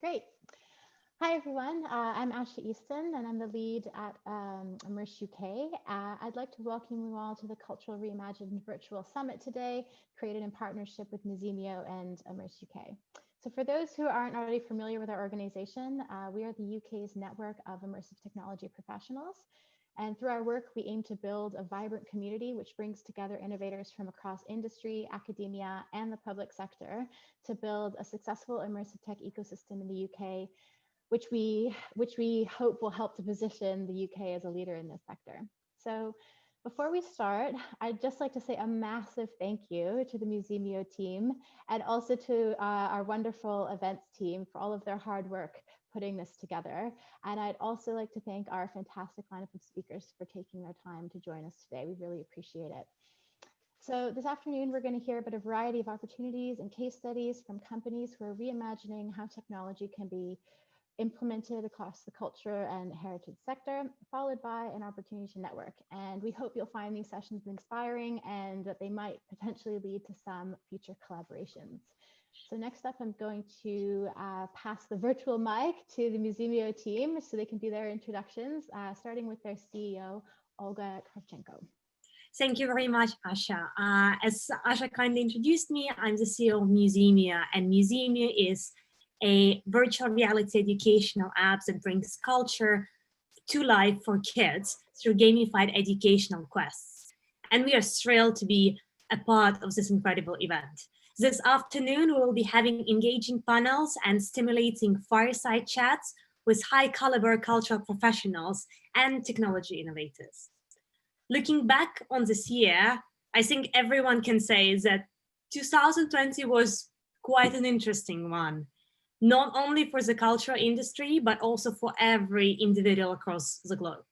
Great. Hi, everyone. I'm Asha Easton, and I'm the lead at Immerse UK. I'd like to welcome you all to the Cultural Reimagined Virtual Summit today, created in partnership with Musemio and Immerse UK. So for those who aren't already familiar with our organization, we are the UK's network of immersive technology professionals. And through our work, we aim to build a vibrant community which brings together innovators from across industry, academia, and the public sector to build a successful immersive tech ecosystem in the UK, which we hope will help to position the UK as a leader in this sector. So before we start, I'd just like to say a massive thank you to the Musemio team and also to our wonderful events team for all of their hard work putting this together. And I'd also like to thank our fantastic lineup of speakers for taking their time to join us today. We really appreciate it. So this afternoon, we're going to hear about a variety of opportunities and case studies from companies who are reimagining how technology can be implemented across the culture and heritage sector, followed by an opportunity to network. And we hope you'll find these sessions inspiring and that they might potentially lead to some future collaborations. So next up, I'm going to pass the virtual mic to the Musemio team so they can do their introductions, starting with their CEO, Olga Kravchenko. Thank you very much, Asha. As Asha kindly introduced me, I'm the CEO of Musemio, and Musemio is a virtual reality educational app that brings culture to life for kids through gamified educational quests. And we are thrilled to be a part of this incredible event. This afternoon, we will be having engaging panels and stimulating fireside chats with high caliber cultural professionals and technology innovators. Looking back on this year, I think everyone can say that 2020 was quite an interesting one, not only for the cultural industry, but also for every individual across the globe.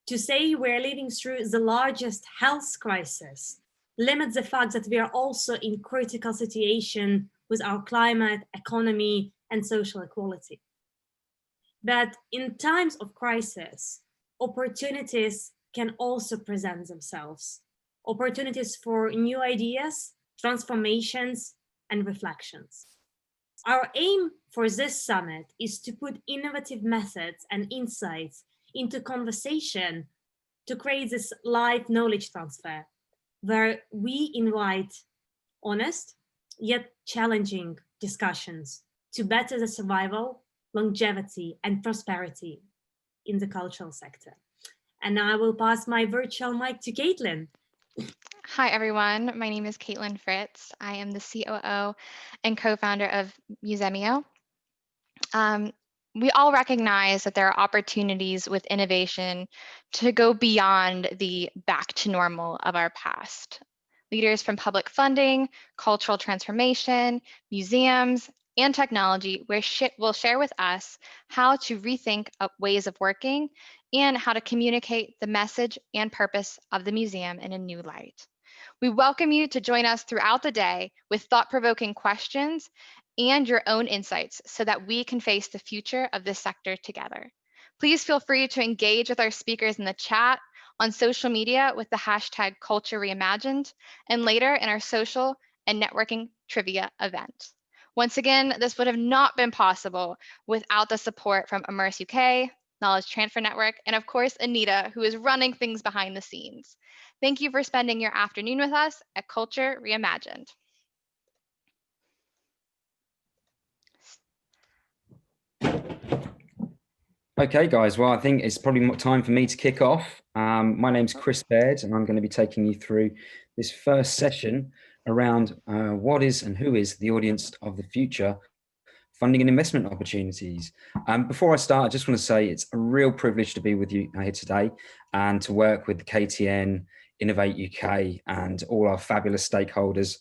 To say we're living through the largest health crisis limits the fact that we are also in critical situation with our climate, economy, and social equality. But in times of crisis, opportunities can also present themselves. Opportunities for new ideas, transformations, and reflections. Our aim for this summit is to put innovative methods and insights into conversation to create this live knowledge transfer, where we invite honest yet challenging discussions to better the survival, longevity, and prosperity in the cultural sector. And now I will pass my virtual mic to Kaitlin. Hi, everyone. My name is Kaitlin Fritz. I am the COO and co-founder of Musemio. We all recognize that there are opportunities with innovation to go beyond the back to normal of our past. Leaders from public funding, cultural transformation, museums, and technology will share with us how to rethink ways of working and how to communicate the message and purpose of the museum in a new light. We welcome you to join us throughout the day with thought-provoking questions and your own insights so that we can face the future of this sector together. Please feel free to engage with our speakers in the chat, on social media with the hashtag Culture Reimagined, and later in our social and networking trivia event. Once again, this would have not been possible without the support from Immerse UK, Knowledge Transfer Network, and of course, Anita, who is running things behind the scenes. Thank you for spending your afternoon with us at Culture Reimagined. Okay, guys, well, I think it's probably time for me to kick off. My name's Kriss Baird, and I'm going to be taking you through this first session around what is and who is the audience of the future funding and investment opportunities. Before I start, I just want to say it's a real privilege to be with you here today and to work with the KTN, Innovate UK, and all our fabulous stakeholders.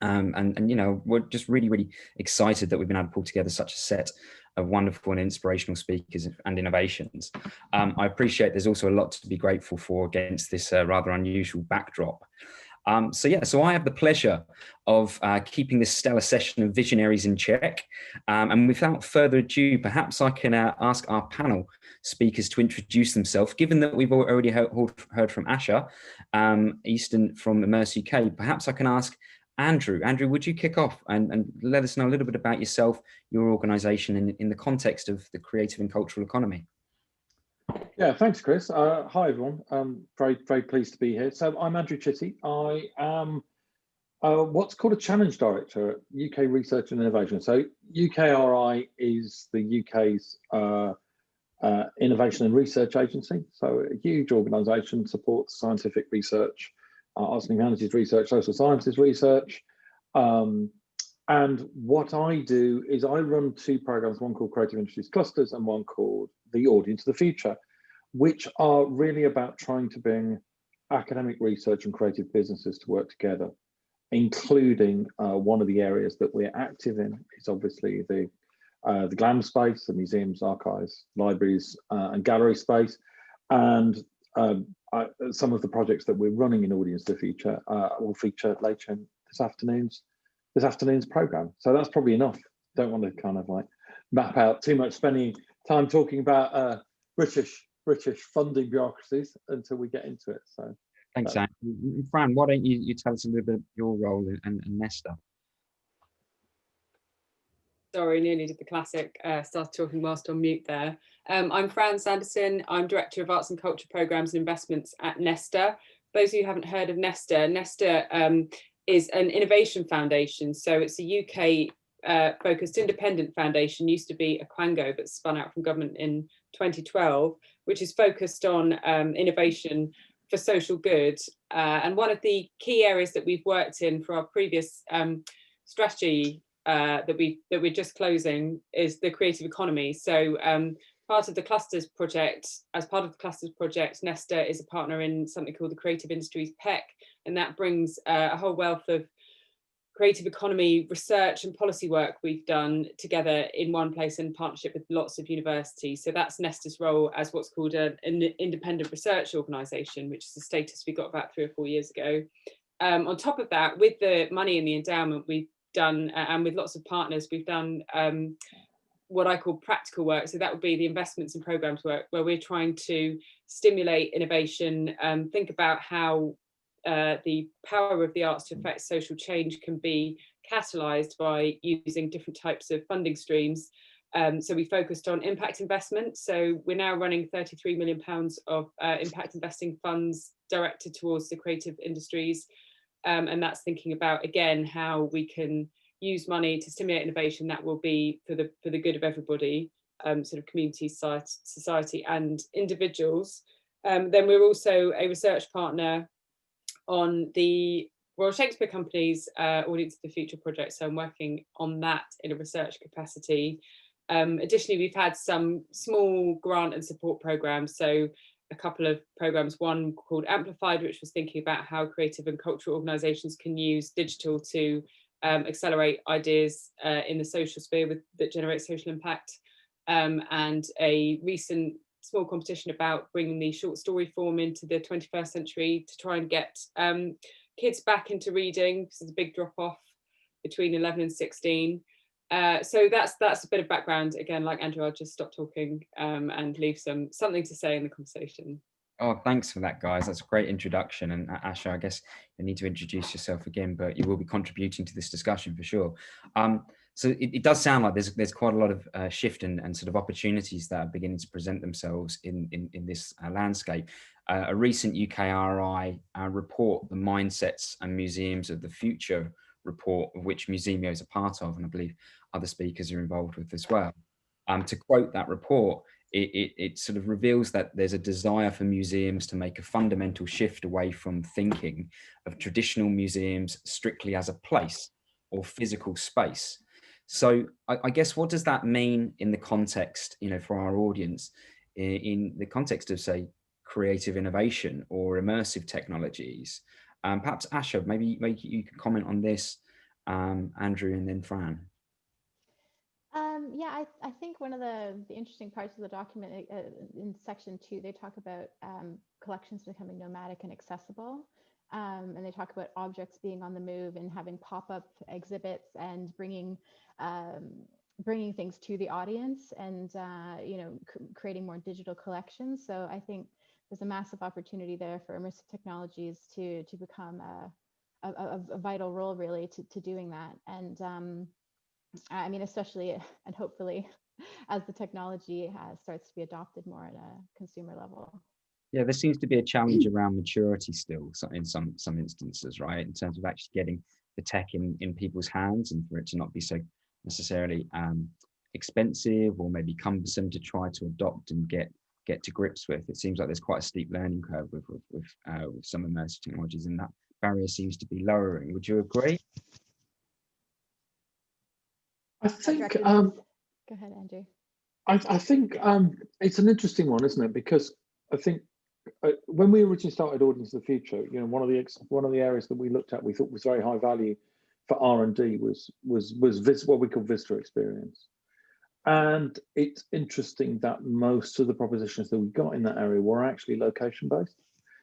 And you know, we're just really, really excited that we've been able to pull together such a set of wonderful and inspirational speakers and innovations. I appreciate there's also a lot to be grateful for against this rather unusual backdrop. So I have the pleasure of keeping this stellar session of visionaries in check. And without further ado, perhaps I can ask our panel speakers to introduce themselves. Given that we've already heard from Asha, Easton from Immerse UK, perhaps I can ask Andrew. Andrew, would you kick off and let us know a little bit about yourself, your organisation in the context of the creative and cultural economy? Yeah, thanks, Chris. Hi, everyone. Very pleased to be here. So I'm Andrew Chitty. I am what's called a challenge director at UK Research and Innovation. So UKRI is the UK's innovation and research agency. So a huge organisation, supports scientific research, arts and humanities research, social sciences research. And what I do is I run two programs, one called Creative Industries Clusters and one called The Audience of the Future, which are really about trying to bring academic research and creative businesses to work together, including one of the areas that we're active in is obviously the GLAM space, the museums, archives, libraries, and gallery space. And some of the projects that we're running in Audience of the Future will feature later in this afternoon's program. So that's probably enough. Don't want to kind of like map out too much, spending time talking about British funding bureaucracies until we get into it. So thanks, Andrew. Fran, why don't you tell us a little bit of your role and Nesta? Sorry, nearly did the classic, started talking whilst on mute there. I'm Fran Sanderson. I'm Director of Arts and Culture Programmes and Investments at Nesta. For those of you who haven't heard of Nesta, Nesta is an innovation foundation. So it's a UK focused independent foundation, used to be a Quango, but spun out from government in 2012, which is focused on innovation for social good. And one of the key areas that we've worked in for our previous strategy that we're just closing is the creative economy. So part of the Clusters project, Nesta is a partner in something called the Creative Industries PEC, and that brings a whole wealth of creative economy research and policy work we've done together in one place in partnership with lots of universities. So that's Nesta's role as what's called an independent research organisation, which is a status we got about 3 or 4 years ago. On top of that, with the money in the endowment, we've done, and with lots of partners, we've done what I call practical work. So that would be the investments and programs work, where we're trying to stimulate innovation, think about how the power of the arts to affect social change can be catalysed by using different types of funding streams. So we focused on impact investment. So we're now running £33 million of impact investing funds directed towards the creative industries. And that's thinking about, again, how we can use money to stimulate innovation that will be for the good of everybody, sort of community, society and individuals. Then we're also a research partner on the Royal Shakespeare Company's Audience of the Future project. So I'm working on that in a research capacity. Additionally, we've had some small grant and support programs. So a couple of programs, one called Amplified, which was thinking about how creative and cultural organisations can use digital to accelerate ideas in the social sphere that generate social impact. And a recent small competition about bringing the short story form into the 21st century to try and get kids back into reading, because there's a big drop off between 11 and 16. So that's a bit of background. Again, like Andrew, I'll just stop talking and leave something to say in the conversation. Oh, thanks for that, guys. That's a great introduction. And Asha, I guess you need to introduce yourself again, but you will be contributing to this discussion for sure. So it does sound like there's quite a lot of shift and sort of opportunities that are beginning to present themselves in this landscape. A recent UKRI report, the Mindsets and Museums of the Future report, of which Musemio is a part of, and I believe other speakers are involved with as well. To quote that report, it sort of reveals that there's a desire for museums to make a fundamental shift away from thinking of traditional museums strictly as a place or physical space. So I guess, what does that mean in the context, for our audience, in the context of, say, creative innovation or immersive technologies? Perhaps Asha, maybe you could comment on this, Andrew, and then Fran. Yeah, I think one of the interesting parts of the document in section 2, they talk about collections becoming nomadic and accessible. And they talk about objects being on the move and having pop-up exhibits and bringing things to the audience and, creating more digital collections. So I think there's a massive opportunity there for immersive technologies to become a vital role really to doing that. And I mean, especially and hopefully as the technology starts to be adopted more at a consumer level. Yeah, there seems to be a challenge around maturity still in some instances, right? In terms of actually getting the tech in people's hands, and for it to not be so necessarily expensive or maybe cumbersome to try to adopt and get to grips with. It seems like there's quite a steep learning curve with some immersive technologies, and that barrier seems to be lowering. Would you agree? I think. Go ahead, Andrew. I think it's an interesting one, isn't it? Because I think when we originally started Audience of the Future, you know, one of the areas that we looked at, we thought was very high value for R&D was what we call visitor experience. And it's interesting that most of the propositions that we got in that area were actually location based.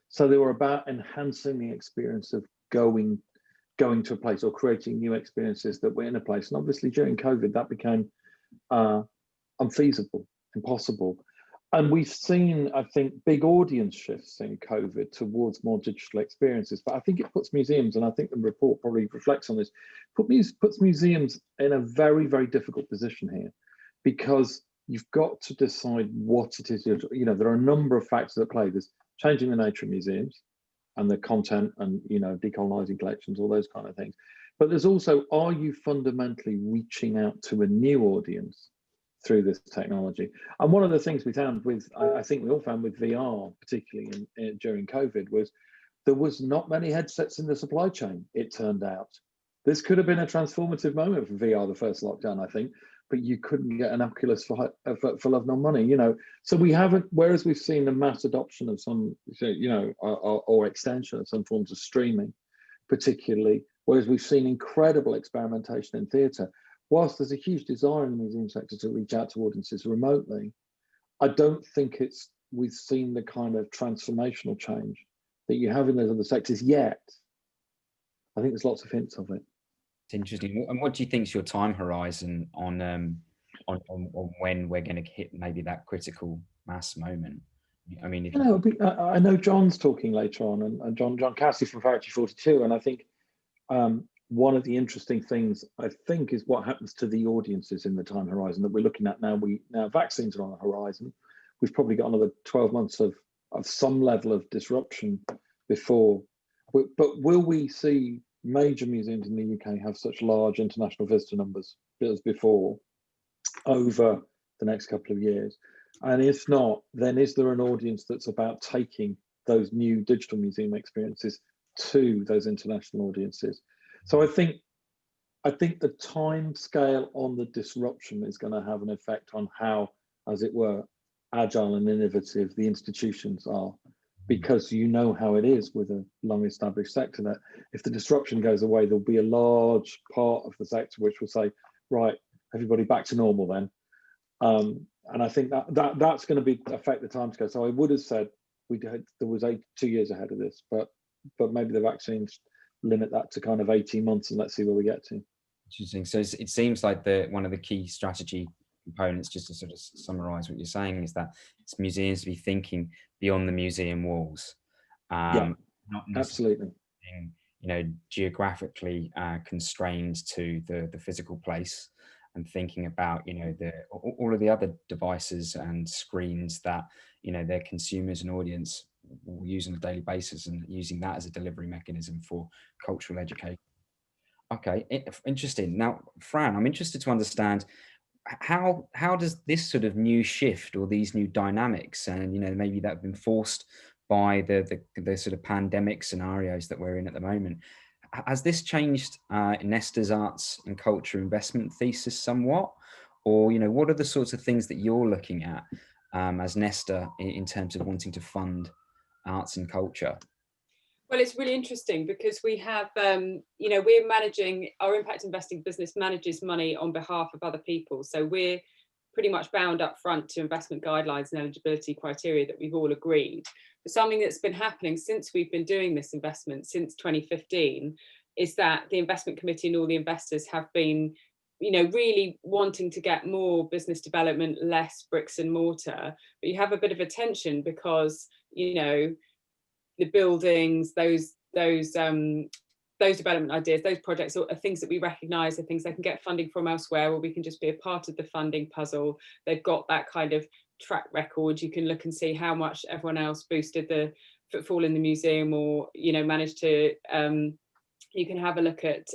So they were about enhancing the experience of going to a place or creating new experiences that were in a place. And obviously during COVID, that became unfeasible, impossible. And we've seen, I think, big audience shifts in COVID towards more digital experiences. But I think it puts museums, and I think the report probably reflects on this, puts museums in a very, very difficult position here, because you've got to decide what it is. You know, there are a number of factors at play. There's changing the nature of museums and the content and, you know, decolonizing collections, all those kind of things. But there's also, are you fundamentally reaching out to a new audience through this technology? And one of the things we found with, I think we all found with VR, particularly during COVID, was there was not many headsets in the supply chain, it turned out. This could have been a transformative moment for VR, the first lockdown, I think, but you couldn't get an Oculus for love nor money, you know. So we haven't, whereas we've seen the mass adoption of some, you know, or extension of some forms of streaming, particularly, whereas we've seen incredible experimentation in theatre. Whilst there's a huge desire in the museum sector to reach out to audiences remotely, I don't think we've seen the kind of transformational change that you have in those other sectors yet. I think there's lots of hints of it. It's interesting. And what do you think is your time horizon on when we're going to hit maybe that critical mass moment? I mean, I know John's talking later on, and John Cassy from Factory 42, and I think one of the interesting things, I think, is what happens to the audiences in the time horizon that we're looking at now. Now vaccines are on the horizon. We've probably got another 12 months of some level of disruption before. But will we see major museums in the UK have such large international visitor numbers as before over the next couple of years? And if not, then is there an audience that's about taking those new digital museum experiences to those international audiences? So I think the time scale on the disruption is going to have an effect on how, as it were, agile and innovative the institutions are, because you know how it is with a long established sector that if the disruption goes away, there'll be a large part of the sector which will say, right, everybody back to normal then. And I think that's going to affect the timescale. So I would have said there was 2 years ahead of this, but maybe the vaccines limit that to kind of 18 months, and let's see where we get to. Interesting. So it seems like one of the key strategy components, just to sort of summarize what you're saying, is that it's museums to be thinking beyond the museum walls. Yeah, not absolutely. Being, you know, geographically constrained to the physical place, and thinking about, you know, all of the other devices and screens that, you know, their consumers and audience will use on a daily basis, and using that as a delivery mechanism for cultural education. Okay, interesting. Now, Fran, I'm interested to understand how does this sort of new shift or these new dynamics, and, you know, maybe that have been forced by the sort of pandemic scenarios that we're in at the moment, has this changed Nesta's arts and culture investment thesis somewhat? Or, you know, what are the sorts of things that you're looking at as Nesta in terms of wanting to fund arts and culture? Well, it's really interesting because we have, you know, we're managing, our impact investing business manages money on behalf of other people. So we're pretty much bound up front to investment guidelines and eligibility criteria that we've all agreed. But something that's been happening since we've been doing this investment since 2015 is that the investment committee and all the investors have been, you know, really wanting to get more business development, less bricks and mortar. But you have a bit of a tension because, you know, the buildings, those those development ideas, those projects are things that we recognise, are things they can get funding from elsewhere, or we can just be a part of the funding puzzle. They've got that kind of track record. You can look and see how much everyone else boosted the footfall in the museum, or managed to. You can have a look at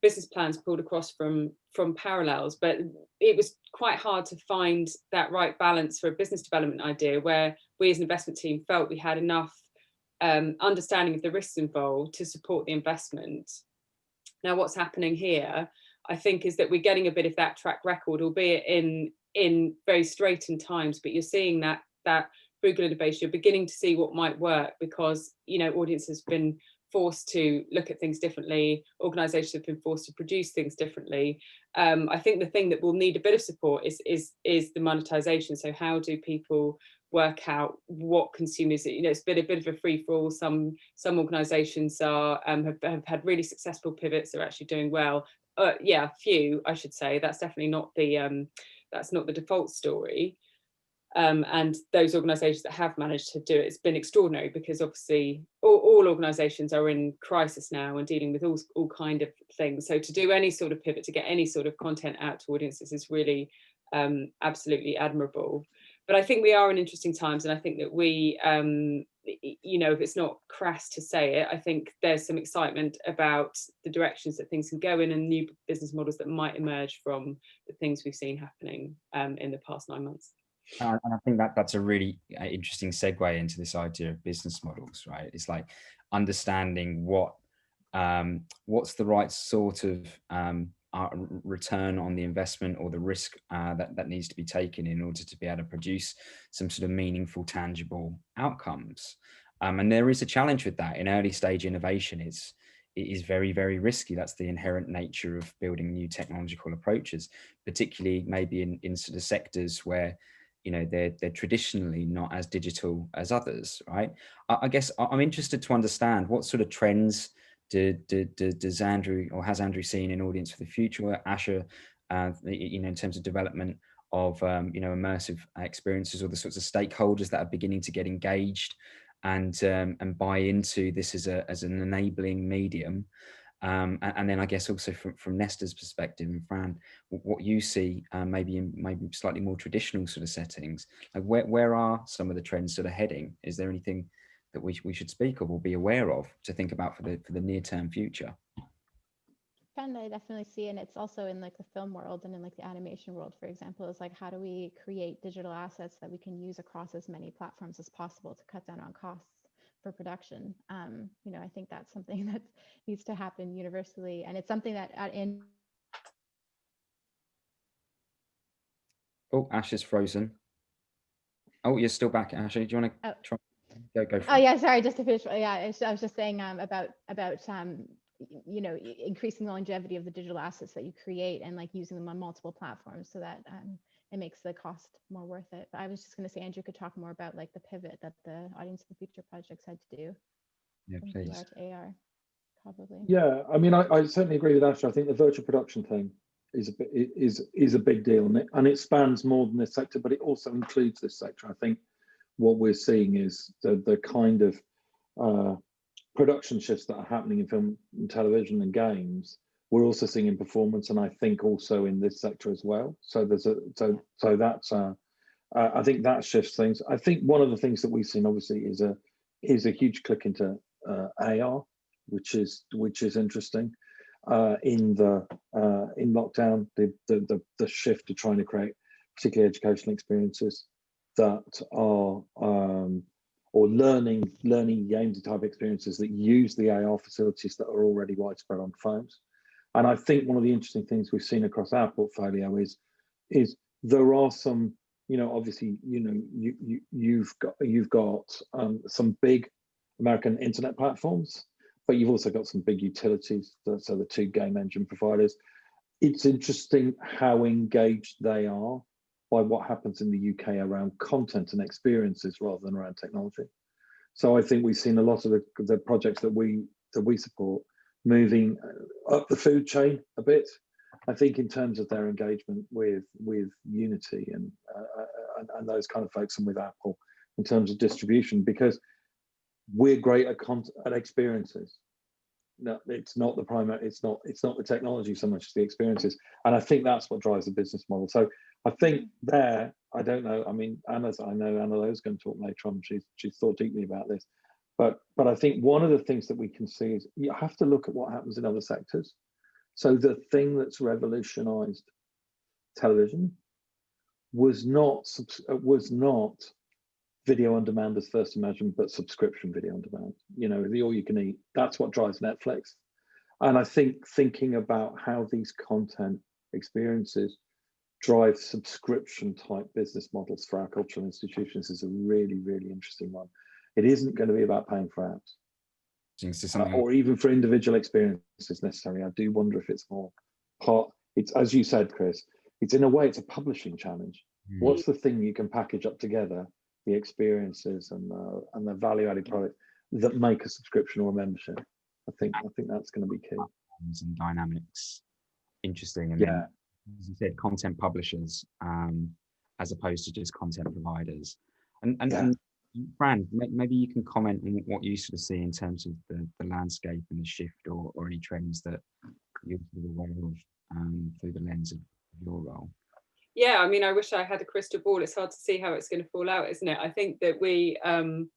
business plans pulled across from parallels, but it was quite hard to find that right balance for a business development idea where we as an investment team felt we had enough understanding of the risks involved to support the investment. Now, what's happening here, I think, is that we're getting a bit of that track record, albeit in very straitened times, but you're seeing that frugal innovation. You're beginning to see what might work because audiences have been forced to look at things differently. Organisations have been forced to produce things differently. I think the thing that will need a bit of support is the monetization. So how do people work out what consumers, it's been a bit of a free for all. Some organisations are have had really successful pivots. They're actually doing well. Yeah, few, I should say. That's definitely not the default story. And those organisations that have managed to do it, it's been extraordinary, because obviously all organisations are in crisis now and dealing with all kind of things. So to do any sort of pivot, to get any sort of content out to audiences is really absolutely admirable. But I think we are in interesting times, and I think that we, if it's not crass to say it, I think there's some excitement about the directions that things can go in and new business models that might emerge from the things we've seen happening in the past 9 months. And I think that's a really interesting segue into this idea of business models, right? It's like understanding what's the right sort of return on the investment, or the risk that needs to be taken in order to be able to produce some sort of meaningful, tangible outcomes. And there is a challenge with that in early stage innovation. It is very, very risky. That's the inherent nature of building new technological approaches, particularly maybe in sort of sectors where they're traditionally not as digital as others, right? I guess I'm interested to understand what sort of trends does Andrew, or has Andrew seen in Audience for the Future, Asha, in terms of development of immersive experiences, or the sorts of stakeholders that are beginning to get engaged and buy into this as an enabling medium. And then I guess also from Nesta's perspective, and Fran, what you see maybe in slightly more traditional sort of settings, like where are some of the trends sort of heading? Is there anything that we should speak of or be aware of to think about for the near-term future? Trend I definitely see, and it's also in like the film world and in like the animation world, for example, is like, how do we create digital assets that we can use across as many platforms as possible to cut down on costs for production? I think that's something that needs to happen universally, and it's something that Oh, Ash is frozen. Oh, you're still back, Asha. Do you want to try? Go for it. Oh yeah, sorry, just to finish. Yeah, I was just saying about increasing the longevity of the digital assets that you create, and like using them on multiple platforms, so that it makes the cost more worth it. But I was just going to say, Andrew could talk more about like the pivot that the Audience of the Future projects had to do. Yeah, please. VR to AR, probably. Yeah, I mean, I certainly agree with Asha. I think the virtual production thing is a big deal, and it spans more than this sector, but it also includes this sector. I think what we're seeing is the kind of production shifts that are happening in film and television and games. We're also seeing in performance, and I think also in this sector as well. So there's that's I think that shifts things. I think one of the things that we've seen obviously is a huge click into AR, which is interesting. In lockdown, the shift to trying to create particularly educational experiences that are or learning games type experiences that use the AR facilities that are already widespread on phones. And I think one of the interesting things we've seen across our portfolio is there are some, obviously, you've got some big American internet platforms, but you've also got some big utilities, so the two game engine providers. It's interesting how engaged they are by what happens in the UK around content and experiences rather than around technology. So I think we've seen a lot of the projects that we support moving up the food chain a bit. I think in terms of their engagement with Unity and those kind of folks, and with Apple in terms of distribution, because we're great at experiences. no, it's not the primary, it's not the technology so much as the experiences. And I think that's what drives the business model. So I think there, I don't know, I mean, I know Anna Lowe's going to talk later on, she's thought deeply about this. But I think one of the things that we can see is you have to look at what happens in other sectors. So the thing that's revolutionized television was not video on demand as first imagined, but subscription video on demand. You know, the all you can eat. That's what drives Netflix. And I think thinking about how these content experiences drive subscription type business models for our cultural institutions is a really, really interesting one. It isn't going to be about paying for apps or even for individual experiences necessarily. I do wonder if it's more part, it's as you said, Kriss, it's in a way, it's a publishing challenge. What's the thing you can package up together, the experiences and the value added product that make a subscription or a membership? I think that's going to be key. And dynamics, interesting. And yeah, then, as you said, content publishers as opposed to just content providers. And Fran, maybe you can comment on what you sort of see in terms of the landscape and the shift, or any trends that you're aware of through the lens of your role. Yeah, I mean, I wish I had a crystal ball. It's hard to see how it's going to fall out, isn't it? I think that we probably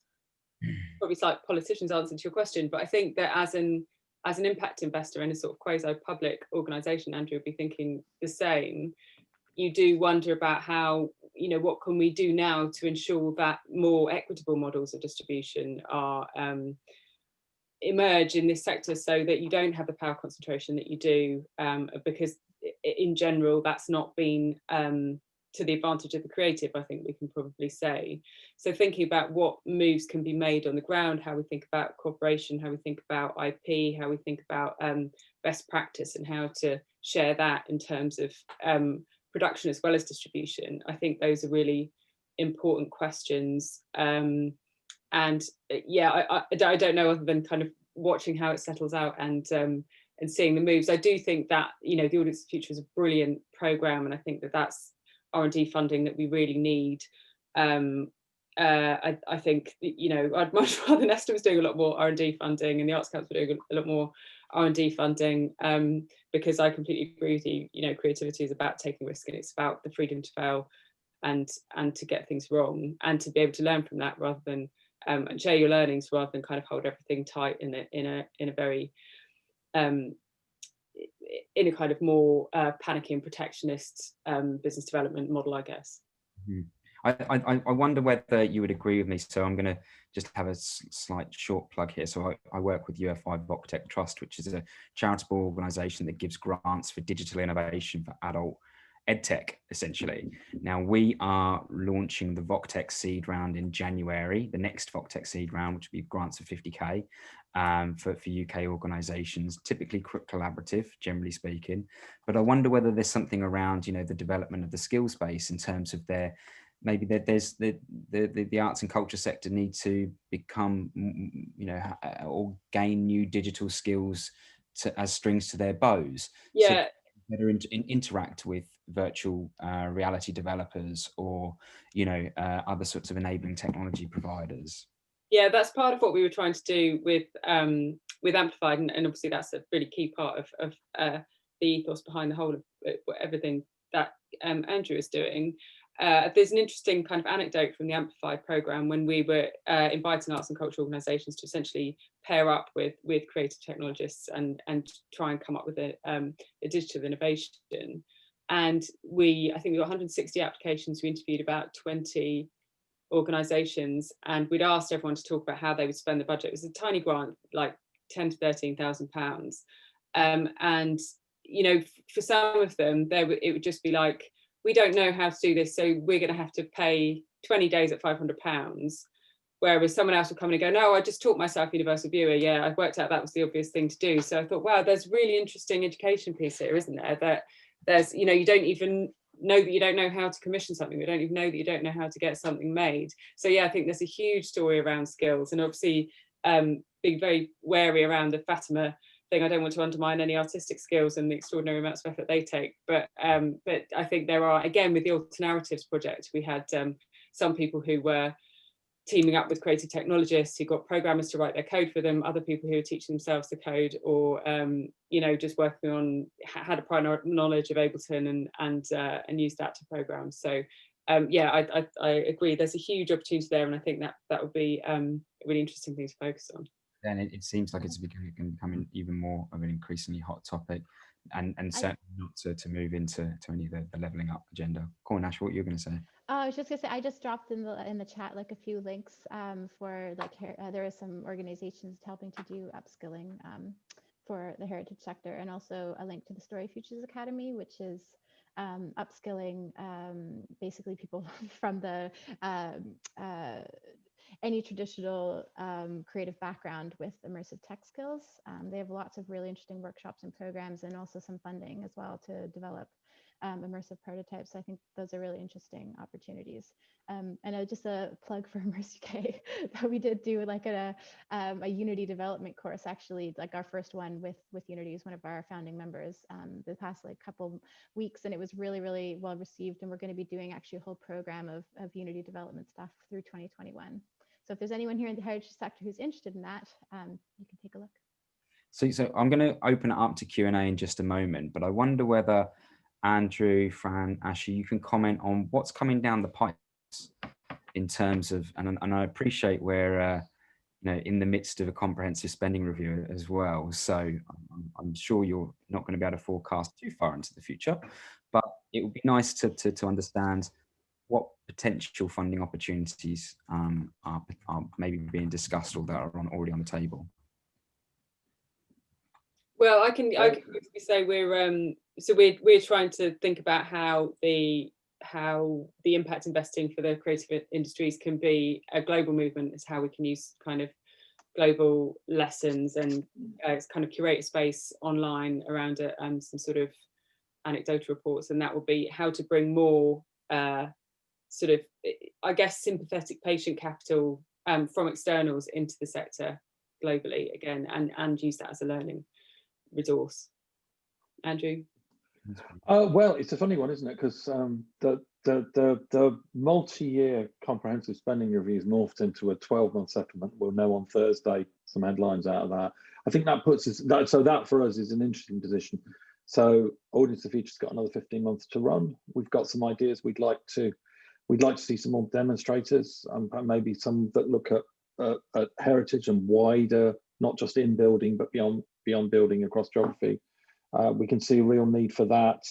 it's like politicians' answer to your question, but I think that as an impact investor in a sort of quasi-public organisation, Andrew would be thinking the same. You do wonder about how, you know, what can we do now to ensure that more equitable models of distribution are emerge in this sector, so that you don't have the power concentration that you do, because in general that's not been to the advantage of the creative, I think we can probably say. So thinking about what moves can be made on the ground, how we think about cooperation, how we think about IP, how we think about best practice and how to share that in terms of production as well as distribution. I think those are really important questions. And yeah, I don't know, other than kind of watching how it settles out and seeing the moves. I do think that, you know, the Audience of the Future is a brilliant programme, and I think that that's R&D funding that we really need. I think, you know, I'd much rather Nesta was doing a lot more R&D funding and the Arts Council were doing a lot more R&D funding, because I completely agree with you. You know, creativity is about taking risk, and it's about the freedom to fail and to get things wrong, and to be able to learn from that rather than and share your learnings rather than kind of hold everything tight in a very in a kind of more panicky and protectionist business development model, I guess. I wonder whether you would agree with me. So I'm going to just have a slight short plug here. So I work with UFI VocTech Trust, which is a charitable organisation that gives grants for digital innovation for adult EdTech, essentially. Now we are launching the VocTech seed round in January, the next VocTech seed round, which will be grants of 50k for UK organisations, typically collaborative, generally speaking. But I wonder whether there's something around, you know, the development of the skills base in terms of maybe there's the arts and culture sector need to become, you know, or gain new digital skills as strings to their bows. Yeah. So better interact with virtual reality developers, or, you know, other sorts of enabling technology providers. Yeah, that's part of what we were trying to do with Amplified, and obviously that's a really key part of the ethos behind the whole of everything that Andrew is doing. There's an interesting kind of anecdote from the Amplified programme when we were inviting arts and cultural organisations to essentially pair up with creative technologists and try and come up with a digital innovation. And I think we got 160 applications. We interviewed about 20 organisations, and we'd asked everyone to talk about how they would spend the budget. It was a tiny grant, like £10,000 to £13,000. And, you know, for some of them, it would just be like, we don't know how to do this, so we're going to have to pay 20 days at £500. Whereas someone else would come in and go, no, I just taught myself Universal Viewer. Yeah, I worked out that was the obvious thing to do. So I thought, wow, there's really interesting education piece here, isn't there? That there's, you know, you don't even know that you don't know how to commission something. You don't even know that you don't know how to get something made. So yeah, I think there's a huge story around skills, and obviously being very wary around the Fatima thing. I don't want to undermine any artistic skills and the extraordinary amounts of effort they take, but I think there are, again, with the Alter Narratives project, we had some people who were teaming up with creative technologists who've got programmers to write their code for them, other people who are teaching themselves the code, or you know, just working on how to prior knowledge of Ableton and use that to program. So yeah, I agree. There's a huge opportunity there, and I think that would be a really interesting thing to focus on. And it seems like it's becoming even more of an increasingly hot topic, and certainly not to move into any of the leveling up agenda. Go on, Ash, what you're going to say? I was just gonna say, I just dropped in the chat like a few links for like there are some organizations helping to do upskilling for the heritage sector, and also a link to the Story Futures Academy, which is upskilling basically people from the any traditional creative background with immersive tech skills. They have lots of really interesting workshops and programs, and also some funding as well to develop immersive prototypes. I think those are really interesting opportunities. And just a plug for Immerse UK, that we did do like a Unity development course, actually, like our first one with Unity, is one of our founding members, the past like couple weeks, and it was really, really well received. And we're going to be doing actually a whole program of Unity development stuff through 2021. So if there's anyone here in the heritage sector who's interested in that, you can take a look. So I'm going to open it up to Q&A in just a moment, but I wonder whether Andrew, Fran, Asha, you can comment on what's coming down the pipes in terms of, and I appreciate we're you know, in the midst of a comprehensive spending review as well. So I'm sure you're not going to be able to forecast too far into the future, but it would be nice to understand what potential funding opportunities are maybe being discussed or that are already on the table. Well, I can quickly say we're trying to think about how the impact investing for the creative industries can be a global movement, is how we can use kind of global lessons and kind of curate space online around it, and some sort of anecdotal reports, and that will be how to bring more sort of, I guess, sympathetic patient capital from externals into the sector globally again, and use that as a learning resource. Andrew? Well, it's a funny one, isn't it? Because the multi-year comprehensive spending reviews morphed into a 12-month settlement. We'll know on Thursday some headlines out of that. I think that puts us, so that for us is an interesting position. So Audience of the Future's got another 15 months to run. We've got some ideas. We'd like to see some more demonstrators, maybe some that look at heritage and wider, not just in building, but beyond building across geography. We can see a real need for that.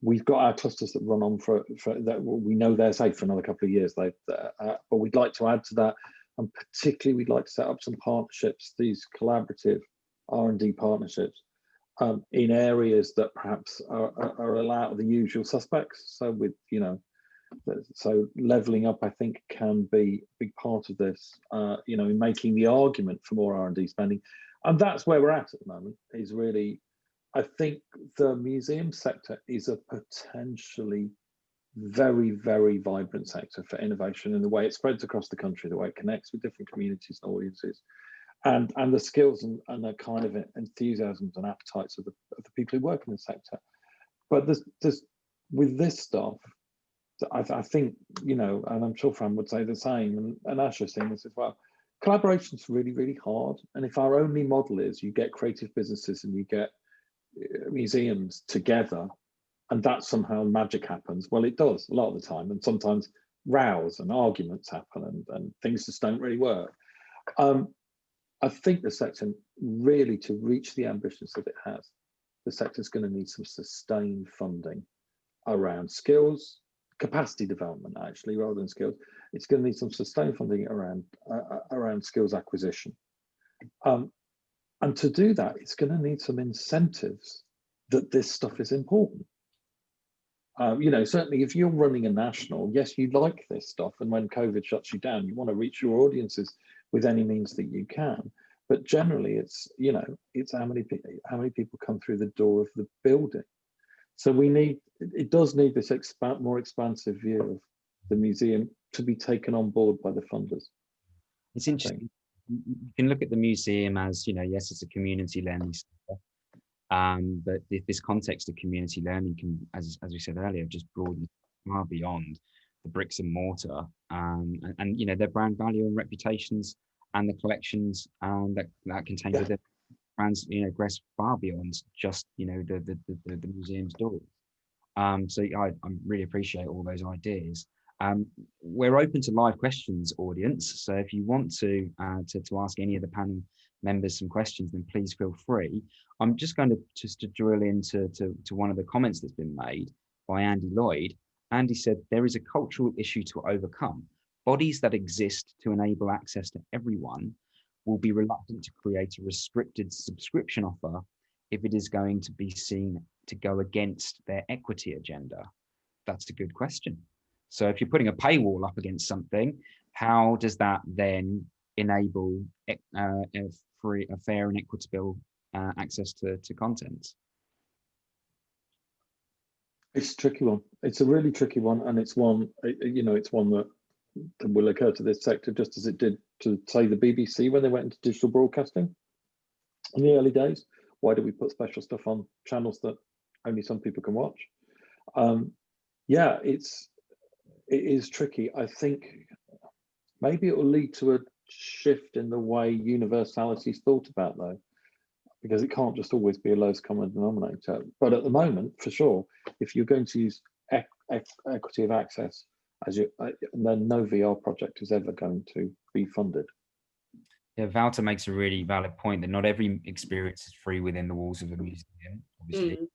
We've got our clusters that run on for that. We know they're safe for another couple of years. But we'd like to add to that, and particularly we'd like to set up some partnerships, these collaborative R&D partnerships, in areas that perhaps are out of the usual suspects. So with, you know, so leveling up, I think, can be a big part of this, you know, in making the argument for more R&D spending. And that's where we're at the moment, is really, I think the museum sector is a potentially very, very vibrant sector for innovation in the way it spreads across the country, the way it connects with different communities and audiences, and the skills and the kind of enthusiasms and appetites of the people who work in the sector. But there's with this stuff, I think, you know, and I'm sure Fran would say the same, and Asha's saying this as well, collaboration's really, really hard. And if our only model is you get creative businesses and you get museums together, and that somehow magic happens, well, it does a lot of the time, and sometimes rows and arguments happen, and things just don't really work. I think the sector really, to reach the ambitions that it has, the sector's going to need some sustained funding around skills, capacity development, actually, rather than skills. It's going to need some sustained funding around skills acquisition. And to do that, it's going to need some incentives that this stuff is important. You know, certainly if you're running a national, yes, you like this stuff. And when COVID shuts you down, you want to reach your audiences with any means that you can. But generally, it's, you know, it's how many people come through the door of the building. So it does need this more expansive view of the museum to be taken on board by the funders. It's interesting. You can look at the museum as, you know, yes, it's a community learning center, but this context of community learning can, as we said earlier, just broaden far beyond the bricks and mortar, and you know, their brand value and reputations and the collections that contain within brands, you know, goes far beyond just, you know, the museum's doors. So I really appreciate all those ideas. We're open to live questions, audience. So if you want to ask any of the panel members some questions, then please feel free. I'm just going to drill into one of the comments that's been made by Andy Lloyd. Andy said, there is a cultural issue to overcome. Bodies that exist to enable access to everyone will be reluctant to create a restricted subscription offer if it is going to be seen to go against their equity agenda. That's a good question. So if you're putting a paywall up against something, how does that then enable a fair and equitable access to content? It's a tricky one. It's a really tricky one, and it's one, you know, it's one that will occur to this sector just as it did to, say, the BBC when they went into digital broadcasting in the early days. Why do we put special stuff on channels that only some people can watch? Yeah, it is tricky. I think maybe it will lead to a shift in the way universality is thought about, though, because it can't just always be a lowest common denominator. But at the moment, for sure, if you're going to use equity of access, then no VR project is ever going to be funded. Yeah, Wouter makes a really valid point that not every experience is free within the walls of a museum, obviously.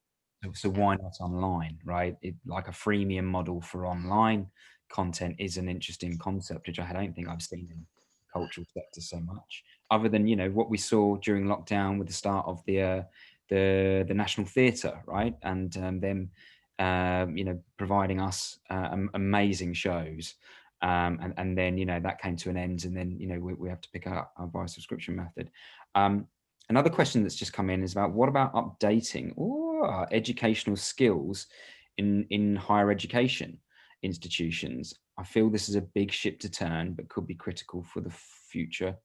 So why not online, right? Like a freemium model for online content is an interesting concept, which I don't think I've seen in the cultural sector so much, other than, you know, what we saw during lockdown with the start of the National Theatre, right? And them, you know, providing us amazing shows. And then, you know, that came to an end, and then, you know, we have to pick up our via subscription method. Another question that's just come in is about what about updating educational skills in higher education institutions? I feel this is a big ship to turn, but could be critical for the future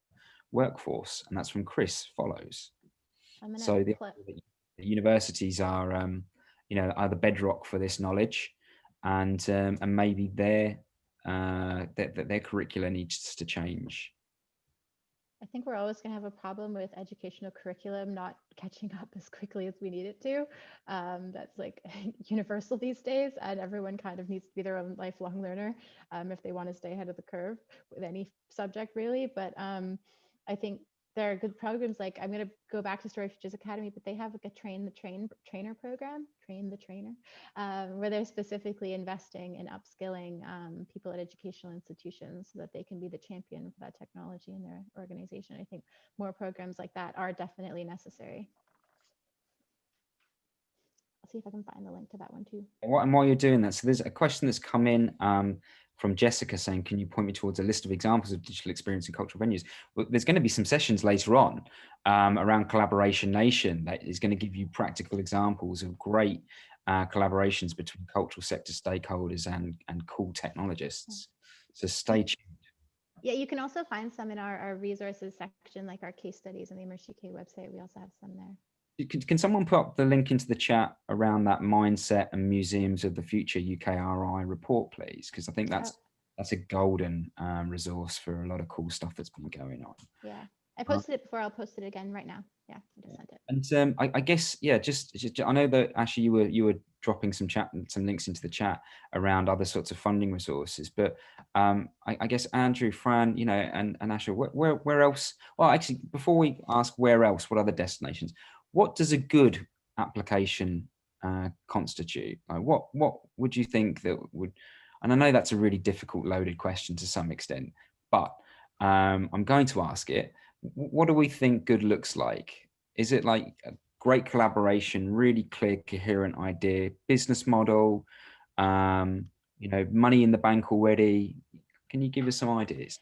workforce. And that's from Kriss follows. So the universities are, you know, are the bedrock for this knowledge, and maybe their curricula needs to change. I think we're always going to have a problem with educational curriculum not catching up as quickly as we need it to. That's like universal these days, and everyone kind of needs to be their own lifelong learner if they want to stay ahead of the curve with any subject, really. But I think there are good programs. Like, I'm going to go back to Story Futures Academy, but they have like a train the trainer program, where they're specifically investing in upskilling people at educational institutions so that they can be the champion for that technology in their organization. I think more programs like that are definitely necessary. I'll see if I can find the link to that one too. And while you're doing that, so there's a question that's come in from Jessica saying, can you point me towards a list of examples of digital experience in cultural venues? Well, there's going to be some sessions later on around Collaboration Nation that is going to give you practical examples of great collaborations between cultural sector stakeholders and cool technologists. So stay tuned. Yeah, you can also find some in our resources section, like our case studies on the Immerse UK website. We also have some there. Can someone put up the link into the chat around that Mindset and Museums of the Future UKRI report, please? Because I think that's a golden resource for a lot of cool stuff that's been going on. Yeah, I posted it before. I'll post it again right now. Yeah, I just sent it. And I guess, yeah, just I know that actually you were dropping some links into the chat around other sorts of funding resources, but I guess Andrew, Fran, you know, and Asha, where else? Well, actually, before we ask where else, what other destinations? What does a good application constitute? Like what would you think that would? And I know that's a really difficult, loaded question to some extent, but I'm going to ask it. What do we think good looks like? Is it like a great collaboration, really clear, coherent idea, business model, you know, money in the bank already? Can you give us some ideas?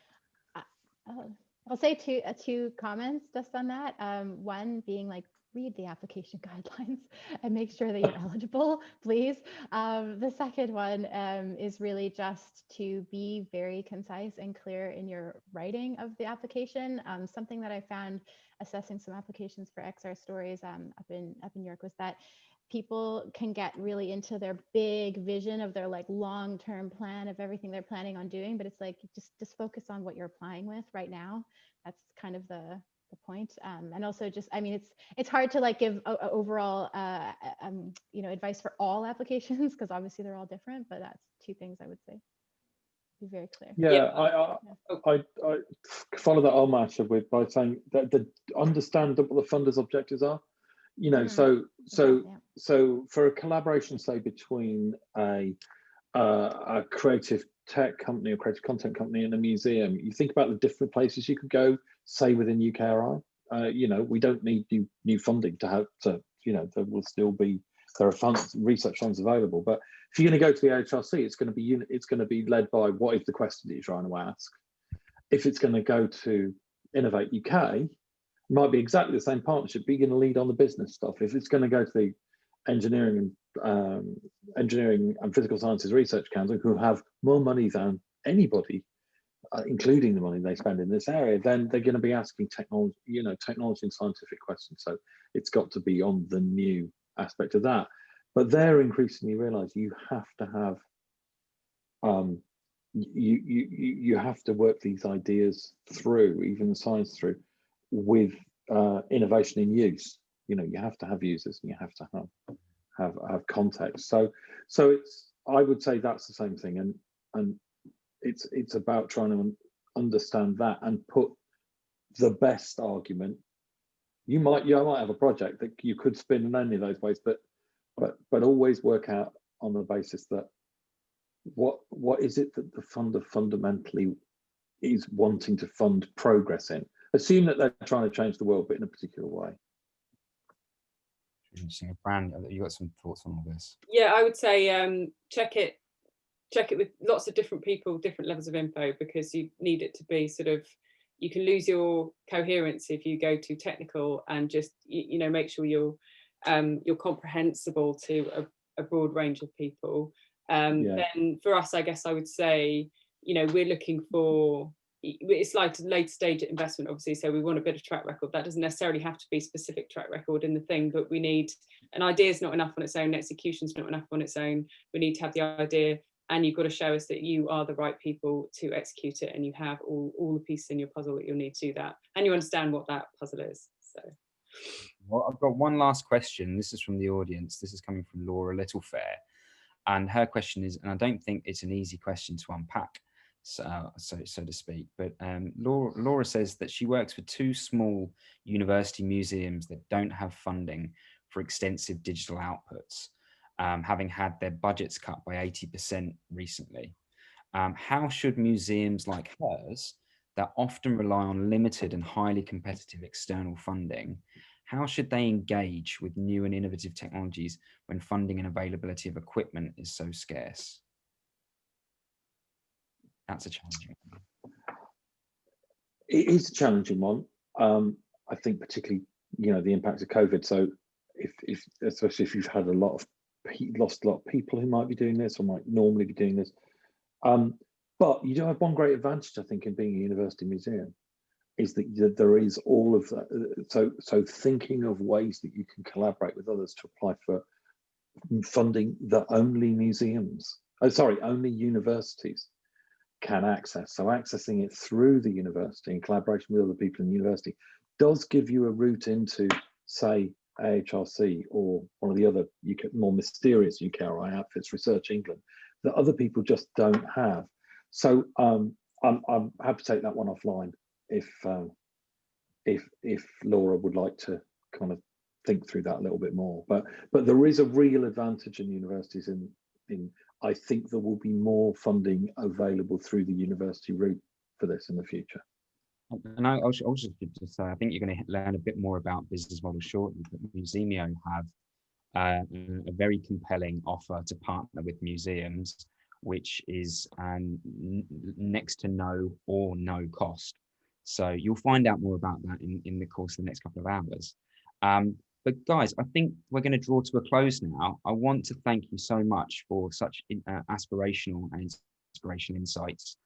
I'll say two comments just on that. One being like, read the application guidelines and make sure that you're eligible, please. The second one is really just to be very concise and clear in your writing of the application. Something that I found assessing some applications for XR Stories up in New York was that people can get really into their big vision of their like long-term plan of everything they're planning on doing, but it's like just focus on what you're applying with right now. That's kind of the point. And also just, I mean, it's hard to like give a overall you know, advice for all applications, because obviously they're all different, but that's two things I would say. Be very clear. Yeah, I follow that on, Asha, with by saying that understand what the funders' objectives are. You know, so for a collaboration, say between a creative tech company or creative content company and a museum, you think about the different places you could go, say within UKRI. You know, we don't need new funding to have to, you know, there will still be, there are funds, research funds available, but if you're going to go to the HRC, it's going to be led by what is the question that you're trying to ask. If it's going to go to Innovate UK, it might be exactly the same partnership, but you're going to lead on the business stuff. If it's going to go to the engineering and physical sciences research council, who have more money than anybody, including the money they spend in this area, then they're going to be asking technology, you know, technology and scientific questions. So it's got to be on the new aspect of that. But they're increasingly realize you have to have you have to work these ideas through, even the science through, with innovation in use. You know, you have to have users and you have to have context. So it's, I would say that's the same thing, and it's about trying to understand that and put the best argument. You might have a project that you could spin in any of those ways, but always work out on the basis that what is it that the funder fundamentally is wanting to fund progress in. Assume that they're trying to change the world, but in a particular way. Interesting. Fran, you got some thoughts on all this? Yeah, I would say check it with lots of different people, different levels of info, because you need it to be sort of, you can lose your coherence if you go too technical, and just, you know, make sure you're comprehensible to a broad range of people. Then for us, I guess I would say, you know, we're looking for, it's like a later stage investment, obviously, so we want a bit of track record. That doesn't necessarily have to be specific track record in the thing, but we need, an idea is not enough on its own, execution's not enough on its own. We need to have the idea, and you've got to show us that you are the right people to execute it, and you have all the pieces in your puzzle that you'll need to do that, and you understand what that puzzle is. So, well, I've got one last question. This is from the audience. This is coming from Laura Littlefair, and her question is, and I don't think it's an easy question to unpack, so to speak, but Laura says that she works for 2 small university museums that don't have funding for extensive digital outputs, having had their budgets cut by 80% recently. How should museums like hers, that often rely on limited and highly competitive external funding, how should they engage with new and innovative technologies when funding and availability of equipment is so scarce? That's a challenging one. It is a challenging one. I think particularly, you know, the impact of COVID. So if especially if you've had lost a lot of people who might be doing this or might normally be doing this. But you do have one great advantage, I think, in being a university museum, is that there is all of that. So thinking of ways that you can collaborate with others to apply for funding that only only universities can access. So accessing it through the university in collaboration with other people in the university does give you a route into, say, AHRC or one of the other more mysterious UKRI outfits, Research England, that other people just don't have. So I'm happy to take that one offline if Laura would like to kind of think through that a little bit more. But there is a real advantage in universities in I think there will be more funding available through the university route for this in the future. And I was just say, I think you're going to learn a bit more about business models shortly, but Musemio have a very compelling offer to partner with museums, which is next to no or no cost. So you'll find out more about that in the course of the next couple of hours. But guys, I think we're going to draw to a close now. I want to thank you so much for such aspirational and inspirational insights.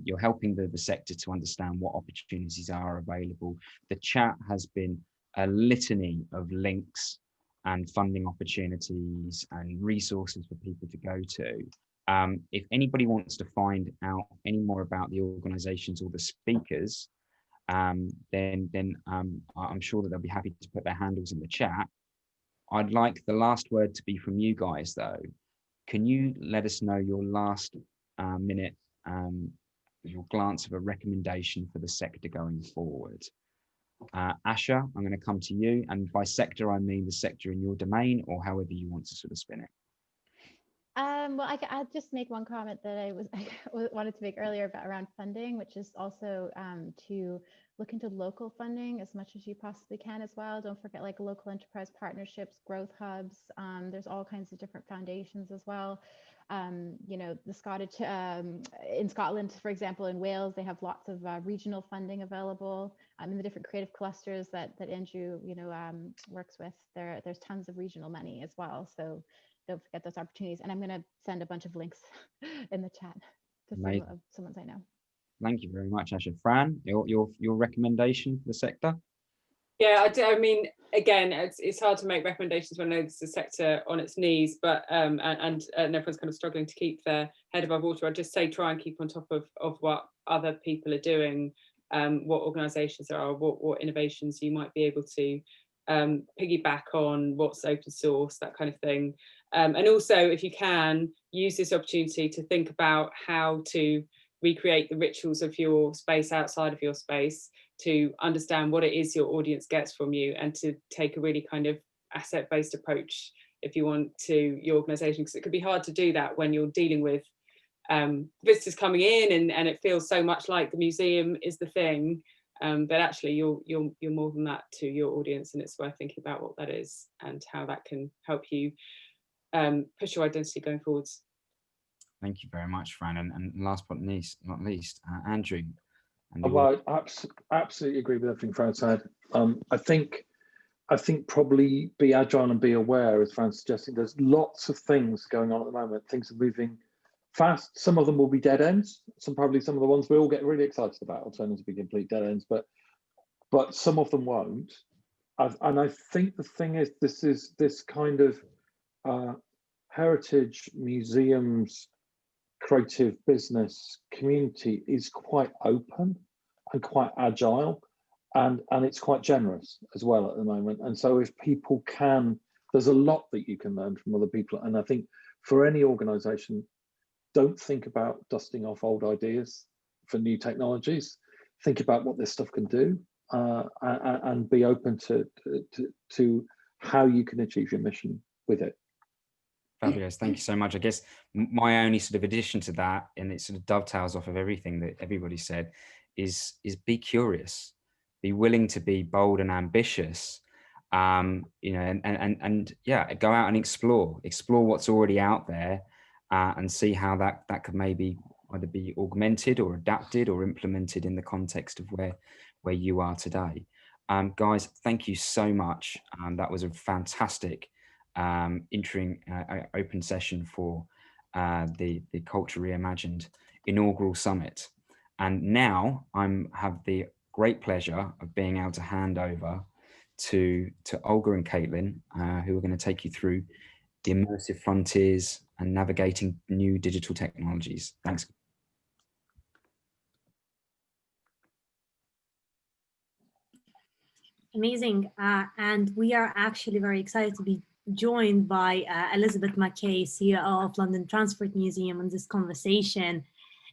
You're helping the sector to understand what opportunities are available. The chat has been a litany of links and funding opportunities and resources for people to go to. If anybody wants to find out any more about the organisations or the speakers, then I'm sure that they'll be happy to put their handles in the chat. I'd like the last word to be from you guys, though. Can you let us know your last minute, your glance of a recommendation for the sector going forward? Asha, I'm going to come to you, and by sector I mean the sector in your domain, or however you want to sort of spin it. Well, I'll just make one comment that I wanted to make earlier about around funding, which is also to look into local funding as much as you possibly can as well. Don't forget like local enterprise partnerships, growth hubs. There's all kinds of different foundations as well. You know, the Scottish, in Scotland, for example, in Wales, they have lots of regional funding available. In the different creative clusters that Andrew, you know, works with, there's tons of regional money as well. So don't forget those opportunities. And I'm going to send a bunch of links in the chat to some ones I know. Thank you very much, Asha. Fran, your recommendation for the sector? Yeah, I mean, again, it's hard to make recommendations when it's a sector on its knees, but and everyone's kind of struggling to keep their head above water. I'd just say try and keep on top of what other people are doing, what organisations there are, what innovations you might be able to piggyback on, what's open source, that kind of thing. And also, if you can, use this opportunity to think about how to recreate the rituals of your space outside of your space, to understand what it is your audience gets from you, and to take a really kind of asset-based approach if you want to your organisation, because it could be hard to do that when you're dealing with visitors coming in and it feels so much like the museum is the thing, but actually you're more than that to your audience, and it's worth thinking about what that is and how that can help you push your identity going forwards. Thank you very much, Fran. And last but not least, Andrew. Well, I absolutely agree with everything Fran said. I think probably be agile and be aware, as Fran's suggesting. There's lots of things going on at the moment. Things are moving fast. Some of them will be dead ends. Probably some of the ones we all get really excited about will turn into be complete dead ends, but some of them won't. And I think the thing is, this kind of heritage museums creative business community is quite open and quite agile, and it's quite generous as well at the moment. And so if people can, there's a lot that you can learn from other people. And I think for any organization, don't think about dusting off old ideas for new technologies. Think about what this stuff can do, and be open to how you can achieve your mission with it. Fabulous, thank you so much. I guess my only sort of addition to that, and it sort of dovetails off of everything that everybody said, is be curious, be willing to be bold and ambitious, you know, and yeah, go out and explore what's already out there, and see how that could maybe either be augmented or adapted or implemented in the context of where you are today. Guys, thank you so much. That was a fantastic open session for the Culture Reimagined inaugural summit. And now I have the great pleasure of being able to hand over to Olga and Kaitlin, who are going to take you through the immersive frontiers and navigating new digital technologies. Thanks. Amazing. And we are actually very excited to be joined by Elizabeth McKay, CEO of London Transport Museum, in this conversation,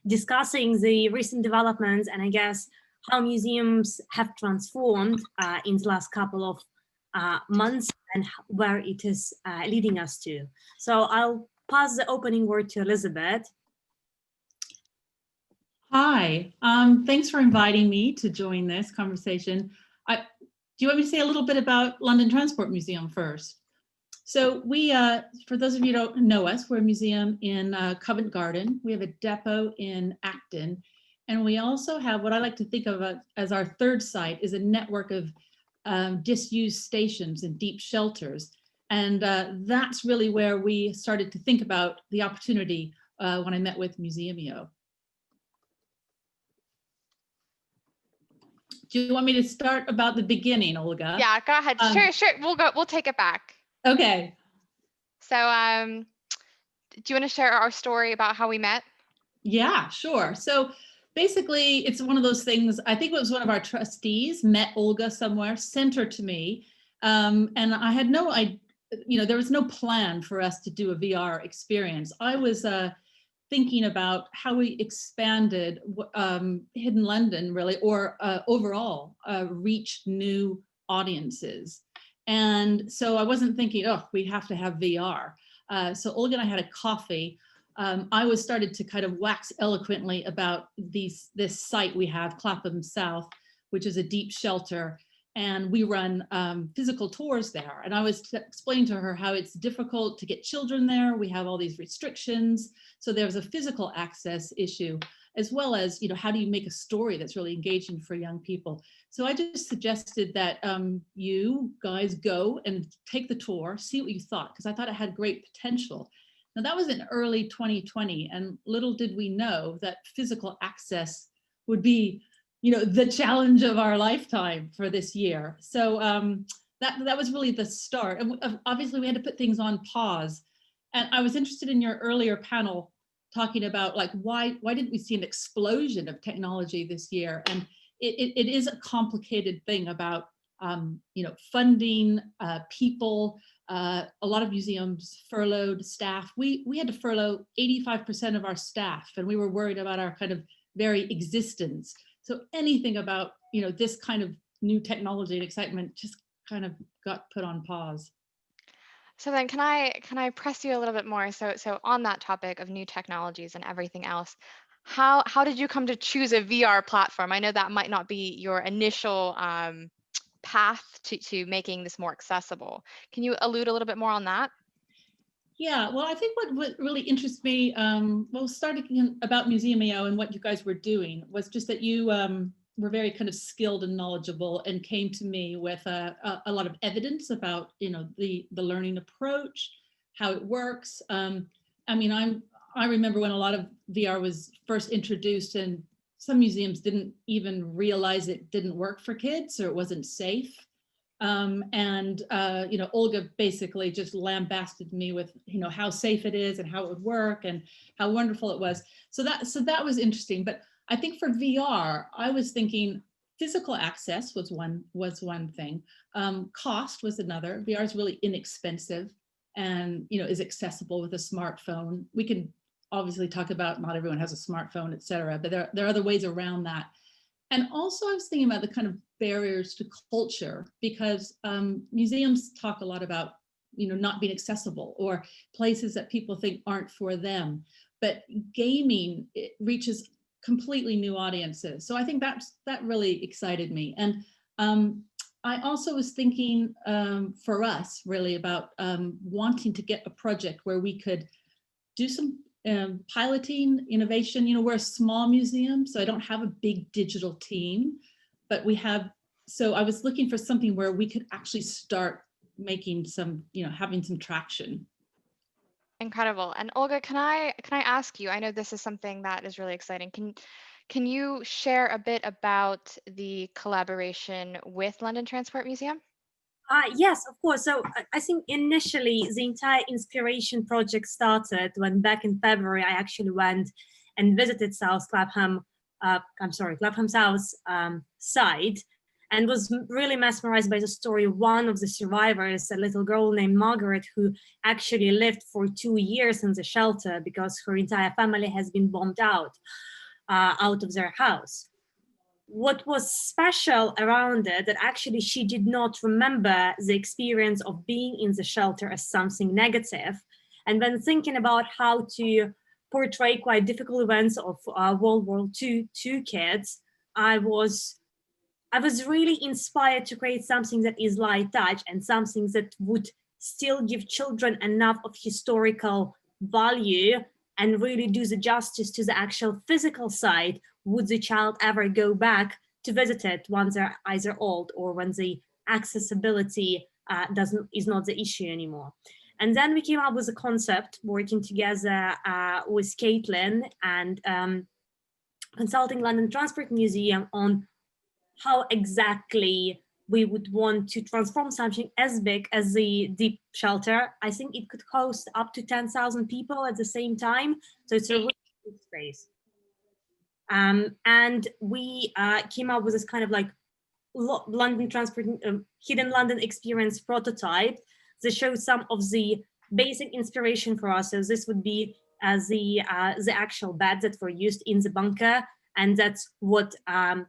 discussing the recent developments and I guess how museums have transformed in the last couple of months and where it is leading us to. So I'll pass the opening word to Elizabeth. Hi, thanks for inviting me to join this conversation. Do you want me to say a little bit about London Transport Museum first? So we, for those of you who don't know us, we're a museum in Covent Garden. We have a depot in Acton. And we also have what I like to think of as our third site is a network of disused stations and deep shelters. And that's really where we started to think about the opportunity when I met with Musemio. Do you want me to start about the beginning, Olga? Yeah, go ahead. Sure. We'll take it back. Okay. So do you want to share our story about how we met? Yeah, sure. So basically, it's one of those things. I think it was one of our trustees met Olga somewhere, sent her to me. And I had no idea, there was no plan for us to do a VR experience. I was thinking about how we expanded Hidden London, really, or overall reached new audiences. And so I wasn't thinking, oh, we have to have VR. So Olga and I had a coffee. I was started to kind of wax eloquently about this site we have, Clapham South, which is a deep shelter. And we run physical tours there. And I was explaining to her how it's difficult to get children there. We have all these restrictions. So there's a physical access issue, as well as, how do you make a story that's really engaging for young people? So I just suggested that you guys go and take the tour, see what you thought, because I thought it had great potential. Now that was in early 2020, and little did we know that physical access would be, the challenge of our lifetime for this year. So that was really the start. And obviously we had to put things on pause. And I was interested in your earlier panel talking about like, why didn't we see an explosion of technology this year? And it is a complicated thing about, funding, people. A lot of museums furloughed staff. We had to furlough 85% of our staff, and we were worried about our kind of very existence. So anything about, this kind of new technology and excitement just kind of got put on pause. So then can I press you a little bit more? So on that topic of new technologies and everything else, how did you come to choose a VR platform? I know that might not be your initial path to making this more accessible. Can you allude a little bit more on that? Yeah, well, I think what really interests me, starting about Musemio and what you guys were doing was just that you were very kind of skilled and knowledgeable and came to me with a lot of evidence about, the learning approach, how it works. I remember when a lot of VR was first introduced, and some museums didn't even realize it didn't work for kids or it wasn't safe. Olga basically just lambasted me with, how safe it is and how it would work and how wonderful it was. So that was interesting. But I think for VR, I was thinking physical access was one thing. Cost was another. VR is really inexpensive and, is accessible with a smartphone. We can obviously talk about not everyone has a smartphone, et cetera, but there are other ways around that. And also I was thinking about the kind of barriers to culture, because museums talk a lot about, not being accessible or places that people think aren't for them. But gaming, it reaches completely new audiences. So I think that really excited me. And I also was thinking for us really about wanting to get a project where we could do some piloting innovation. We're a small museum, so I don't have a big digital team, but we have, so I was looking for something where we could actually start making some, having some traction. Incredible. And Olga, can I ask you, I know this is something that is really exciting. Can you share a bit about the collaboration with London Transport Museum? Yes, of course. So I think initially the entire inspiration project started when back in February, I actually went and visited Clapham South site, and was really mesmerized by the story of one of the survivors, a little girl named Margaret, who actually lived for 2 years in the shelter because her entire family has been bombed out of their house. What was special around it, that actually she did not remember the experience of being in the shelter as something negative. And when thinking about how to portray quite difficult events of World War II kids, I was really inspired to create something that is light touch and something that would still give children enough of historical value and really do the justice to the actual physical side. Would the child ever go back to visit it once they're either old or when the accessibility is not the issue anymore? And then we came up with a concept, working together with Kaitlin and consulting London Transport Museum on how exactly we would want to transform something as big as the deep shelter. I think it could host up to 10,000 people at the same time. So it's a really big space. And we came up with this kind of like London transport, hidden London experience prototype that shows some of the basic inspiration for us. So this would be the actual beds that were used in the bunker. And that's what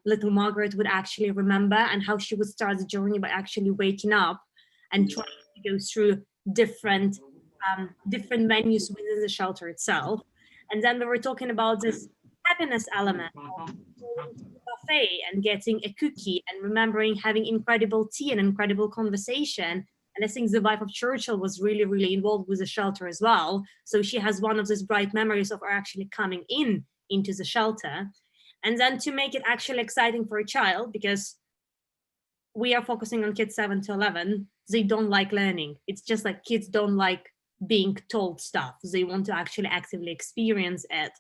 little Margaret would actually remember, and how she would start the journey by actually waking up and trying to go through different menus within the shelter itself. And then we were talking about this happiness element of going to the buffet and getting a cookie and remembering having incredible tea and incredible conversation. And I think the wife of Churchill was really, really involved with the shelter as well. So she has one of those bright memories of her actually coming into the shelter. And then to make it actually exciting for a child, because we are focusing on kids 7 to 11, they don't like learning. It's just like kids don't like being told stuff. They want to actually actively experience it.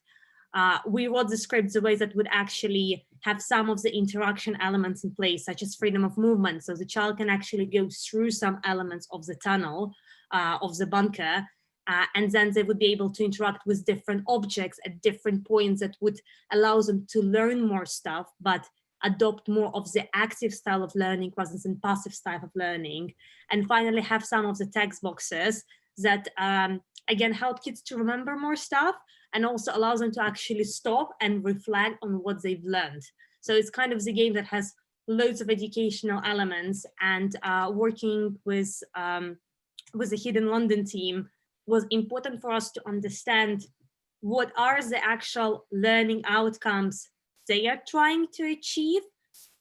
We wrote the script the way that would actually have some of the interaction elements in place, such as freedom of movement. So the child can actually go through some elements of the tunnel, of the bunker, and then they would be able to interact with different objects at different points that would allow them to learn more stuff, but adopt more of the active style of learning rather than passive style of learning. And finally, have some of the text boxes that, again, help kids to remember more stuff, and also allows them to actually stop and reflect on what they've learned. So it's kind of the game that has loads of educational elements, and working with the Hidden London team was important for us to understand what are the actual learning outcomes they are trying to achieve,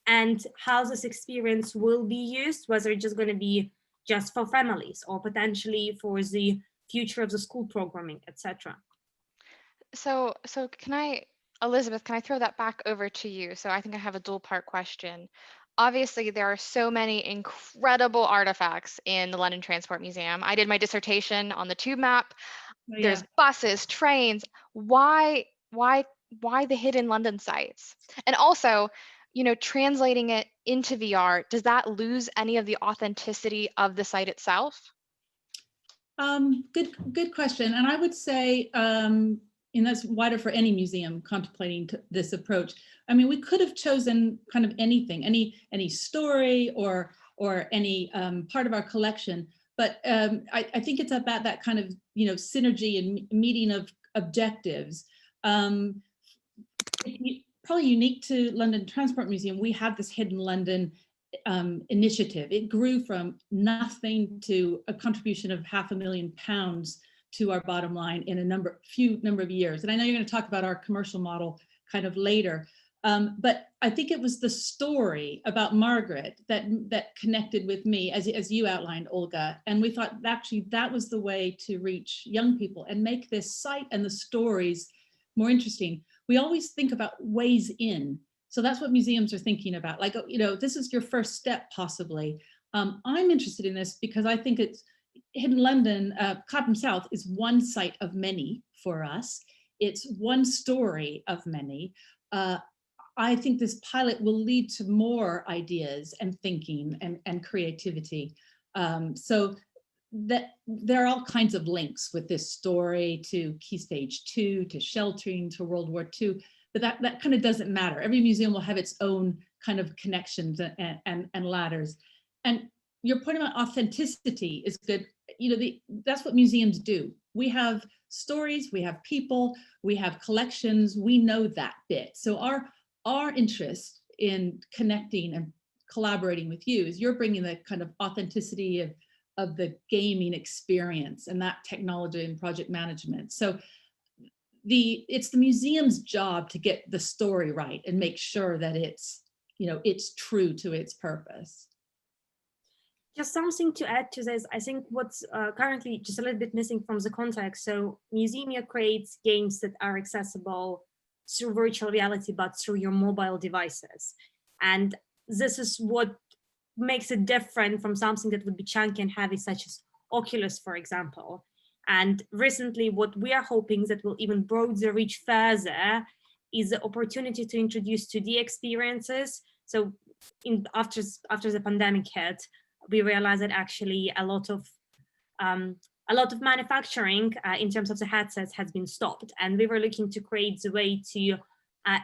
and how this experience will be used, whether it's just going to be just for families or potentially for the future of the school programming, etc. So can I, Elizabeth, can I throw that back over to you? So I think I have a dual part question. Obviously, there are so many incredible artifacts in the London Transport Museum. I did my dissertation on the tube map. Oh, yeah. There's buses, trains. Why the hidden London sites? And also, you know, translating it into VR, does that lose any of the authenticity of the site itself? Good question. And I would say, and that's wider for any museum contemplating this approach. I mean, we could have chosen kind of anything, any story or any part of our collection. But I think it's about that kind of, you know, synergy and meeting of objectives. Probably unique to London Transport Museum, we have this Hidden London initiative. It grew from nothing to a contribution of £500,000 to our bottom line in a few number of years. And I know you're going to talk about our commercial model kind of later. But I think it was the story about Margaret that connected with me, as you outlined, Olga. And we thought actually that was the way to reach young people and make this site and the stories more interesting. We always think about ways in. So that's what museums are thinking about. Like, you know, this is your first step, possibly. I'm interested in this because I think it's Hidden London, Clapham South is one site of many for us. It's one story of many. I think this pilot will lead to more ideas and thinking and creativity. So that there are all kinds of links with this story to Key Stage 2, to sheltering, to World War II, but that kind of doesn't matter. Every museum will have its own kind of connections and ladders. And your point about authenticity is good. You know, that's what museums do. We have stories, we have people, we have collections, we know that bit. So our interest in connecting and collaborating with you is you're bringing the kind of authenticity of the gaming experience and that technology and project management. So it's the museum's job to get the story right and make sure that it's, you know, it's true to its purpose. Just something to add to this, I think what's currently just a little bit missing from the context. So Musemio creates games that are accessible through virtual reality, but through your mobile devices. And this is what makes it different from something that would be chunky and heavy, such as Oculus, for example. And recently, what we are hoping that will even broaden the reach further is the opportunity to introduce 2D experiences. So after the pandemic hit, we realized that actually a lot of manufacturing in terms of the headsets has been stopped, and we were looking to create the way to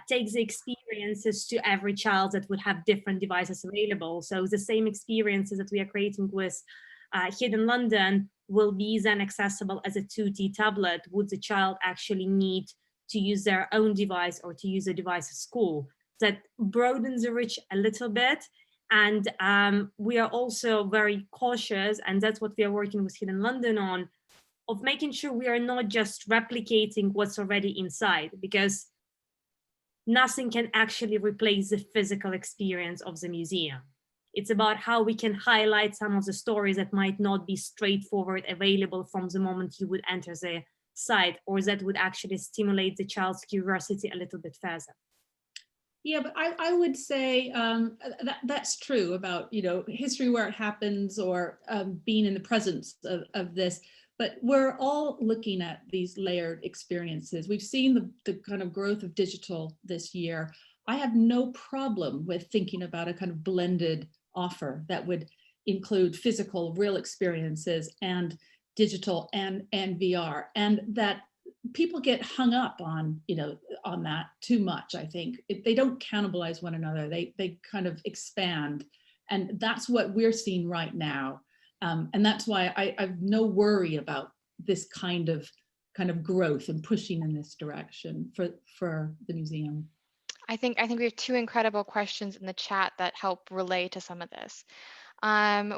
take the experiences to every child that would have different devices available. So the same experiences that we are creating with Hidden London will be then accessible as a 2D tablet. Would the child actually need to use their own device or to use a device at school? That broadens the reach a little bit. And we are also very cautious, and that's what we are working with Hidden London on, of making sure we are not just replicating what's already inside, because nothing can actually replace the physical experience of the museum. It's about how we can highlight some of the stories that might not be straightforward available from the moment you would enter the site, or that would actually stimulate the child's curiosity a little bit further. Yeah, but I would say that's true about, history where it happens, or being in the presence of this. But we're all looking at these layered experiences. We've seen the kind of growth of digital this year. I have no problem with thinking about a kind of blended offer that would include physical, real experiences and digital and VR, and that people get hung up on, on that too much. I think they don't cannibalize one another. They kind of expand, and that's what we're seeing right now. And that's why I have no worry about this kind of growth and pushing in this direction for the museum. I think we have two incredible questions in the chat that help relay to some of this.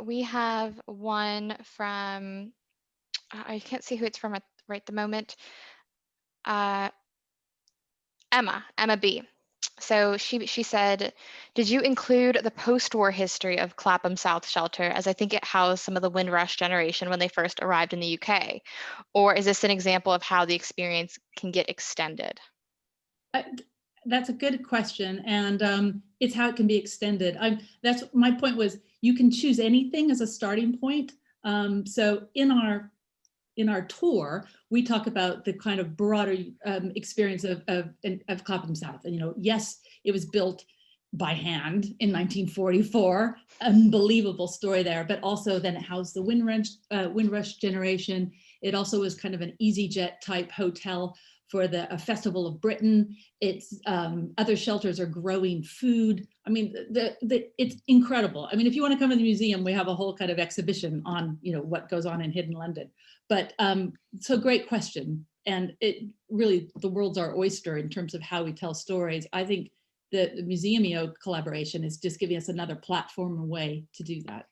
We have one from, I can't see who it's from right at the moment. Emma B. So she said, did you include the post-war history of Clapham South Shelter, as I think it housed some of the Windrush generation when they first arrived in the UK? Or is this an example of how the experience can get extended? That's a good question, and it's how it can be extended. That's my point. Was you can choose anything as a starting point. So in our tour, we talk about the kind of broader experience of Clapham South. And yes, it was built by hand in 1944. Unbelievable story there. But also then it housed the Windrush generation. It also was kind of an EasyJet type hotel for the Festival of Britain. It's other shelters are growing food. I mean, it's incredible. I mean, if you want to come to the museum, we have a whole kind of exhibition on what goes on in Hidden London. But so great question, and it really, the world's our oyster in terms of how we tell stories. I think the Musemio collaboration is just giving us another platform and way to do that.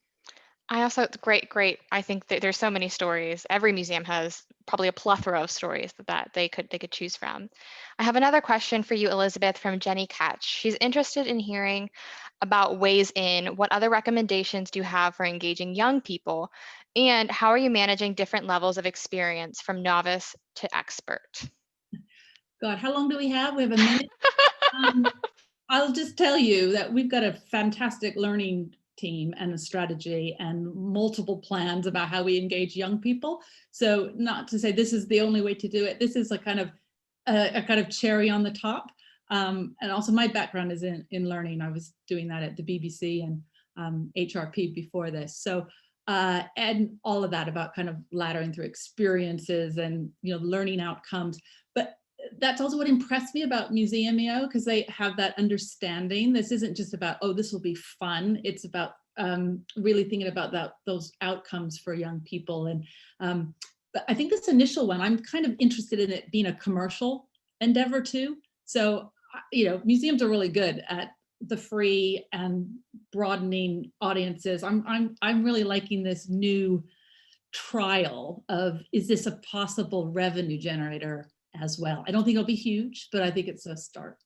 I also, great. I think that there's so many stories. Every museum has probably a plethora of stories that they could choose from. I have another question for you, Elizabeth, from Jenny Catch. She's interested in hearing about ways in. What other recommendations do you have for engaging young people? And how are you managing different levels of experience from novice to expert? God, how long do we have? We have a minute. I'll just tell you that we've got a fantastic learning team and a strategy and multiple plans about how we engage young people. So not to say this is the only way to do it. This is a kind of cherry on the top. And also my background is in learning. I was doing that at the BBC and HRP before this. So and all of that about kind of laddering through experiences and learning outcomes. But that's also what impressed me about Musemio, because they have that understanding. This isn't just about, oh, this will be fun. It's about really thinking about those outcomes for young people. And but I think this initial one, I'm kind of interested in it being a commercial endeavor too. So museums are really good at the free and broadening audiences. I'm really liking this new trial of, is this a possible revenue generator as well? I don't think it'll be huge, but I think it's a start.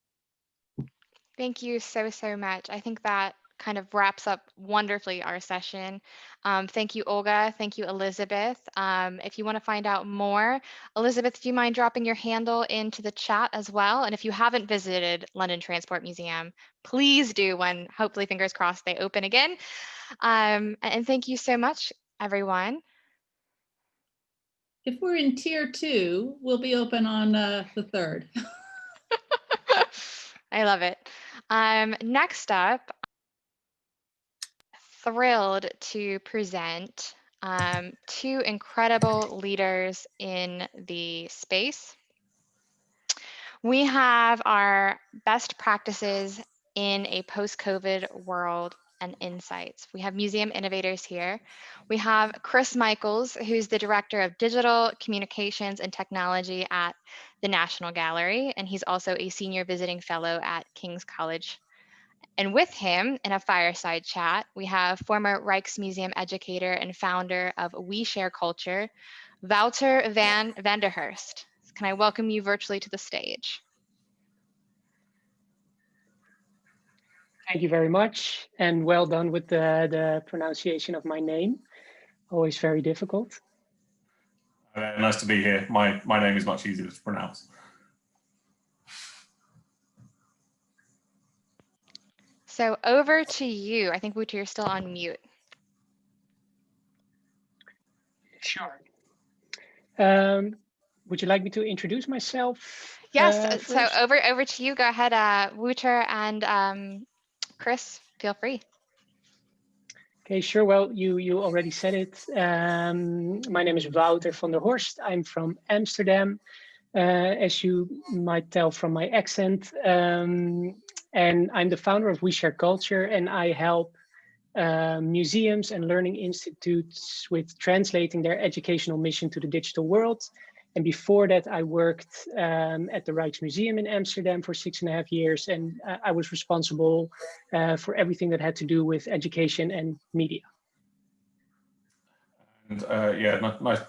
Thank you so much. I think that kind of wraps up wonderfully our session. Thank you, Olga. Thank you, Elizabeth. If you want to find out more, Elizabeth, do you mind dropping your handle into the chat as well? And if you haven't visited London Transport Museum, please do when, hopefully, fingers crossed, they open again. And thank you so much, everyone. If we're in tier 2, we'll be open on the 3rd. I love it. Next up, thrilled to present two incredible leaders in the space. We have our best practices in a post-COVID world and insights. We have museum innovators here. We have Kriss Michaels, who's the Director of Digital Communications and Technology at the National Gallery, and he's also a Senior Visiting Fellow at King's College. And with him, in a fireside chat, we have former Rijksmuseum educator and founder of We Share Culture, Wouter van der Hurst. Can I welcome you virtually to the stage? Thank you very much, and well done with the pronunciation of my name. Always very difficult. Nice to be here. My name is much easier to pronounce. So over to you. I think Wouter, you're still on mute. Sure. Would you like me to introduce myself? Yes, so first? over to you. Go ahead, Wouter and Kriss, feel free. Okay, sure. Well, you already said it. My name is Wouter van der Horst. I'm from Amsterdam, as you might tell from my accent. And I'm the founder of We Share Culture, and I help museums and learning institutes with translating their educational mission to the digital world. And before that, I worked at the Rijksmuseum in Amsterdam for 6.5 years, and I was responsible for everything that had to do with education and media. And yeah,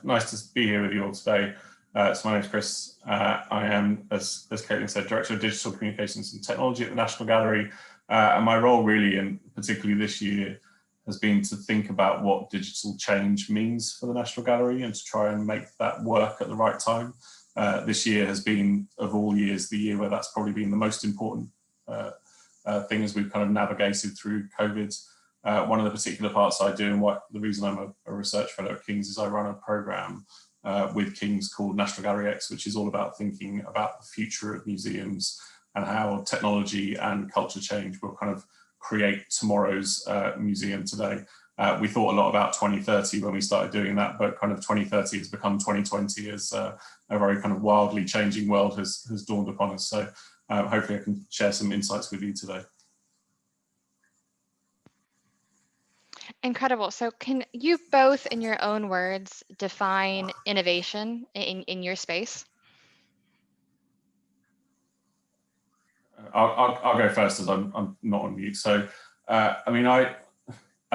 nice to be here with you all today. So my name is Kriss. I am, as Kaitlin said, Director of Digital Communications and Technology at the National Gallery. And my role really, and particularly this year, has been to think about what digital change means for the National Gallery and to try and make that work at the right time. This year has been, of all years, the year where that's probably been the most important thing as we've kind of navigated through COVID. One of the particular parts I do, and the reason I'm a research fellow at King's, is I run a programme with King's called National Gallery X, which is all about thinking about the future of museums and how technology and culture change will kind of create tomorrow's museum today. We thought a lot about 2030 when we started doing that, but kind of 2030 has become 2020 as a very kind of wildly changing world has dawned upon us. So hopefully I can share some insights with you today. Incredible. So can you both, in your own words, define innovation in your space? I'll go first as I'm not on mute. So, I mean, I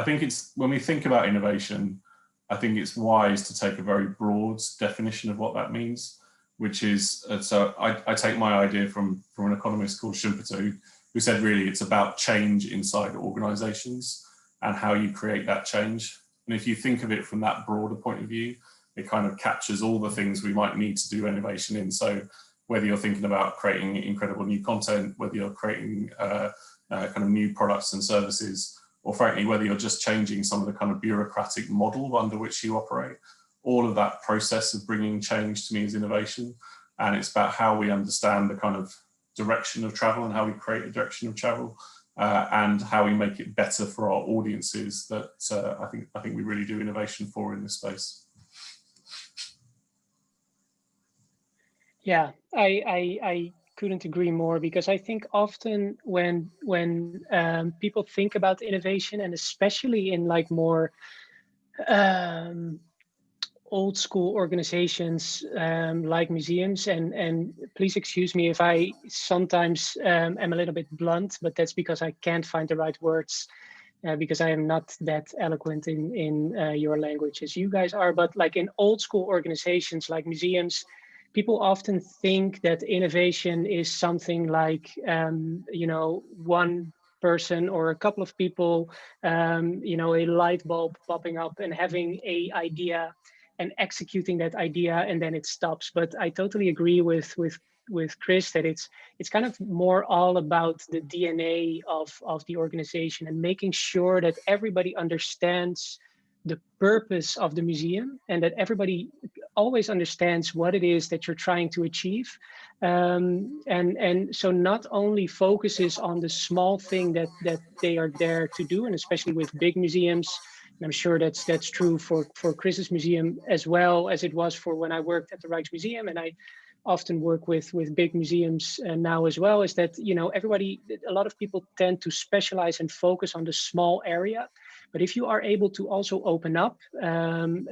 think it's, when we think about innovation, I think it's wise to take a very broad definition of what that means, which is, so I take my idea from an economist called Schumpeter, who said really it's about change inside organizations and how you create that change. And if you think of it from that broader point of view, it kind of captures all the things we might need to do innovation in. So whether you're thinking about creating incredible new content, whether you're creating kind of new products and services, or frankly, whether you're just changing some of the kind of bureaucratic model under which you operate, all of that process of bringing change to me is innovation. And it's about how we understand the kind of direction of travel and how we create a direction of travel and how we make it better for our audiences that I think we really do innovation for in this space. Yeah, I couldn't agree more, because I think often when people think about innovation, and especially in like more old school organizations like museums, and please excuse me if I sometimes am a little bit blunt, but that's because I can't find the right words because I am not that eloquent in your language as you guys are. But like in old school organizations like museums, people often think that innovation is something like, you know, one person or a couple of people, you know, a light bulb popping up and having a idea and executing that idea, and then it stops. But I totally agree with Kriss that it's kind of more all about the DNA of the organization and making sure that everybody understands the purpose of the museum and that everybody always understands what it is that you're trying to achieve. And so not only focuses on the small thing that they are there to do, and especially with big museums, and I'm sure that's true for Kriss's museum as well as it was for when I worked at the Rijksmuseum, and I often work with big museums now as well, is that, you know, a lot of people tend to specialize and focus on the small area. But if you are able to also open up to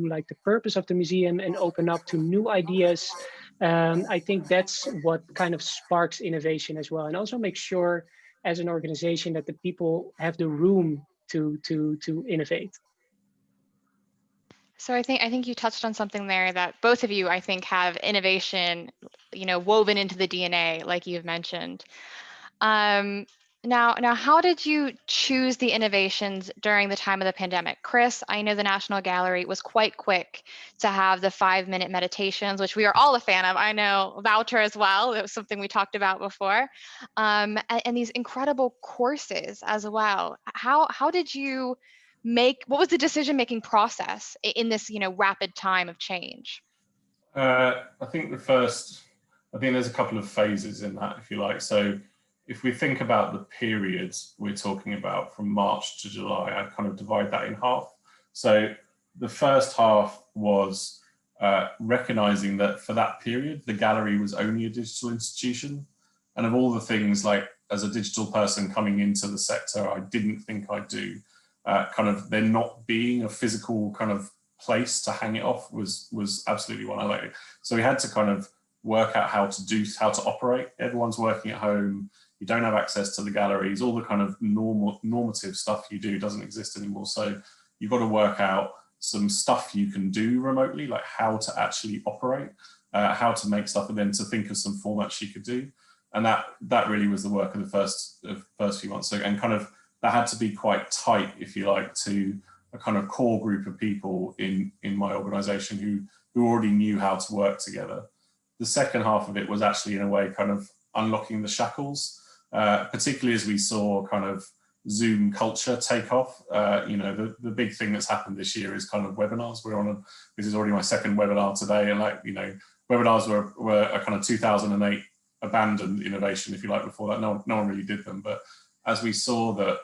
like the purpose of the museum and open up to new ideas, I think that's what kind of sparks innovation as well. And also make sure as an organization that the people have the room to innovate. So I think you touched on something there that both of you, I think, have innovation, you know, woven into the DNA, like you've mentioned. Now, how did you choose the innovations during the time of the pandemic? Kriss, I know the National Gallery was quite quick to have the 5-minute meditations, which we are all a fan of. I know Wouter as well. It was something we talked about before. And these incredible courses as well. How did you what was the decision-making process in this, you know, rapid time of change? I think there's a couple of phases in that, if you like. So if we think about the periods we're talking about from March to July, I'd kind of divide that in half. So the first half was recognizing that for that period, the gallery was only a digital institution. And of all the things, like as a digital person coming into the sector, I didn't think I'd do, kind of there not being a physical kind of place to hang it off was absolutely one I liked. So we had to kind of work out how to operate. Everyone's working at home. You don't have access to the galleries. All the kind of normative stuff you do doesn't exist anymore. So you've got to work out some stuff you can do remotely, like how to actually operate, how to make stuff, and then to think of some formats you could do. And that really was the work of the first few months. So, and kind of that had to be quite tight, if you like, to a kind of core group of people in my organization who already knew how to work together. The second half of it was actually, in a way, kind of unlocking the shackles, particularly as we saw kind of Zoom culture take off. You know, the big thing that's happened this year is kind of webinars. This is already my second webinar today, and like, you know, webinars were a kind of 2008 abandoned innovation, if you like. Before that, no one really did them. But as we saw that,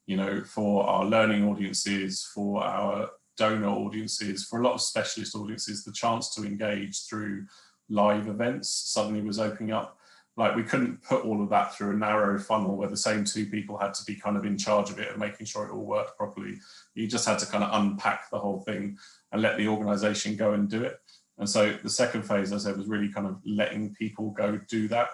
you know, for our learning audiences, for our donor audiences, for a lot of specialist audiences, the chance to engage through live events suddenly was opening up. Like, we couldn't put all of that through a narrow funnel where the same two people had to be kind of in charge of it and making sure it all worked properly. You just had to kind of unpack the whole thing and let the organization go and do it. And so the second phase, as I said, was really kind of letting people go do that,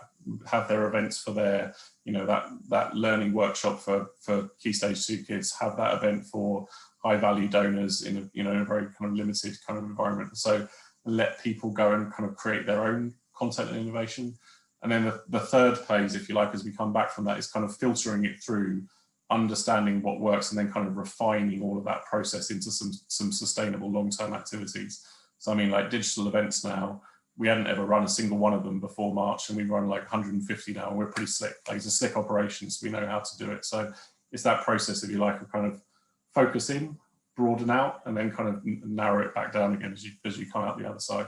have their events for their, you know, that learning workshop for Key Stage 2 kids, have that event for high value donors in a, you know, in a very kind of limited kind of environment. So let people go and kind of create their own content and innovation. And then the third phase, if you like, as we come back from that, is kind of filtering it through, understanding what works, and then kind of refining all of that process into some sustainable long-term activities. So I mean, like digital events now, we hadn't ever run a single one of them before March, and we run like 150 now, and we're pretty slick. Like, it's a slick operation, so we know how to do it. So it's that process, if you like, of kind of focus in, broaden out, and then kind of narrow it back down again as you come out the other side.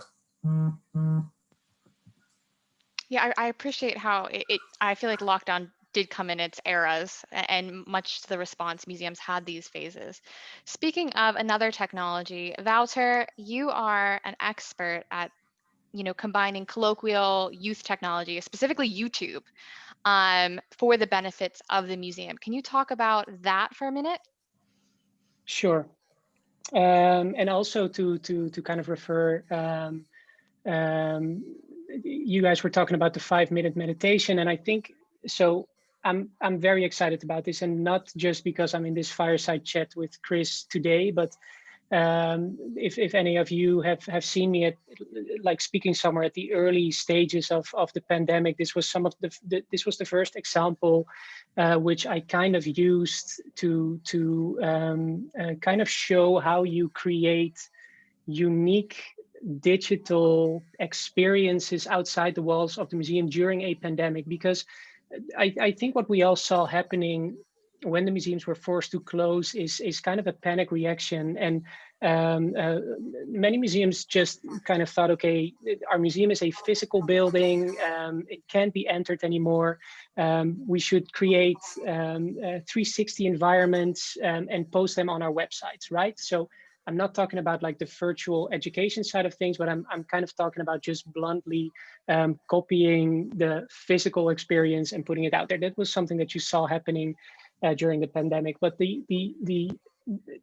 Yeah, I appreciate how I feel like lockdown did come in its eras, and much to the response, museums had these phases. Speaking of another technology, Wouter, you are an expert at, you know, combining colloquial youth technology, specifically YouTube, for the benefits of the museum. Can you talk about that for a minute? Sure. And also to kind of refer, you guys were talking about the 5-minute meditation, and I think so. I'm very excited about this, and not just because I'm in this fireside chat with Kriss today, but if any of you have seen me at like speaking somewhere at the early stages of the pandemic, this was this was the first example which I kind of used to kind of show how you create unique digital experiences outside the walls of the museum during a pandemic. Because I think what we all saw happening when the museums were forced to close is kind of a panic reaction, and Many museums just kind of thought, okay, our museum is a physical building, it can't be entered anymore. We should create 360 environments and post them on our websites, right? So I'm not talking about like the virtual education side of things, but I'm kind of talking about just bluntly copying the physical experience and putting it out there. That was something that you saw happening during the pandemic, but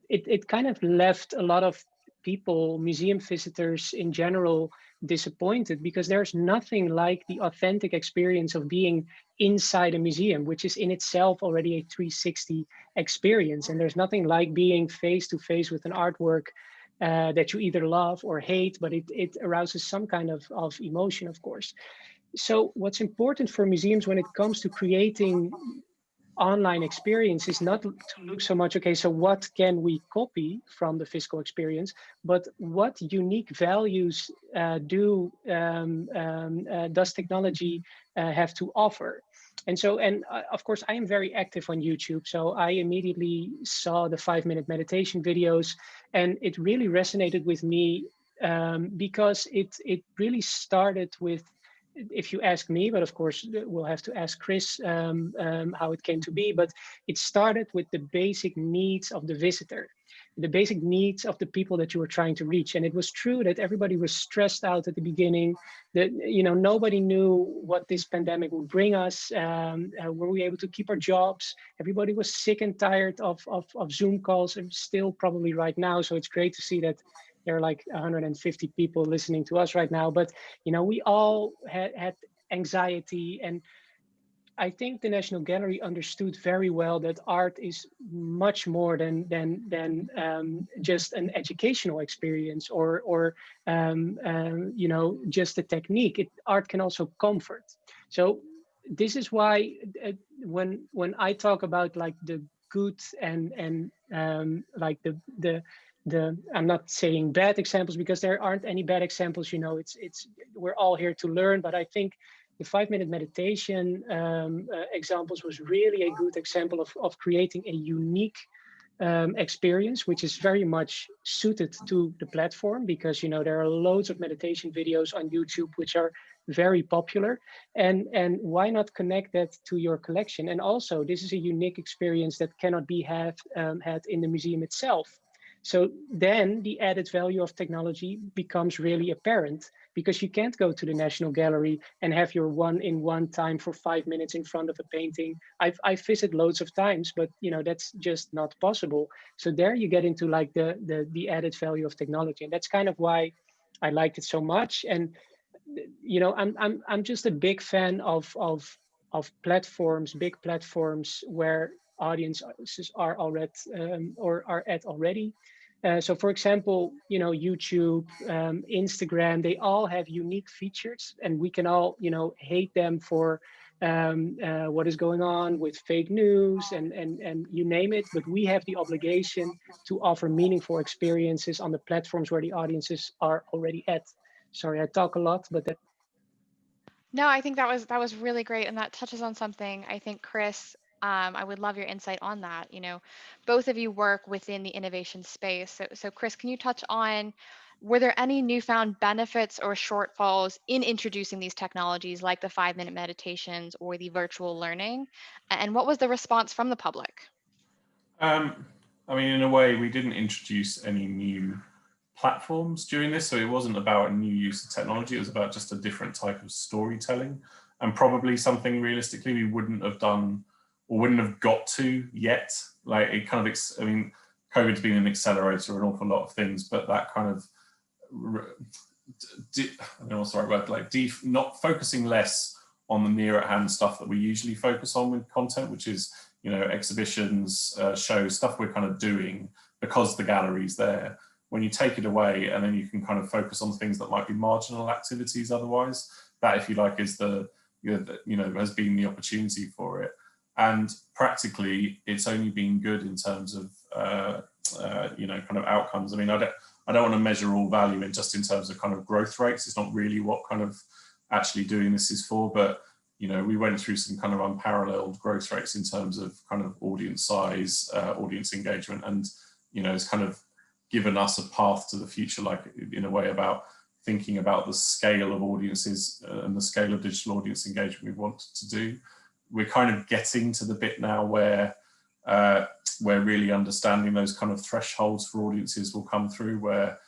it kind of left a lot of people, museum visitors in general, disappointed, because there's nothing like the authentic experience of being inside a museum, which is in itself already a 360 experience. And there's nothing like being face to face with an artwork that you either love or hate, but it arouses some kind of emotion, of course. So what's important for museums when it comes to creating online experience is not to look so much, okay, so what can we copy from the physical experience, but what unique values does technology have to offer? And so, of course, I am very active on YouTube, so I immediately saw the 5-minute meditation videos, and it really resonated with me because it really started with, if you ask me, but of course we'll have to ask Kriss how it came to be, but it started with the basic needs of the visitor, the basic needs of the people that you were trying to reach. And it was true that everybody was stressed out at the beginning, that, you know, nobody knew what this pandemic would bring us. Were we able to keep our jobs? Everybody was sick and tired of Zoom calls, and still probably right now. So it's great to see that there are like 150 people listening to us right now, but you know, we all had anxiety, and I think the National Gallery understood very well that art is much more than just an educational experience or you know, just a technique. Art can also comfort. So this is why when I talk about like the good and like the I'm not saying bad examples, because there aren't any bad examples, you know, we're all here to learn, but I think the 5-minute meditation examples was really a good example of creating a unique experience, which is very much suited to the platform, because, you know, there are loads of meditation videos on YouTube, which are very popular, and why not connect that to your collection? And also, this is a unique experience that cannot be had in the museum itself. So then the added value of technology becomes really apparent, because you can't go to the National Gallery and have your one-in-one time for 5 minutes in front of a painting. I've visited loads of times, but you know, that's just not possible. So there you get into like the added value of technology, and that's kind of why I liked it so much. And you know, I'm just a big fan of platforms, big platforms where audiences are already or are at already. So for example, you know, YouTube, Instagram, they all have unique features, and we can all, you know, hate them for what is going on with fake news and you name it, but we have the obligation to offer meaningful experiences on the platforms where the audiences are already at. Sorry, I talk a lot, but that. No, I think that was really great, and that touches on something. I think, Kriss, I would love your insight on that. You know, both of you work within the innovation space. So Kriss, can you touch on, were there any newfound benefits or shortfalls in introducing these technologies like the 5-minute meditations or the virtual learning? And what was the response from the public? I mean, in a way, we didn't introduce any new platforms during this, so it wasn't about a new use of technology. It was about just a different type of storytelling, and probably something realistically we wouldn't have done or wouldn't have got to yet. Like, it kind of, I mean, COVID's been an accelerator of an awful lot of things, but that kind of, I don't know what's the right word, like not focusing less on the near at hand stuff that we usually focus on with content, which is, you know, exhibitions, shows, stuff we're kind of doing because the gallery's there. When you take it away, and then you can kind of focus on things that might be marginal activities otherwise, that, if you like, is the, you know, has been the opportunity for it. And practically, it's only been good in terms of, you know, kind of outcomes. I mean, I don't want to measure all value in just in terms of kind of growth rates. It's not really what kind of actually doing this is for, but, you know, we went through some kind of unparalleled growth rates in terms of kind of audience size, audience engagement, and, you know, it's kind of given us a path to the future, like in a way about thinking about the scale of audiences and the scale of digital audience engagement we want to do. We're kind of getting to the bit now where we're really understanding those kind of thresholds for audiences will come through, where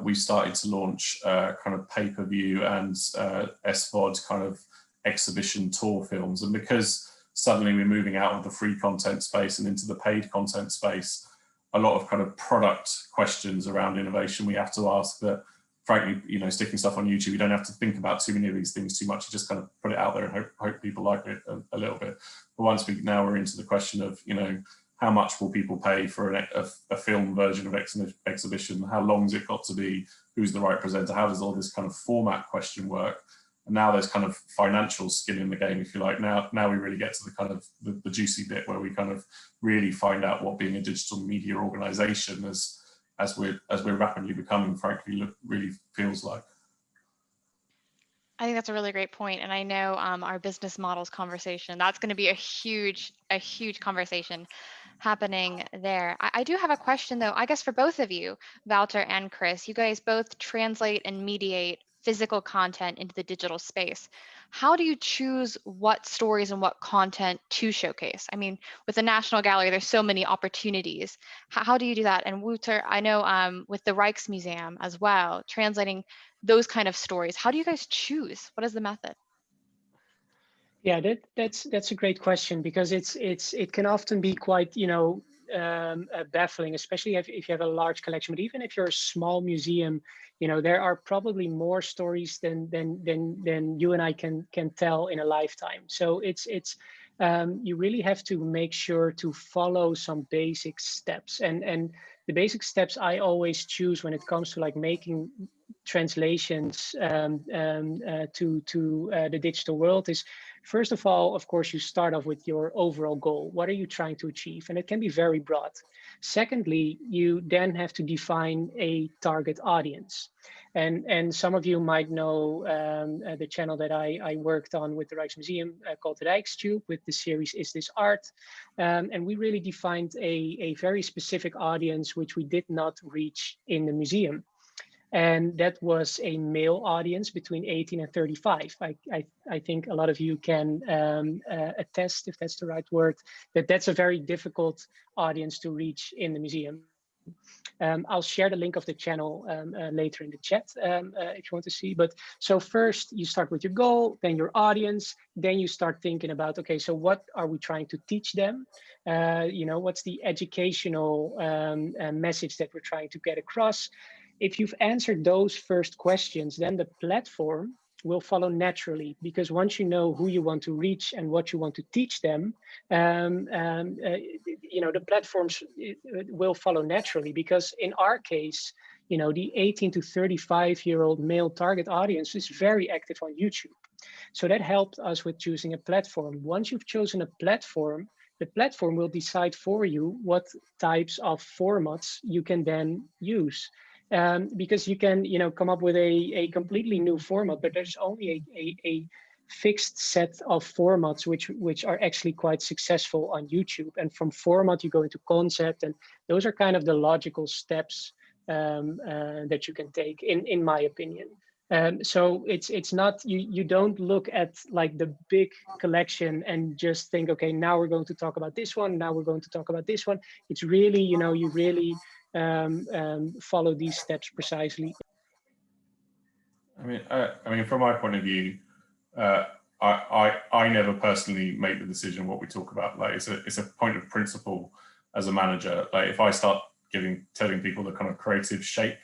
we started to launch kind of pay-per-view and SVOD kind of exhibition tour films. And because suddenly we're moving out of the free content space and into the paid content space, a lot of kind of product questions around innovation we have to ask that, frankly, you know, sticking stuff on YouTube, you don't have to think about too many of these things too much. You just kind of put it out there and hope people like it a little bit. But once we're into the question of, you know, how much will people pay for a film version of exhibition? How long has it got to be? Who's the right presenter? How does all this kind of format question work? And now there's kind of financial skin in the game, if you like. Now we really get to the kind of the juicy bit where we kind of really find out what being a digital media organization as we're rapidly becoming, frankly, really feels like. I think that's a really great point. And I know our business models conversation, that's going to be a huge conversation happening there. I do have a question though, I guess for both of you, Wouter and Kriss. You guys both translate and mediate physical content into the digital space. How do you choose what stories and what content to showcase? I mean, with the National Gallery, there's so many opportunities. How do you do that? And Wouter, I know with the Rijksmuseum as well, translating those kind of stories, how do you guys choose? What is the method? Yeah, that's a great question, because it can often be quite, you know, baffling, especially if you have a large collection. But even if you're a small museum, you know, there are probably more stories than you and I can tell in a lifetime. So you really have to make sure to follow some basic steps. And the basic steps I always choose when it comes to like making translations to the digital world is, first of all, of course, you start off with your overall goal. What are you trying to achieve? And it can be very broad. Secondly, you then have to define a target audience. And some of you might know the channel that I worked on with the Rijksmuseum called Rijkstube with the series Is This Art? And we really defined a very specific audience which we did not reach in the museum. And that was a male audience between 18 and 35. I think a lot of you can attest, if that's the right word, that's a very difficult audience to reach in the museum. I'll share the link of the channel later in the chat if you want to see. But so first you start with your goal, then your audience, then you start thinking about, okay, so what are we trying to teach them? You know, what's the educational message that we're trying to get across? If you've answered those first questions, then the platform will follow naturally, because once you know who you want to reach and what you want to teach them, you know, the platforms will follow naturally. Because in our case, you know, the 18 to 35-year-old male target audience is very active on YouTube. So that helped us with choosing a platform. Once you've chosen a platform, the platform will decide for you what types of formats you can then use. Because you can, you know, come up with a completely new format, but there's only a fixed set of formats which are actually quite successful on YouTube. And from format, you go into concept, and those are kind of the logical steps that you can take, in my opinion. So it's not, you don't look at like the big collection and just think, okay, now we're going to talk about this one, now we're going to talk about this one. It's really, you know, you really follow these steps precisely. I mean, from my point of view, I never personally make the decision what we talk about. Like, it's a point of principle as a manager. Like, if I start telling people the kind of creative shape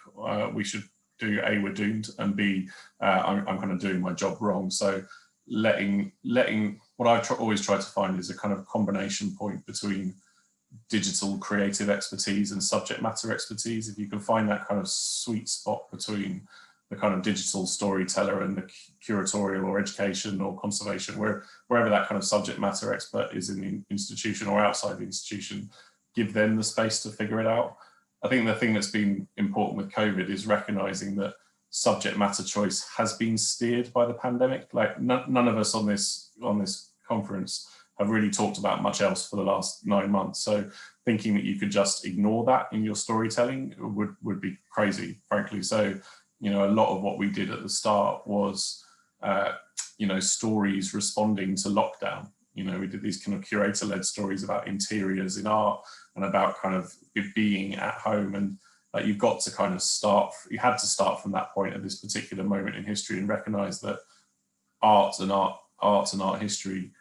we should do, A, we're doomed, and B, I'm kind of doing my job wrong. So letting what I always try to find is a kind of combination point between digital creative expertise and subject matter expertise. If you can find that kind of sweet spot between the kind of digital storyteller and the curatorial or education or conservation, wherever that kind of subject matter expert is in the institution or outside the institution, give them the space to figure it out. I think the thing that's been important with COVID is recognizing that subject matter choice has been steered by the pandemic. Like none of us on this conference have really talked about much else for the last 9 months. So thinking that you could just ignore that in your storytelling would be crazy, frankly. So, you know, a lot of what we did at the start was, you know, stories responding to lockdown. You know, we did these kind of curator-led stories about interiors in art and about kind of being at home. And like, you've got to kind of you had to start from that point at this particular moment in history and recognize that art and art history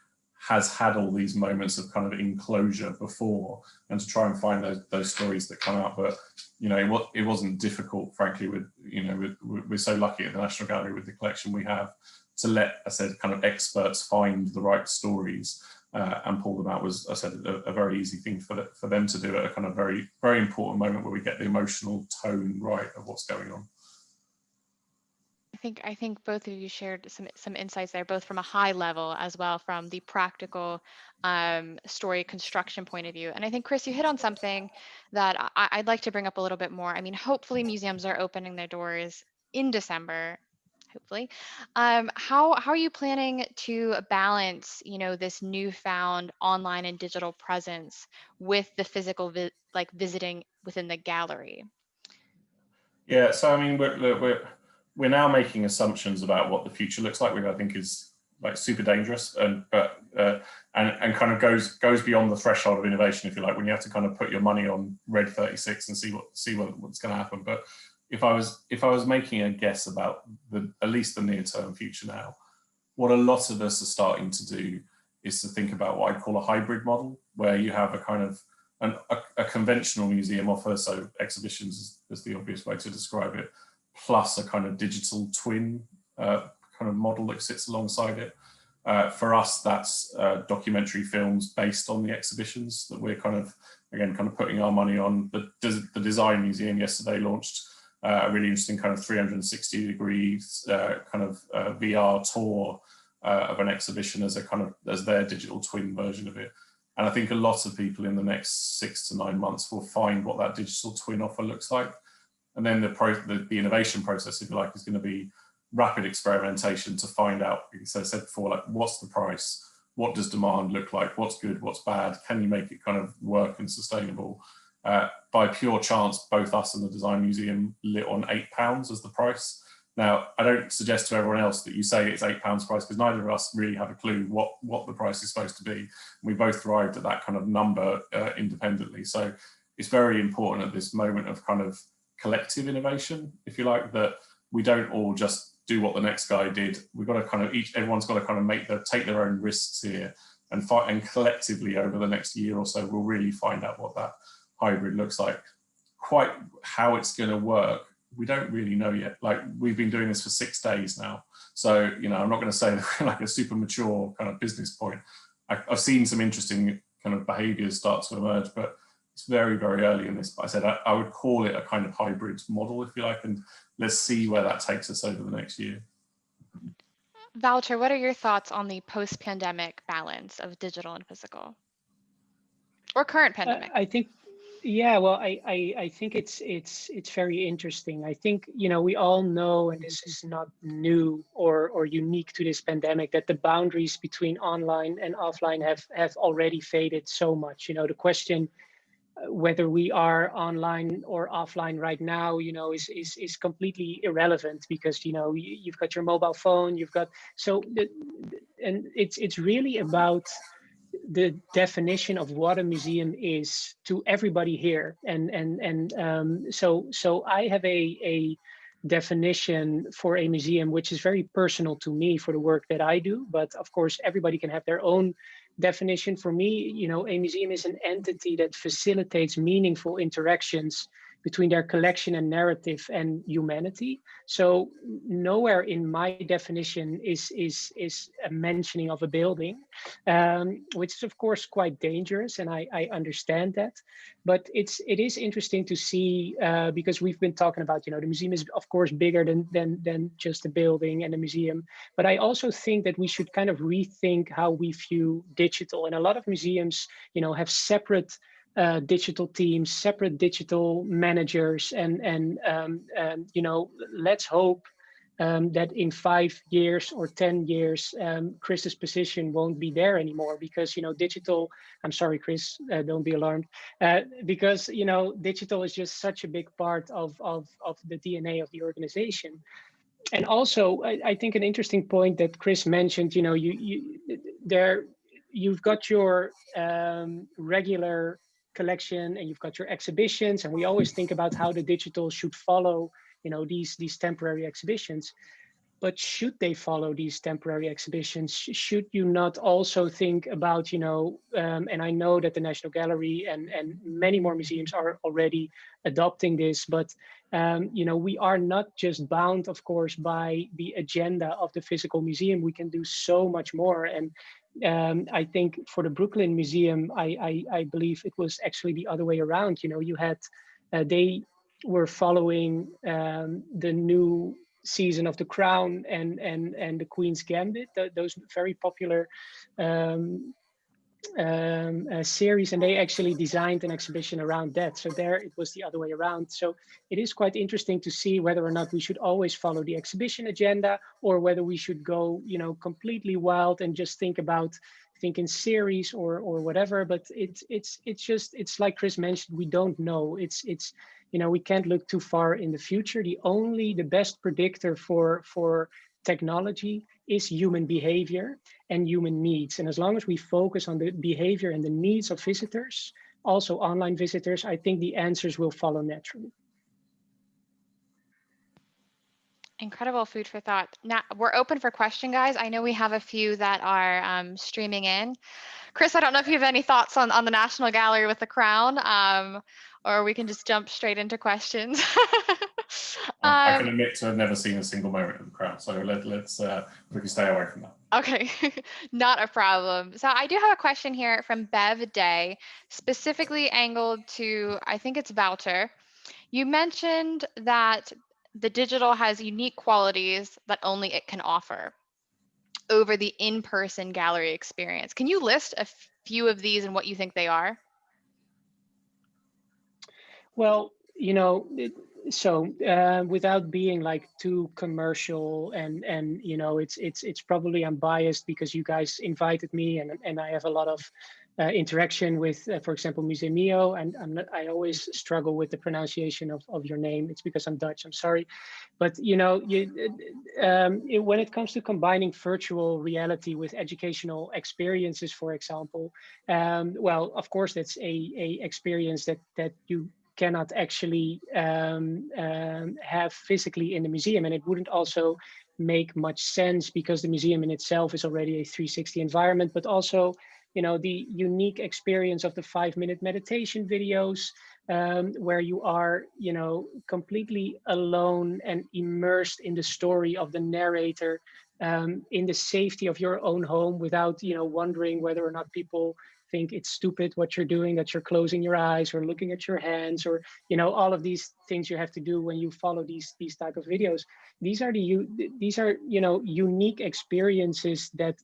has had all these moments of kind of enclosure before, and to try and find those stories that come out. But, you know, it wasn't difficult, frankly, with, you know, we're so lucky at the National Gallery with the collection we have to let, I said, kind of experts find the right stories and pull them out was, I said, a very easy thing for them to do at a kind of very, very important moment where we get the emotional tone right of what's going on. I think both of you shared some insights there, both from a high level as well from the practical story construction point of view. And I think, Kriss, you hit on something that I'd like to bring up a little bit more. I mean, hopefully museums are opening their doors in December, hopefully. How are you planning to balance, you know, this newfound online and digital presence with the physical visiting within the gallery? Yeah, so I mean, we're now making assumptions about what the future looks like, which I think is like super dangerous, and kind of goes beyond the threshold of innovation, if you like, when you have to kind of put your money on Red 36 and see what's going to happen. But if I was making a guess about at least the near-term future now, what a lot of us are starting to do is to think about what I'd call a hybrid model, where you have a kind of a conventional museum offer, so exhibitions is the obvious way to describe it, plus a kind of digital twin kind of model that sits alongside it. For us, that's documentary films based on the exhibitions that we're kind of, again, kind of putting our money on. The Design Museum yesterday launched a really interesting kind of 360 degrees kind of VR tour of an exhibition as their digital twin version of it. And I think a lot of people in the next 6 to 9 months will find what that digital twin offer looks like. And then the innovation process, if you like, is going to be rapid experimentation to find out, as I said before, like, what's the price? What does demand look like? What's good? What's bad? Can you make it kind of work and sustainable? By pure chance, both us and the Design Museum lit on £8 as the price. Now, I don't suggest to everyone else that you say it's £8 price, because neither of us really have a clue what the price is supposed to be. We both arrived at that kind of number independently. So it's very important at this moment of kind of collective innovation, if you like, that we don't all just do what the next guy did. We've got to kind of everyone's got to kind of take their own risks here and collectively over the next year or so, we'll really find out what that hybrid looks like. Quite how it's going to work, we don't really know yet. Like, we've been doing this for 6 days now. So, you know, I'm not going to say that we're like a super mature kind of business point. I've seen some interesting kind of behaviors start to emerge, but it's very, very early in this. But I said I would call it a kind of hybrid model, if you like, and let's see where that takes us over the next year. Wouter, what are your thoughts on the post-pandemic balance of digital and physical, or current pandemic? I think, yeah, well, I think it's very interesting. I think, you know, we all know, and this is not new or unique to this pandemic, that the boundaries between online and offline have already faded so much. You know, the question whether we are online or offline right now, you know, is completely irrelevant, because, you know, you've got your mobile phone, you've got, and it's really about the definition of what a museum is to everybody here. So I have a definition for a museum which is very personal to me for the work that I do, but of course everybody can have their own definition. For me, you know, a museum is an entity that facilitates meaningful interactions between their collection and narrative and humanity. So nowhere in my definition is a mentioning of a building, which is of course quite dangerous, and I understand that. But it is interesting to see, because we've been talking about, you know, the museum is of course bigger than just a building and a museum. But I also think that we should kind of rethink how we view digital. And a lot of museums, you know, have separate digital teams, separate digital managers, and you know, let's hope that in 5 years or 10 years, Kriss's position won't be there anymore because, digital, I'm sorry, Kriss, don't be alarmed, because, digital is just such a big part of the DNA of the organization. And also, I think an interesting point that Kriss mentioned, you've got your regular collection and you've got your exhibitions, and we always think about how the digital should follow these temporary exhibitions. But should they follow these temporary exhibitions? Should you not also think about, and I know that the National Gallery and many more museums are already adopting this, but we are not just bound, of course, by the agenda of the physical museum. We can do so much more. And I think for the Brooklyn Museum, I believe it was actually the other way around. You had, they were following the new season of The Crown and the Queen's Gambit, those very popular series, and they actually designed an exhibition around that. So there it was the other way around. So it is quite interesting to see whether or not we should always follow the exhibition agenda, or whether we should go completely wild and just think in series or whatever. But it's like Kriss mentioned, we don't know. It's we can't look too far in the future. The best predictor for technology is human behavior and human needs. And as long as we focus on the behavior and the needs of visitors, also online visitors, I think the answers will follow naturally. Incredible food for thought. Now we're open for question, guys. I know we have a few that are streaming in. Kriss, I don't know if you have any thoughts on the National Gallery with the Crown, or we can just jump straight into questions. I can admit to have never seen a single moment of the Crown, so let's we can stay away from that. Okay, not a problem. So I do have a question here from Bev Day, specifically angled to, I think it's Wouter. You mentioned that the digital has unique qualities that only it can offer over the in-person gallery experience. Can you list a few of these and what you think they are? Well, without being like too commercial and it's probably, I'm biased because you guys invited me and I have a lot of interaction with, for example, Musemio, and I always struggle with the pronunciation of your name. It's because I'm Dutch, I'm sorry. But when it comes to combining virtual reality with educational experiences, for example, well, of course, that's a experience that you cannot actually have physically in the museum, and it wouldn't also make much sense because the museum in itself is already a 360 environment. But also, the unique experience of the 5-minute meditation videos, where you are, completely alone and immersed in the story of the narrator, in the safety of your own home, without, wondering whether or not people think it's stupid what you're doing, that you're closing your eyes or looking at your hands, or all of these things you have to do when you follow these type of videos. These are unique experiences that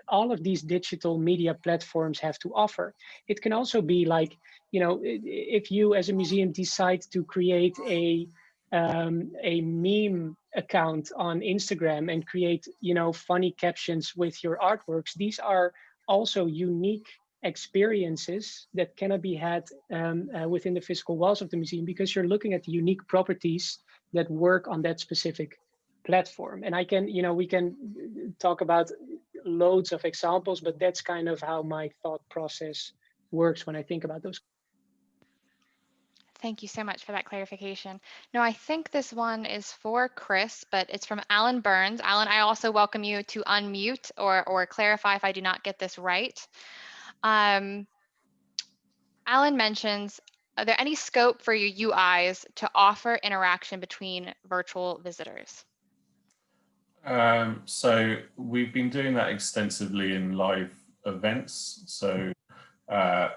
all of these digital media platforms have to offer. It can also be like, if you as a museum decide to create a meme account on Instagram and create, funny captions with your artworks, these are also unique experiences that cannot be had within the physical walls of the museum, because you're looking at the unique properties that work on that specific platform. And we can talk about loads of examples, but that's kind of how my thought process works when I think about those. Thank you so much for that clarification. No, I think this one is for Kriss, but it's from Alan Burns. Alan, I also welcome you to unmute or clarify if I do not get this right. Alan mentions, are there any scope for your UIs to offer interaction between virtual visitors? So we've been doing that extensively in live events. So that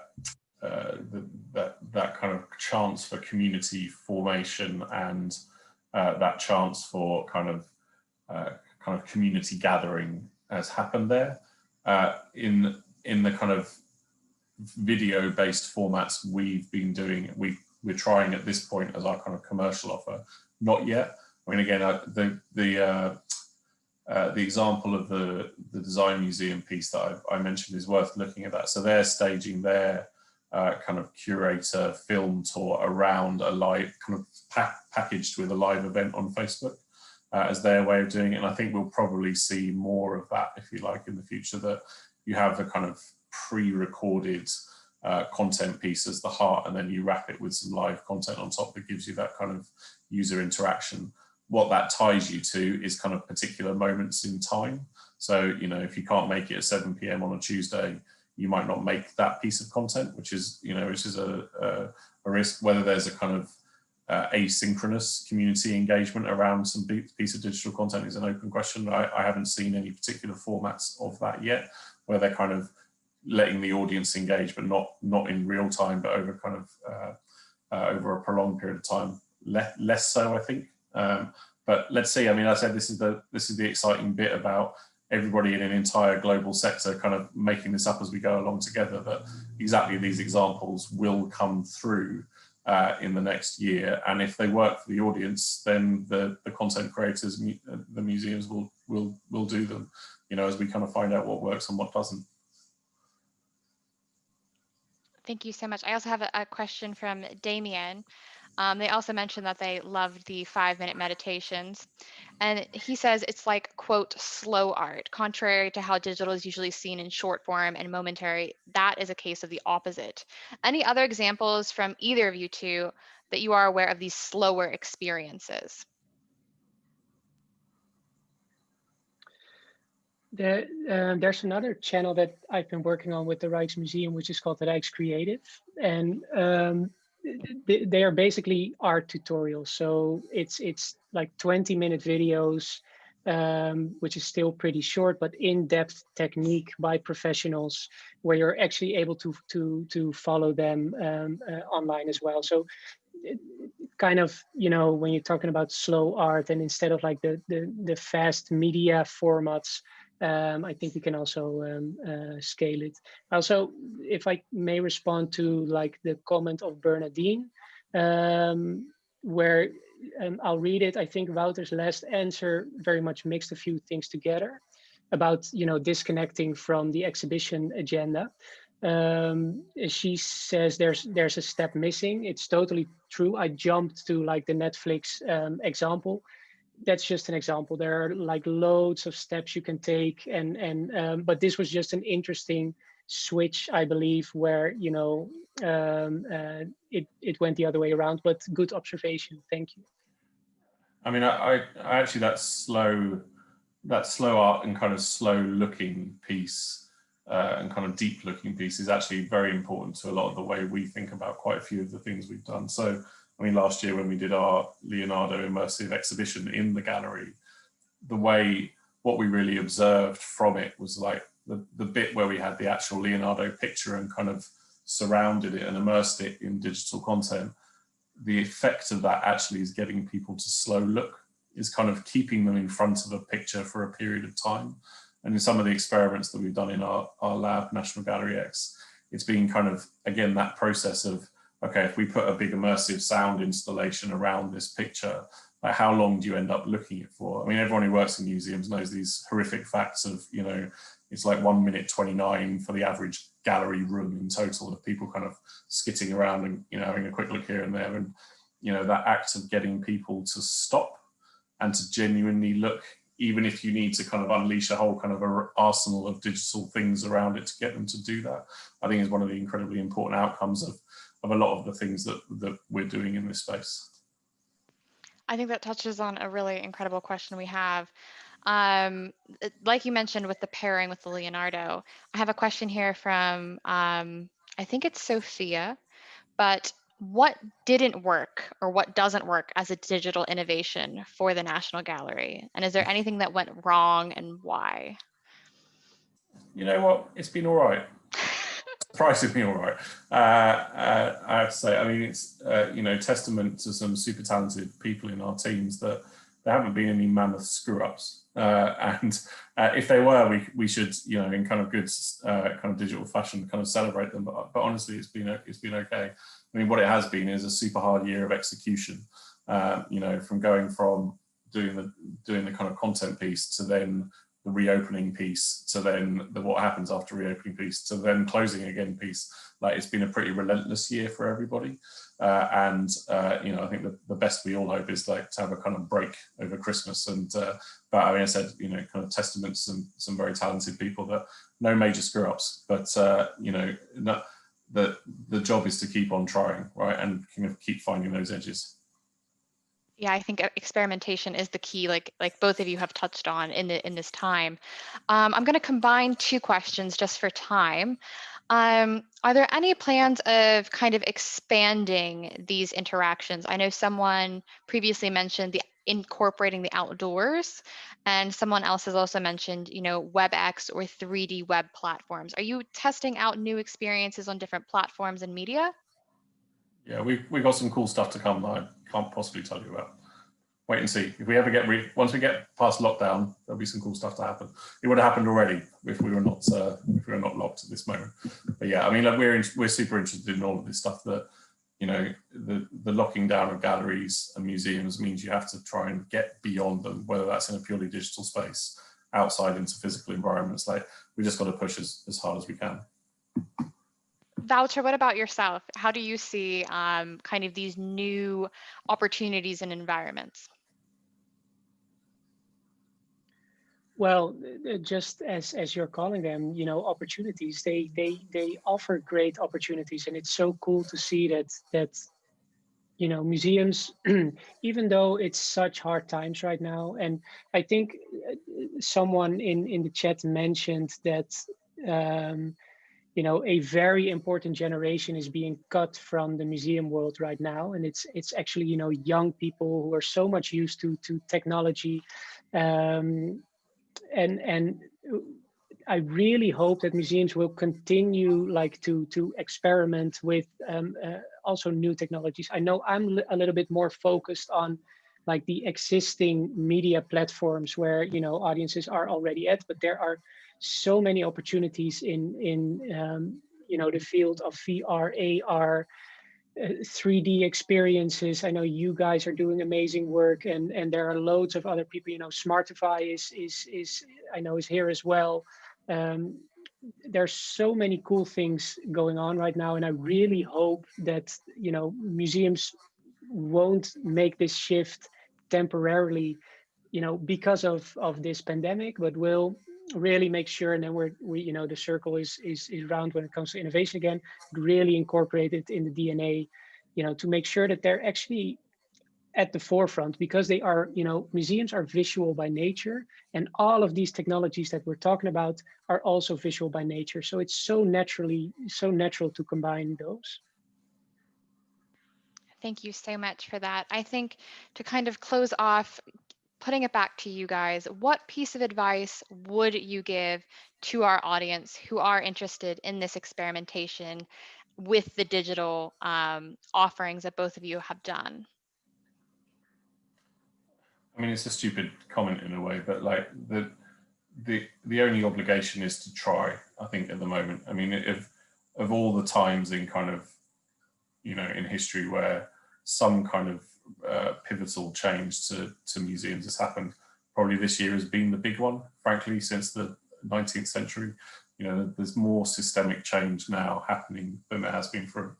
kind of chance for community formation and that chance for kind of community gathering has happened there. In the kind of video-based formats we've been doing, we're trying at this point as our kind of commercial offer, not yet. I mean, again, the example of the design museum piece that I mentioned is worth looking at that. So they're staging their kind of curator film tour around a live, kind of packaged with a live event on Facebook as their way of doing it. And I think we'll probably see more of that, if you like, in the future, that you have a kind of pre-recorded content piece as the heart, and then you wrap it with some live content on top that gives you that kind of user interaction. What that ties you to is kind of particular moments in time. So, you know, if you can't make it at 7 p.m. on a Tuesday, you might not make that piece of content, which is, you know, which is a risk. Whether there's a kind of asynchronous community engagement around some piece of digital content is an open question. I haven't seen any particular formats of that yet, where they're kind of letting the audience engage, but not in real time, but over kind of over a prolonged period of time. Less so, I think. But let's see. I mean, I said this is the exciting bit about everybody in an entire global sector kind of making this up as we go along together, that exactly these examples will come through in the next year. And if they work for the audience, then the content creators, the museums will do them, you know, as we kind of find out what works and what doesn't. Thank you so much. I also have a question from Damien. They also mentioned that they loved the 5-minute meditations. And he says it's like, quote, slow art. Contrary to how digital is usually seen in short form and momentary, that is a case of the opposite. Any other examples from either of you two that you are aware of these slower experiences? There's another channel that I've been working on with the Rijksmuseum, which is called the Rijkscreative. And they are basically art tutorials. So it's like 20-minute videos, which is still pretty short, but in-depth technique by professionals, where you're actually able to follow them online as well. So kind of, you know, when you're talking about slow art, and instead of like the fast media formats, I think we can also scale it. Also, if I may respond to like the comment of Bernadine, where I'll read it. I think Wouter's last answer very much mixed a few things together about, you know, disconnecting from the exhibition agenda. She says there's a step missing. It's totally true. I jumped to like the Netflix example. That's just an example. There are like loads of steps you can take, but this was just an interesting switch, I believe, where, you know, it went the other way around. But good observation. Thank you. I mean, I actually that slow art and kind of slow looking piece and kind of deep looking piece is actually very important to a lot of the way we think about quite a few of the things we've done. So, I mean, last year when we did our Leonardo immersive exhibition in the gallery, what we really observed from it was like the bit where we had the actual Leonardo picture and kind of surrounded it and immersed it in digital content. The effect of that actually is getting people to slow look, is kind of keeping them in front of a picture for a period of time. And in some of the experiments that we've done in our lab, National Gallery X, it's been kind of, again, that process of, okay, if we put a big immersive sound installation around this picture, like how long do you end up looking at for? I mean, everyone who works in museums knows these horrific facts of, you know, it's like 1 minute 29 for the average gallery room in total of people kind of skitting around and, you know, having a quick look here and there. And, you know, that act of getting people to stop and to genuinely look, even if you need to kind of unleash a whole kind of a arsenal of digital things around it to get them to do that, I think is one of the incredibly important outcomes of a lot of the things that we're doing in this space. I think that touches on a really incredible question we have. Like you mentioned with the pairing with the Leonardo, I have a question here from, I think it's Sophia, but what didn't work or what doesn't work as a digital innovation for the National Gallery? And is there anything that went wrong and why? You know what, it's been all right. Surprisingly all right. I have to say, I mean, it's, you know, testament to some super talented people in our teams that there haven't been any mammoth screw ups. And if they were, we should, you know, in kind of good kind of digital fashion, kind of celebrate them. But honestly, it's been okay. I mean, what it has been is a super hard year of execution. You know, from going from doing the kind of content piece to then the reopening piece to then what happens after reopening piece to then closing again piece. Like, it's been a pretty relentless year for everybody, and you know, I think the best we all hope is like to have a kind of break over Christmas. And but I mean, I said, you know, kind of testament to some very talented people, that no major screw ups, but you know, the job is to keep on trying, right, and kind of keep finding those edges. Yeah, I think experimentation is the key, like both of you have touched on in this time. I'm going to combine two questions just for time. Are there any plans of kind of expanding these interactions? I know someone previously mentioned the incorporating the outdoors, and someone else has also mentioned, you know, WebEx or 3D web platforms. Are you testing out new experiences on different platforms and media? Yeah, we've got some cool stuff to come that I can't possibly tell you about. Wait and see. If we ever get once we get past lockdown, there'll be some cool stuff to happen. It would have happened already if we were not locked at this moment. But yeah, I mean, like, we're super interested in all of this stuff. That, you know, the locking down of galleries and museums means you have to try and get beyond them, whether that's in a purely digital space, outside into physical environments. Like, we just got to push as hard as we can. Wouter, what about yourself? How do you see kind of these new opportunities and environments? Well, just as you're calling them, you know, opportunities, they offer great opportunities, and it's so cool to see that you know, museums, even though it's such hard times right now, and I think someone in the chat mentioned that you know, a very important generation is being cut from the museum world right now, and it's actually, you know, young people who are so much used to technology. And I really hope that museums will continue like to experiment with also new technologies. I know I'm a little bit more focused on like the existing media platforms where, you know, audiences are already at, but there are so many opportunities in you know, the field of VR, AR, 3D experiences. I know you guys are doing amazing work, and there are loads of other people. You know, Smartify is I know is here as well. There's so many cool things going on right now, and I really hope that, you know, museums won't make this shift temporarily, you know, because of this pandemic, but will really make sure, and then we you know, the circle is round when it comes to innovation again, really incorporate it in the DNA, you know, to make sure that they're actually at the forefront, because they are, you know, museums are visual by nature, and all of these technologies that we're talking about are also visual by nature. So it's so natural to combine those. Thank you so much for that. I think to kind of close off, putting it back to you guys, what piece of advice would you give to our audience who are interested in this experimentation with the digital offerings that both of you have done? I mean, it's a stupid comment in a way, but like the only obligation is to try, I think, at the moment. I mean, of all the times in kind of, you know, in history where some kind of pivotal change to museums has happened, probably this year has been the big one, frankly, since the 19th century. You know, there's more systemic change now happening than there has been for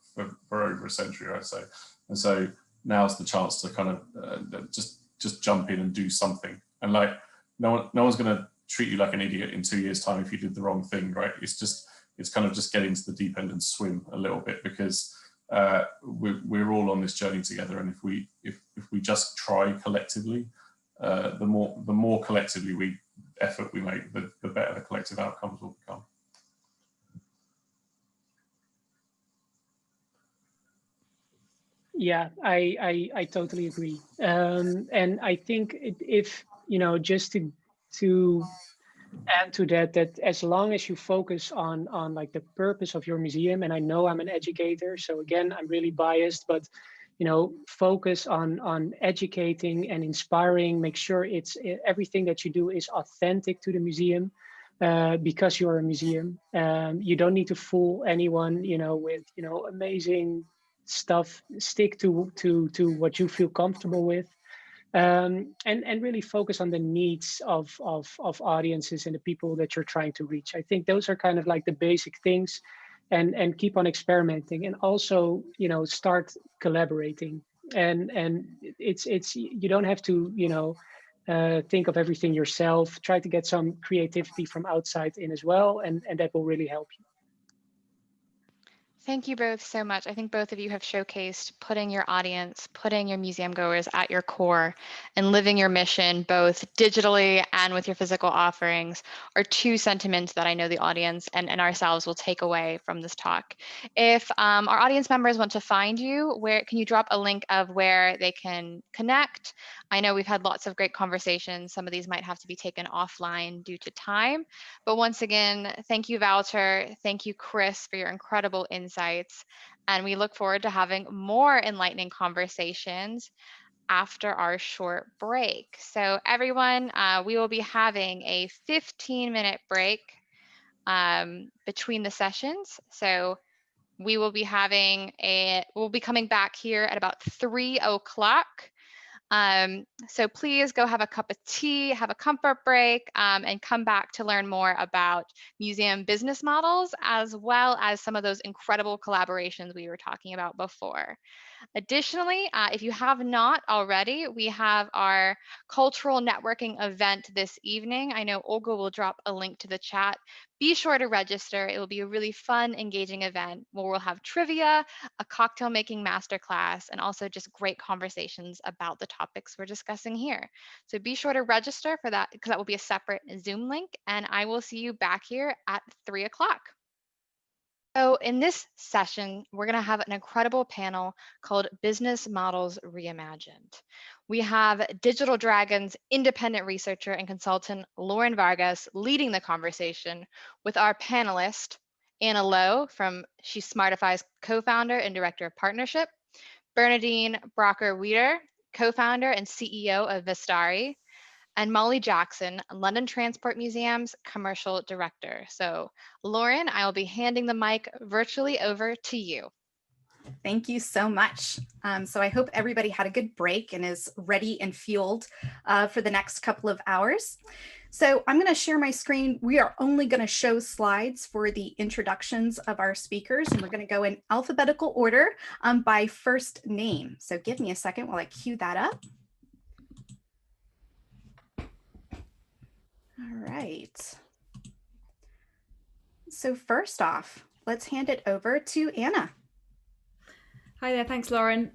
over a century, I'd say. And so now's the chance to kind of just jump in and do something. And like, no one's going to treat you like an idiot in 2 years' time if you did the wrong thing, right? It's kind of just get into the deep end and swim a little bit, because we're all on this journey together. And if we just try collectively, the more collectively effort we make, the better the collective outcomes will become. Yeah, I totally agree. And I think if, you know, just to add to that as long as you focus on like the purpose of your museum, and I know I'm an educator, so again, I'm really biased, but, you know, focus on educating and inspiring, make sure everything that you do is authentic to the museum, because you're a museum. You don't need to fool anyone, you know, with, you know, amazing stuff. Stick to what you feel comfortable with. and really focus on the needs of audiences and the people that you're trying to reach. I think those are kind of like the basic things, and keep on experimenting, and also, you know, start collaborating. And it's you don't have to, you know, think of everything yourself. Try to get some creativity from outside in as well, and that will really help you. Thank you both so much. I think both of you have showcased putting your audience, putting your museum goers at your core, and living your mission both digitally and with your physical offerings are two sentiments that I know the audience and ourselves will take away from this talk. If our audience members want to find you, where can you drop a link of where they can connect? I know we've had lots of great conversations. Some of these might have to be taken offline due to time. But once again, thank you, Wouter. Thank you, Kriss, for your incredible insights. And we look forward to having more enlightening conversations after our short break. So everyone, we will be having a 15-minute break between the sessions. So we will be we'll be coming back here at about 3 o'clock. So please go have a cup of tea, have a comfort break, and come back to learn more about museum business models, as well as some of those incredible collaborations we were talking about before. Additionally, if you have not already, we have our cultural networking event this evening. I know Olga will drop a link to the chat. Be sure to register. It will be a really fun, engaging event where we'll have trivia, a cocktail making masterclass, and also just great conversations about the topics we're discussing here. So be sure to register for that, because that will be a separate Zoom link, and I will see you back here at 3 o'clock. So in this session, we're going to have an incredible panel called Business Models Reimagined. We have Digital Dragon's independent researcher and consultant, Lauren Vargas, leading the conversation with our panelist, Anna Lowe she's Smartify's co-founder and director of partnership, Bernadine Brocker-Wieder, co-founder and CEO of Vistari, and Molly Jackson, London Transport Museum's commercial director. So Lauren, I will be handing the mic virtually over to you. Thank you so much. So I hope everybody had a good break and is ready and fueled for the next couple of hours. So I'm going to share my screen. We are only going to show slides for the introductions of our speakers, and we're going to go in alphabetical order by first name. So give me a second while I cue that up. All right. So first off, let's hand it over to Anna. Hi there, thanks Lauren.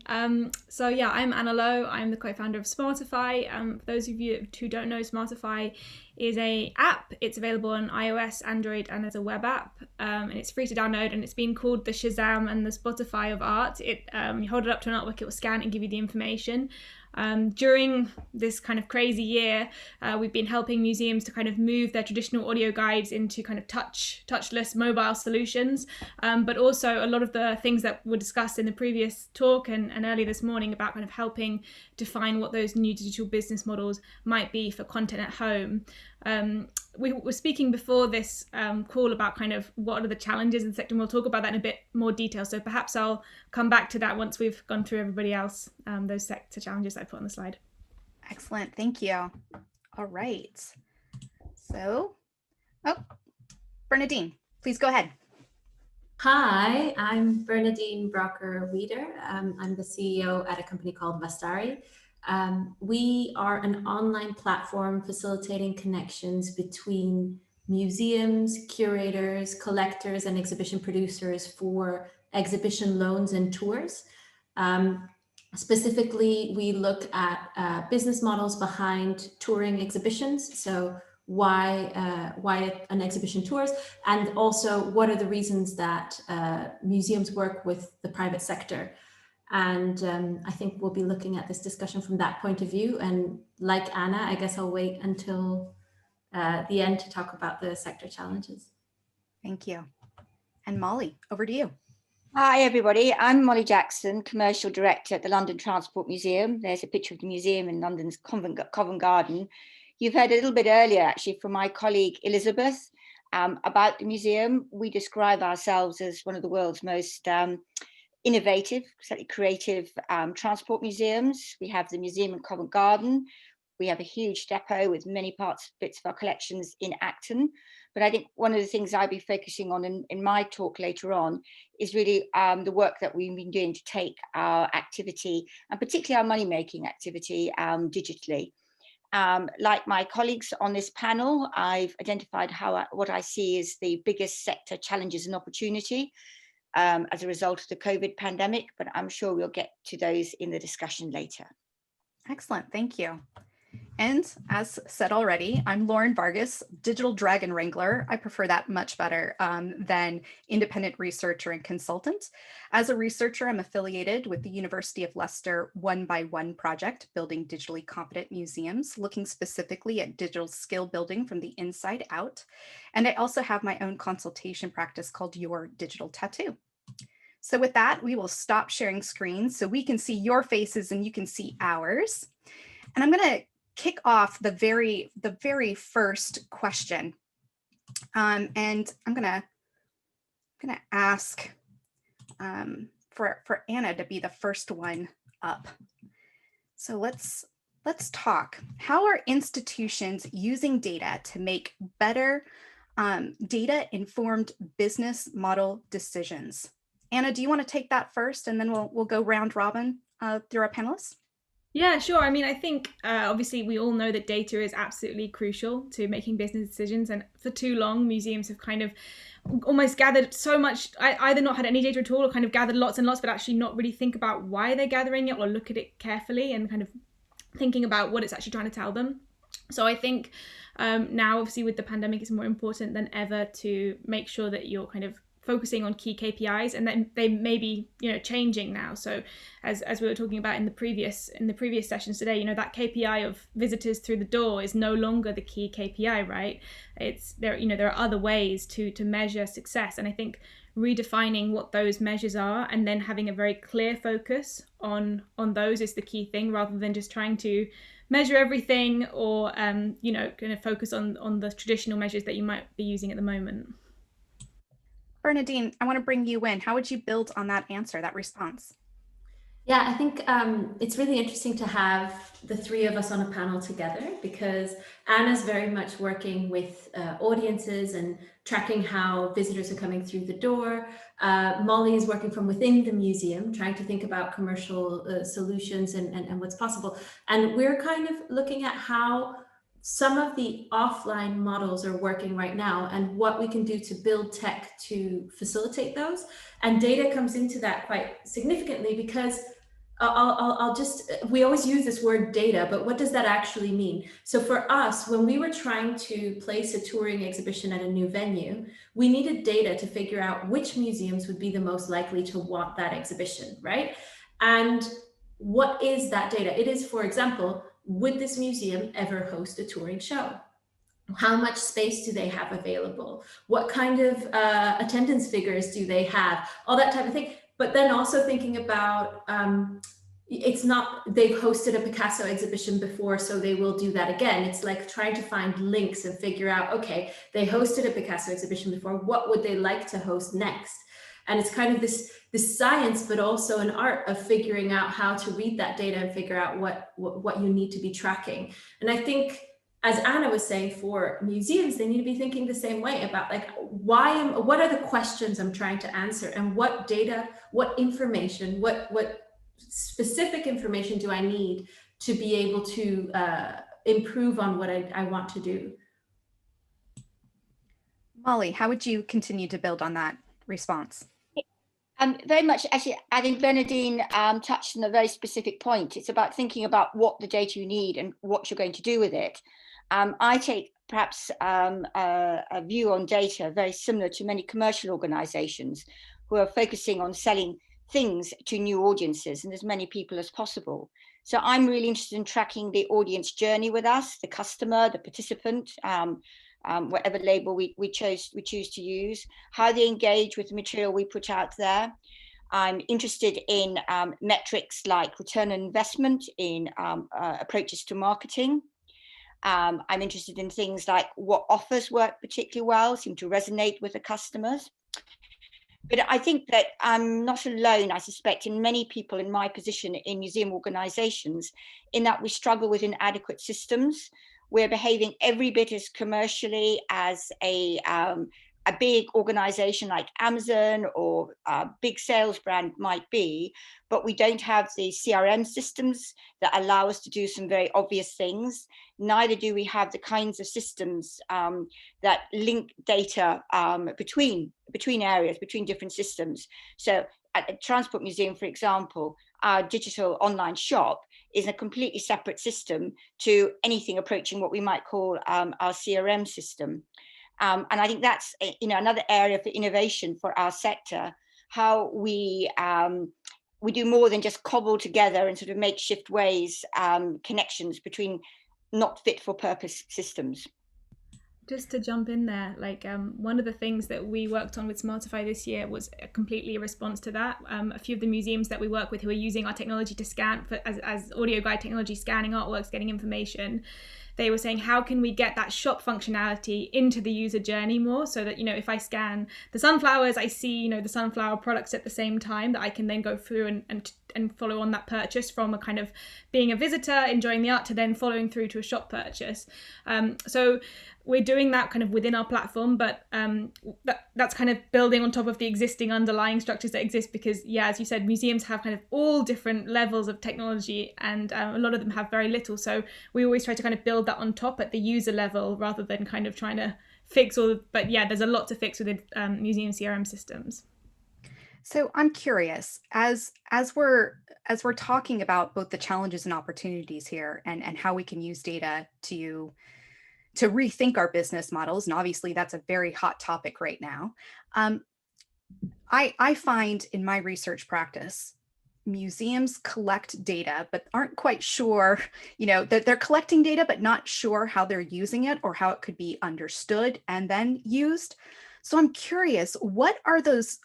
So yeah, I'm Anna Lowe. I'm the co-founder of Smartify. For those of you who don't know, Smartify is an app. It's available on iOS, Android, and as a web app. And it's free to download, and it's been called the Shazam and the Spotify of art. You hold it up to an artwork, it will scan and give you the information. During this kind of crazy year, we've been helping museums to kind of move their traditional audio guides into kind of touchless mobile solutions, but also a lot of the things that were discussed in the previous talk and early this morning about kind of helping define what those new digital business models might be for content at home. We were speaking before this call about kind of what are the challenges in the sector, and we'll talk about that in a bit more detail. So perhaps I'll come back to that once we've gone through everybody else, those sector challenges I put on the slide. Excellent, thank you. All right. So, Bernadine, please go ahead. Hi, I'm Bernadine Brocker-Wieder. I'm the CEO at a company called Vistari. We are an online platform facilitating connections between museums, curators, collectors, and exhibition producers for exhibition loans and tours. Specifically, we look at business models behind touring exhibitions. So why an exhibition tours, and also what are the reasons that museums work with the private sector. And I think we'll be looking at this discussion from that point of view. And like Anna, I guess I'll wait until the end to talk about the sector challenges. Thank you. And Molly, over to you. Hi, everybody. I'm Molly Jackson, Commercial Director at the London Transport Museum. There's a picture of the museum in London's Covent Garden. You've heard a little bit earlier, actually, from my colleague Elizabeth about the museum. We describe ourselves as one of the world's most innovative, slightly creative transport museums. We have the museum in Covent Garden. We have a huge depot with many bits of our collections in Acton. But I think one of the things I'll be focusing on in my talk later on is really the work that we've been doing to take our activity, and particularly our money-making activity, digitally. Like my colleagues on this panel, I've identified what I see as the biggest sector challenges and opportunity as a result of the COVID pandemic, but I'm sure we'll get to those in the discussion later. Excellent, thank you. And as said already, I'm Lauren Vargas, Digital Dragon Wrangler. I prefer that much better than independent researcher and consultant. As a researcher, I'm affiliated with the University of Leicester 1 by 1 project, building digitally competent museums, looking specifically at digital skill building from the inside out. And I also have my own consultation practice called Your Digital Tattoo. So with that, we will stop sharing screens so we can see your faces and you can see ours. And I'm going to kick off the very first question, and I'm gonna ask for Anna to be the first one up. So let's talk. How are institutions using data to make better data-informed business model decisions? Anna, do you want to take that first, and then we'll go round robin through our panelists? Yeah, sure. I mean, I think obviously we all know that data is absolutely crucial to making business decisions. And for too long, museums have kind of almost gathered so much, either not had any data at all or kind of gathered lots and lots, but actually not really think about why they're gathering it or look at it carefully and kind of thinking about what it's actually trying to tell them. So I think now, obviously, with the pandemic, it's more important than ever to make sure that you're kind of focusing on key KPIs, and then they may be, changing now. So as we were talking about in the previous sessions today, that KPI of visitors through the door is no longer the key KPI, right? It's there are other ways to measure success, and I think redefining what those measures are and then having a very clear focus on those is the key thing, rather than just trying to measure everything or kind of focus on the traditional measures that you might be using at the moment. Bernadine, I want to bring you in. How would you build on that answer, that response? Yeah, I think it's really interesting to have the three of us on a panel together, because Anna's very much working with audiences and tracking how visitors are coming through the door. Molly is working from within the museum, trying to think about commercial solutions and what's possible. And we're kind of looking at how some of the offline models are working right now and what we can do to build tech to facilitate those. And data comes into that quite significantly, because we always use this word data, but what does that actually mean? So for us, when we were trying to place a touring exhibition at a new venue, we needed data to figure out which museums would be the most likely to want that exhibition, right? And what is that data? It is, for example, would this museum ever host a touring show? How much space do they have available? What kind of attendance figures do they have? All that type of thing. But then also thinking about, it's not, they've hosted a Picasso exhibition before, so they will do that again. It's like trying to find links and figure out, okay, they hosted a Picasso exhibition before, what would they like to host next? And it's kind of this science, but also an art of figuring out how to read that data and figure out what you need to be tracking. And I think, as Anna was saying, for museums, they need to be thinking the same way about, like, what are the questions I'm trying to answer, and what data, what information, what specific information do I need to be able to improve on what I want to do. Molly, how would you continue to build on that response? Very much, actually, I think Bernadine touched on a very specific point. It's about thinking about what the data you need and what you're going to do with it. I take perhaps a view on data very similar to many commercial organizations who are focusing on selling things to new audiences and as many people as possible. So I'm really interested in tracking the audience journey with us, the customer, the participant, whatever label we choose to use, how they engage with the material we put out there. I'm interested in metrics like return on investment in approaches to marketing. I'm interested in things like what offers work particularly well, seem to resonate with the customers. But I think that I'm not alone, I suspect, in many people in my position in museum organisations, in that we struggle with inadequate systems. We're behaving every bit as commercially as a big organisation like Amazon or a big sales brand might be, but we don't have the CRM systems that allow us to do some very obvious things. Neither do we have the kinds of systems that link data between areas, between different systems. So at the Transport Museum, for example, our digital online shop is a completely separate system to anything approaching what we might call our CRM system. And I think that's another area for innovation for our sector, how we do more than just cobble together in sort of makeshift ways connections between not fit for purpose systems. Just to jump in there, like one of the things that we worked on with Smartify this year was completely a response to that. A few of the museums that we work with who are using our technology to scan, as audio guide technology, scanning artworks, getting information, they were saying, how can we get that shop functionality into the user journey more, so that, if I scan the sunflowers, I see, the sunflower products at the same time, that I can then go through and follow on that purchase from a kind of being a visitor, enjoying the art, to then following through to a shop purchase. So we're doing that kind of within our platform, but that's kind of building on top of the existing underlying structures that exist, because, as you said, museums have kind of all different levels of technology, and a lot of them have very little. So we always try to kind of build that on top at the user level, rather than kind of trying to fix all. But there's a lot to fix within museum CRM systems. So I'm curious, as we're talking about both the challenges and opportunities here, and how we can use data to rethink our business models, and obviously that's a very hot topic right now. I find in my research practice, museums collect data, but aren't quite sure, that they're collecting data, but not sure how they're using it or how it could be understood and then used. So I'm curious, what are those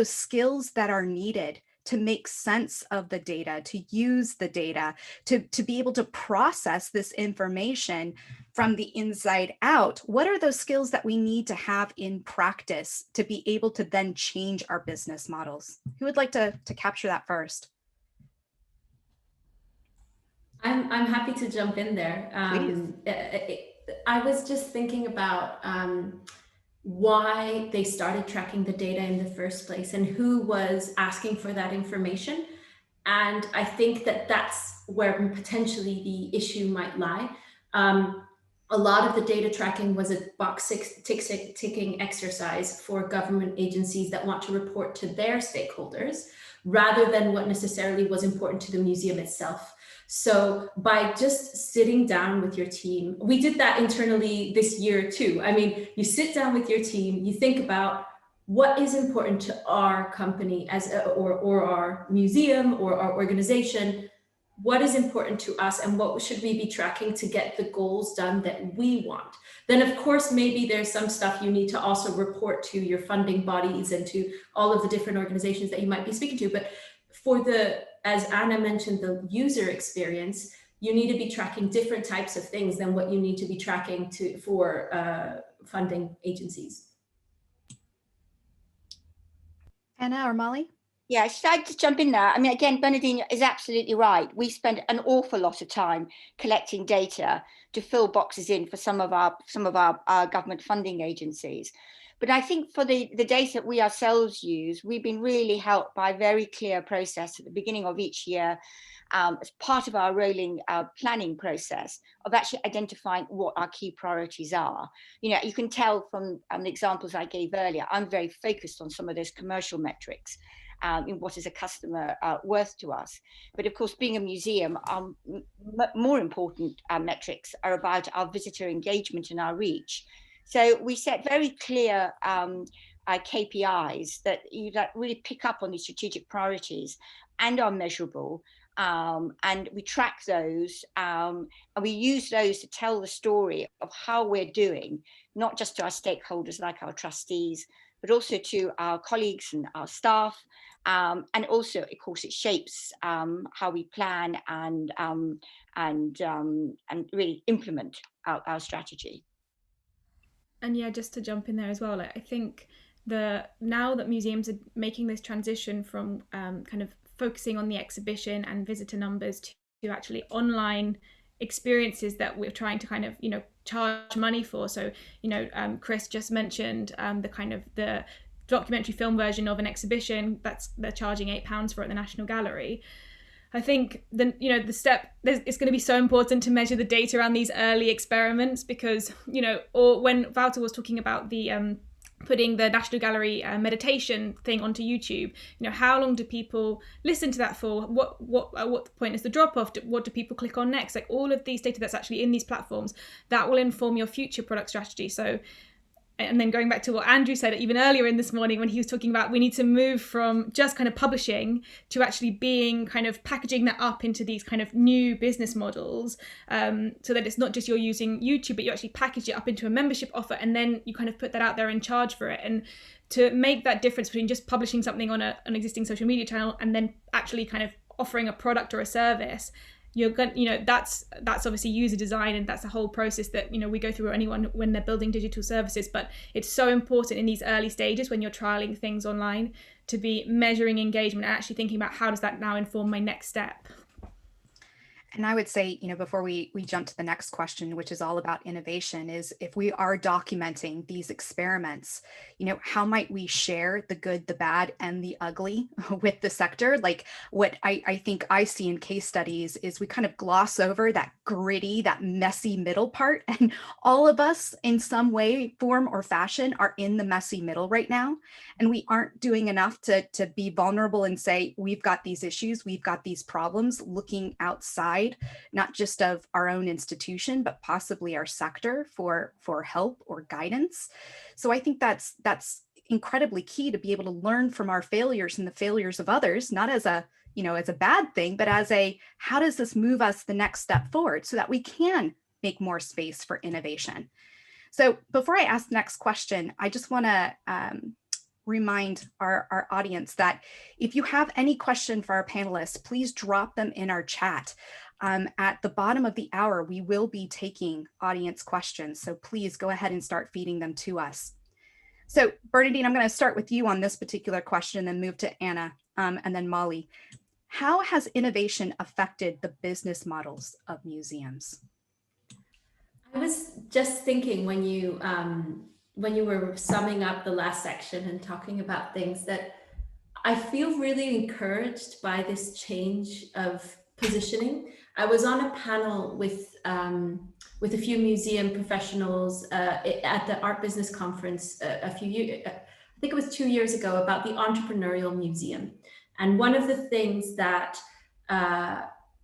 skills that are needed to make sense of the data, to use the data, to be able to process this information from the inside out? What are those skills that we need to have in practice to be able to then change our business models? Who would like to capture that first? I'm happy to jump in there. I was just thinking about why they started tracking the data in the first place and who was asking for that information. And I think that that's where potentially the issue might lie. A lot of the data tracking was a box ticking exercise for government agencies that want to report to their stakeholders, rather than what necessarily was important to the museum itself. So by just sitting down with your team, we did that internally this year too. I mean, you sit down with your team, you think about what is important to our company or our museum or our organization, what is important to us, and what should we be tracking to get the goals done that we want. Then of course, maybe there's some stuff you need to also report to your funding bodies and to all of the different organizations that you might be speaking to. But for as Anna mentioned, the user experience, you need to be tracking different types of things than what you need to be tracking for funding agencies. Anna or Molly? Yeah, should I just jump in there? I mean, again, Bernardine is absolutely right. We spend an awful lot of time collecting data to fill boxes in for some of our government funding agencies. But I think for the data that we ourselves use, we've been really helped by a very clear process at the beginning of each year, as part of our rolling planning process, of actually identifying what our key priorities are. You can tell from the examples I gave earlier, I'm very focused on some of those commercial metrics. In what is a customer worth to us. But of course, being a museum, more important metrics are about our visitor engagement and our reach. So we set very clear KPIs that really pick up on these strategic priorities and are measurable. And we track those and we use those to tell the story of how we're doing, not just to our stakeholders like our trustees, but also to our colleagues and our staff. And also, of course, it shapes how we plan and really implement our strategy. And just to jump in there as well, I think now that museums are making this transition from kind of focusing on the exhibition and visitor numbers to actually online experiences that we're trying to kind of, you know, charge money for. So, you know, Kriss just mentioned the kind of the documentary film version of an exhibition they're charging £8 for at the National Gallery. I think it's going to be so important to measure the data around these early experiments, because, you know, or when Wouter was talking about the putting the National Gallery meditation thing onto YouTube, you know, how long do people listen to that for? At what point is the drop off? What do people click on next? Like, all of these data that's actually in these platforms, that will inform your future product strategy. So, and then going back to what Andrew said even earlier in this morning, when he was talking about we need to move from just kind of publishing to actually being kind of packaging that up into these kind of new business models, so that it's not just you're using YouTube, but you actually package it up into a membership offer, and then you kind of put that out there and charge for it. And to make that difference between just publishing something on an existing social media channel and then actually kind of offering a product or a service, you're going, you know, that's obviously user design, and that's a whole process that, you know, we go through anyone when they're building digital services. But it's so important in these early stages when you're trialing things online to be measuring engagement and actually thinking about how does that now inform my next step. And I would say, you know, before we jump to the next question, which is all about innovation, is if we are documenting these experiments, you know, how might we share the good, the bad, and the ugly with the sector? Like, what I think I see in case studies is we kind of gloss over that gritty, that messy middle part. And all of us in some way, form, or fashion are in the messy middle right now. And we aren't doing enough to be vulnerable and say, we've got these issues, we've got these problems, looking outside, not just of our own institution, but possibly our sector for help or guidance. So I think that's incredibly key, to be able to learn from our failures and the failures of others, not as a, you know, as a bad thing, but as a, how does this move us the next step forward so that we can make more space for innovation? So before I ask the next question, I just want to remind our audience that if you have any question for our panelists, please drop them in our chat. At the bottom of the hour, we will be taking audience questions. So please go ahead and start feeding them to us. So Bernadine, I'm going to start with you on this particular question, then move to Anna, and then Molly. How has innovation affected the business models of museums? I was just thinking when you were summing up the last section and talking about things, that I feel really encouraged by this change of positioning. I was on a panel with a few museum professionals at the Art Business Conference I think it was 2 years ago, about the entrepreneurial museum. And one of the things that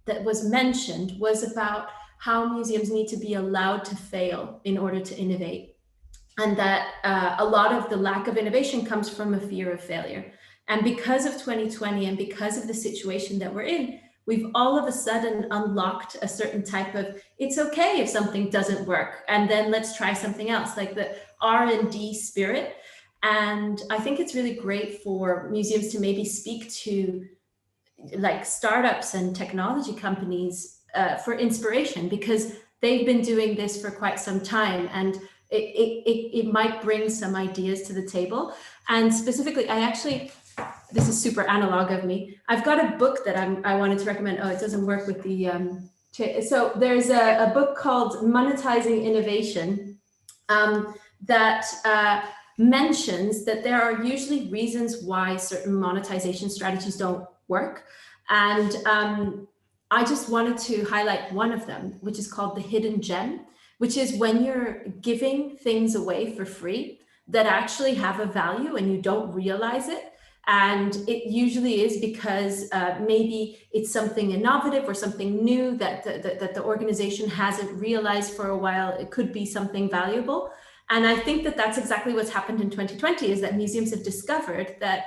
was mentioned was about how museums need to be allowed to fail in order to innovate. And that a lot of the lack of innovation comes from a fear of failure. And because of 2020 and because of the situation that we're in, we've all of a sudden unlocked a certain type of, it's okay if something doesn't work, and then let's try something else, like the R&D spirit. And I think it's really great for museums to maybe speak to like startups and technology companies for inspiration, because they've been doing this for quite some time, and it might bring some ideas to the table. And specifically, this is super analog of me, I've got a book that I wanted to recommend. Oh, it doesn't work with the, so there's a book called Monetizing Innovation that mentions that there are usually reasons why certain monetization strategies don't work. And I just wanted to highlight one of them, which is called the hidden gem, which is when you're giving things away for free that actually have a value and you don't realize it. And it usually is because maybe it's something innovative or something new that the organization hasn't realized for a while. It could be something valuable. And I think that that's exactly what's happened in 2020, is that museums have discovered that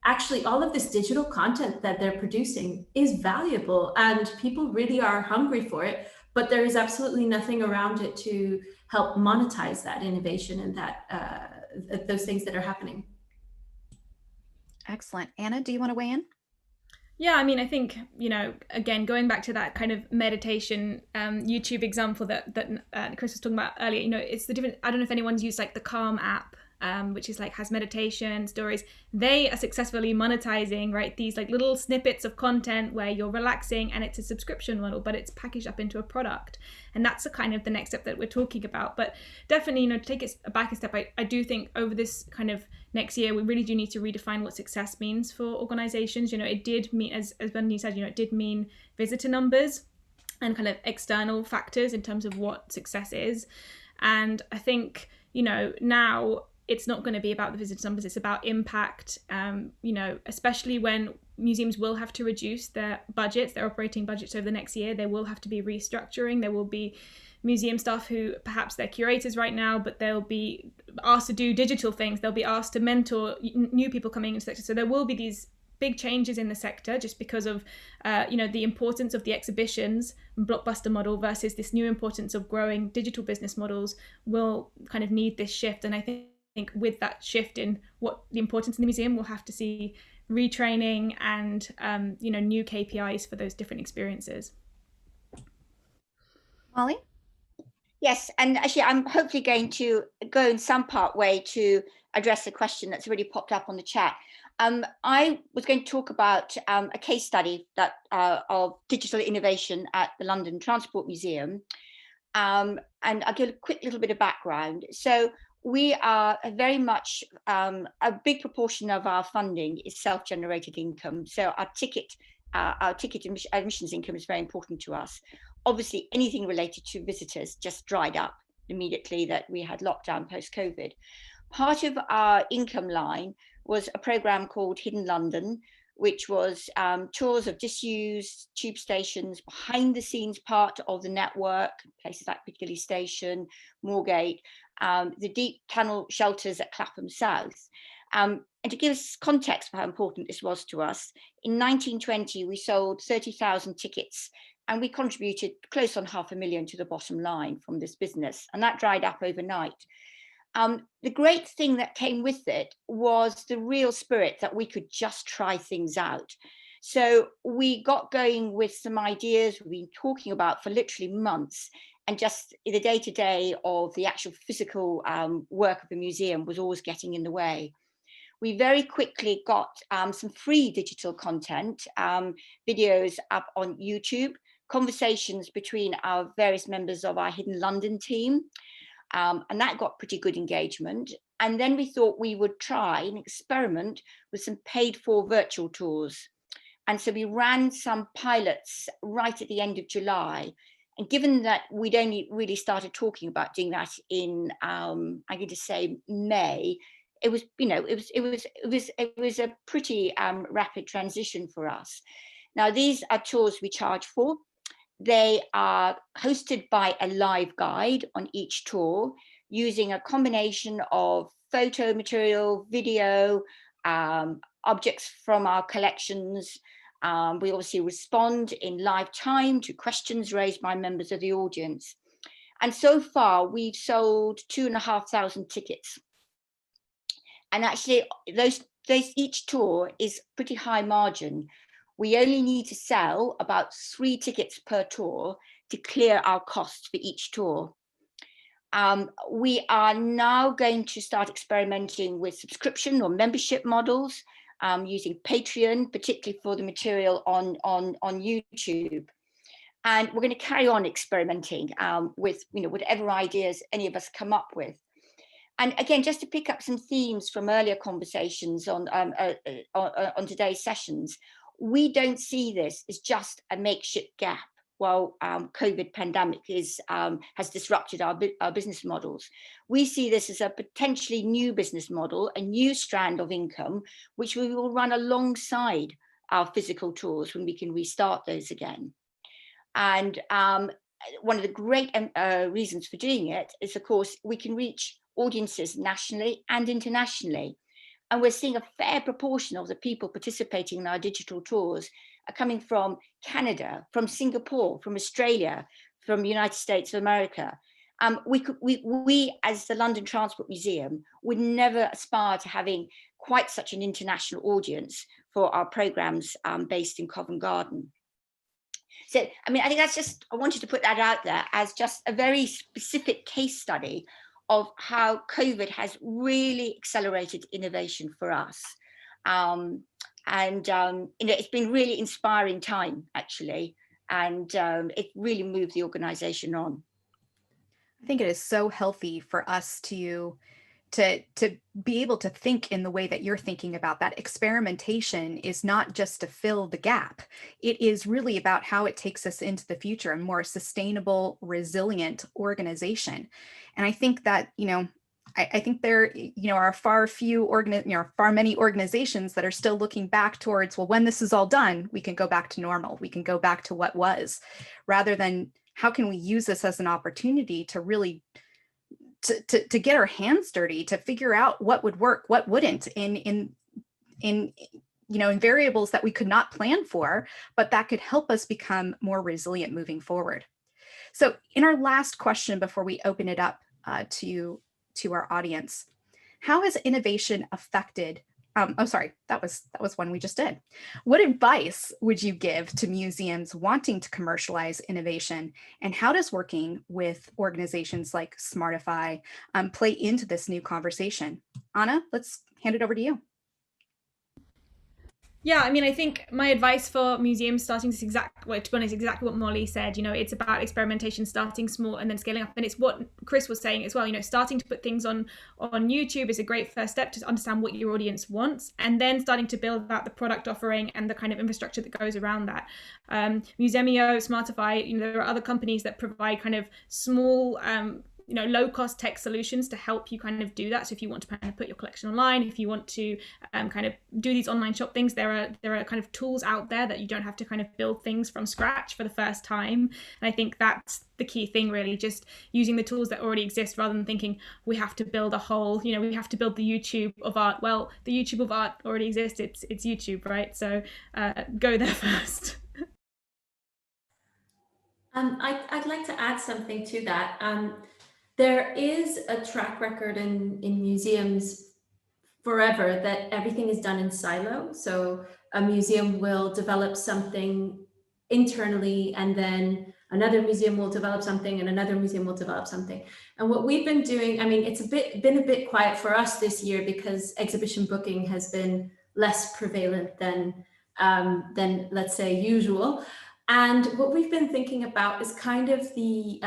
actually all of this digital content that they're producing is valuable and people really are hungry for it, but there is absolutely nothing around it to help monetize that innovation and that those things that are happening. Excellent. Anna, do you want to weigh in? Yeah, I mean, I think, you know, again, going back to that kind of meditation YouTube example that Kriss was talking about earlier, you know, it's the different, I don't know if anyone's used like the Calm app which is like has meditation stories. They are successfully monetizing, right, these like little snippets of content where you're relaxing, and it's a subscription model, but it's packaged up into a product. And that's the kind of the next step that we're talking about. But definitely, to take it back a step, I do think over this kind of next year, we really do need to redefine what success means for organizations. It did mean, as Benny said, it did mean visitor numbers and kind of external factors in terms of what success is. And I think, now it's not going to be about the visitor numbers, it's about impact, especially when museums will have to reduce their budgets, their operating budgets over the next year. There will have to be restructuring. There will be museum staff who perhaps they're curators right now, but they'll be asked to do digital things. They'll be asked to mentor new people coming into the sector. So there will be these big changes in the sector just because of, the importance of the exhibitions and blockbuster model versus this new importance of growing digital business models will kind of need this shift. And I think with that shift in what the importance in the museum, we'll have to see retraining and, new KPIs for those different experiences. Molly? Yes, and actually I'm hopefully going to go in some part way to address a question that's already popped up on the chat. I was going to talk about a case study that of digital innovation at the London Transport Museum, and I'll give a quick little bit of background. So we are very much, a big proportion of our funding is self-generated income. So our ticket admissions income is very important to us. Obviously, anything related to visitors just dried up immediately that we had lockdown post-COVID. Part of our income line was a program called Hidden London, which was tours of disused tube stations, behind the scenes part of the network, places like Piccadilly Station, Moorgate, the deep tunnel shelters at Clapham South. And to give us context for how important this was to us, in 1920, we sold 30,000 tickets and we contributed close on $500,000 to the bottom line from this business, and that dried up overnight. The great thing that came with it was the real spirit that we could just try things out. So we got going with some ideas we've been talking about for literally months, and just the day-to-day of the actual physical work of the museum was always getting in the way. We very quickly got some free digital content, videos up on YouTube, conversations between our various members of our Hidden London team, and that got pretty good engagement. And then we thought we would try and experiment with some paid-for virtual tours. And so we ran some pilots right at the end of July. And given that we'd only really started talking about doing that in, I'm going to say May, it was a pretty rapid transition for us. Now, these are tours we charge for. They are hosted by a live guide on each tour, using a combination of photo material, video, objects from our collections. We obviously respond in live time to questions raised by members of the audience. And so far, we've sold 2,500 tickets. And actually, each tour is pretty high margin. We only need to sell about 3 tickets per tour to clear our costs for each tour. We are now going to start experimenting with subscription or membership models, using Patreon, particularly for the material on YouTube. And we're going to carry on experimenting with whatever ideas any of us come up with. And again, just to pick up some themes from earlier conversations on today's sessions, we don't see this as just a makeshift gap while COVID pandemic has disrupted our business models. We see this as a potentially new business model, a new strand of income, which we will run alongside our physical tours when we can restart those again. And one of the great reasons for doing it is, of course, we can reach audiences nationally and internationally. And we're seeing a fair proportion of the people participating in our digital tours are coming from Canada, from Singapore, from Australia, from the United States of America. We, as the London Transport Museum, would never aspire to having quite such an international audience for our programs based in Covent Garden. So, I mean, I think that's just, I wanted to put that out there as just a very specific case study of how COVID has really accelerated innovation for us. It's been really inspiring time, actually, and it really moved the organization on. I think it is so healthy for us to be able to think in the way that you're thinking about that. Experimentation is not just to fill the gap. It is really about how it takes us into the future, a more sustainable, resilient organization. And I think that, I think there, are far many organizations that are still looking back towards, well, when this is all done, we can go back to normal. We can go back to what was, rather than how can we use this as an opportunity to really to get our hands dirty, to figure out what would work, what wouldn't in variables that we could not plan for, but that could help us become more resilient moving forward. So in our last question, before we open it up to our audience, how has innovation affected, that was one we just did. What advice would you give to museums wanting to commercialize innovation, and how does working with organizations like Smartify play into this new conversation? Anna, let's hand it over to you. Yeah, I mean, I think my advice for museums starting to be honest, exactly what Molly said. It's about experimentation, starting small and then scaling up. And it's what Kriss was saying as well. Starting to put things on YouTube is a great first step to understand what your audience wants, and then starting to build out the product offering and the kind of infrastructure that goes around that. Musemio, Smartify, there are other companies that provide kind of small low-cost tech solutions to help you kind of do that. So if you want to kind of put your collection online, if you want to kind of do these online shop things, there are kind of tools out there that you don't have to kind of build things from scratch for the first time. And I think that's the key thing, really, just using the tools that already exist rather than thinking we have to build a whole, we have to build the YouTube of art. Well, the YouTube of art already exists. It's YouTube, right? So go there first. I'd like to add something to that. There is a track record in museums forever that everything is done in silo. So a museum will develop something internally, and then another museum will develop something, and another museum will develop something. And what we've been doing, I mean, it's been a bit quiet for us this year because exhibition booking has been less prevalent than let's say usual. And what we've been thinking about is kind of the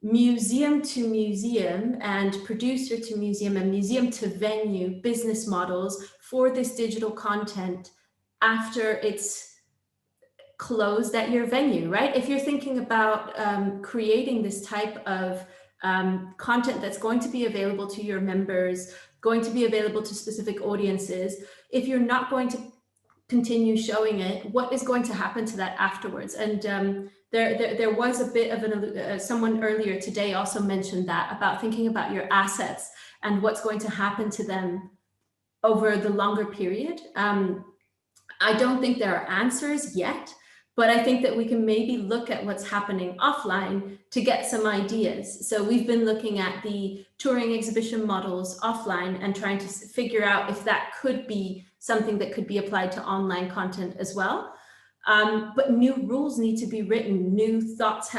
museum to museum and producer to museum and museum to venue business models for this digital content after it's closed at your venue, right? If you're thinking about creating this type of content that's going to be available to your members, going to be available to specific audiences, if you're not going to continue showing it, what is going to happen to that afterwards? And there was a bit of someone earlier today also mentioned that, about thinking about your assets and what's going to happen to them over the longer period. I don't think there are answers yet, but I think that we can maybe look at what's happening offline to get some ideas. So we've been looking at the touring exhibition models offline and trying to figure out if that could be something that could be applied to online content as well. But new rules need to be written, new thoughts,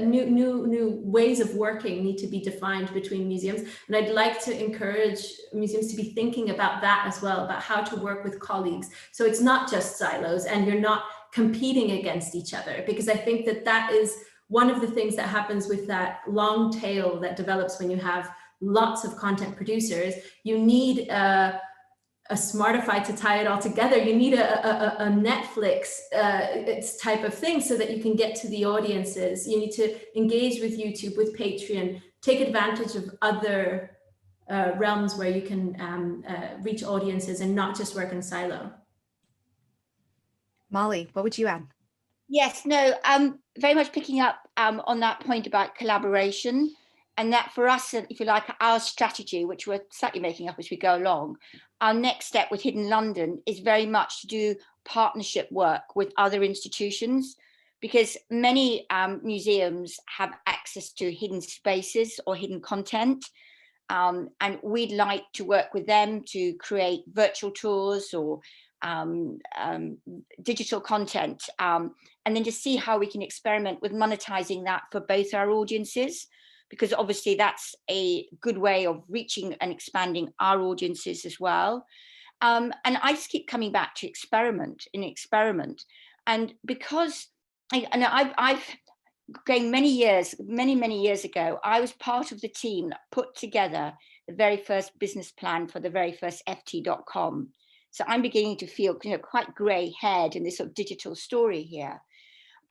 new ways of working need to be defined between museums. And I'd like to encourage museums to be thinking about that as well, about how to work with colleagues. So it's not just silos and you're not competing against each other, because I think that that is one of the things that happens with that long tail that develops when you have lots of content producers. You need a Smartify to tie it all together. You need a Netflix type of thing so that you can get to the audiences. You need to engage with YouTube, with Patreon, take advantage of other realms where you can reach audiences and not just work in silo. Molly, what would you add? Yes, no, very much picking up on that point about collaboration, and that for us, if you like, our strategy, which we're slightly making up as we go along, our next step with Hidden London is very much to do partnership work with other institutions, because many museums have access to hidden spaces or hidden content. And we'd like to work with them to create virtual tours or digital content, and then to see how we can experiment with monetizing that for both our audiences. because obviously that's a good way of reaching and expanding our audiences as well. And I just keep coming back to experiment. And because I've going many years ago, I was part of the team that put together the very first business plan for the very first ft.com. So I'm beginning to feel, quite grey-haired in this sort of digital story here.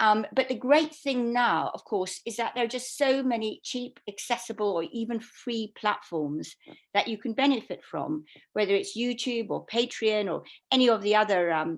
But the great thing now, of course, is that there are just so many cheap, accessible, or even free platforms that you can benefit from, whether it's YouTube or Patreon or any of the other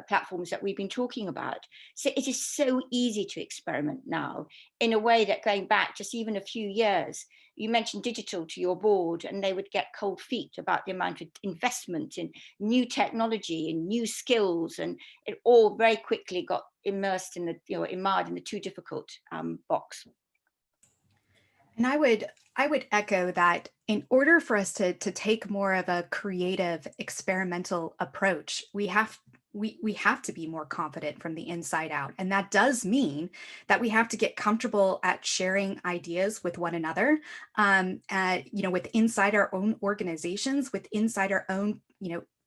platforms that we've been talking about. So it is so easy to experiment now in a way that going back just even a few years, you mentioned digital to your board and they would get cold feet about the amount of investment in new technology and new skills, and it all very quickly got immersed in the, immersed in the too difficult box. And I would echo that in order for us to take more of a creative, experimental approach, we have to be more confident from the inside out. And that does mean that we have to get comfortable at sharing ideas with one another, with inside our own organizations, with inside our own,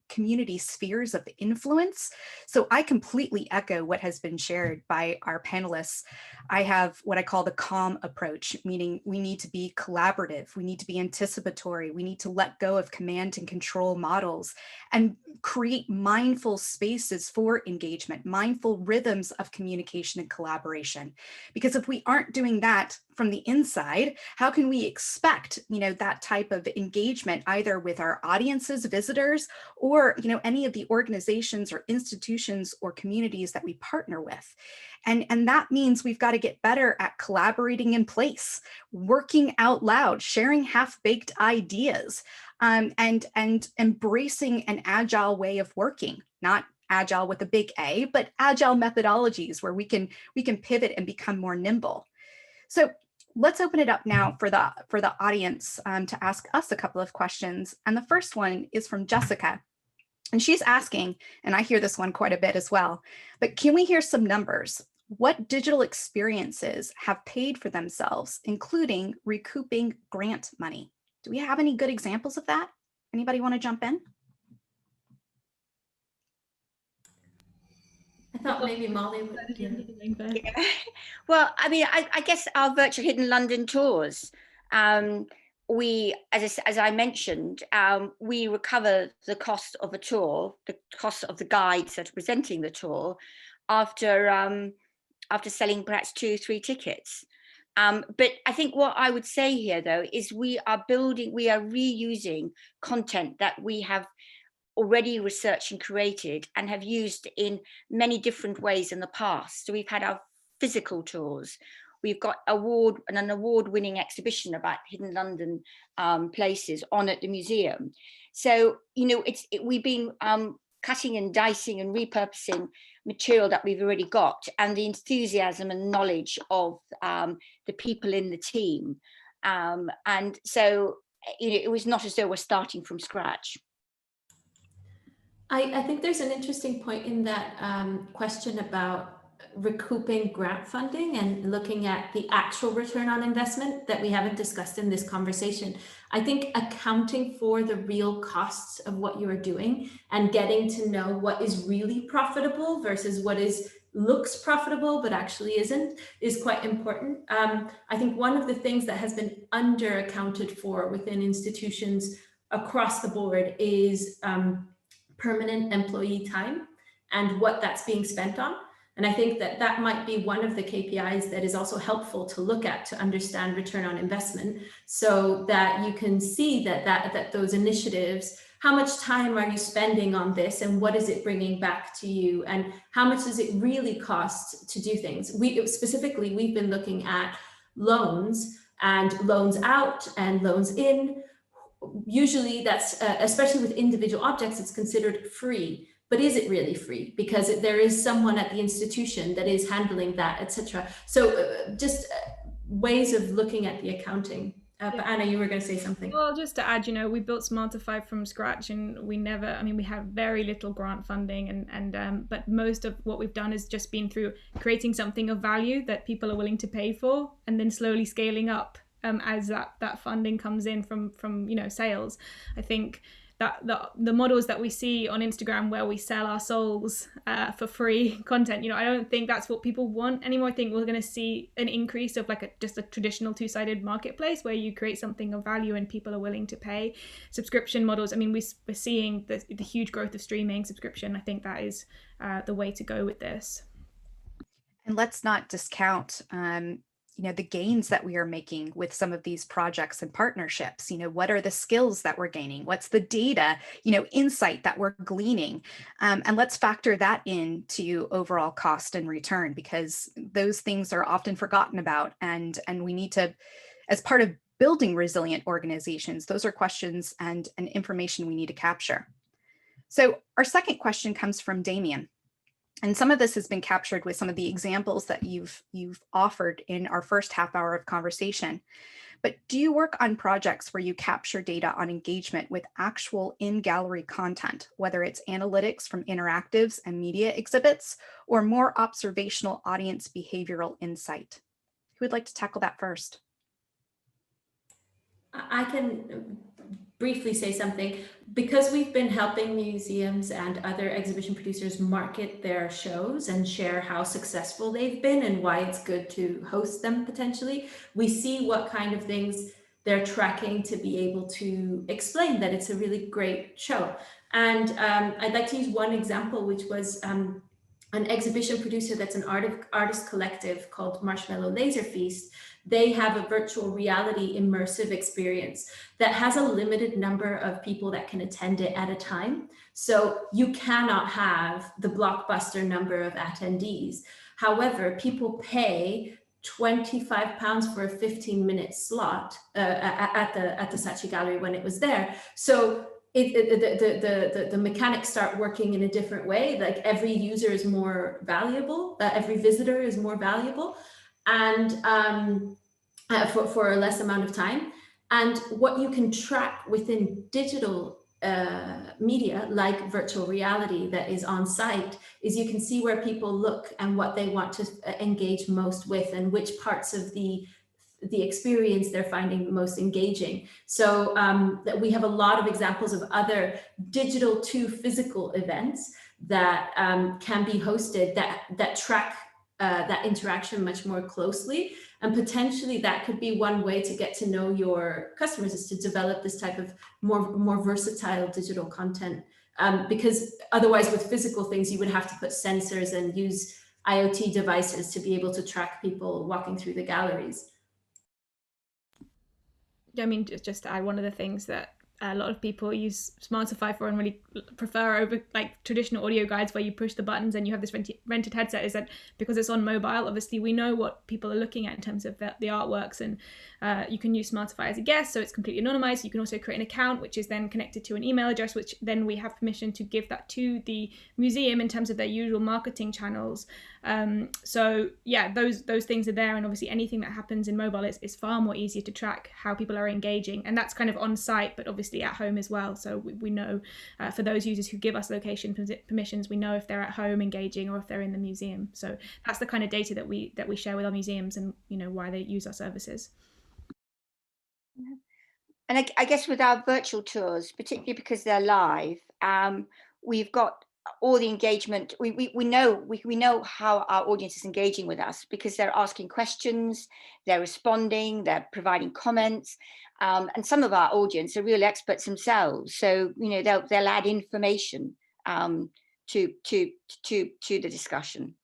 community spheres of influence. So I completely echo what has been shared by our panelists. I have what I call the calm approach, meaning we need to be collaborative, we need to be anticipatory, we need to let go of command and control models and create mindful spaces for engagement, mindful rhythms of communication and collaboration. Because if we aren't doing that from the inside, how can we expect, that type of engagement either with our audiences, visitors, or, any of the organizations or institutions or communities that we partner with? And that means we've got to get better at collaborating in place, working out loud, sharing half-baked ideas, and embracing an agile way of working, not agile with a big A, but agile methodologies where we can pivot and become more nimble. So let's open it up now for the audience to ask us a couple of questions. And the first one is from Jessica. And she's asking, and I hear this one quite a bit as well, but can we hear some numbers? What digital experiences have paid for themselves, including recouping grant money? Do we have any good examples of that? Anybody want to jump in? I thought maybe Molly would. Yeah. Well, I mean, I guess our virtual Hidden London tours, we, as I mentioned, we recover the cost of a tour, the cost of the guides that are presenting the tour, after selling perhaps 2 or 3 tickets. But I think what I would say here, though, is we are reusing content that we have already researched and created and have used in many different ways in the past. So we've had our physical tours. We've got an award-winning exhibition about hidden London places on at the museum. So, we've been cutting and dicing and repurposing material that we've already got, and the enthusiasm and knowledge of the people in the team. And so, it was not as though we're starting from scratch. I think there's an interesting point in that question about recouping grant funding and looking at the actual return on investment that we haven't discussed in this conversation. I think accounting for the real costs of what you are doing and getting to know what is really profitable versus what looks profitable but actually isn't is quite important. I think one of the things that has been under accounted for within institutions across the board is permanent employee time and what that's being spent on. And I think that might be one of the KPIs that is also helpful to look at to understand return on investment, so that you can see that those initiatives, how much time are you spending on this and what is it bringing back to you, and how much does it really cost to do things? We've been looking at loans and loans out and loans in. Usually that's, especially with individual objects, it's considered free. But is it really free? Because there is someone at the institution that is handling that, etc. So just ways of looking at the accounting. But Anna, you were going to say something. Well, just to add, we built Smartify from scratch, and we have very little grant funding, but most of what we've done has just been through creating something of value that people are willing to pay for, and then slowly scaling up as that funding comes in from sales. I think that the models that we see on Instagram where we sell our souls for free content, I don't think that's what people want anymore. I think we're going to see an increase of just a traditional two-sided marketplace where you create something of value and people are willing to pay. Subscription models, we're seeing the huge growth of streaming subscription. I think that is the way to go with this. And let's not discount the gains that we are making with some of these projects and partnerships. What are the skills that we're gaining? What's the data, insight that we're gleaning? And let's factor that into overall cost and return, because those things are often forgotten about. And we need to, as part of building resilient organizations, those are questions and information we need to capture. So our second question comes from Damien. And some of this has been captured with some of the examples that you've offered in our first half hour of conversation. But do you work on projects where you capture data on engagement with actual in-gallery content, whether it's analytics from interactives and media exhibits, or more observational audience behavioral insight? Who would like to tackle that first? I can briefly say something. Because we've been helping museums and other exhibition producers market their shows and share how successful they've been and why it's good to host them potentially, we see what kind of things they're tracking to be able to explain that it's a really great show. And I'd like to use one example, which was an exhibition producer that's an artist collective called Marshmallow Laser Feast. They have a virtual reality immersive experience that has a limited number of people that can attend it at a time. So you cannot have the blockbuster number of attendees. However, people pay £25 for a 15-minute slot at the Saatchi Gallery when it was there. So the mechanics start working in a different way. Like every user is more valuable, every visitor is more valuable, and for a less amount of time. And what you can track within digital media, like virtual reality that is on site, is you can see where people look and what they want to engage most with, and which parts of the experience they're finding most engaging. So that we have a lot of examples of other digital to physical events that can be hosted that track that interaction much more closely. And potentially that could be one way to get to know your customers, is to develop this type of more versatile digital content. Because otherwise with physical things, you would have to put sensors and use IoT devices to be able to track people walking through the galleries. I mean, just to add, one of the things that a lot of people use Smartify for and really prefer over like traditional audio guides where you push the buttons and you have this rented headset, is that because it's on mobile, obviously we know what people are looking at in terms of the artworks, and you can use Smartify as a guest, so it's completely anonymized. You can also create an account which is then connected to an email address, which then we have permission to give that to the museum in terms of their usual marketing channels. So yeah, those things are there, and obviously anything that happens in mobile is far more easier to track how people are engaging, and that's kind of on site but obviously at home as well. So we know for those users who give us location permissions, we know if they're at home engaging or if they're in the museum. So that's the kind of data that we share with our museums, and why they use our services. And I guess with our virtual tours, particularly because they're live, we've got all the engagement. We know how our audience is engaging with us because they're asking questions, they're responding, they're providing comments, and some of our audience are real experts themselves. So they'll add information to the discussion.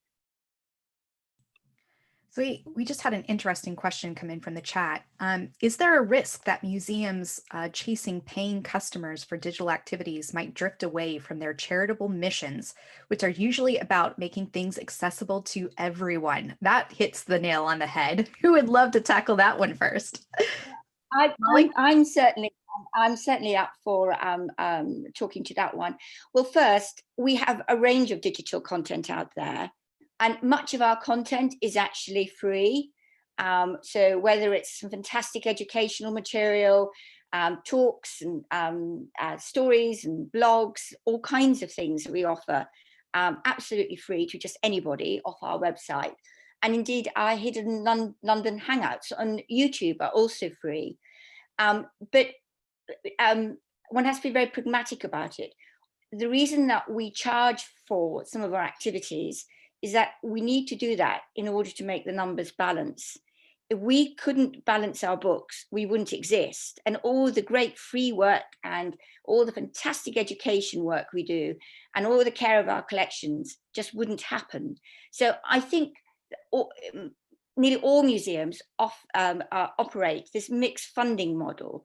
So we just had an interesting question come in from the chat. Is there a risk that museums chasing paying customers for digital activities might drift away from their charitable missions, which are usually about making things accessible to everyone? That hits the nail on the head. Who would love to tackle that one first? I'm certainly up for talking to that one. Well, first, we have a range of digital content out there. And much of our content is actually free. So whether it's some fantastic educational material, talks and stories and blogs, all kinds of things that we offer, absolutely free to just anybody off our website. And indeed, our hidden London Hangouts on YouTube are also free. But one has to be very pragmatic about it. The reason that we charge for some of our activities is that we need to do that in order to make the numbers balance. If we couldn't balance our books, we wouldn't exist. And all the great free work and all the fantastic education work we do and all the care of our collections just wouldn't happen. So I think nearly all museums operate this mixed funding model.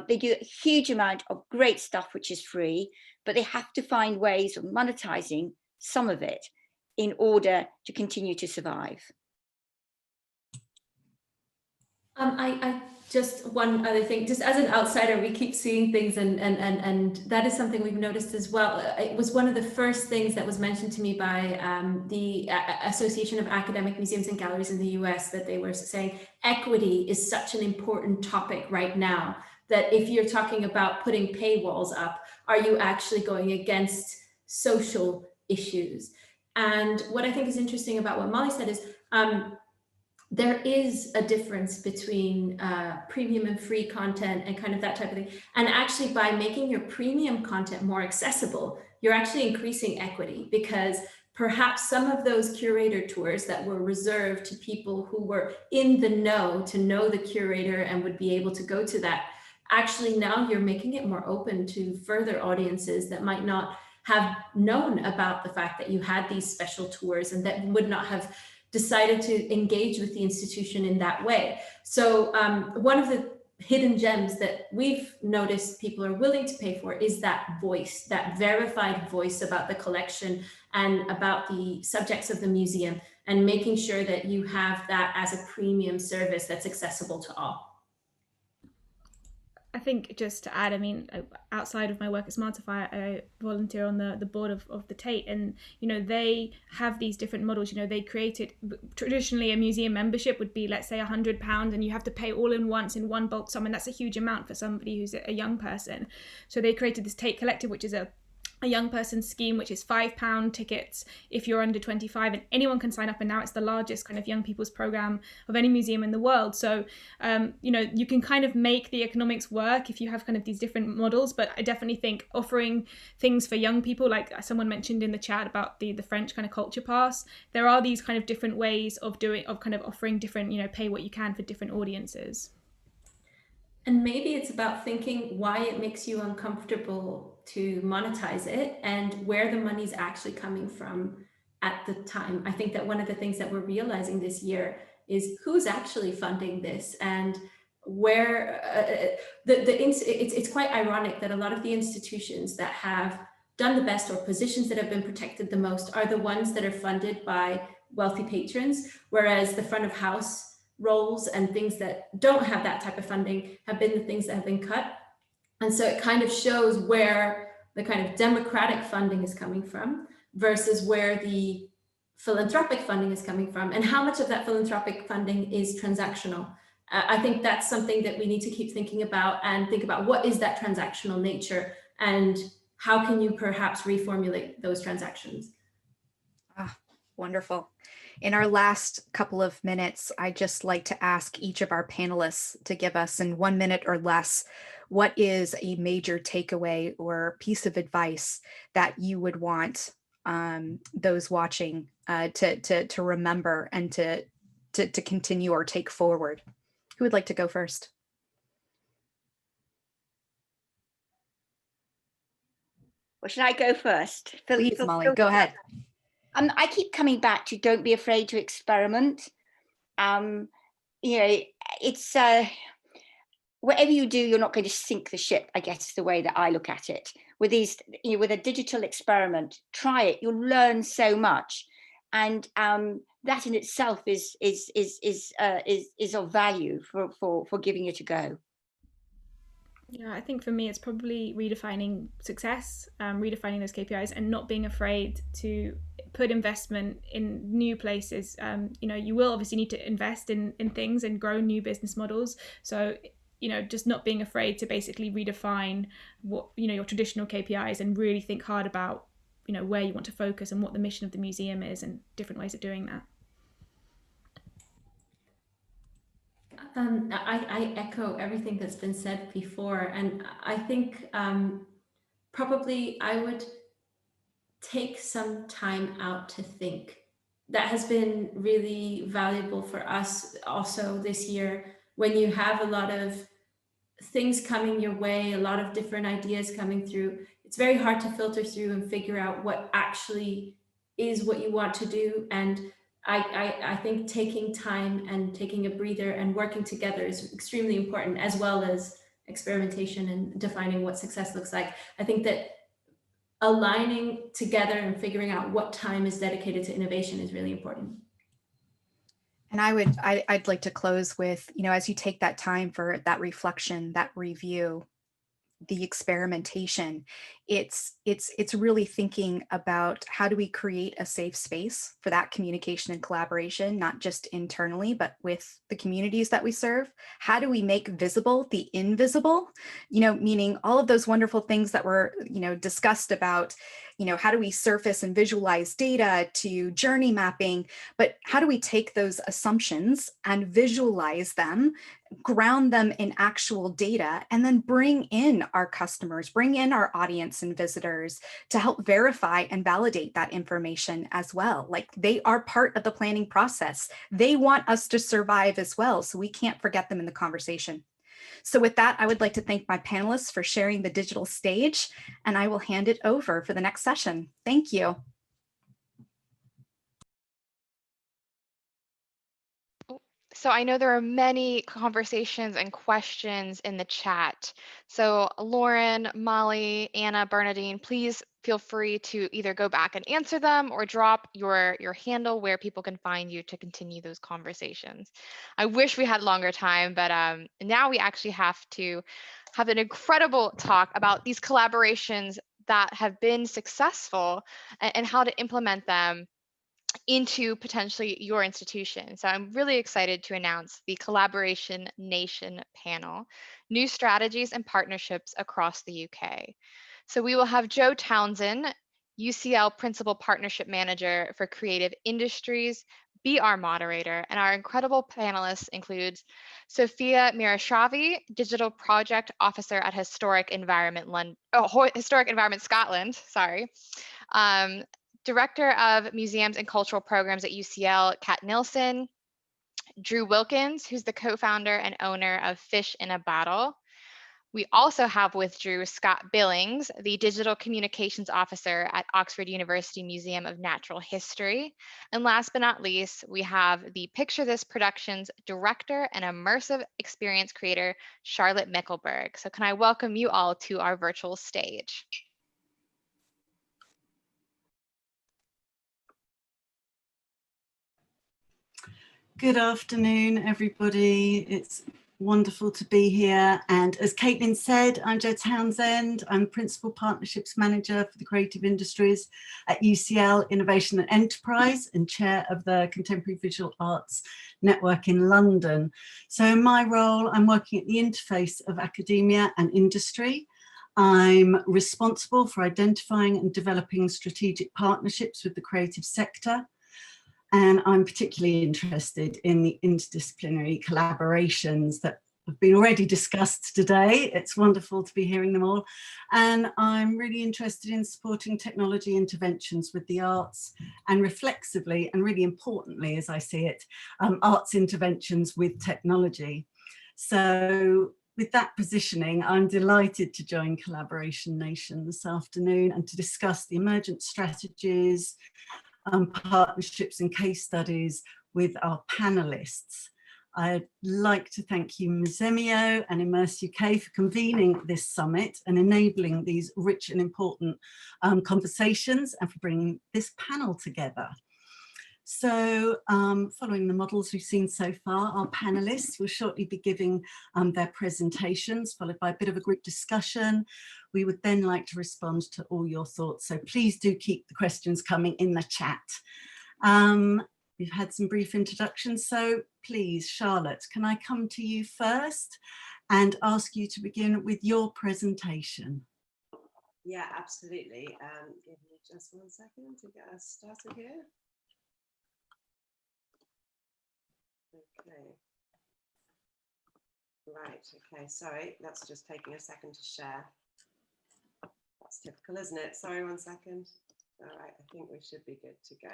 They do a huge amount of great stuff which is free, but they have to find ways of monetizing some of it in order to continue to survive. I just one other thing, just as an outsider, we keep seeing things and that is something we've noticed as well. It was one of the first things that was mentioned to me by the Association of Academic Museums and Galleries in the US, that they were saying equity is such an important topic right now, that if you're talking about putting paywalls up, are you actually going against social issues? And what I think is interesting about what Molly said is, there is a difference between premium and free content and kind of that type of thing. And actually, by making your premium content more accessible, you're actually increasing equity, because perhaps some of those curator tours that were reserved to people who were in the know to know the curator and would be able to go to that, actually now you're making it more open to further audiences that might not have known about the fact that you had these special tours and that would not have decided to engage with the institution in that way. So one of the hidden gems that we've noticed people are willing to pay for is that voice, that verified voice about the collection and about the subjects of the museum, and making sure that you have that as a premium service that's accessible to all. I think just to add, I mean, outside of my work at Smartify, I volunteer on the board of the Tate, and they have these different models. They created, traditionally a museum membership would be, let's say, £100, and you have to pay all in once in one bulk sum, and that's a huge amount for somebody who's a young person. So they created this Tate Collective, which is a young person scheme, which is £5 tickets if you're under 25, and anyone can sign up. And now it's the largest kind of young people's program of any museum in the world. So, you can kind of make the economics work if you have kind of these different models. But I definitely think offering things for young people, like someone mentioned in the chat about the French kind of culture pass, there are these kind of different ways of offering different, pay what you can for different audiences. And maybe it's about thinking why it makes you uncomfortable to monetize it and where the money's actually coming from at the time. I think that one of the things that we're realizing this year is who's actually funding this, and where it's quite ironic that a lot of the institutions that have done the best, or positions that have been protected the most, are the ones that are funded by wealthy patrons, whereas the front of house roles and things that don't have that type of funding have been the things that have been cut. And so it kind of shows where the kind of democratic funding is coming from versus where the philanthropic funding is coming from, and how much of that philanthropic funding is transactional. I think that's something that we need to keep thinking about, and think about what is that transactional nature and how can you perhaps reformulate those transactions. Ah, wonderful. In our last couple of minutes, I'd just like to ask each of our panelists to give us, in 1 minute or less, what is a major takeaway or piece of advice that you would want those watching to remember and to continue or take forward? Who would like to go first? Well, should I go first? Please, Molly, go ahead. I keep coming back to don't be afraid to experiment. It's whatever you do, you're not going to sink the ship, I guess is the way that I look at it. With these, with a digital experiment, try it. You'll learn so much, and that in itself is of value for giving it a go. Yeah, I think for me, it's probably redefining success, redefining those KPIs, and not being afraid to put investment in new places. You know, you will obviously need to invest in things and grow new business models. So, you know, just not being afraid to basically redefine what, you know, your traditional KPIs and really think hard about, you know, where you want to focus and what the mission of the museum is and different ways of doing that. I echo everything that's been said before, and I think probably I would take some time out to think. That has been really valuable for us also this year, when you have a lot of things coming your way, a lot of different ideas coming through. It's very hard to filter through and figure out what actually is what you want to do. And I think taking time and taking a breather and working together is extremely important, as well as experimentation and defining what success looks like. I think that aligning together and figuring out what time is dedicated to innovation is really important. And I'd like to close with, you know, as you take that time for that reflection, that review, the experimentation, it's really thinking about how do we create a safe space for that communication and collaboration, not just internally, but with the communities that we serve. How do we make visible the invisible? You know, meaning all of those wonderful things that were, you know, discussed about, you know, how do we surface and visualize data to journey mapping, but how do we take those assumptions and visualize them, ground them in actual data, and then bring in our customers, bring in our audience and visitors to help verify and validate that information as well. Like, they are part of the planning process. They want us to survive as well, so we can't forget them in the conversation. So with that, I would like to thank my panelists for sharing the digital stage, and I will hand it over for the next session. Thank you. So I know there are many conversations and questions in the chat. So Lauren, Molly, Anna, Bernadine, please feel free to either go back and answer them or drop your handle where people can find you to continue those conversations. I wish we had longer time, but now we actually have to have an incredible talk about these collaborations that have been successful and how to implement them into potentially your institution. So I'm really excited to announce the Collaboration Nation panel, New Strategies and Partnerships Across the UK. So we will have Joe Townsend, UCL Principal Partnership Manager for Creative Industries, be our moderator, and our incredible panelists include Sophia Mirashavi, Digital Project Officer at Historic Environment Scotland, sorry. Director of Museums and Cultural Programs at UCL, Kat Nilsson, Drew Wilkins, who's the co-founder and owner of Fish in a Bottle. We also have with Drew Scott Billings, the Digital Communications Officer at Oxford University Museum of Natural History. And last but not least, we have the Picture This Productions Director and Immersive Experience Creator, Charlotte Mickelberg. So can I welcome you all to our virtual stage? Good afternoon, everybody. It's wonderful to be here. And as Kaitlin said, I'm Jo Townsend. I'm Principal Partnerships Manager for the Creative Industries at UCL Innovation and Enterprise and Chair of the Contemporary Visual Arts Network in London. So in my role, I'm working at the interface of academia and industry. I'm responsible for identifying and developing strategic partnerships with the creative sector. And I'm particularly interested in the interdisciplinary collaborations that have been already discussed today. It's wonderful to be hearing them all. And I'm really interested in supporting technology interventions with the arts, and reflexively, and really importantly, as I see it, arts interventions with technology. So with that positioning, I'm delighted to join Collaboration Nation this afternoon and to discuss the emergent strategies, partnerships and case studies with our panelists. I'd like to thank Musemio and Immerse UK for convening this summit and enabling these rich and important conversations, and for bringing this panel together. So following the models we've seen so far, our panelists will shortly be giving their presentations, followed by a bit of a group discussion. We would then like to respond to all your thoughts. So please do keep the questions coming in the chat. We've had some brief introductions. So please, Charlotte, can I come to you first and ask you to begin with your presentation? Yeah, absolutely. Give me just 1 second to get us started here. Okay. Right, okay, sorry, that's just taking a second to share. That's typical, isn't it? Sorry, 1 second. All right, I think we should be good to go.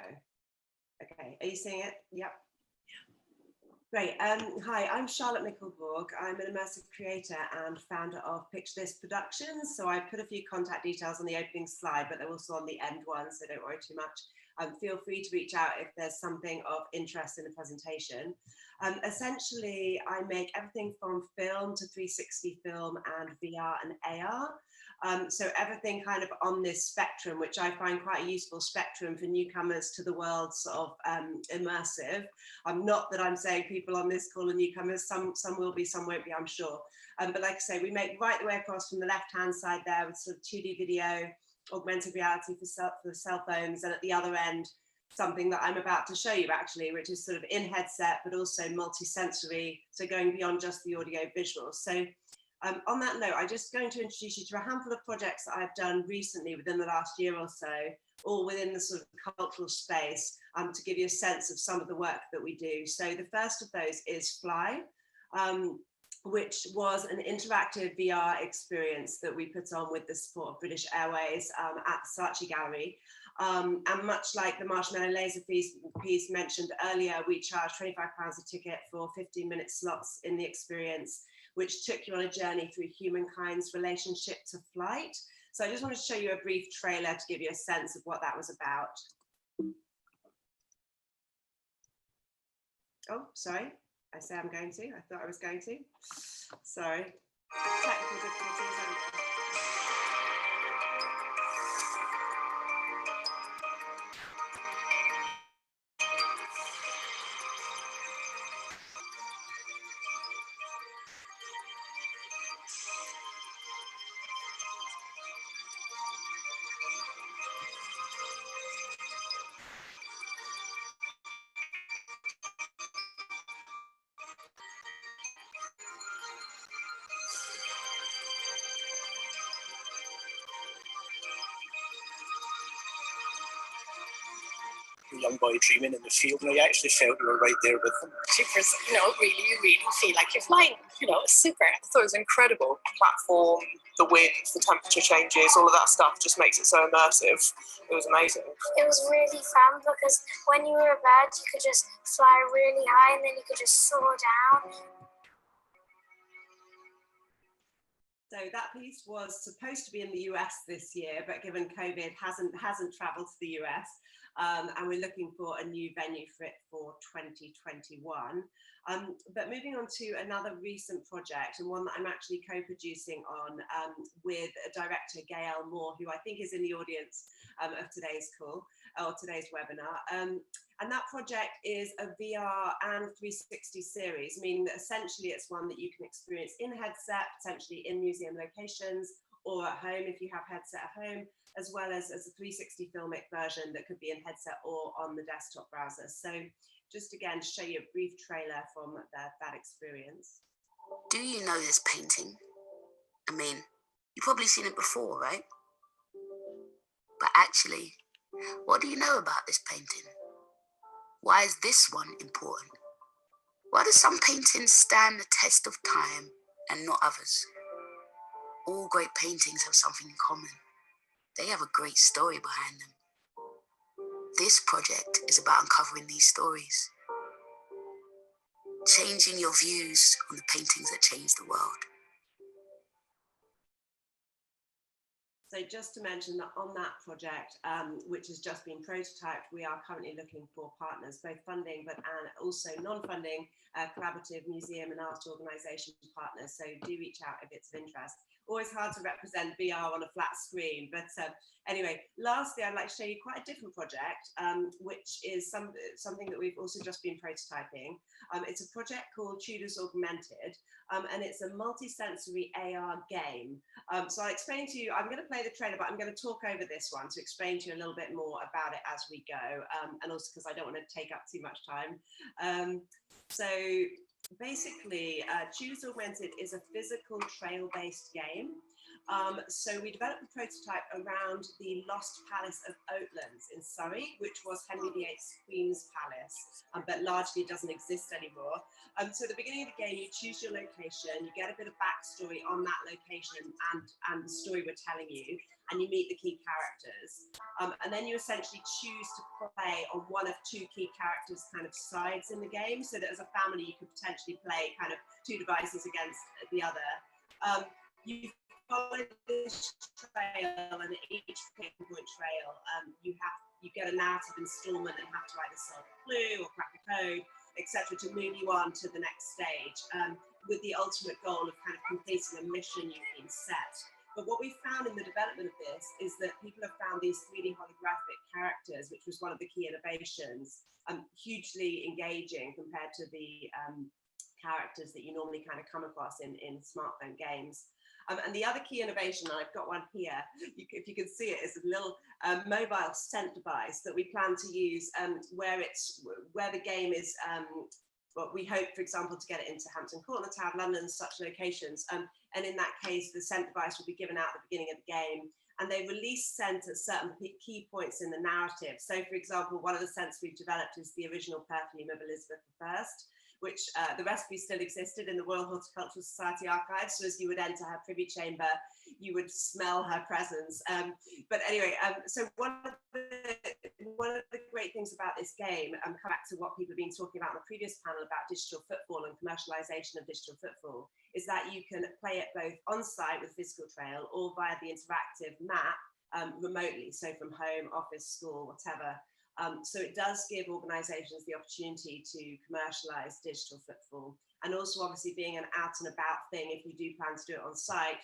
Okay, are you seeing it? Yep. Great. Hi, I'm Charlotte Mickelborg. I'm an immersive creator and founder of Picture This Productions. So I put a few contact details on the opening slide, but they're also on the end one, so don't worry too much. Feel free to reach out if there's something of interest in the presentation. Essentially, I make everything from film to 360 film and VR and AR. So everything kind of on this spectrum, which I find quite a useful spectrum for newcomers to the world sort of immersive. Not that I'm saying people on this call are newcomers, some will be, some won't be, I'm sure. But like I say, we make right the way across from the left-hand side there with sort of 2D video, augmented reality for cell phones, and at the other end, something that I'm about to show you actually, which is sort of in headset, but also multi-sensory, so going beyond just the audio visual. So on that note, I'm just going to introduce you to a handful of projects that I've done recently within the last year or so, all within the sort of cultural space, to give you a sense of some of the work that we do. So the first of those is Fly, which was an interactive VR experience that we put on with the support of British Airways at the Saatchi Gallery. And much like the Marshmallow Laser piece mentioned earlier, we charge £25 a ticket for 15-minute slots in the experience, which took you on a journey through humankind's relationship to flight. So I just wanted to show you a brief trailer to give you a sense of what that was about. Oh, sorry. I say I'm going to. I thought I was going to. Sorry. Technical difficulties. Young boy dreaming in the field, and I actually felt we were right there with them. Super, really feel like you're flying. It's super. I thought it was incredible. Platform, the wind, the temperature changes, all of that stuff just makes it so immersive. It was amazing. It was really fun because when you were a bird, you could just fly really high and then you could just soar down. So that piece was supposed to be in the US this year, but given COVID, hasn't travelled to the US. And we're looking for a new venue for it for 2021. But moving on to another recent project, and one that I'm actually co-producing on with director Gail Moore, who I think is in the audience of today's call, or today's webinar. And that project is a VR and 360 series, meaning that essentially it's one that you can experience in headset, potentially in museum locations, or at home if you have headset at home, as well as a 360 filmic version that could be in headset or on the desktop browser. So just again, to show you a brief trailer from that experience. Do you know this painting? I mean, you've probably seen it before, right? But actually, what do you know about this painting? Why is this one important? Why do some paintings stand the test of time and not others? All great paintings have something in common. They have a great story behind them. This project is about uncovering these stories, changing your views on the paintings that changed the world. So just to mention that on that project, which has just been prototyped, we are currently looking for partners, both funding and also non-funding, collaborative museum and art organisation partners. So do reach out if it's of interest. always hard to represent VR on a flat screen. But anyway, lastly, I'd like to show you quite a different project, which is something that we've also just been prototyping. It's a project called Tudors Augmented, and it's a multi-sensory AR game. So I'll explain to you, I'm going to play the trailer, but I'm going to talk over this one to explain to you a little bit more about it as we go, and also because I don't want to take up too much time. So basically, Tudors Augmented is a physical trail-based game. So we developed the prototype around the Lost Palace of Oatlands in Surrey, which was Henry VIII's Queen's Palace, but largely doesn't exist anymore. So at the beginning of the game, you choose your location, you get a bit of backstory on that location and the story we're telling you, and you meet the key characters. And then you essentially choose to play on one of two key characters' kind of sides in the game, so that as a family, you could potentially play kind of two devices against the other. You follow this trail, and at each point trail, you get a narrative installment and have to either solve a clue or crack a code, etc., to move you on to the next stage, with the ultimate goal of kind of completing a mission you've been set. But what we found in the development of this is that people have found these 3D holographic characters, which was one of the key innovations, hugely engaging compared to the characters that you normally kind of come across in smartphone games. And the other key innovation, and I've got one here, if you can see it, is a little mobile scent device that we plan to use where the game is, well, we hope, for example, to get it into Hampton Court in the Tower of London, such locations. And in that case, the scent device will be given out at the beginning of the game. And they release scent at certain key points in the narrative. So, for example, one of the scents we've developed is the original perfume of Elizabeth I, which the recipe still existed in the Royal Horticultural Society archives. So as you would enter her privy chamber, you would smell her presence. But anyway, so one of the great things about this game, come back to what people have been talking about in the previous panel about digital footfall and commercialization of digital footfall, is that you can play it both on site with physical trail or via the interactive map remotely, so from home, office, school, whatever. So it does give organisations the opportunity to commercialise digital footfall, and also obviously being an out and about thing, if we do plan to do it on site,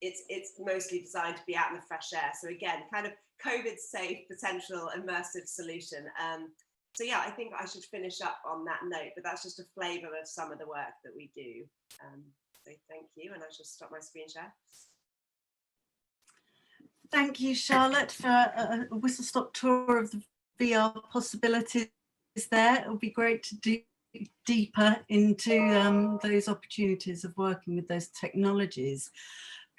it's mostly designed to be out in the fresh air. So again, kind of COVID-safe potential immersive solution. So yeah, I think I should finish up on that note, but that's just a flavour of some of the work that we do. So thank you, and I shall stop my screen share. Thank you, Charlotte, for a whistle-stop tour of the VR possibilities there. It would be great to dig deeper into those opportunities of working with those technologies.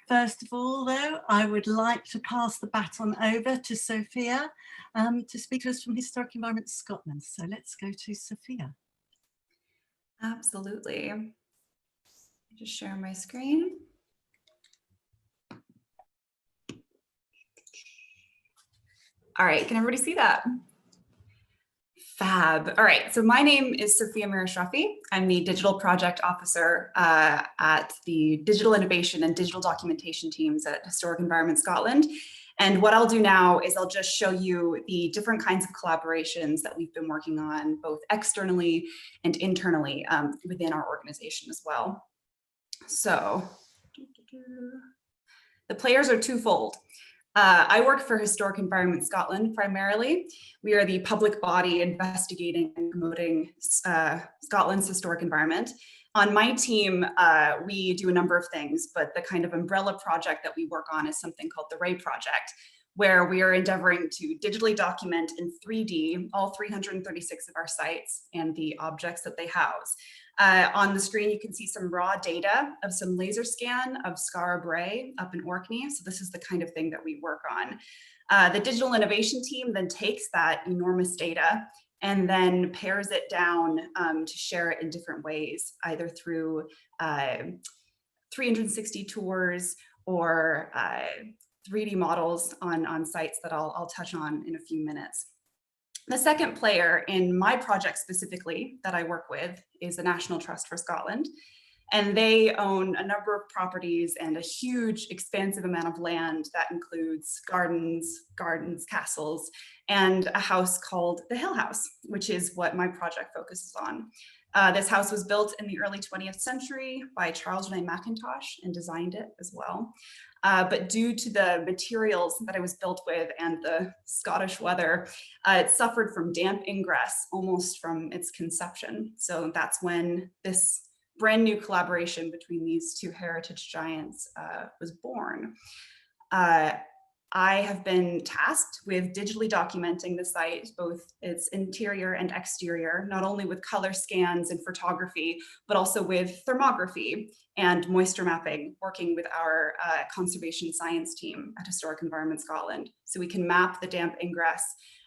First of all, though, I would like to pass the baton over to Sophia to speak to us from Historic Environment Scotland. So let's go to Sophia. Absolutely. Just share my screen. All right, can everybody see that? Fab. All right, so my name is Sophia Mirashrafi. I'm the Digital Project Officer at the Digital Innovation and Digital Documentation teams at Historic Environment Scotland. And what I'll do now is I'll just show you the different kinds of collaborations that we've been working on, both externally and internally within our organization as well. So the players are twofold. I work for Historic Environment Scotland primarily. We are the public body investigating and promoting Scotland's historic environment. On my team, we do a number of things, but the kind of umbrella project that we work on is something called the RAY project, where we are endeavoring to digitally document in 3D all 336 of our sites and the objects that they house. On the screen, you can see some raw data of some laser scan of Skara Brae up in Orkney. So this is the kind of thing that we work on. The digital innovation team then takes that enormous data and then pares it down to share it in different ways, either through 360 tours or 3D models on sites that I'll touch on in a few minutes. The second player in my project specifically that I work with is the National Trust for Scotland, and they own a number of properties and a huge expansive amount of land that includes gardens, castles, and a house called the Hill House, which is what my project focuses on. This house was built in the early 20th century by Charles Ray McIntosh and designed it as well. But due to the materials that it was built with and the Scottish weather, it suffered from damp ingress almost from its conception. So that's when this brand new collaboration between these two heritage giants was born. I have been tasked with digitally documenting the site, both its interior and exterior, not only with color scans and photography, but also with thermography and moisture mapping, working with our conservation science team at Historic Environment Scotland. So we can map the damp ingress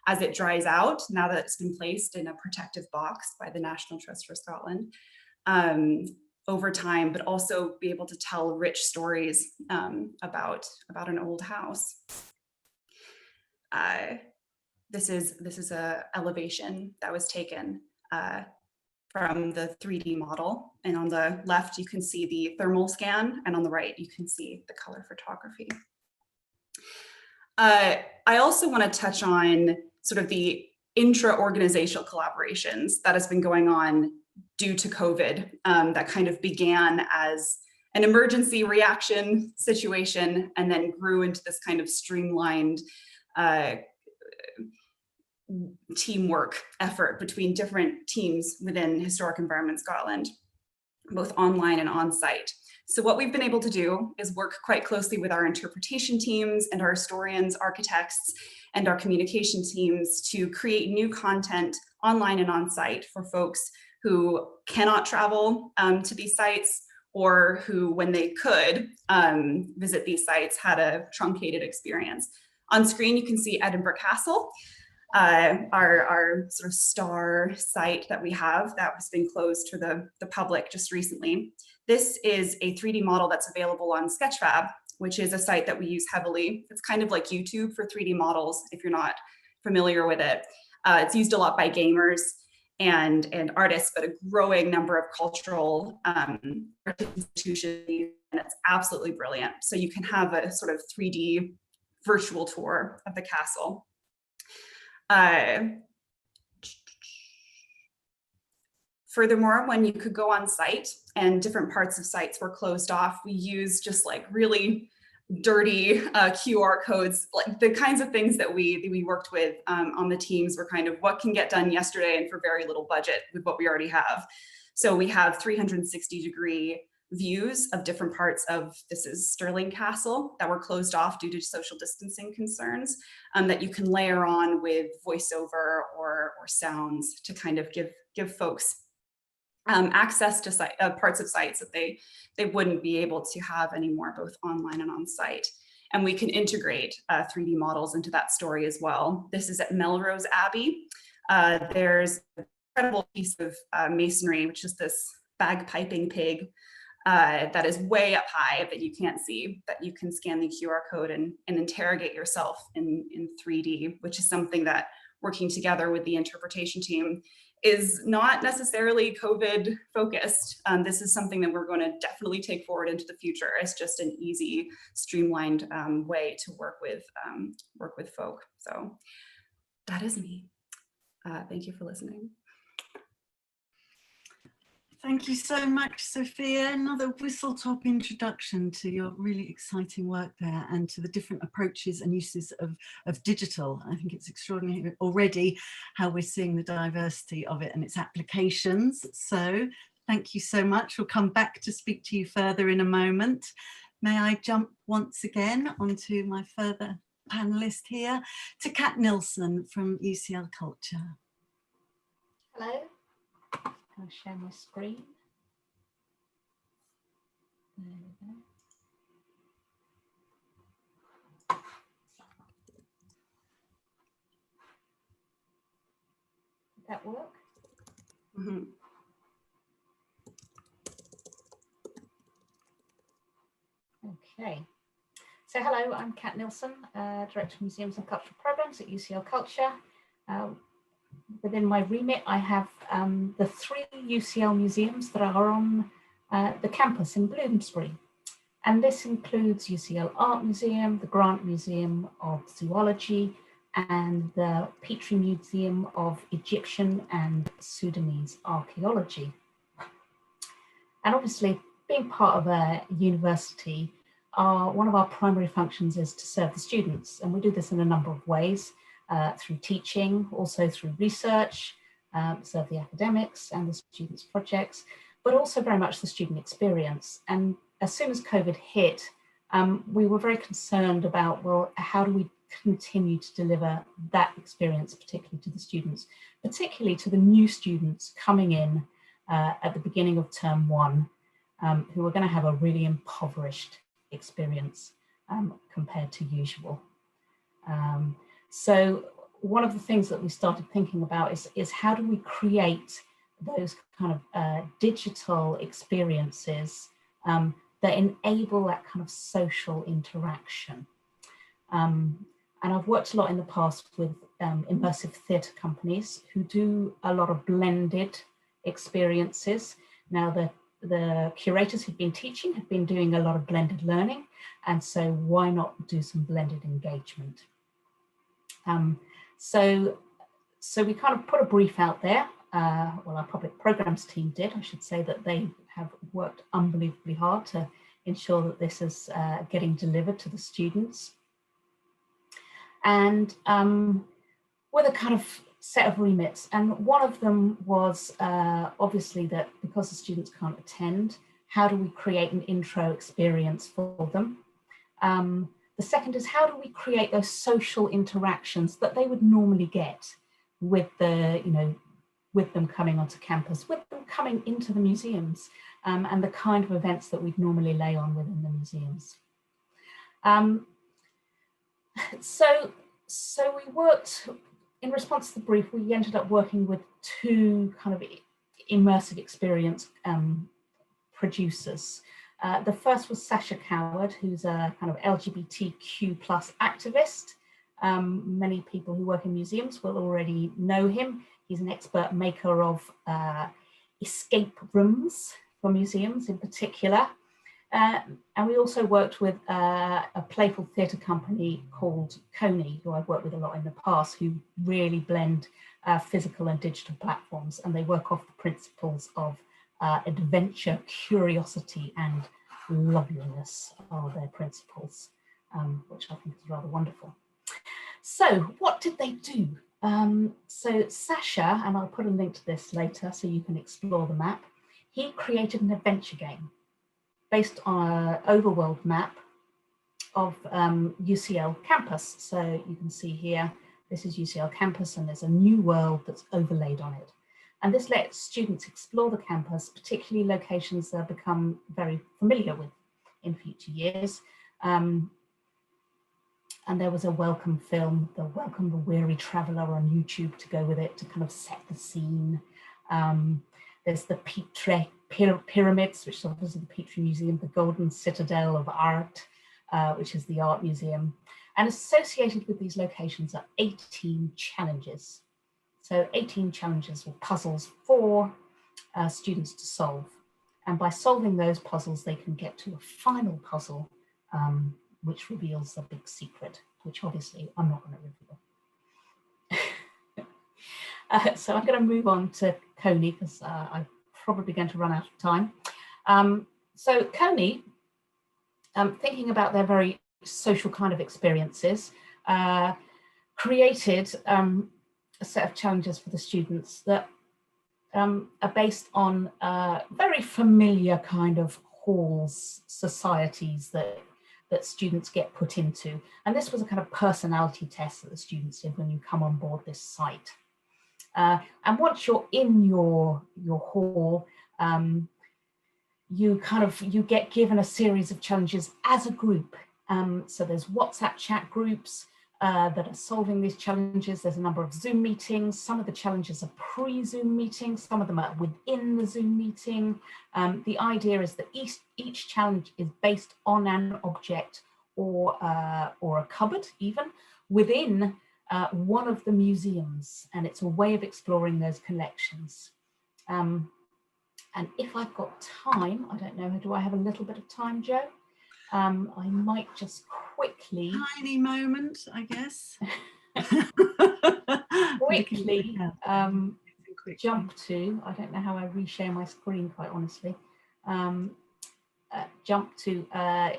as it dries out, now that it's been placed in a protective box by the National Trust for Scotland. Over time, but also be able to tell rich stories about an old house. This is a elevation that was taken from the 3D model, and on the left you can see the thermal scan, and on the right you can see the color photography. I also want to touch on sort of the intra-organizational collaborations that has been going on due to COVID, that kind of began as an emergency reaction situation and then grew into this kind of streamlined teamwork effort between different teams within Historic Environment Scotland, both online and on-site. So what we've been able to do is work quite closely with our interpretation teams and our historians, architects, and our communication teams to create new content online and on-site for folks who cannot travel to these sites, or who, when they could visit these sites, had a truncated experience. On screen, you can see Edinburgh Castle, our sort of star site that we have that has been closed to the public just recently. This is a 3D model that's available on Sketchfab, which is a site that we use heavily. It's kind of like YouTube for 3D models, if you're not familiar with it. It's used a lot by gamers and artists, but a growing number of cultural institutions, and it's absolutely brilliant. So you can have a sort of 3D virtual tour of the castle. Furthermore, when you could go on site and different parts of sites were closed off, we use just like really dirty QR codes, like the kinds of things that we worked with on the teams were kind of what can get done yesterday and for very little budget with what we already have. So we have 360-degree views of different parts of, this is Stirling Castle, that were closed off due to social distancing concerns, that you can layer on with voiceover or sounds to kind of give folks access to parts of sites that they wouldn't be able to have anymore, both online and on site. And we can integrate 3D models into that story as well. This is at Melrose Abbey. There's an incredible piece of masonry, which is this bagpiping pig that is way up high that you can't see, that you can scan the QR code and interrogate yourself in 3D, which is something that, working together with the interpretation team, is not necessarily COVID focused. This is something that we're going to definitely take forward into the future as just an easy, streamlined way to work with folk. So that is me. Thank you for listening. Thank you so much, Sophia. Another whistle-top introduction to your really exciting work there and to the different approaches and uses of digital. I think it's extraordinary already how we're seeing the diversity of it and its applications. So thank you so much. We'll come back to speak to you further in a moment. May I jump once again onto my further panelist here, to Kat Nilsson from UCL Culture. Hello. I'll share my screen. There we go. Did that work? Mm-hmm. Okay. So hello, I'm Kat Nilsson, Director of Museums and Cultural Programs at UCL Culture. Within my remit, I have the 3 UCL museums that are on the campus in Bloomsbury. And this includes UCL Art Museum, the Grant Museum of Zoology, and the Petrie Museum of Egyptian and Sudanese Archaeology. And obviously, being part of a university, one of our primary functions is to serve the students, and we do this in a number of ways, through teaching, also through research, serve the academics and the students' projects, but also very much the student experience. And as soon as COVID hit, we were very concerned about, well, how do we continue to deliver that experience, particularly to the students, particularly to the new students coming in at the beginning of term 1, who are going to have a really impoverished experience compared to usual. So one of the things that we started thinking about is how do we create those kind of digital experiences that enable that kind of social interaction. And I've worked a lot in the past with immersive theatre companies who do a lot of blended experiences. Now the curators who've been teaching have been doing a lot of blended learning, and so why not do some blended engagement? So we kind of put a brief out there. Well, our public programs team did. I should say that they have worked unbelievably hard to ensure that this is getting delivered to the students. And with a kind of set of remits, and one of them was obviously that because the students can't attend, how do we create an intro experience for them? The second is, how do we create those social interactions that they would normally get with the, with them coming onto campus, with them coming into the museums, and the kind of events that we'd normally lay on within the museums. So we worked, in response to the brief, we ended up working with 2 kind of immersive experience producers. The first was Sasha Coward, who's a kind of LGBTQ+ activist. Many people who work in museums will already know him. He's an expert maker of escape rooms for museums in particular. And we also worked with a playful theatre company called Coney, who I've worked with a lot in the past, who really blend physical and digital platforms, and they work off the principles of adventure, curiosity, and loveliness are their principles, which I think is rather wonderful. So what did they do? So Sasha, and I'll put a link to this later so you can explore the map, he created an adventure game based on an overworld map of UCL campus. So you can see here, this is UCL campus, and there's a new world that's overlaid on it. And this lets students explore the campus, particularly locations they'll become very familiar with in future years. And there was a welcome film, the Welcome the Weary Traveller, on YouTube to go with it to kind of set the scene. There's the Petrie Pyramids, which is obviously the Petrie Museum, the Golden Citadel of Art, which is the art museum. And associated with these locations are 18 challenges. So 18 challenges or puzzles for students to solve. And by solving those puzzles, they can get to a final puzzle, which reveals the big secret, which obviously I'm not going to reveal. So I'm going to move on to Coney, because I'm probably going to run out of time. So Coney, thinking about their very social kind of experiences, created a set of challenges for the students that are based on very familiar kind of halls, societies that students get put into. And this was a kind of personality test that the students did when you come on board this site. And once you're in your hall, you get given a series of challenges as a group. So there's WhatsApp chat groups that are solving these challenges. There's a number of Zoom meetings. Some of the challenges are pre-Zoom meetings. Some of them are within the Zoom meeting. The idea is that each challenge is based on an object or a cupboard even within one of the museums, and it's a way of exploring those collections. And if I've got time, I don't know, do I have a little bit of time, Jo? I might just quickly... Tiny moment, I guess. quickly jump to, I don't know how I reshare my screen quite honestly, jump to,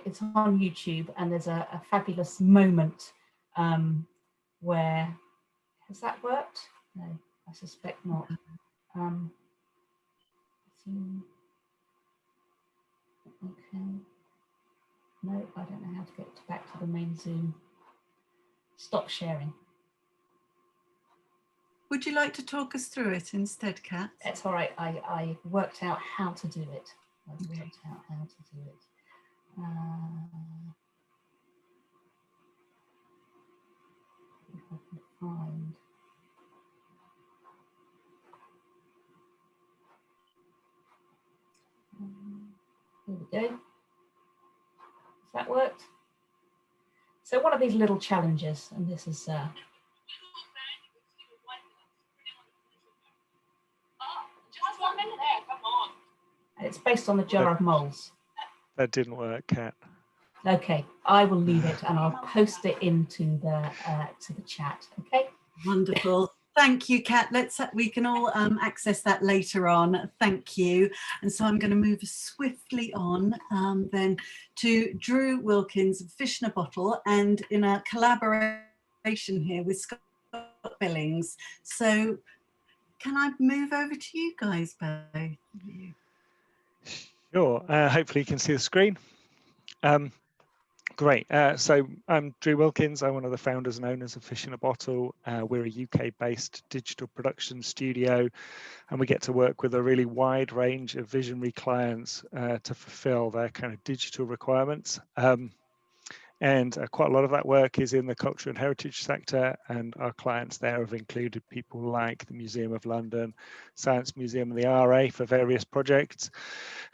it's on YouTube, and there's a fabulous moment where, has that worked? No, I suspect not. Okay. No, I don't know how to get back to the main Zoom. Stop sharing. Would you like to talk us through it instead, Kat? It's all right. I worked out how to do it. I've worked out how to do it. If I can find. Here we go. Has that worked? So one of these little challenges, and this is just 1 minute there, come on. It's based on the jar of moles. That didn't work, Kat. Okay, I will leave it and I'll post it into the to the chat. Okay. Wonderful. Thank you, Kat. We can all access that later on. Thank you. And so I'm going to move swiftly on then to Drew Wilkins, Fish in a Bottle, and in a collaboration here with Scott Billings. So can I move over to you guys, both? Sure. Hopefully you can see the screen. Great. So I'm Drew Wilkins. I'm one of the founders and owners of Fish in a Bottle. We're a UK-based digital production studio, and we get to work with a really wide range of visionary clients to fulfill their kind of digital requirements. And quite a lot of that work is in the culture and heritage sector, and our clients there have included people like the Museum of London, Science Museum and the RA for various projects.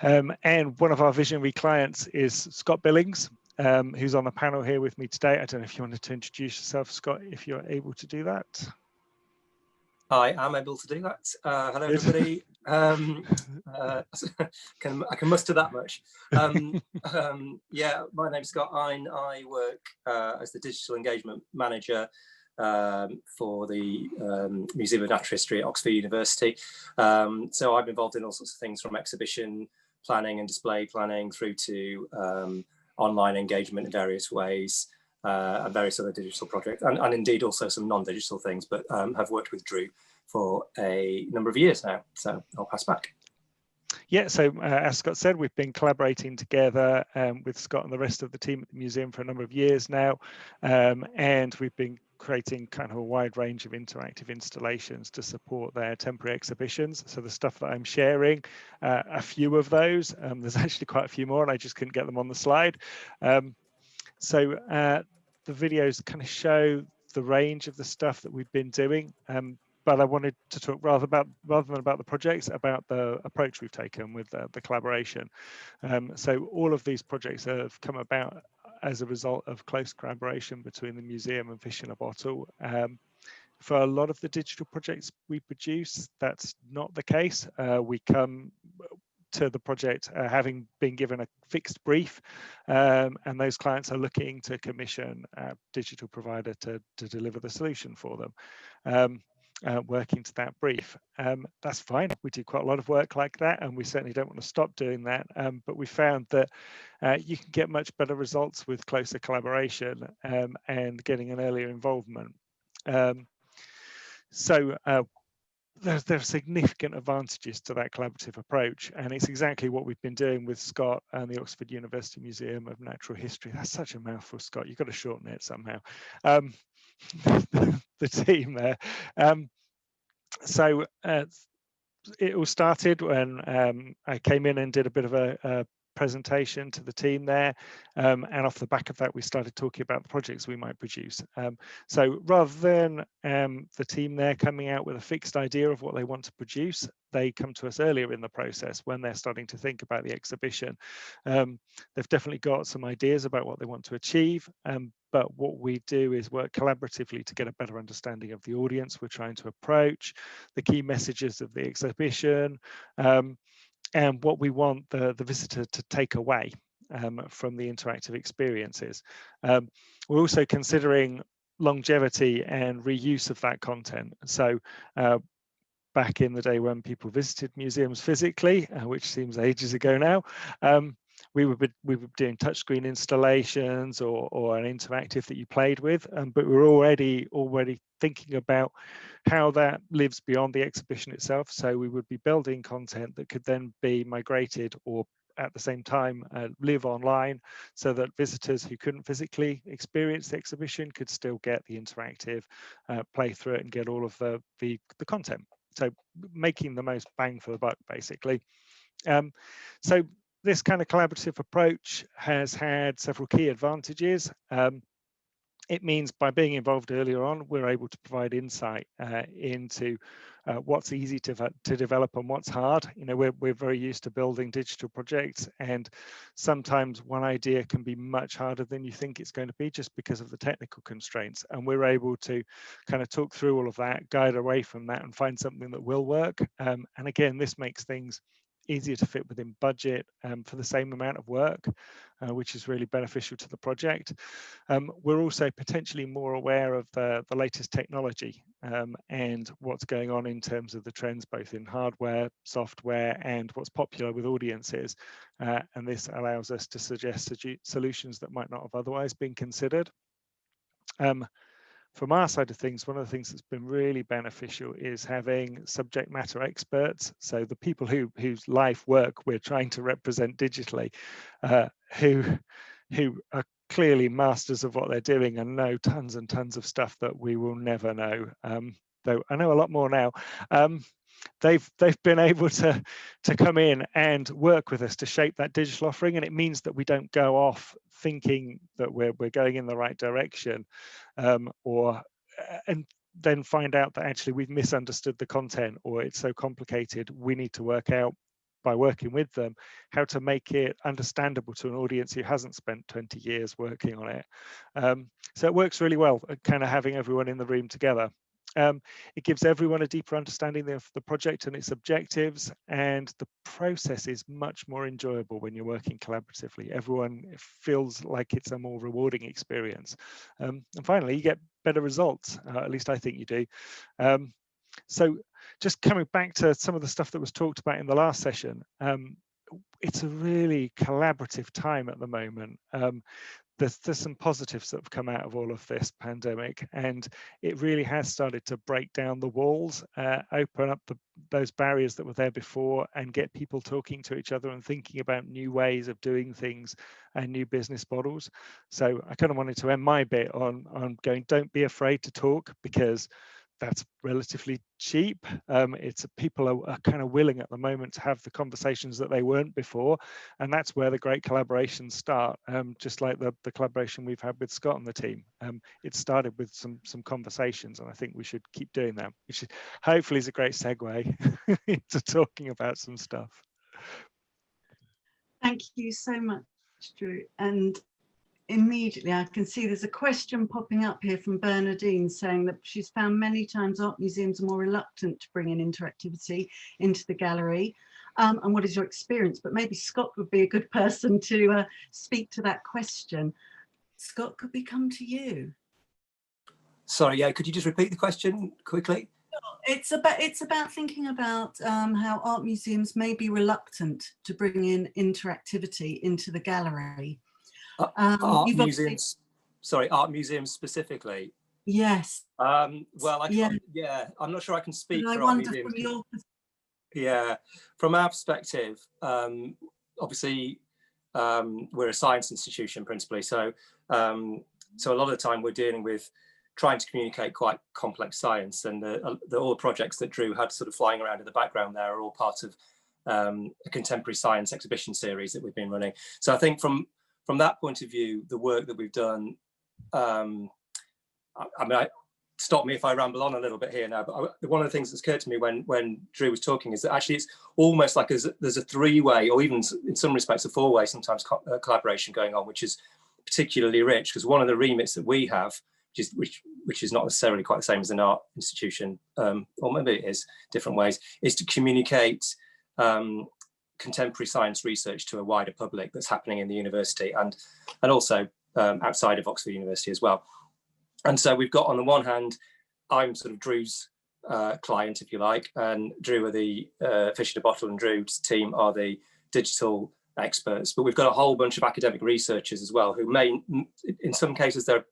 And one of our visionary clients is Scott Billings, who's on the panel here with me today. I don't know if you wanted to introduce yourself, Scott, if you're able to do that. I am able to do that. Hello, everybody. I can muster that much. Yeah, my name's Scott Hine. I work as the Digital Engagement Manager for the Museum of Natural History at Oxford University. So I'm involved in all sorts of things, from exhibition planning and display planning through to online engagement in various ways, and various other digital projects, and indeed also some non-digital things, but have worked with Drew for a number of years now. So I'll pass back. Yeah, so as Scott said, we've been collaborating together with Scott and the rest of the team at the museum for a number of years now, and we've been creating kind of a wide range of interactive installations to support their temporary exhibitions. So the stuff that I'm sharing, a few of those, there's actually quite a few more, and I just couldn't get them on the slide. So the videos kind of show the range of the stuff that we've been doing, but I wanted to talk rather than about the projects, about the approach we've taken with the collaboration. So all of these projects have come about as a result of close collaboration between the museum and Fish in a Bottle. For a lot of the digital projects we produce, that's not the case. We come to the project having been given a fixed brief, and those clients are looking to commission a digital provider to deliver the solution for them, working to that brief. That's fine. We do quite a lot of work like that, and we certainly don't want to stop doing that, but we found that you can get much better results with closer collaboration and getting an earlier involvement. So there are significant advantages to that collaborative approach, and it's exactly what we've been doing with Scott and the Oxford University Museum of Natural History. That's such a mouthful, Scott. You've got to shorten it somehow. The team there. So it all started when I came in and did a bit of a presentation to the team there, and off the back of that we started talking about the projects we might produce. So rather than the team there coming out with a fixed idea of what they want to produce, they come to us earlier in the process when they're starting to think about the exhibition. They've definitely got some ideas about what they want to achieve, but what we do is work collaboratively to get a better understanding of the audience we're trying to approach, the key messages of the exhibition, and what we want the visitor to take away from the interactive experiences. We're also considering longevity and reuse of that content. So back in the day when people visited museums physically, which seems ages ago now, we were doing touchscreen installations or an interactive that you played with, but we're already thinking about how that lives beyond the exhibition itself. So we would be building content that could then be migrated or at the same time live online, so that visitors who couldn't physically experience the exhibition could still get the interactive, play through it and get all of the content. So making the most bang for the buck, basically. So this kind of collaborative approach has had several key advantages. It means by being involved earlier on, we're able to provide insight into what's easy to develop and what's hard. You know, we're very used to building digital projects, and sometimes one idea can be much harder than you think it's going to be just because of the technical constraints. And we're able to kind of talk through all of that, guide away from that, and find something that will work. And again, this makes things easier to fit within budget for the same amount of work, which is really beneficial to the project. We're also potentially more aware of the latest technology and what's going on in terms of the trends, both in hardware, software, and what's popular with audiences. And this allows us to suggest solutions that might not have otherwise been considered. From our side of things, one of the things that's been really beneficial is having subject matter experts. So the people whose life work we're trying to represent digitally, who are clearly masters of what they're doing and know tons and tons of stuff that we will never know. Though I know a lot more now. They've been able to come in and work with us to shape that digital offering, and it means that we don't go off thinking that we're going in the right direction, and then find out that actually we've misunderstood the content, or it's so complicated. We need to work out, by working with them, how to make it understandable to an audience who hasn't spent 20 years working on it. So it works really well, kind of having everyone in the room together. It gives everyone a deeper understanding of the project and its objectives, and the process is much more enjoyable when you're working collaboratively. Everyone feels like it's a more rewarding experience. And finally, you get better results, at least I think you do. So just coming back to some of the stuff that was talked about in the last session, it's a really collaborative time at the moment. There's some positives that have come out of all of this pandemic, and it really has started to break down the walls, open up those barriers that were there before, and get people talking to each other and thinking about new ways of doing things and new business models. So I kind of wanted to end my bit on going, don't be afraid to talk, because that's relatively cheap. It's people are kind of willing at the moment to have the conversations that they weren't before, and that's where the great collaborations start. Just like the collaboration we've had with Scott and the team. It started with some conversations, and I think we should keep doing that, which hopefully is a great segue into talking about some stuff. Thank you so much, Drew. And immediately I can see there's a question popping up here from Bernadine saying that she's found many times art museums are more reluctant to bring in interactivity into the gallery. And what is your experience? But maybe Scott would be a good person to speak to that question. Scott, could we come to you? Sorry, yeah, could you just repeat the question quickly? It's about thinking about how art museums may be reluctant to bring in interactivity into the gallery. Art museums, sorry, art museums specifically. Yes. Well, I'm not sure I can speak for art museums. From our perspective, obviously we're a science institution principally, so so a lot of the time we're dealing with trying to communicate quite complex science, and all the projects that Drew had sort of flying around in the background there are all part of a contemporary science exhibition series that we've been running. So I think from that point of view, the work that we've done, I mean, stop me if I ramble on a little bit here now, but one of the things that's occurred to me when Drew was talking is that actually it's almost like there's a three-way, or even in some respects a four-way sometimes collaboration going on, which is particularly rich, because one of the remits that we have, which is not necessarily quite the same as an art institution, or maybe it is different ways, is to communicate contemporary science research to a wider public that's happening in the university and also outside of Oxford University as well. And so we've got, on the one hand, I'm sort of Drew's client, if you like, and Drew are the Fish in a Bottle, and Drew's team are the digital experts. But we've got a whole bunch of academic researchers as well, who may, in some cases, they're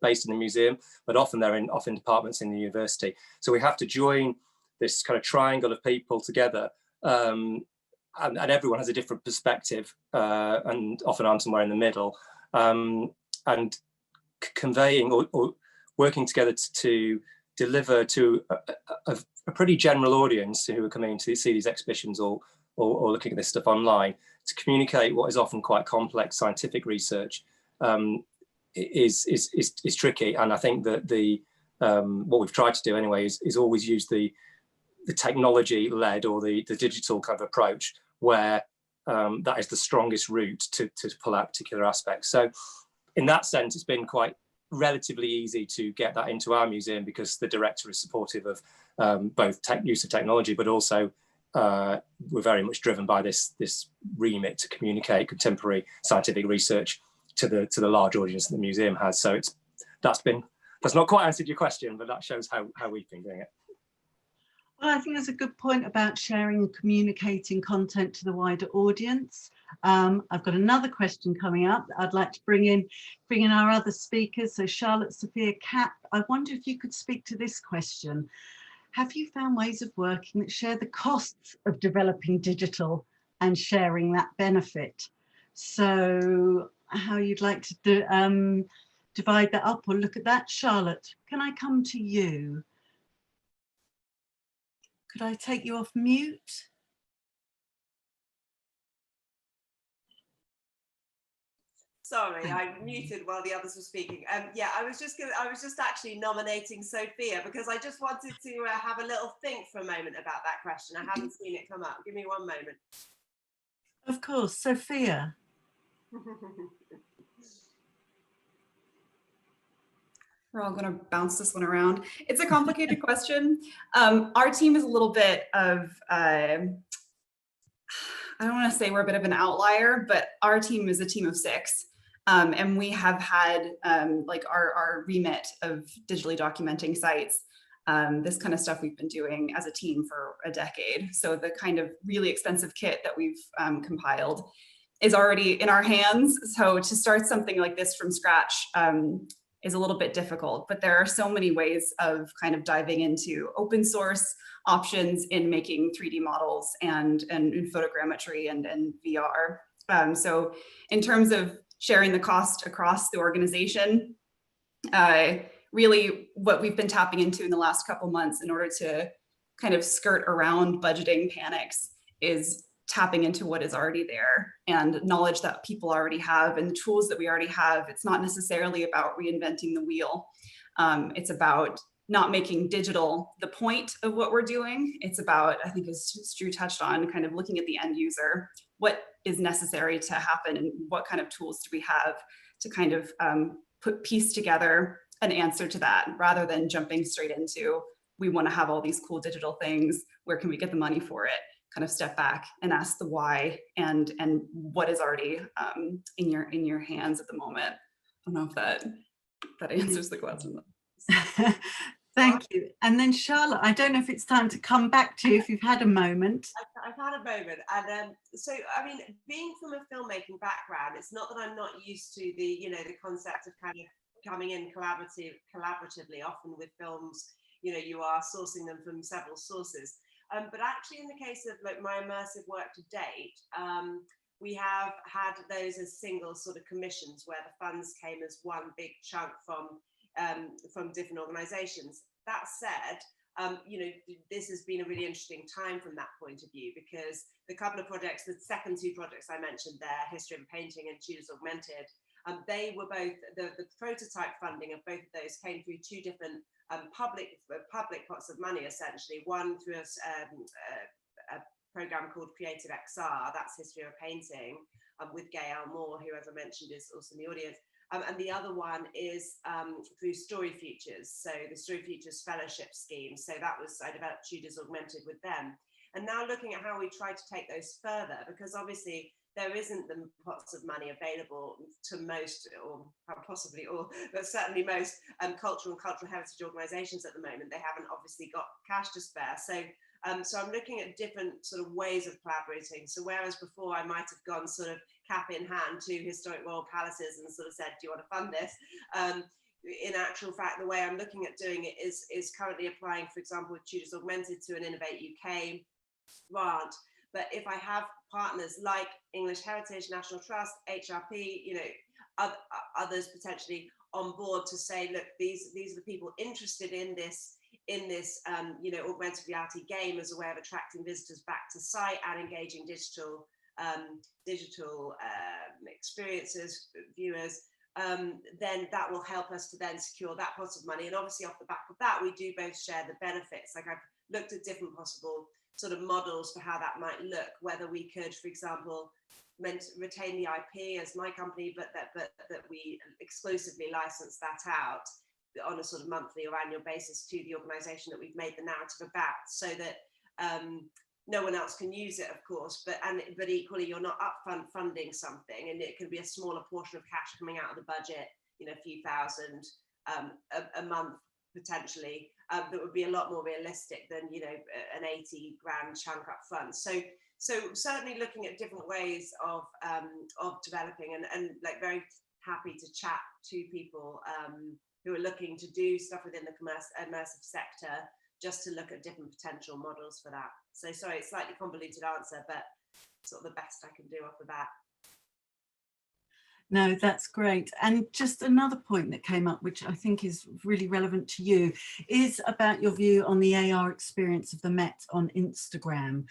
based in the museum, but often they're in departments in the university. So we have to join this kind of triangle of people together, and everyone has a different perspective, and often I'm somewhere in the middle, and conveying or working together to deliver to a pretty general audience who are coming to see these exhibitions or looking at this stuff online, to communicate what is often quite complex scientific research is tricky. And I think that what we've tried to do anyway is always use the technology-led or the digital kind of approach, where that is the strongest route to pull out particular aspects. So in that sense, it's been quite relatively easy to get that into our museum, because the director is supportive of both use of technology, but also we're very much driven by this remit to communicate contemporary scientific research to the large audience that the museum has. So that's not quite answered your question, but that shows how we've been doing it. Well, I think there's a good point about sharing and communicating content to the wider audience. I've got another question coming up. I'd like to bring in our other speakers. So Charlotte, Sophia, Kat, I wonder if you could speak to this question. Have you found ways of working that share the costs of developing digital and sharing that benefit? So how you'd like to divide that up or look at that? Charlotte, can I come to you? Could I take you off mute? Sorry, I muted while the others were speaking. Yeah, I was just actually nominating Sophia, because I just wanted to have a little think for a moment about that question. I haven't seen it come up. Give me one moment. Of course, Sophia. We're all going to bounce this one around. It's a complicated question. Our team is a little bit of, I don't want to say we're a bit of an outlier, but our team is a team of 6. And we have had like our remit of digitally documenting sites, this kind of stuff we've been doing as a team for a decade. So the kind of really expensive kit that we've compiled is already in our hands. So to start something like this from scratch is a little bit difficult, but there are so many ways of kind of diving into open source options in making 3D models and in photogrammetry and VR. So in terms of sharing the cost across the organization, really what we've been tapping into in the last couple months in order to kind of skirt around budgeting panics is tapping into what is already there and knowledge that people already have and the tools that we already have. It's not necessarily about reinventing the wheel. It's about not making digital the point of what we're doing. It's about, I think as Drew touched on, kind of looking at the end user, what is necessary to happen and what kind of tools do we have to kind of piece together an answer to that, rather than jumping straight into, we want to have all these cool digital things, where can we get the money for it? Kind of step back and ask the why and what is already in your hands at the moment. I don't know if that answers the question. Thank you. And then Charlotte, I don't know if it's time to come back to you if you've had a moment. I've had a moment, and so I mean, being from a filmmaking background, it's not that I'm not used to the the concept of kind of coming in collaboratively. Often with films, you are sourcing them from several sources. But actually, in the case of like my immersive work to date, we have had those as single sort of commissions where the funds came as one big chunk from different organisations. That said, this has been a really interesting time from that point of view, because the couple of projects, the second 2 projects I mentioned there, History of Painting and Tudors Augmented, they were both, the prototype funding of both of those came through 2 different public pots of money, essentially. One through a program called Creative XR, that's History of Painting, with Gail Moore, who, as I mentioned, is also in the audience. And the other one is through Story Futures, so the Story Futures Fellowship Scheme. So that was, I developed Tudors Augmented with them. And now looking at how we try to take those further, because obviously there isn't the pots of money available to most, or possibly all, but certainly most cultural and cultural heritage organisations at the moment. They haven't obviously got cash to spare. So I'm looking at different sort of ways of collaborating. So whereas before I might have gone sort of cap in hand to historic royal palaces and sort of said, do you want to fund this? In actual fact, the way I'm looking at doing it is currently applying, for example, with Tutors Augmented to an Innovate UK grant. But if I have partners like English Heritage, National Trust, HRP, you know, others potentially on board to say, look, these are the people interested in this, you know, augmented reality game as a way of attracting visitors back to site and engaging digital experiences, viewers, then that will help us to then secure that pot of money. And obviously off the back of that, we do both share the benefits. Like I've looked at different possible sort of models for how that might look, whether we could, for example, retain the IP as my company, but that we exclusively license that out on a sort of monthly or annual basis to the organisation that we've made the narrative about, so that no one else can use it, of course, but equally you're not upfront funding something, and it can be a smaller portion of cash coming out of the budget, you know, a few thousand a month potentially, that would be a lot more realistic than, you know, an 80 grand chunk up front. So certainly looking at different ways of developing, and like very happy to chat to people who are looking to do stuff within the immersive sector, just to look at different potential models for that. So sorry, it's slightly convoluted answer, but sort of the best I can do off the bat. No, that's great. And just another point that came up, which I think is really relevant to you, is about your view on the AR experience of the Met on Instagram.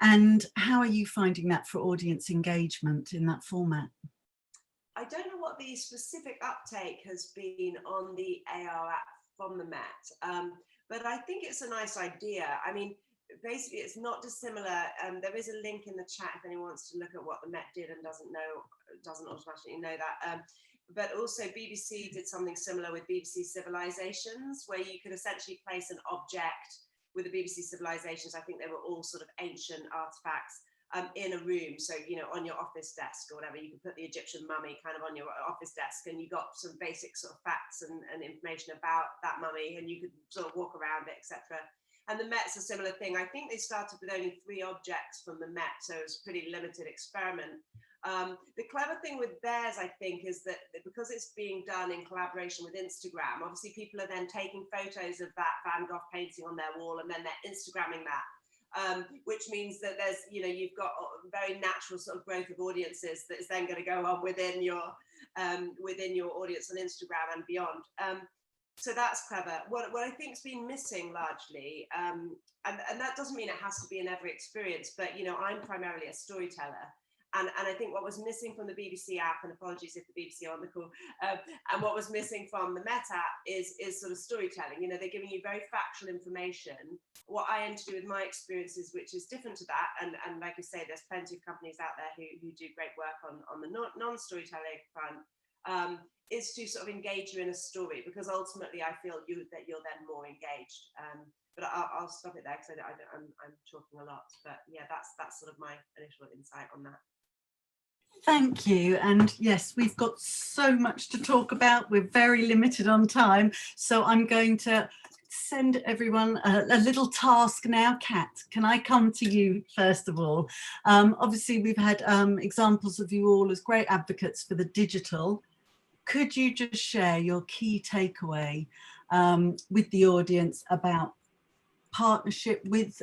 And how are you finding that for audience engagement in that format? I don't know what the specific uptake has been on the AR app from the Met, but I think it's a nice idea. I mean, basically it's not dissimilar. There is a link in the chat if anyone wants to look at what the Met did and doesn't automatically know that. But also BBC did something similar with BBC Civilizations, where you could essentially place an object with the BBC Civilizations. I think they were all sort of ancient artifacts in a room. So, you know, on your office desk or whatever, you could put the Egyptian mummy kind of on your office desk, and you got some basic sort of facts and information about that mummy, and you could sort of walk around it, etc. And the Met's a similar thing. I think they started with only 3 objects from the Met, so it was a pretty limited experiment. The clever thing with theirs, I think, is that because it's being done in collaboration with Instagram, obviously people are then taking photos of that Van Gogh painting on their wall, and then they're Instagramming that. Which means that there's, you know, you've got a very natural sort of growth of audiences that is then going to go on within your audience on Instagram and beyond. So that's clever. What I think's been missing largely, and that doesn't mean it has to be in every experience, but, you know, I'm primarily a storyteller. And I think what was missing from the BBC app, and apologies if the BBC are on the call, and what was missing from the Met app is sort of storytelling. You know, they're giving you very factual information. What I aim to do with my experiences, which is different to that, and like I say, there's plenty of companies out there who do great work on the non-storytelling front, is to sort of engage you in a story, because ultimately I feel that you're then more engaged. But I'll stop it there because I'm talking a lot. But yeah, that's sort of my initial insight on that. Thank you. And yes, we've got so much to talk about. We're very limited on time. So I'm going to send everyone a little task now. Kat, can I come to you first of all? Obviously, we've had examples of you all as great advocates for the digital. Could you just share your key takeaway with the audience about partnership with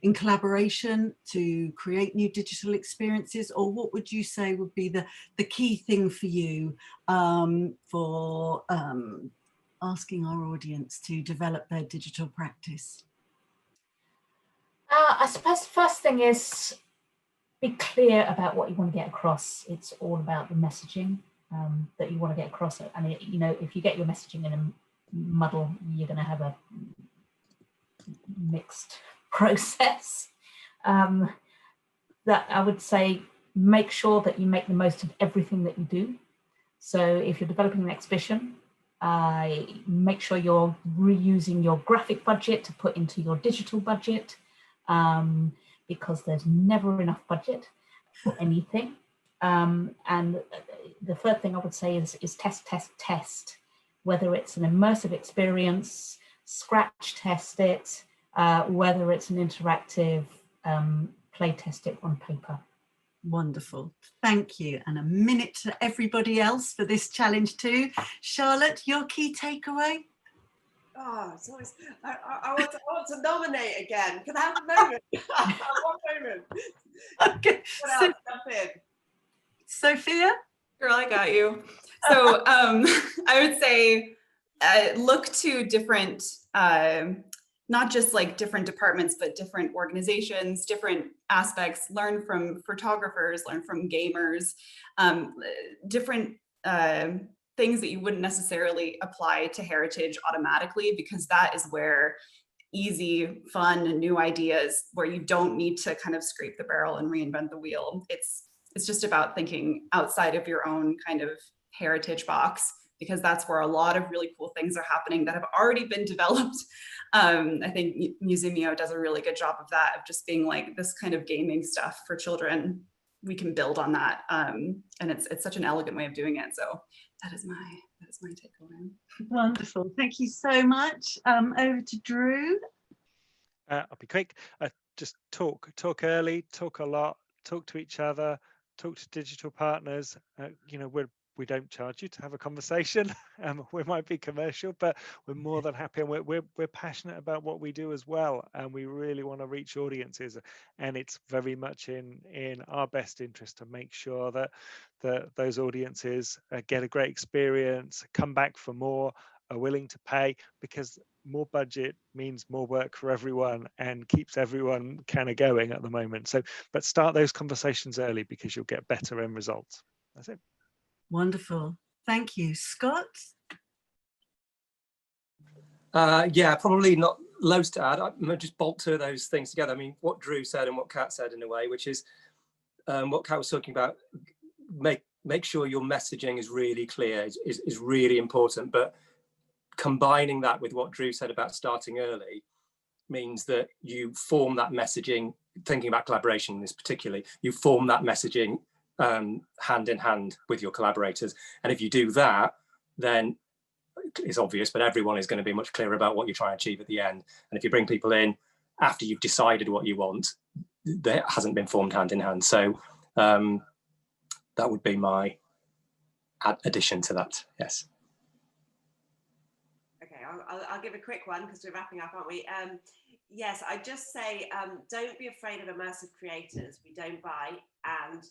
in collaboration to create new digital experiences, or what would you say would be the key thing for you for asking our audience to develop their digital practice? I suppose the first thing is be clear about what you want to get across. It's all about the messaging that you want to get across. I mean, you know, if you get your messaging in a muddle, you're going to have a mixed process. That I would say, make sure that you make the most of everything that you do. So if you're developing an exhibition, make sure you're reusing your graphic budget to put into your digital budget, because there's never enough budget. for anything. And the third thing I would say is test, test, test. Whether it's an immersive experience, scratch test it, whether it's an interactive, play test it on paper. Wonderful, thank you. And a minute to everybody else for this challenge too. Charlotte, your key takeaway? Oh, it's always, I want to nominate again. Can I have a moment? One moment. Okay. What else? Jump in. Sophia? Girl, I got you. So I would say look to different, not just like different departments, but different organizations, different aspects, learn from photographers, learn from gamers, different things that you wouldn't necessarily apply to heritage automatically, because that is where easy, fun, and new ideas, where you don't need to kind of scrape the barrel and reinvent the wheel. It's just about thinking outside of your own kind of heritage box, because that's where a lot of really cool things are happening that have already been developed. I think Musemio does a really good job of that, of just being like, this kind of gaming stuff for children, we can build on that. And it's such an elegant way of doing it. So that is my takeaway. Wonderful, thank you so much. Over to Drew. I'll be quick. Just talk early, talk a lot, talk to each other, talk to digital partners. You know, we don't charge you to have a conversation. We might be commercial, but we're more than happy, and we're passionate about what we do as well, and we really want to reach audiences, and it's very much in our best interest to make sure that those audiences get a great experience, come back for more, are willing to pay, because more budget means more work for everyone and keeps everyone kind of going at the moment. So, but start those conversations early, because you'll get better end results. That's it. Wonderful, thank you. Scott? Yeah, probably not loads to add. I'm going to just bolt two of those things together. I mean, what Drew said and what Kat said in a way, which is what Kat was talking about, make sure your messaging is really clear, is really important. But combining that with what Drew said about starting early means that you form that messaging, thinking about collaboration in this particularly, you form that messaging hand in hand with your collaborators. And if you do that, then it's obvious, but everyone is going to be much clearer about what you're trying to achieve at the end. And if you bring people in after you've decided what you want, that hasn't been formed hand in hand. So that would be my addition to that. Yes. Okay, I'll give a quick one because we're wrapping up, aren't we? Yes, I just say don't be afraid of immersive creators. We don't bite. And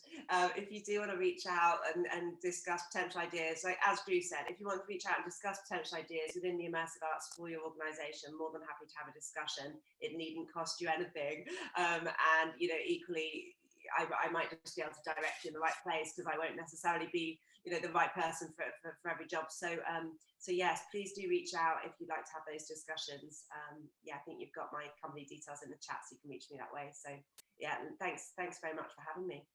if you do want to reach out and discuss potential ideas, like as Drew said, if you want to reach out and discuss potential ideas within the immersive arts for your organisation, more than happy to have a discussion. It needn't cost you anything. And you know, equally, I might just be able to direct you in the right place, because I won't necessarily be, you know, the right person for every job. So so yes, please do reach out if you'd like to have those discussions. Yeah, I think you've got my company details in the chat, so you can reach me that way. So yeah, thanks very much for having me.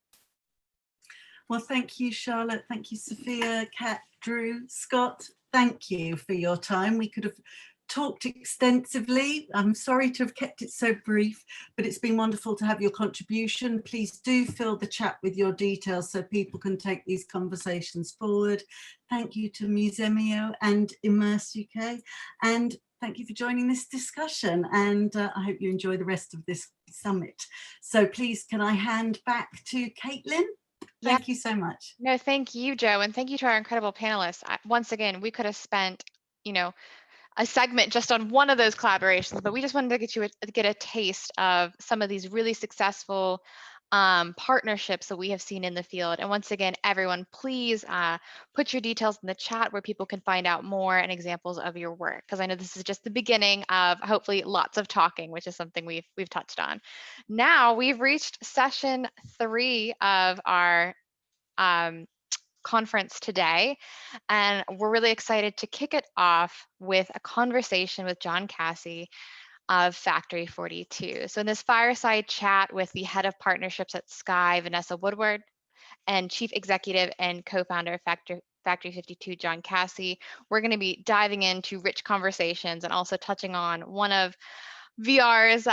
Well, thank you, Charlotte. Thank you, Sophia, Kat, Drew, Scott. Thank you for your time. We could have talked extensively. I'm sorry to have kept it so brief, but it's been wonderful to have your contribution. Please do fill the chat with your details so people can take these conversations forward. Thank you to Musemio and Immerse UK, and thank you for joining this discussion, and I hope you enjoy the rest of this summit. So please, can I hand back to Kaitlin? Thank you so much. No, thank you, Joe, and thank you to our incredible panelists. Once again, we could have spent, you know, a segment just on one of those collaborations, but we just wanted to get a taste of some of these really successful partnerships that we have seen in the field. And once again, everyone, please put your details in the chat where people can find out more and examples of your work, because I know this is just the beginning of hopefully lots of talking, which is something we've touched on. Now we've reached session 3 of our conference today, and we're really excited to kick it off with a conversation with John Cassy of Factory 42. So in this fireside chat with the head of partnerships at Sky, Vanessa Woodward, and chief executive and co-founder of Factory 52, John Cassy, we're going to be diving into rich conversations and also touching on one of VR's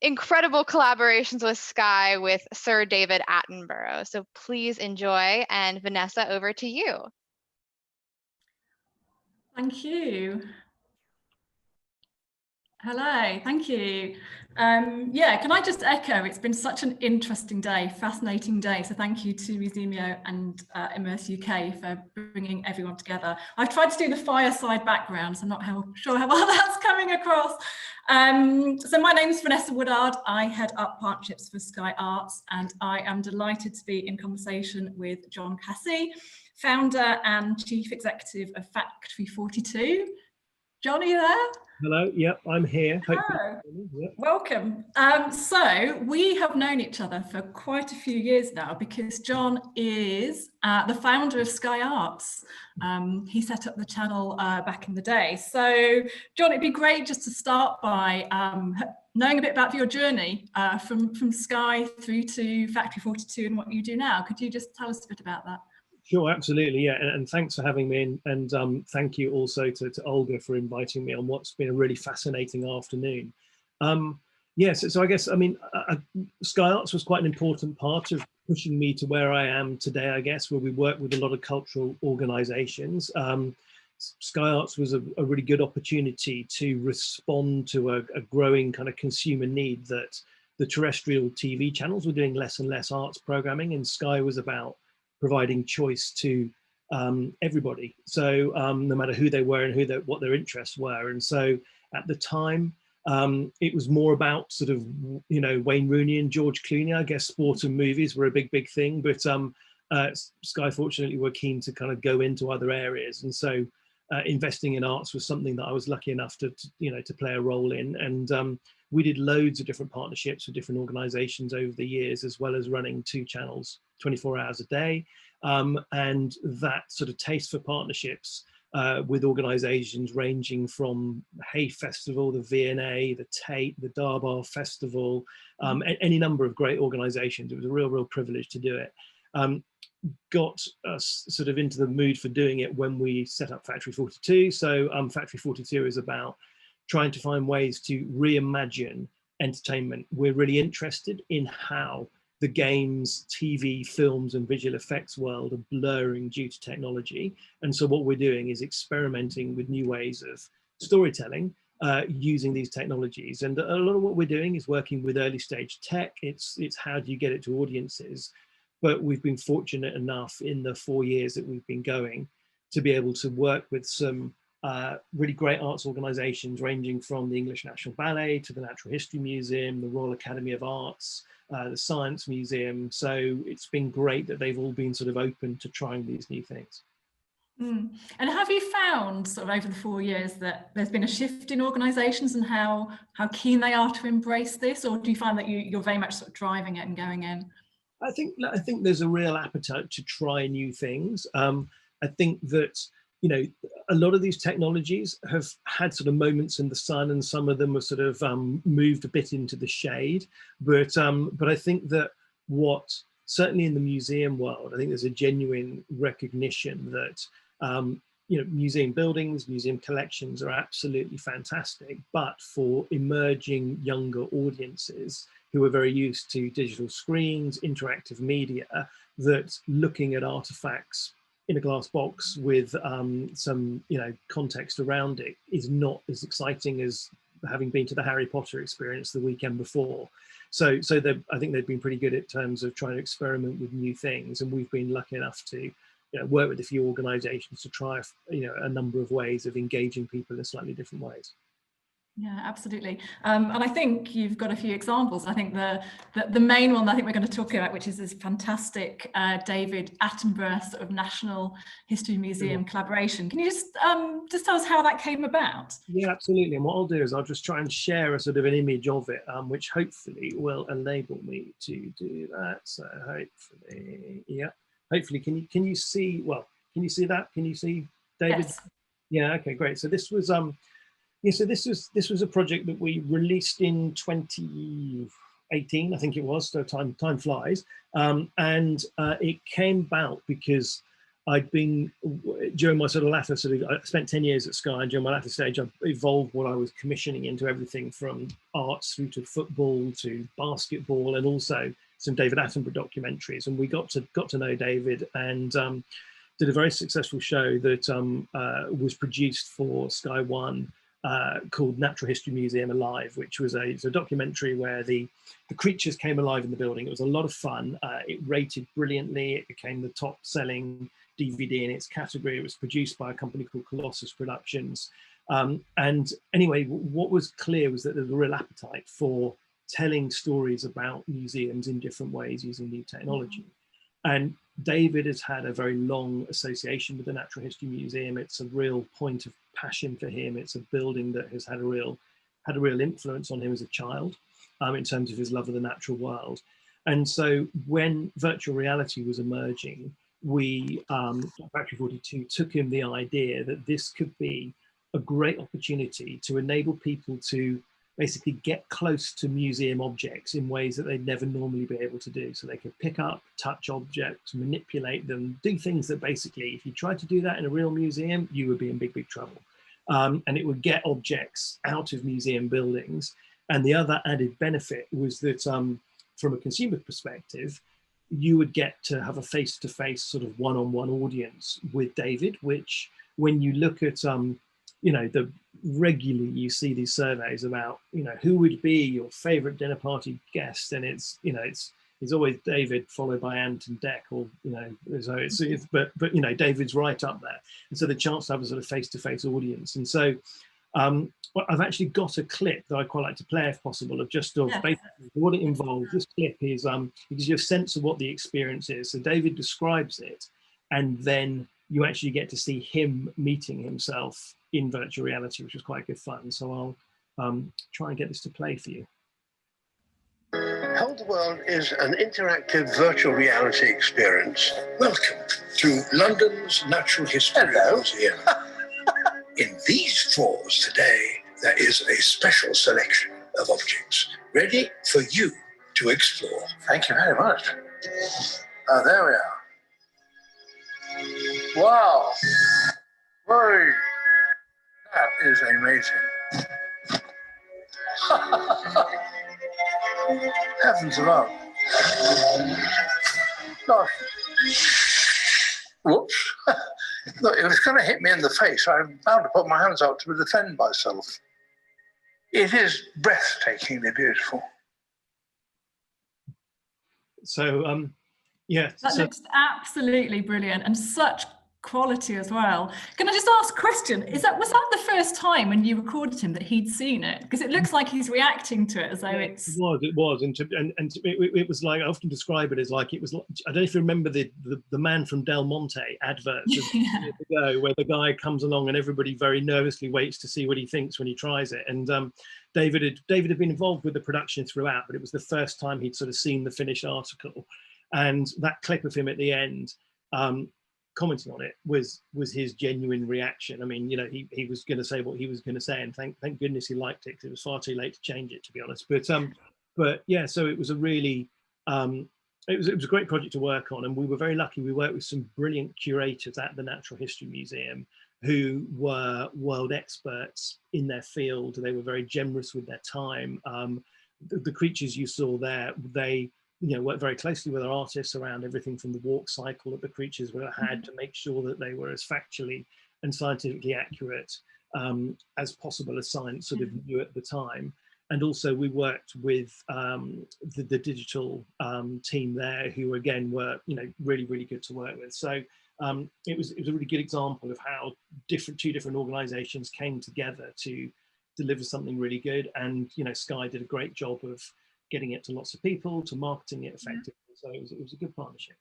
incredible collaborations with Sky with Sir David Attenborough. So please enjoy. And Vanessa, over to you. Thank you. Hello, thank you. Yeah, can I just echo, it's been such an interesting day, fascinating day. So thank you to Musemio and Immerse UK for bringing everyone together. I've tried to do the fireside background, so I'm not sure how well that's coming across. So my name is Vanessa Woodard. I head up partnerships for Sky Arts, and I am delighted to be in conversation with John Cassy, founder and chief executive of Factory 42. John, are you there? Hello, yep, I'm here. Hello. Yep. Welcome. So we have known each other for quite a few years now because John is the founder of Sky Arts. He set up the channel back in the day. So John, it'd be great just to start by knowing a bit about your journey from Sky through to Factory 42 and what you do now. Could you just tell us a bit about that? Sure, absolutely, yeah, and thanks for having me in, and thank you also to Olga for inviting me on what's been a really fascinating afternoon. Yes, so I guess, I mean, Sky Arts was quite an important part of pushing me to where I am today, I guess, where we work with a lot of cultural organisations. Sky Arts was a really good opportunity to respond to a growing kind of consumer need that the terrestrial TV channels were doing less and less arts programming, and Sky was about providing choice to everybody. So no matter who they were and what their interests were. And so at the time, it was more about sort of, you know, Wayne Rooney and George Clooney. I guess sport and movies were a big thing, but Sky fortunately were keen to kind of go into other areas. And so investing in arts was something that I was lucky enough to play a role in. And we did loads of different partnerships with different organizations over the years, as well as running 2 channels 24 hours a day. And that sort of taste for partnerships with organizations ranging from Hay Festival, the V&A, the Tate, the Darbar Festival, any number of great organizations. It was a real privilege to do it. Got us sort of into the mood for doing it when we set up Factory 42. So Factory 42 is about trying to find ways to reimagine entertainment. We're really interested in how the games, TV, films, and visual effects world are blurring due to technology. And so what we're doing is experimenting with new ways of storytelling using these technologies. And a lot of what we're doing is working with early stage tech. It's how do you get it to audiences? But we've been fortunate enough in the 4 years that we've been going to be able to work with some really great arts organizations ranging from the English National Ballet to the Natural History Museum, the Royal Academy of Arts, the Science Museum. So it's been great that they've all been sort of open to trying these new things. And have you found sort of over the 4 years that there's been a shift in organizations and how keen they are to embrace this, or do you find that you're very much sort of driving it and going in? I think there's a real appetite to try new things. I think that, you know, a lot of these technologies have had sort of moments in the sun, and some of them have sort of moved a bit into the shade. But I think that certainly in the museum world, I think there's a genuine recognition that you know, museum buildings, museum collections are absolutely fantastic, but for emerging younger audiences who are very used to digital screens, interactive media, that looking at artifacts in a glass box with some, you know, context around it is not as exciting as having been to the Harry Potter experience the weekend before. So I think they've been pretty good in terms of trying to experiment with new things, and we've been lucky enough to, you know, work with a few organisations to try, you know, a number of ways of engaging people in slightly different ways. Yeah, absolutely. And I think you've got a few examples. I think the main one I think we're going to talk about, which is this fantastic David Attenborough sort of National History Museum collaboration. Can you just tell us how that came about? Yeah, absolutely. And what I'll do is I'll just try and share a sort of an image of it, which hopefully will enable me to do that. So hopefully, yeah. Hopefully, can you see? Well, can you see that? Can you see David? Yes. Yeah. Okay. Great. So this was yeah. So this was a project that we released in 2018, I think it was. So time flies. And it came about because I'd been, during my sort of latter I spent 10 years at Sky, and during my latter stage, I've evolved what I was commissioning into everything from arts through to football to basketball, and also some David Attenborough documentaries. And we got to know David, and did a very successful show that was produced for Sky One, called Natural History Museum Alive, which was a documentary where the creatures came alive in the building. It was a lot of fun. It rated brilliantly. It became the top selling DVD in its category. It was produced by a company called Colossus Productions. And anyway, what was clear was that there was a real appetite for telling stories about museums in different ways using new technology. And David has had a very long association with the Natural History Museum. It's a real point of passion for him. It's a building that has had a real influence on him as a child, in terms of his love of the natural world. And so when virtual reality was emerging, we, Factory 42, took him the idea that this could be a great opportunity to enable people to basically get close to museum objects in ways that they'd never normally be able to do. So they could pick up, touch objects, manipulate them, do things that basically, if you tried to do that in a real museum, you would be in big, big trouble. And it would get objects out of museum buildings. And the other added benefit was that from a consumer perspective, you would get to have a face-to-face sort of one-on-one audience with David, which when you look at, regularly you see these surveys about, who would be your favorite dinner party guest, and it's always David followed by Ant and Dec, or so but David's right up there, and so the chance to have a sort of face-to-face audience. And so I've actually got a clip that I'd quite like to play if possible of just basically what it involves. This clip is it gives you a sense of what the experience is. So David describes it, and then you actually get to see him meeting himself in virtual reality, which was quite good fun. So I'll try and get this to play for you. Hold the World is an interactive virtual reality experience. Welcome to London's Natural History Museum. In these drawers today, there is a special selection of objects ready for you to explore. Thank you very much. There we are. Wow. Whoa. That is amazing. Heavens above. Gosh. Whoops. Look, it was going to hit me in the face. I'm bound to put my hands out to defend myself. It is breathtakingly beautiful. So, yeah. That looks absolutely brilliant, and such quality as well. Can I just ask a question? Was that the first time when you recorded him that he'd seen it? Because it looks like he's reacting to it as though it's... It was, and it was like, I often describe it as like, it was like, I don't know if you remember the Man from Del Monte advert years ago, where the guy comes along and everybody very nervously waits to see what he thinks when he tries it. And David had been involved with the production throughout, but it was the first time he'd sort of seen the finished article. And that clip of him at the end, commenting on it was his genuine reaction. I mean, he was going to say what he was going to say, and thank goodness he liked it, because it was far too late to change it, to be honest. But yeah, so it was a really it was a great project to work on, and we were very lucky. We worked with some brilliant curators at the Natural History Museum who were world experts in their field. They were very generous with their time. The creatures you saw there, they worked very closely with our artists around everything from the walk cycle that the creatures would have had to make sure that they were as factually and scientifically accurate as possible, as science sort of knew at the time. And also we worked with the digital team there, who again were really, really good to work with. So it was a really good example of how two different organizations came together to deliver something really good. And Sky did a great job of getting it to lots of people, to marketing it effectively. So it was a good partnership.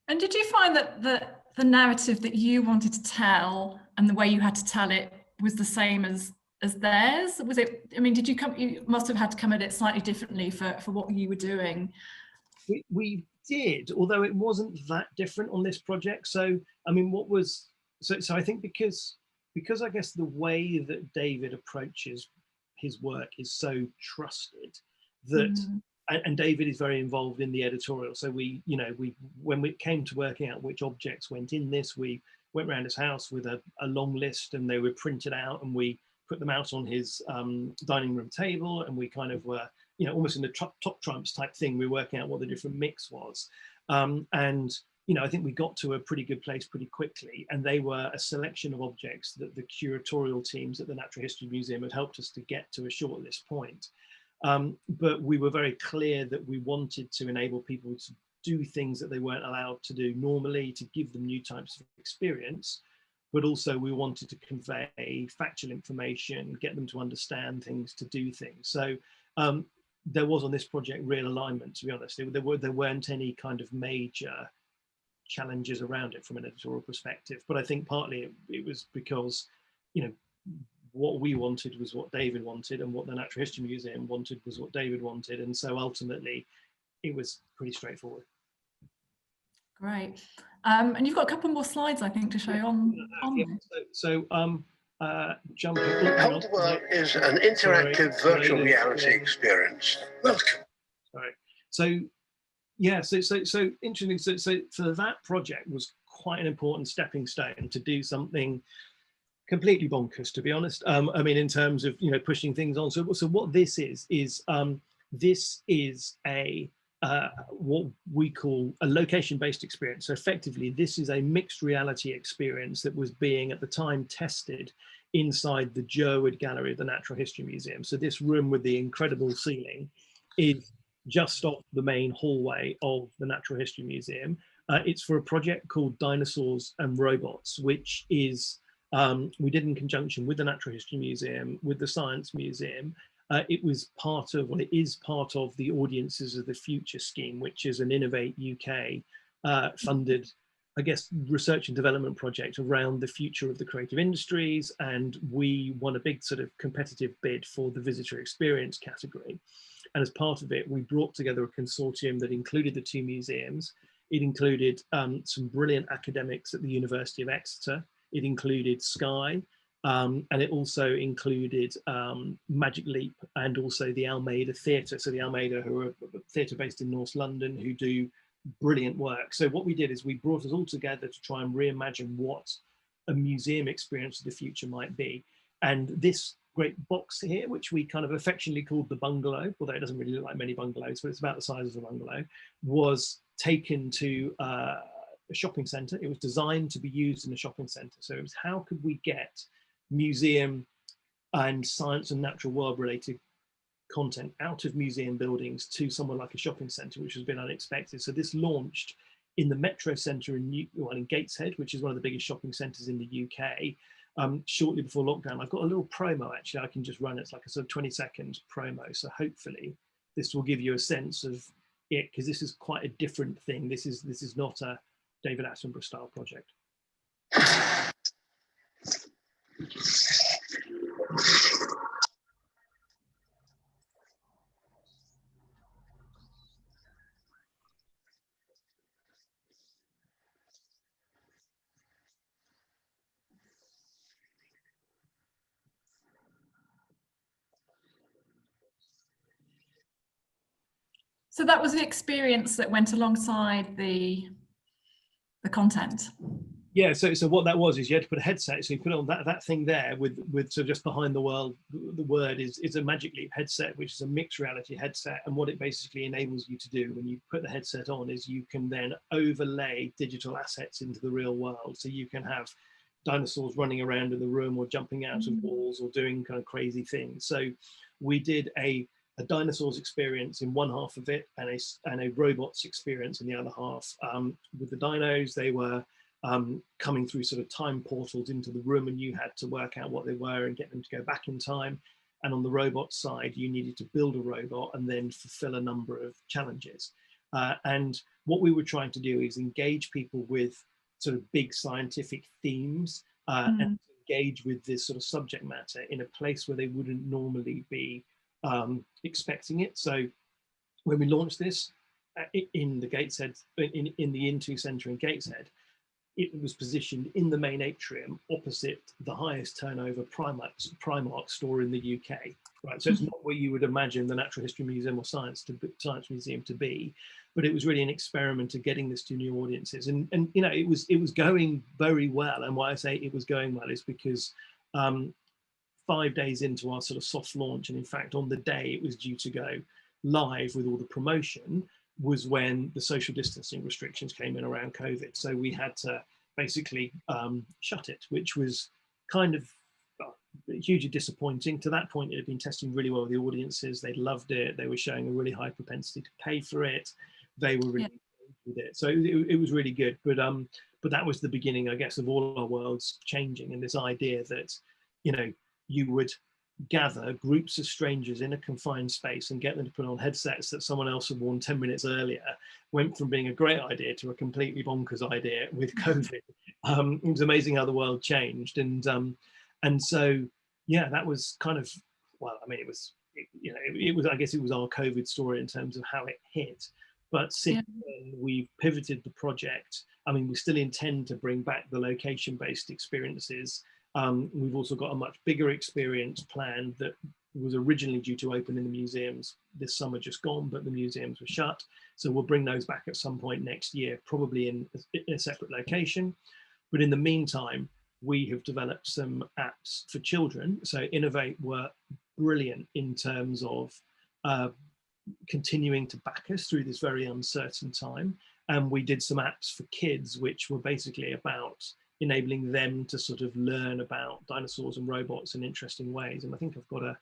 And did you find that the narrative that you wanted to tell and the way you had to tell it was the same as theirs? Was it, I mean, you must have had to come at it slightly differently for what you were doing. We did, although it wasn't that different on this project. So, I mean, so I think because I guess the way that David approaches his work is so trusted, that and David is very involved in the editorial. So when it came to working out which objects went in this, we went around his house with a long list, and they were printed out, and we put them out on his dining room table, and we kind of were, almost in the top trumps type thing. We were working out what the different mix was. I think we got to a pretty good place pretty quickly, and they were a selection of objects that the curatorial teams at the Natural History Museum had helped us to get to a shortlist point. But we were very clear that we wanted to enable people to do things that they weren't allowed to do normally, to give them new types of experience, but also we wanted to convey factual information, get them to understand things, to do things. So there was on this project real alignment, to be honest. There weren't any kind of major challenges around it from an editorial perspective, but I think partly it was because, what we wanted was what David wanted, and what the Natural History Museum wanted was what David wanted, and so ultimately it was pretty straightforward. Great. And you've got a couple more slides, I think, to show on. Jumping. Whole World is an interactive virtual reality experience. Welcome. Sorry. So interesting. So for that project was quite an important stepping stone to do something completely bonkers, to be honest. I mean, in terms of pushing things on. So what this is this is a what we call a location-based experience. So effectively, this is a mixed reality experience that was being at the time tested inside the Jerwood Gallery of the Natural History Museum. So this room with the incredible ceiling is just off the main hallway of the Natural History Museum. It's for a project called Dinosaurs and Robots, which is we did in conjunction with the Natural History Museum, with the Science Museum. It was part of, well, it is part of the Audiences of the Future scheme, which is an Innovate UK funded, I guess, research and development project around the future of the creative industries. And we won a big sort of competitive bid for the visitor experience category. And as part of it, we brought together a consortium that included the two museums. It included some brilliant academics at the University of Exeter. It included Sky, and it also included Magic Leap and also the Almeida Theatre. So the Almeida, who are a theatre based in North London, who do brilliant work. So what we did is we brought us all together to try and reimagine what a museum experience of the future might be. And this great box here, which we kind of affectionately called the bungalow, although it doesn't really look like many bungalows, but it's about the size of a bungalow, was taken to a shopping centre. It was designed to be used in a shopping centre. So it was, how could we get museum and science and natural world related content out of museum buildings to somewhere like a shopping centre, which has been unexpected. So this launched in the Metro Centre in Gateshead, which is one of the biggest shopping centres in the UK, shortly before lockdown. I've got a little promo, actually, I can just run. It's like a sort of 20-second promo. So hopefully this will give you a sense of it, because this is quite a different thing. This is not a David Attenborough style project. So that was the experience that went alongside the content. Yeah, so what that was is you had to put a headset, so you put on that thing there with sort of just behind the word is a Magic Leap headset, which is a mixed reality headset. And what it basically enables you to do when you put the headset on is you can then overlay digital assets into the real world. So you can have dinosaurs running around in the room or jumping out of walls or doing kind of crazy things. So we did a dinosaurs experience in one half of it and a robots experience in the other half. With the dinos, they were coming through sort of time portals into the room, and you had to work out what they were and get them to go back in time. And on the robot side, you needed to build a robot and then fulfill a number of challenges. And what we were trying to do is engage people with sort of big scientific themes and engage with this sort of subject matter in a place where they wouldn't normally be expecting it. So when we launched this in the Gateshead, in the Into Centre in Gateshead, it was positioned in the main atrium opposite the highest turnover Primark store in the UK. Right, so it's not what you would imagine the Natural History Museum or Science Museum to be, but it was really an experiment of getting this to new audiences, and you know, it was going very well. And why I say it was going well is because 5 days into our sort of soft launch, and in fact on the day it was due to go live with all the promotion, was when the social distancing restrictions came in around COVID. So we had to basically shut it, which was kind of hugely disappointing. To that point, it had been testing really well with the audiences. They loved it. They were showing a really high propensity to pay for it. They were really with it. So it was really good. But that was the beginning, I guess, of all our worlds changing, and this idea that, you know, you would gather groups of strangers in a confined space and get them to put on headsets that someone else had worn 10 minutes earlier, went from being a great idea to a completely bonkers idea with COVID. It was amazing how the world changed. And so, yeah, that was kind of, well, I mean, it was, I guess it was our COVID story in terms of how it hit. But since then, we've pivoted the project. I mean, we still intend to bring back the location-based experiences. We've also got a much bigger experience planned that was originally due to open in the museums this summer, just gone, but the museums were shut. So we'll bring those back at some point next year, probably in a separate location. But in the meantime, we have developed some apps for children. So Innovate were brilliant in terms of continuing to back us through this very uncertain time. And we did some apps for kids, which were basically about enabling them to sort of learn about dinosaurs and robots in interesting ways. And I think I've got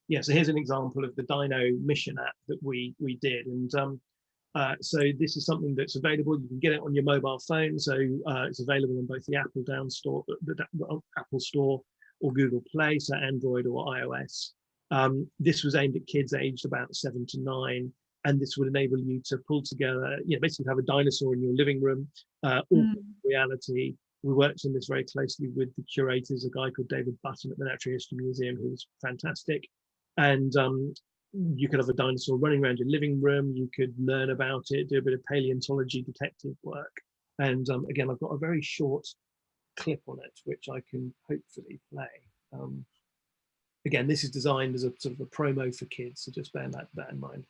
yeah, so here's an example of the Dino Mission app that we did. And so this is something that's available. You can get it on your mobile phone. So it's available on both the Apple Apple Store or Google Play, so Android or iOS. This was aimed at kids aged about 7 to 9. And this would enable you to pull together, you know, basically have a dinosaur in your living room, reality. We worked on this very closely with the curators, a guy called David Button at the Natural History Museum, who was fantastic. And you could have a dinosaur running around your living room. You could learn about it, do a bit of paleontology detective work. And again, I've got a very short clip on it, which I can hopefully play. Again, this is designed as a sort of a promo for kids, so just bear that in mind.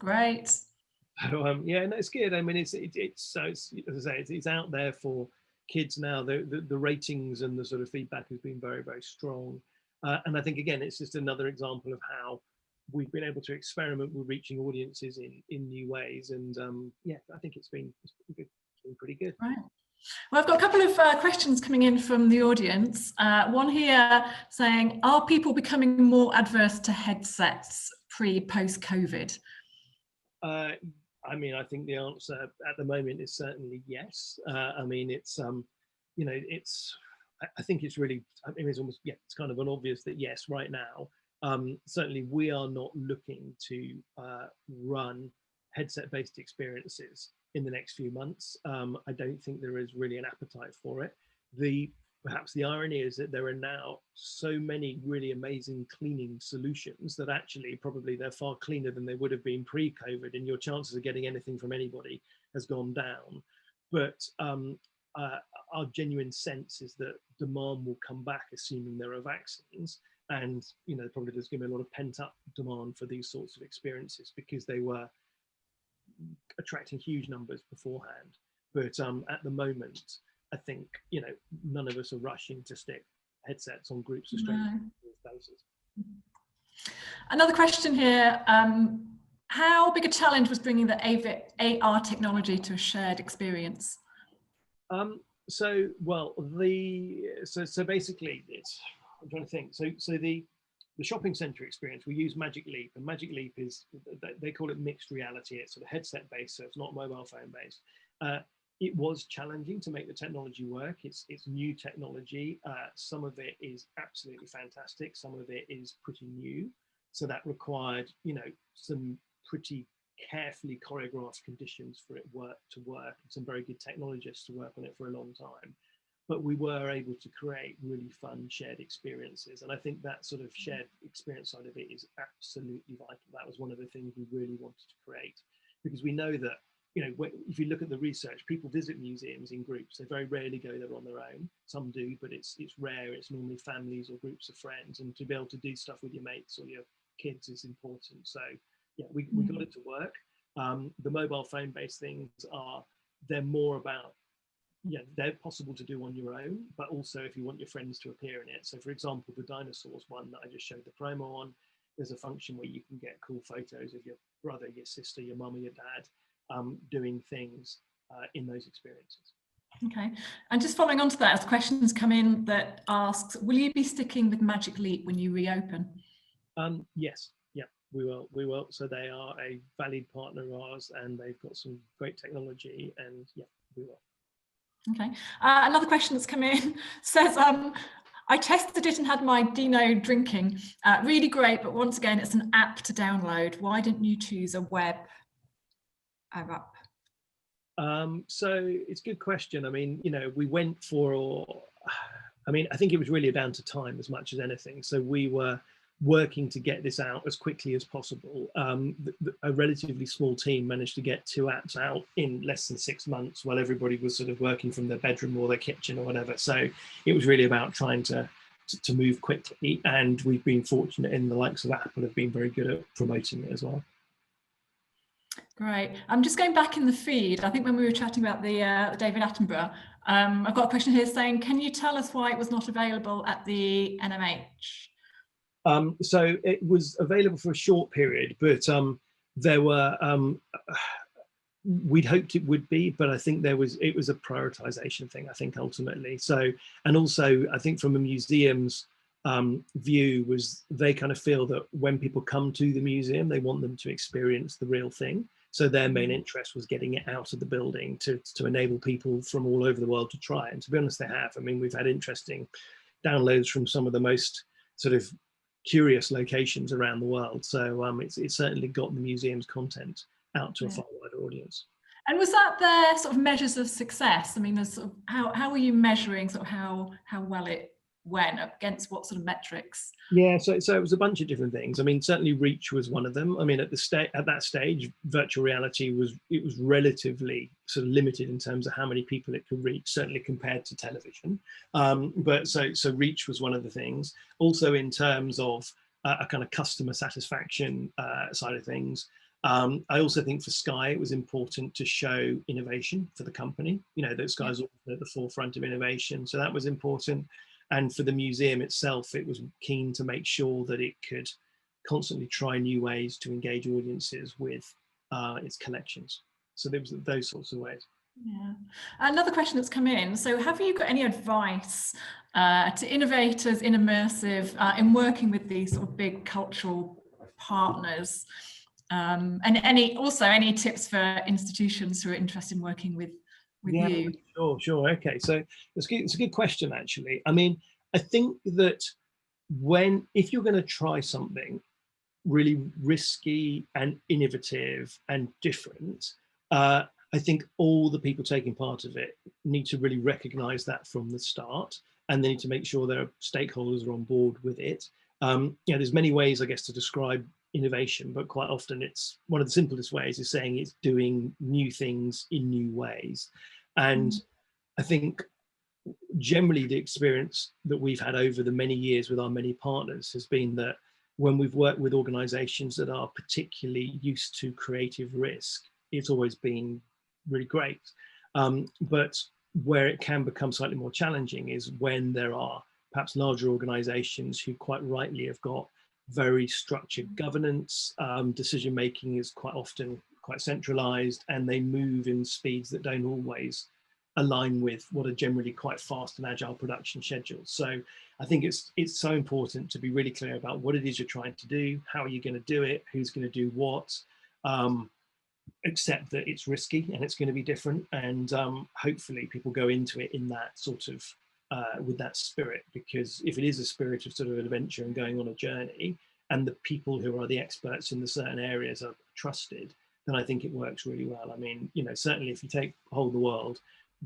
Great. So, yeah, no, it's good. I mean, it's as I say, it's out there for kids now. The ratings and the sort of feedback has been very, very strong. And I think, again, it's just another example of how we've been able to experiment with reaching audiences in new ways. And yeah, I think it's been good. It's been pretty good. Right. Well, I've got a couple of questions coming in from the audience. One here saying, are people becoming more adverse to headsets post-COVID? I mean, I think the answer at the moment is certainly yes. I mean, it's, you know, I think it's really, I mean, it's almost, yeah, it's kind of an obvious that yes, right now, certainly we are not looking to run headset-based experiences in the next few months. I don't think there is really an appetite for it. Perhaps the irony is that there are now so many really amazing cleaning solutions that actually probably they're far cleaner than they would have been pre-COVID, and your chances of getting anything from anybody has gone down. But our genuine sense is that demand will come back, assuming there are vaccines. And, you know, probably there's going to be a lot of pent-up demand for these sorts of experiences because they were attracting huge numbers beforehand. But at the moment, I think, you know, none of us are rushing to stick headsets on groups of strangers faces. Another question here, how big a challenge was bringing the AR technology to a shared experience? So basically, I'm trying to think. So the shopping center experience, we use Magic Leap, and Magic Leap is, they call it mixed reality. It's sort of headset based, so it's not mobile phone based. It was challenging to make the technology work. It's new technology. Some of it is absolutely fantastic. Some of it is pretty new. So that required, you know, some pretty carefully choreographed conditions for it to work, and some very good technologists to work on it for a long time. But we were able to create really fun shared experiences. And I think that sort of shared experience side of it is absolutely vital. That was one of the things we really wanted to create, because we know that, you know, if you look at the research, people visit museums in groups. They very rarely go there on their own. Some do, but it's rare. It's normally families or groups of friends, and to be able to do stuff with your mates or your kids is important. So yeah, we got it to work. The mobile phone based things they're more about, yeah, they're possible to do on your own, but also if you want your friends to appear in it. So for example, the dinosaurs one that I just showed the promo on, there's a function where you can get cool photos of your brother, your sister, your mum or your dad doing things in those experiences. Okay, and just following on to that, as questions come in that asks, will you be sticking with Magic Leap when you reopen? Yes, yeah, we will. So they are a valued partner of ours, and they've got some great technology, and yeah, we will. Okay, another question that's come in says, I tested it and had my Dino drinking. Really great, but once again, it's an app to download. Why didn't you choose a web app? So it's a good question. I mean, you know, we went for, I mean, I think it was really down to time as much as anything. So we were working to get this out as quickly as possible. A relatively small team managed to get 2 apps out in less than 6 months while everybody was sort of working from their bedroom or their kitchen or whatever. So it was really about trying to move quickly. And we've been fortunate in the likes of Apple have been very good at promoting it as well. Great. I'm just going back in the feed. I think when we were chatting about the David Attenborough, I've got a question here saying, can you tell us why it was not available at the NMH? So it was available for a short period, but there were, we'd hoped it would be, but I think it was a prioritization thing, I think, ultimately. So, and also I think from a museum's view was they kind of feel that when people come to the museum, they want them to experience the real thing. So their main interest was getting it out of the building to enable people from all over the world to try it. And to be honest, they have. I mean, we've had interesting downloads from some of the most sort of curious locations around the world. So it's certainly got the museum's content out to a far wider audience. And was that their sort of measures of success? I mean, there's sort of, how were you measuring sort of how well it went, against what sort of metrics? Yeah, so it was a bunch of different things. I mean, certainly reach was one of them. I mean, at that stage, virtual reality was relatively sort of limited in terms of how many people it could reach, certainly compared to television. But so reach was one of the things. Also, in terms of a kind of customer satisfaction side of things. I also think for Sky, it was important to show innovation for the company. You know, that Sky's at the forefront of innovation, so that was important. And for the museum itself, it was keen to make sure that it could constantly try new ways to engage audiences with its collections. So there was those sorts of ways. Yeah. Another question that's come in. So have you got any advice to innovators in Immersive in working with these sort of big cultural partners? And any tips for institutions who are interested in working with you? Sure. Okay, so it's a good question, actually. I mean, I think that if you're going to try something really risky and innovative and different, I think all the people taking part of it need to really recognize that from the start, and they need to make sure their stakeholders are on board with it. There's many ways, I guess, to describe innovation, but quite often it's one of the simplest ways is saying it's doing new things in new ways. And I think generally the experience that we've had over the many years with our many partners has been that when we've worked with organizations that are particularly used to creative risk, it's always been really great. But where it can become slightly more challenging is when there are perhaps larger organizations who quite rightly have got very structured governance. Decision making is quite often quite centralized, and they move in speeds that don't always align with what are generally quite fast and agile production schedules. So I think it's so important to be really clear about what it is you're trying to do, how are you going to do it, who's going to do what, accept that it's risky and it's going to be different, and hopefully people go into it in that sort of with that spirit, because if it is a spirit of sort of adventure and going on a journey, and the people who are the experts in the certain areas are trusted, then I think it works really well. I mean, you know, certainly if you take Hold the World,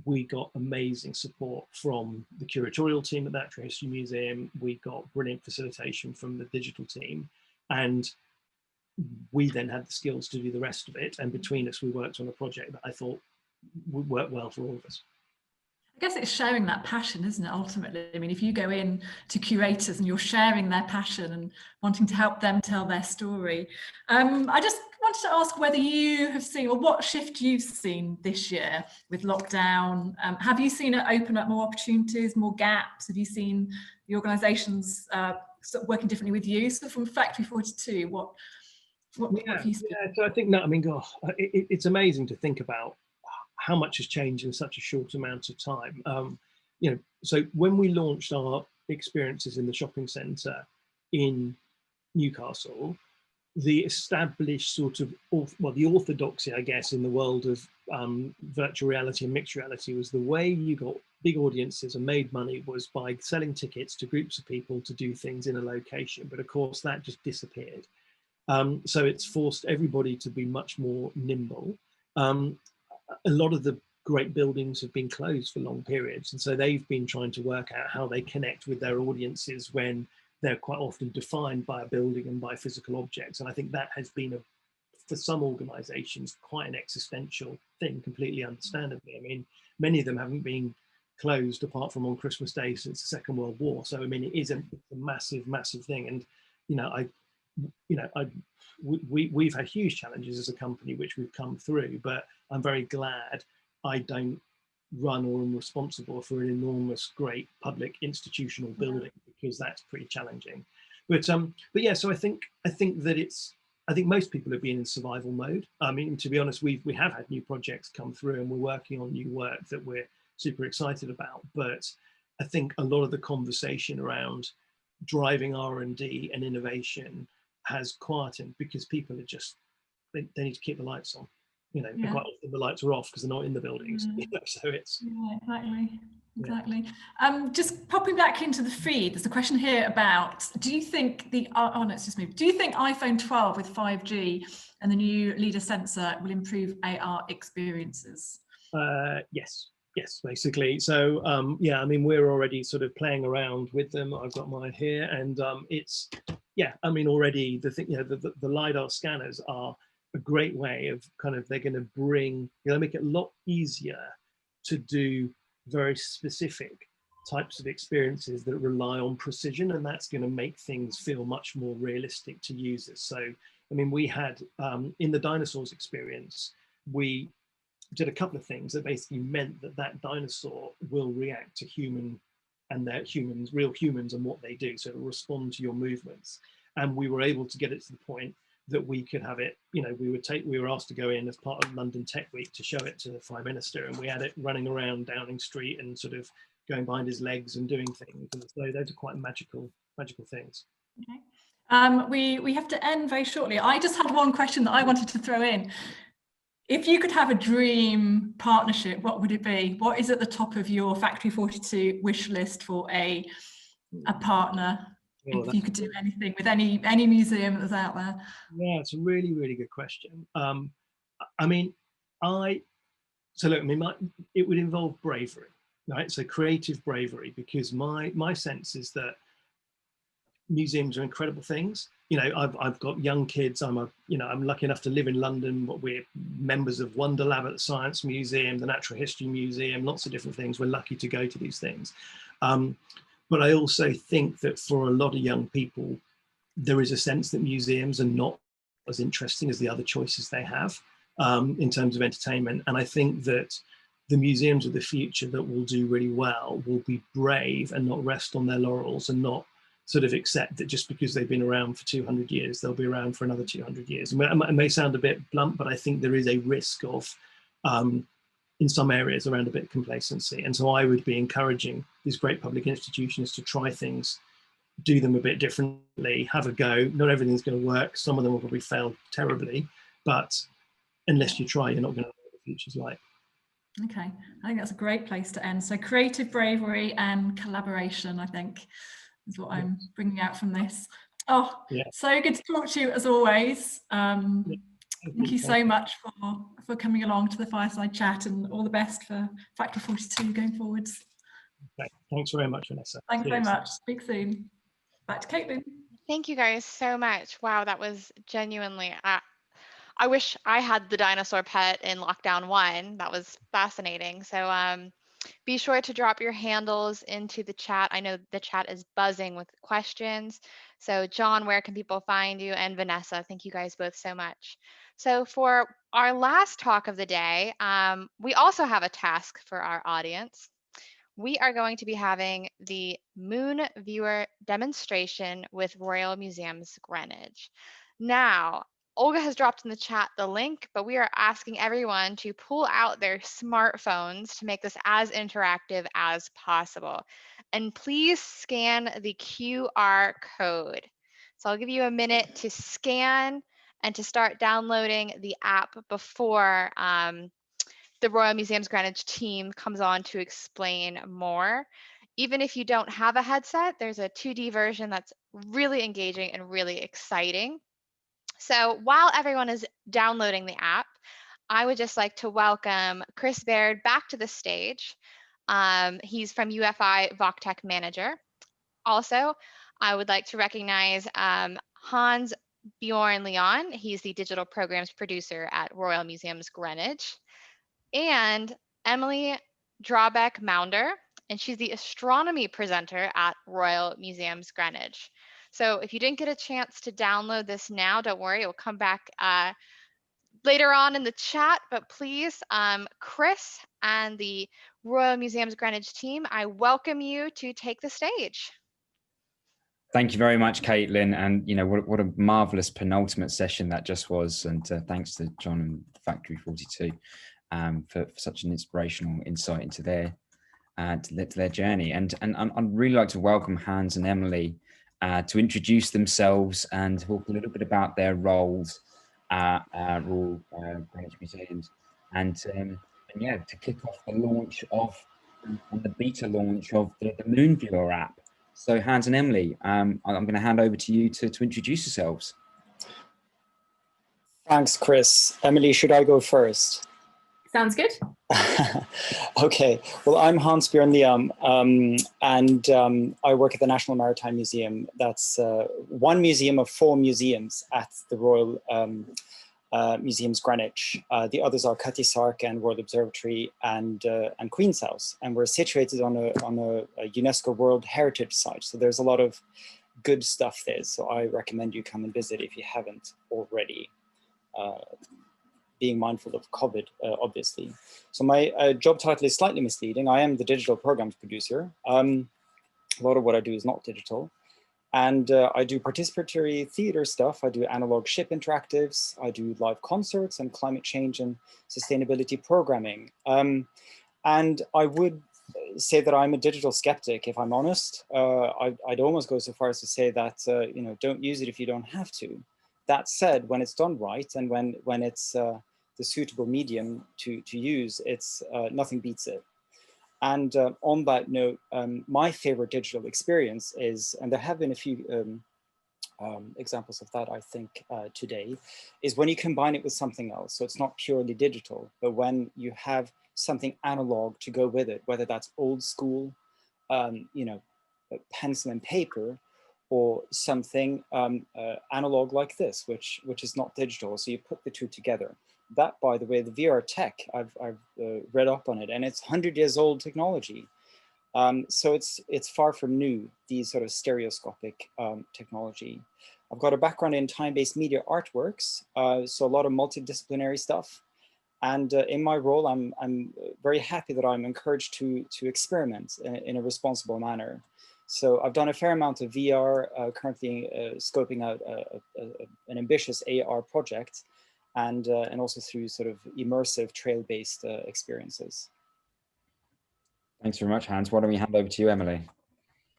we got amazing support from the curatorial team at the Natural History Museum. We got brilliant facilitation from the digital team, and we then had the skills to do the rest of it. And between us, we worked on a project that I thought would work well for all of us. I guess it's showing that passion, isn't it, ultimately? I mean, if you go in to curators and you're sharing their passion and wanting to help them tell their story. I just wanted to ask whether you have seen, or what shift you've seen this year with lockdown. Have you seen it open up more opportunities, more gaps? Have you seen the organisations sort of working differently with you? So from Factory 42, what have you seen? Yeah, so I think, no, I mean, God, it's amazing to think about how much has changed in such a short amount of time. You know, so when we launched our experiences in the shopping centre in Newcastle, the established sort of, well, the orthodoxy, I guess, in the world of virtual reality and mixed reality was the way you got big audiences and made money was by selling tickets to groups of people to do things in a location. But of course, that just disappeared. So it's forced everybody to be much more nimble. A lot of the great buildings have been closed for long periods, and so they've been trying to work out how they connect with their audiences when they're quite often defined by a building and by physical objects. And I think that has been, for some organisations, quite an existential thing, completely understandably. I mean, many of them haven't been closed apart from on Christmas Day since the Second World War. So I mean, it is a massive, massive thing. And we've had huge challenges as a company which we've come through, but I'm very glad I don't run or am responsible for an enormous, great public institutional building, because that's pretty challenging. But yeah, so I think that I think most people have been in survival mode. I mean, to be honest, we have had new projects come through, and we're working on new work that we're super excited about. But I think a lot of the conversation around driving R&D and innovation has quietened, because people are just, they need to keep the lights on. You know, Yeah. quite often the lights are off because they're not in the buildings. You know, so it's Exactly. Just popping back into the feed, there's a question here about, do you think do you think iPhone 12 with 5G and the new LiDAR sensor will improve AR experiences? Yes, basically. So yeah, I mean, we're already sort of playing around with them. I've got mine here, and it's, yeah, I mean, already the thing, you know, the LiDAR scanners are a great way of kind of, they're going to bring, you know, make it a lot easier to do very specific types of experiences that rely on precision, and that's going to make things feel much more realistic to users. So, I mean, we had in the dinosaurs experience, we did a couple of things that basically meant that that dinosaur will react to human and their humans, real humans, and what they do. So it'll respond to your movements. And we were able to get it to the point that we could have it, you know, we were asked to go in as part of London Tech Week to show it to the Prime Minister, and we had it running around Downing Street and sort of going behind his legs and doing things. And so those are quite magical things. Okay. We have to end very shortly. I just had one question that I wanted to throw in. If you could have a dream partnership, what would it be? What is at the top of your Factory 42 wish list for a partner? If you could do anything with any museum that's out there. Yeah, it's a really, really good question. I mean, so look, I mean, it would involve bravery, right? So creative bravery, because my sense is that museums are incredible things. You know, I've got young kids. I'm lucky enough to live in London. But we're members of Wonder Lab at the Science Museum, the Natural History Museum, lots of different things. We're lucky to go to these things. But I also think that for a lot of young people, there is a sense that museums are not as interesting as the other choices they have in terms of entertainment. And I think that the museums of the future that will do really well will be brave and not rest on their laurels, and not sort of accept that just because they've been around for 200 years, they'll be around for another 200 years. It may sound a bit blunt, but I think there is a risk of in some areas around a bit of complacency. And so I would be encouraging these great public institutions to try things, do them a bit differently, have a go. Not everything's going to work. Some of them will probably fail terribly, but unless you try, you're not going to know what the future's like. Okay, I think that's a great place to end. So creative bravery and collaboration, I think, is what I'm bringing out from this. Oh, so good to talk to you as always. Thank you so much for coming along to the Fireside Chat, and all the best for Factor 42 going forwards. Okay. Thanks very much, Vanessa. Thanks very much. Speak soon. Back to Kaitlin. Thank you guys so much. Wow, that was genuinely, I wish I had the dinosaur pet in lockdown 1. That was fascinating. So be sure to drop your handles into the chat. I know the chat is buzzing with questions. So John, where can people find you? And Vanessa, thank you guys both so much. So for our last talk of the day, we also have a task for our audience. We are going to be having the Moon Viewer demonstration with Royal Museums Greenwich. Now, Olga has dropped in the chat the link, but we are asking everyone to pull out their smartphones to make this as interactive as possible. And please scan the QR code. So I'll give you a minute to scan and to start downloading the app before the Royal Museums Greenwich team comes on to explain more. Even if you don't have a headset, there's a 2D version that's really engaging and really exciting. So while everyone is downloading the app, I would just like to welcome Kriss Baird back to the stage. He's from UFI VocTech Manager. Also, I would like to recognize Hans Bjorn Leon. He's the digital programs producer at Royal Museums Greenwich. And Emily Drawbeck-Maunder, and she's the astronomy presenter at Royal Museums Greenwich. So if you didn't get a chance to download this now, don't worry, it will come back later on in the chat, but please, Kriss and the Royal Museums Greenwich team, I welcome you to take the stage. Thank you very much, Kaitlin, and what a marvelous penultimate session that just was, and thanks to John and Factory 42 for such an inspirational insight into their journey. And I'd really like to welcome Hans and Emily to introduce themselves and talk a little bit about their roles at Royal Greenwich Museums, and yeah, to kick off the launch of the beta launch of the Moon Viewer app. So Hans and Emily, I'm going to hand over to you to introduce yourselves. Thanks, Kriss. Emily, should I go first? Sounds good. Okay, well, I'm Hans Bjorn Leon, and I work at the National Maritime Museum. That's one museum of 4 museums at the Royal Museums Greenwich. The others are Cutty Sark and Royal Observatory and Queen's House. And we're situated on a UNESCO World Heritage Site. So there's a lot of good stuff there. So I recommend you come and visit if you haven't already. Being mindful of COVID, obviously. So my job title is slightly misleading. I am the digital programs producer. A lot of what I do is not digital. And I do participatory theater stuff. I do analog ship interactives. I do live concerts and climate change and sustainability programming. And I would say that I'm a digital skeptic, if I'm honest. I'd almost go so far as to say that, don't use it if you don't have to. That said, when it's done right and when it's the suitable medium to use, it's nothing beats it. And on that note, my favorite digital experience is, and there have been a few examples of that, I think, today, is when you combine it with something else. So it's not purely digital, but when you have something analog to go with it, whether that's old school, pencil and paper, or something analog like this, which is not digital. So you put the two together. That, by the way, the VR tech, I've read up on it, and it's 100 years old technology. So it's far from new, these sort of stereoscopic technology. I've got a background in time-based media artworks, so a lot of multidisciplinary stuff. And in my role, I'm very happy that I'm encouraged to experiment in a responsible manner. So I've done a fair amount of VR, currently scoping out an ambitious AR project. and also through sort of immersive trail-based experiences. Thanks very much, Hans. Why don't we hand over to you, Emily?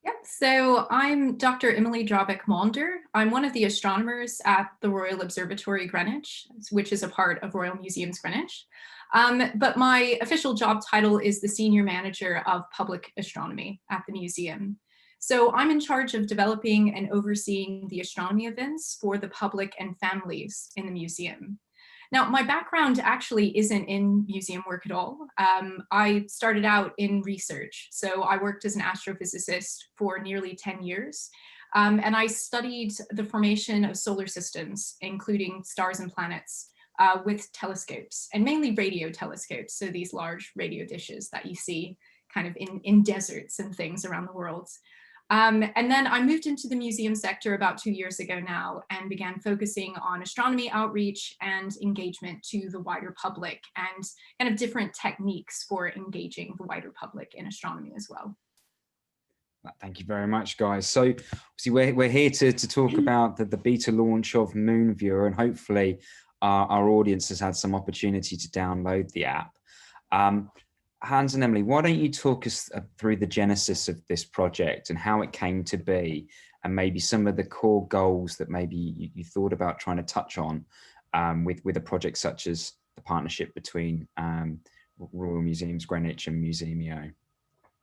Yep, so I'm Dr. Emily Drawbeck-Maunder. I'm one of the astronomers at the Royal Observatory Greenwich, which is a part of Royal Museums Greenwich. But my official job title is the Senior Manager of Public Astronomy at the museum. So I'm in charge of developing and overseeing the astronomy events for the public and families in the museum. Now, my background actually isn't in museum work at all. I started out in research. So I worked as an astrophysicist for nearly 10 years. And I studied the formation of solar systems, including stars and planets, with telescopes, and mainly radio telescopes. So these large radio dishes that you see kind of in deserts and things around the world. And then I moved into the museum sector about 2 years ago now and began focusing on astronomy outreach and engagement to the wider public and kind of different techniques for engaging the wider public in astronomy as well. Thank you very much, guys. So obviously we're here to talk about the beta launch of Moonviewer, and hopefully our audience has had some opportunity to download the app. Hans and Emily, why don't you talk us through the genesis of this project and how it came to be, and maybe some of the core goals that maybe you thought about trying to touch on with a project such as the partnership between Royal Museums Greenwich and Musemio.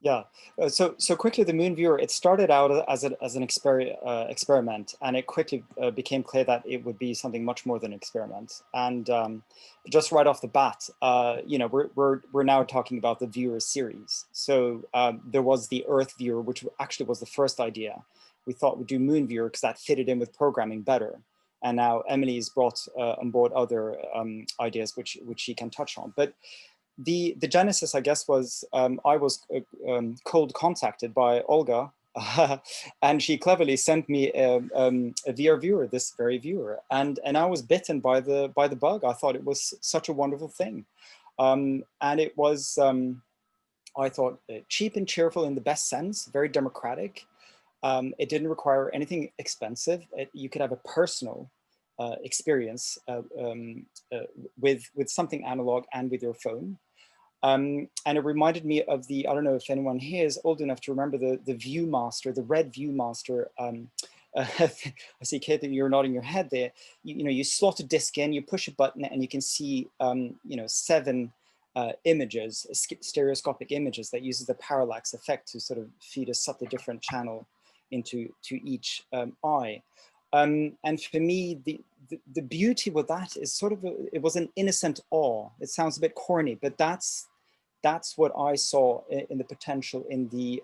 Yeah, so quickly, the Moonviewer, it started out as an experiment, and it quickly became clear that it would be something much more than an experiment. And just right off the bat, you know, we're now talking about the viewer series. So there was the Earth Viewer, which actually was the first idea. We thought we'd do Moonviewer because that fitted in with programming better. And now Emily's brought on board other ideas which she can touch on. But the genesis, I guess, was I was cold contacted by Olga, and she cleverly sent me a VR viewer, this very viewer, and I was bitten by the bug. I thought it was such a wonderful thing, and it was I thought cheap and cheerful in the best sense, very democratic. It didn't require anything expensive. You could have a personal experience with something analog and with your phone. And it reminded me of the, I don't know if anyone here is old enough to remember the Viewmaster, the red Viewmaster. I see, Kaitlin, you're nodding your head there. You know, you slot a disc in, you push a button, and you can see, you know, 7 images, stereoscopic images that uses the parallax effect to sort of feed a subtly different channel into each eye. And for me, the beauty with that is sort of, it was an innocent awe. It sounds a bit corny, but that's what I saw in the potential in the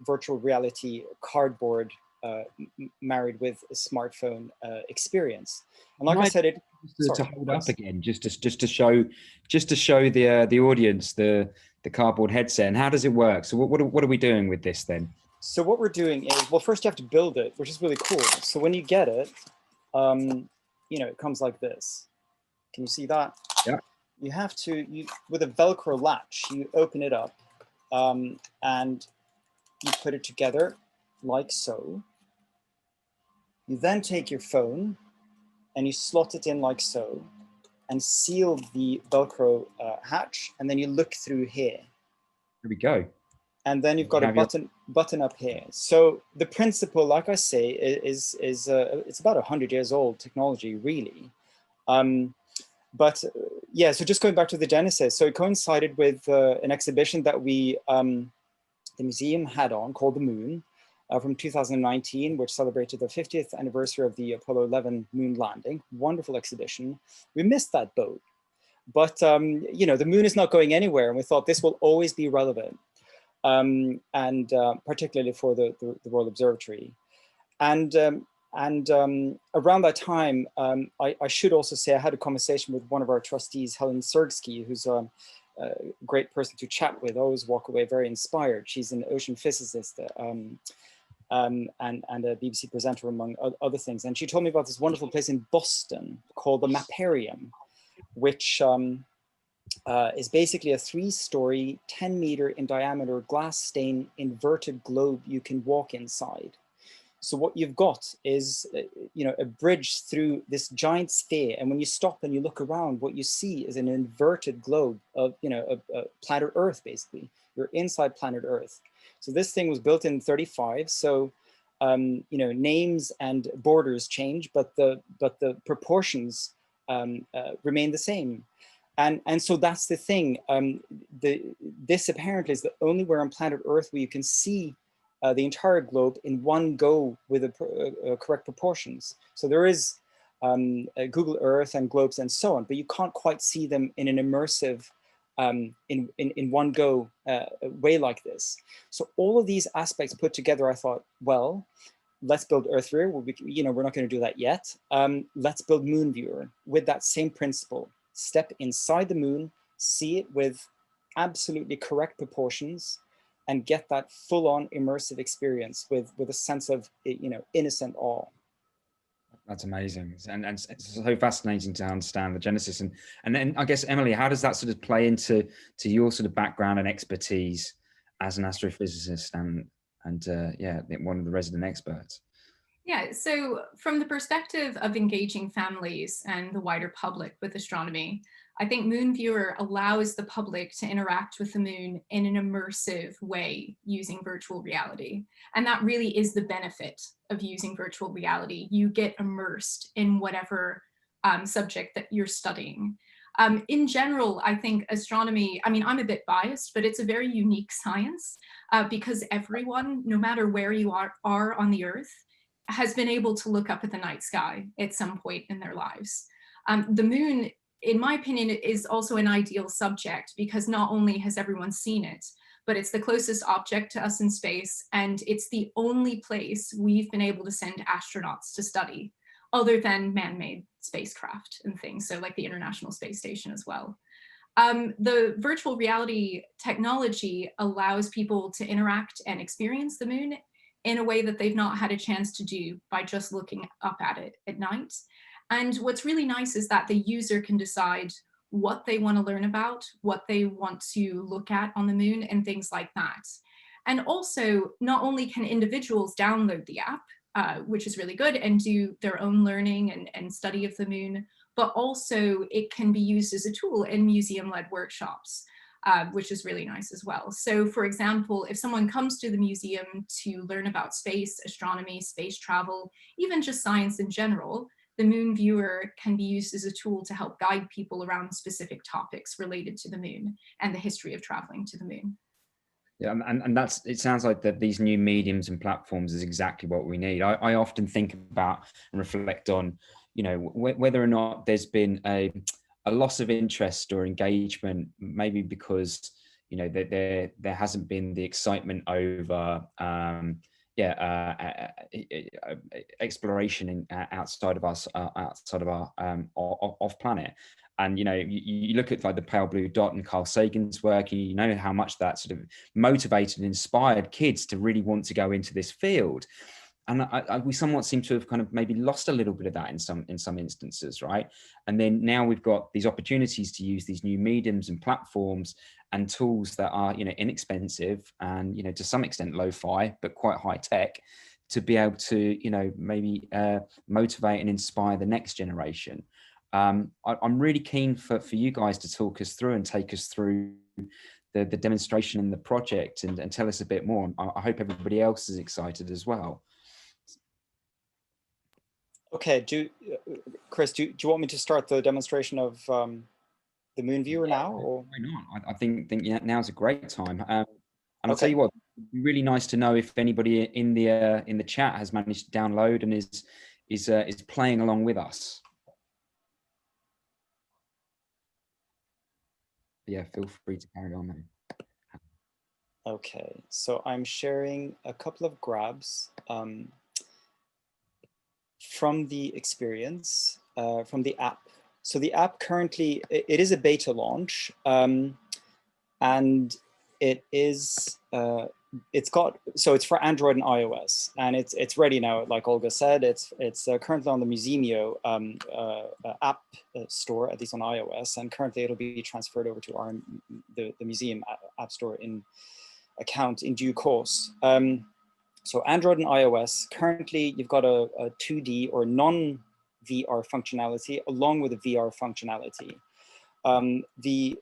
virtual reality cardboard married with a smartphone experience. And like I said, to hold up again, just to show the audience the cardboard headset, and how does it work? So what are we doing with this then? So what we're doing is, well, first you have to build it, which is really cool. So when you get it, you know, it comes like this. Can you see that? Yeah. You have to, with a Velcro latch, you open it up and you put it together like so. You then take your phone and you slot it in like so and seal the Velcro hatch, and then you look through here. Here we go. And then you've got a button up here. So the principle, like I say, is it's about 100 years old technology, really. But yeah, so just going back to the genesis. So it coincided with an exhibition that the museum had on called The Moon from 2019, which celebrated the 50th anniversary of the Apollo 11 moon landing. Wonderful exhibition. We missed that boat, but you know, the moon is not going anywhere, and we thought this will always be relevant. And particularly for the Royal Observatory. And around that time, I should also say I had a conversation with one of our trustees, Helen Sergsky, who's a great person to chat with. I always walk away very inspired. She's an ocean physicist and a BBC presenter, among other things. And she told me about this wonderful place in Boston called the Maparium, which is basically a 3-story, 10-meter in diameter glass stain inverted globe you can walk inside. So what you've got is, a bridge through this giant sphere. And when you stop and you look around, what you see is an inverted globe of, a planet Earth, basically. You're inside planet Earth. So this thing was built in 35. So, names and borders change, but the proportions remain the same. And so that's the thing. This apparently is the only where on planet Earth where you can see the entire globe in one go with the correct proportions. So there is Google Earth and globes and so on, but you can't quite see them in an immersive, in one go way like this. So all of these aspects put together, I thought, well, let's build Earth Viewer. We're not going to do that yet. Let's build Moon Viewer with that same principle. Step inside the moon, see it with absolutely correct proportions, and get that full-on immersive experience with a sense of, innocent awe. That's amazing, and it's so fascinating to understand the genesis. And then I guess, Emily, how does that sort of play into your sort of background and expertise as an astrophysicist and one of the resident experts? Yeah, so from the perspective of engaging families and the wider public with astronomy, I think Moon Viewer allows the public to interact with the moon in an immersive way using virtual reality. And that really is the benefit of using virtual reality. You get immersed in whatever subject that you're studying. In general, I think astronomy, I'm a bit biased, but it's a very unique science because everyone, no matter where you are on the Earth, has been able to look up at the night sky at some point in their lives. The moon, in my opinion, is also an ideal subject because not only has everyone seen it, but it's the closest object to us in space, and it's the only place we've been able to send astronauts to study, other than man-made spacecraft and things, so like the International Space Station as well. The virtual reality technology allows people to interact and experience the moon in a way that they've not had a chance to do by just looking up at it at night. And what's really nice is that the user can decide what they want to learn about, what they want to look at on the moon, and things like that. And also, not only can individuals download the app, which is really good, and do their own learning and study of the moon, but also it can be used as a tool in museum-led workshops, which is really nice as well. So for example, if someone comes to the museum to learn about space, astronomy, space travel, even just science in general, the Moon Viewer can be used as a tool to help guide people around specific topics related to the moon and the history of traveling to the moon. Yeah, and it sounds like that these new mediums and platforms is exactly what we need. I often think about and reflect on, whether or not there's been a loss of interest or engagement, maybe because there hasn't been the excitement over exploration outside of us, outside of our off planet. And you look at like the Pale Blue Dot and Carl Sagan's work, and you know how much that sort of motivated and inspired kids to really want to go into this field. And we somewhat seem to have kind of maybe lost a little bit of that in some instances, right? And then now we've got these opportunities to use these new mediums and platforms and tools that are inexpensive and to some extent lo-fi but quite high tech, to be able to maybe motivate and inspire the next generation. I'm really keen for you guys to talk us through and take us through the demonstration and the project and tell us a bit more. I hope everybody else is excited as well. Okay, Kriss, do you want me to start the demonstration of the Moon Viewer now? Or? Why not? I think now's a great time. And I'll tell you what, it'd be really nice to know if anybody in the chat has managed to download and is playing along with us. Yeah, feel free to carry on, man. Okay, so I'm sharing a couple of grabs from the experience, from the app. So the app currently, it is a beta launch, and it is, it's for Android and iOS, and it's ready now. Like Olga said, it's currently on the Musemio app store, at least on iOS, and currently it'll be transferred over to the museum app store account in due course. So Android and iOS, currently you've got a 2D or non-VR functionality along with a VR functionality. The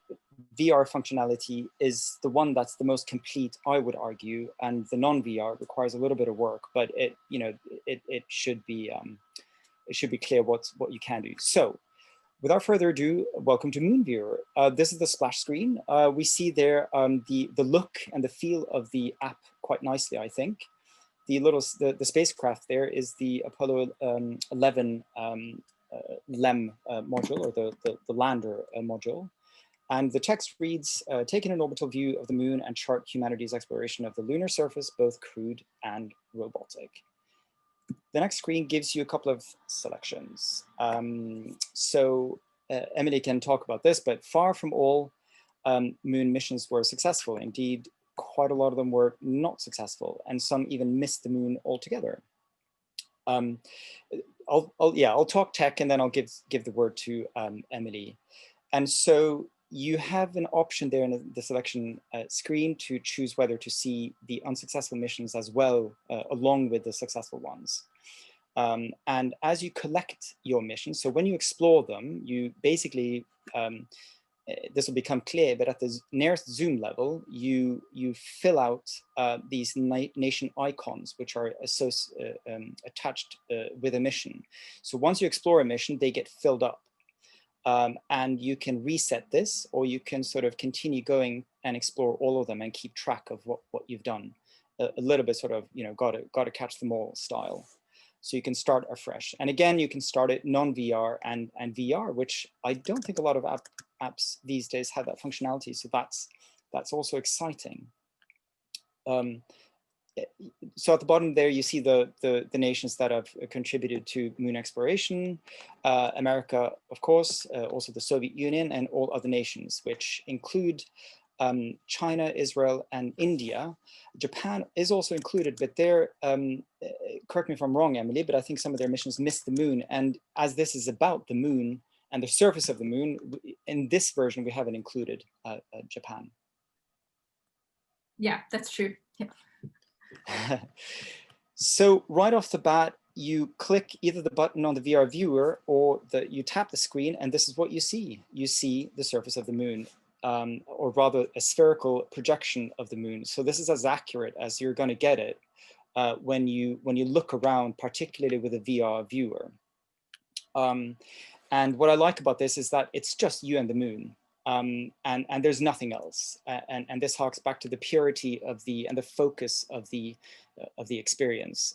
VR functionality is the one that's the most complete, I would argue, and the non-VR requires a little bit of work, but it should be clear what you can do. So without further ado, welcome to Moon Viewer. This is the splash screen. We see there the look and the feel of the app quite nicely, I think. The spacecraft there is the Apollo 11 LEM module, or the lander module. And the text reads, taking an orbital view of the moon and chart humanity's exploration of the lunar surface, both crewed and robotic. The next screen gives you a couple of selections. Emily can talk about this, but far from all moon missions were successful. Indeed, quite a lot of them were not successful, and some even missed the moon altogether. I'll talk tech, and then I'll give the word to Emily. And so you have an option there in the selection screen to choose whether to see the unsuccessful missions as well, along with the successful ones. And as you collect your missions, so when you explore them, you basically, this will become clear, but at the nearest zoom level, you fill out these nation icons, which are attached with a mission. So once you explore a mission, they get filled up. And you can reset this, or you can sort of continue going and explore all of them and keep track of what you've done. A little bit sort of, got to catch them all style. So you can start afresh. And again, you can start it non-VR and VR, which I don't think a lot of apps these days have that functionality. So that's also exciting. So at the bottom there, you see the nations that have contributed to moon exploration. America, of course, also the Soviet Union, and all other nations, which include China, Israel, and India. Japan is also included, but they're, correct me if I'm wrong, Emily, but I think some of their missions missed the moon. And as this is about the moon and the surface of the moon, in this version, we haven't included Japan. Yeah, that's true. Yeah. So right off the bat, you click either the button on the VR viewer, or you tap the screen, and this is what you see. You see the surface of the moon, or rather a spherical projection of the moon. So this is as accurate as you're going to get it when you look around, particularly with a VR viewer. And what I like about this is that it's just you and the moon. And there's nothing else, and this harks back to the purity of and the focus of the experience.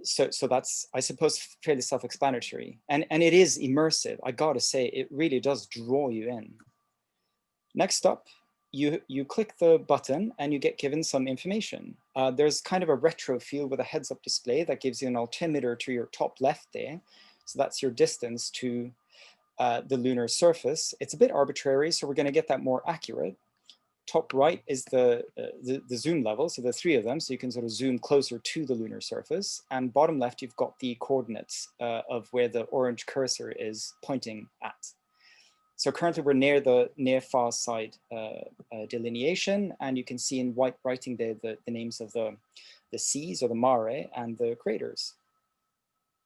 So that's, I suppose, fairly self-explanatory, and it is immersive. I gotta say, it really does draw you in. Next up, you click the button and you get given some information. There's kind of a retro feel with a heads-up display that gives you an altimeter to your top left there. So that's your distance to the lunar surface. It's a bit arbitrary, so we're going to get that more accurate. Top right is the zoom level, so the three of them, so you can sort of zoom closer to the lunar surface. And bottom left, you've got the coordinates of where the orange cursor is pointing at. So currently we're near the far side delineation, and you can see in white writing there the names of the seas, or the mare, and the craters.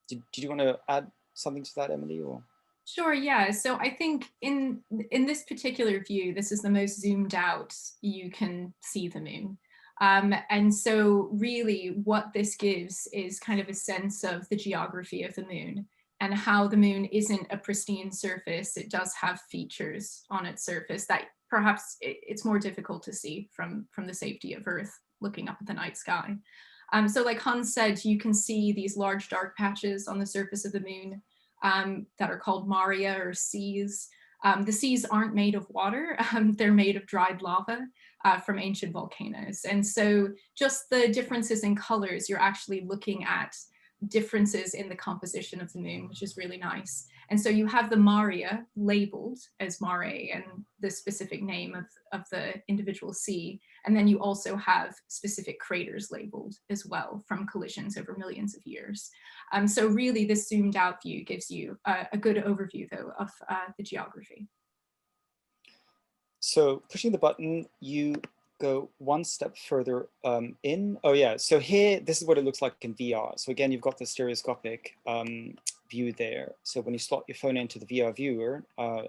Did you want to add something to that, Emily? Or? Sure, yeah. So I think in this particular view, this is the most zoomed out you can see the moon. And so really what this gives is kind of a sense of the geography of the moon, and how the moon isn't a pristine surface. It does have features on its surface that perhaps it's more difficult to see from the safety of Earth looking up at the night sky. So like Hans said, you can see these large dark patches on the surface of the moon that are called maria, or seas. The seas aren't made of water, they're made of dried lava from ancient volcanoes. And so just the differences in colors, you're actually looking at differences in the composition of the moon, which is really nice. And so you have the maria labeled as mare, and the specific name of the individual sea. And then you also have specific craters labeled as well from collisions over millions of years. So really this zoomed out view gives you a good overview though of the geography. So pushing the button, you go one step further in. Oh yeah, so here, this is what it looks like in VR. So again, you've got the stereoscopic view there. So when you slot your phone into the VR viewer,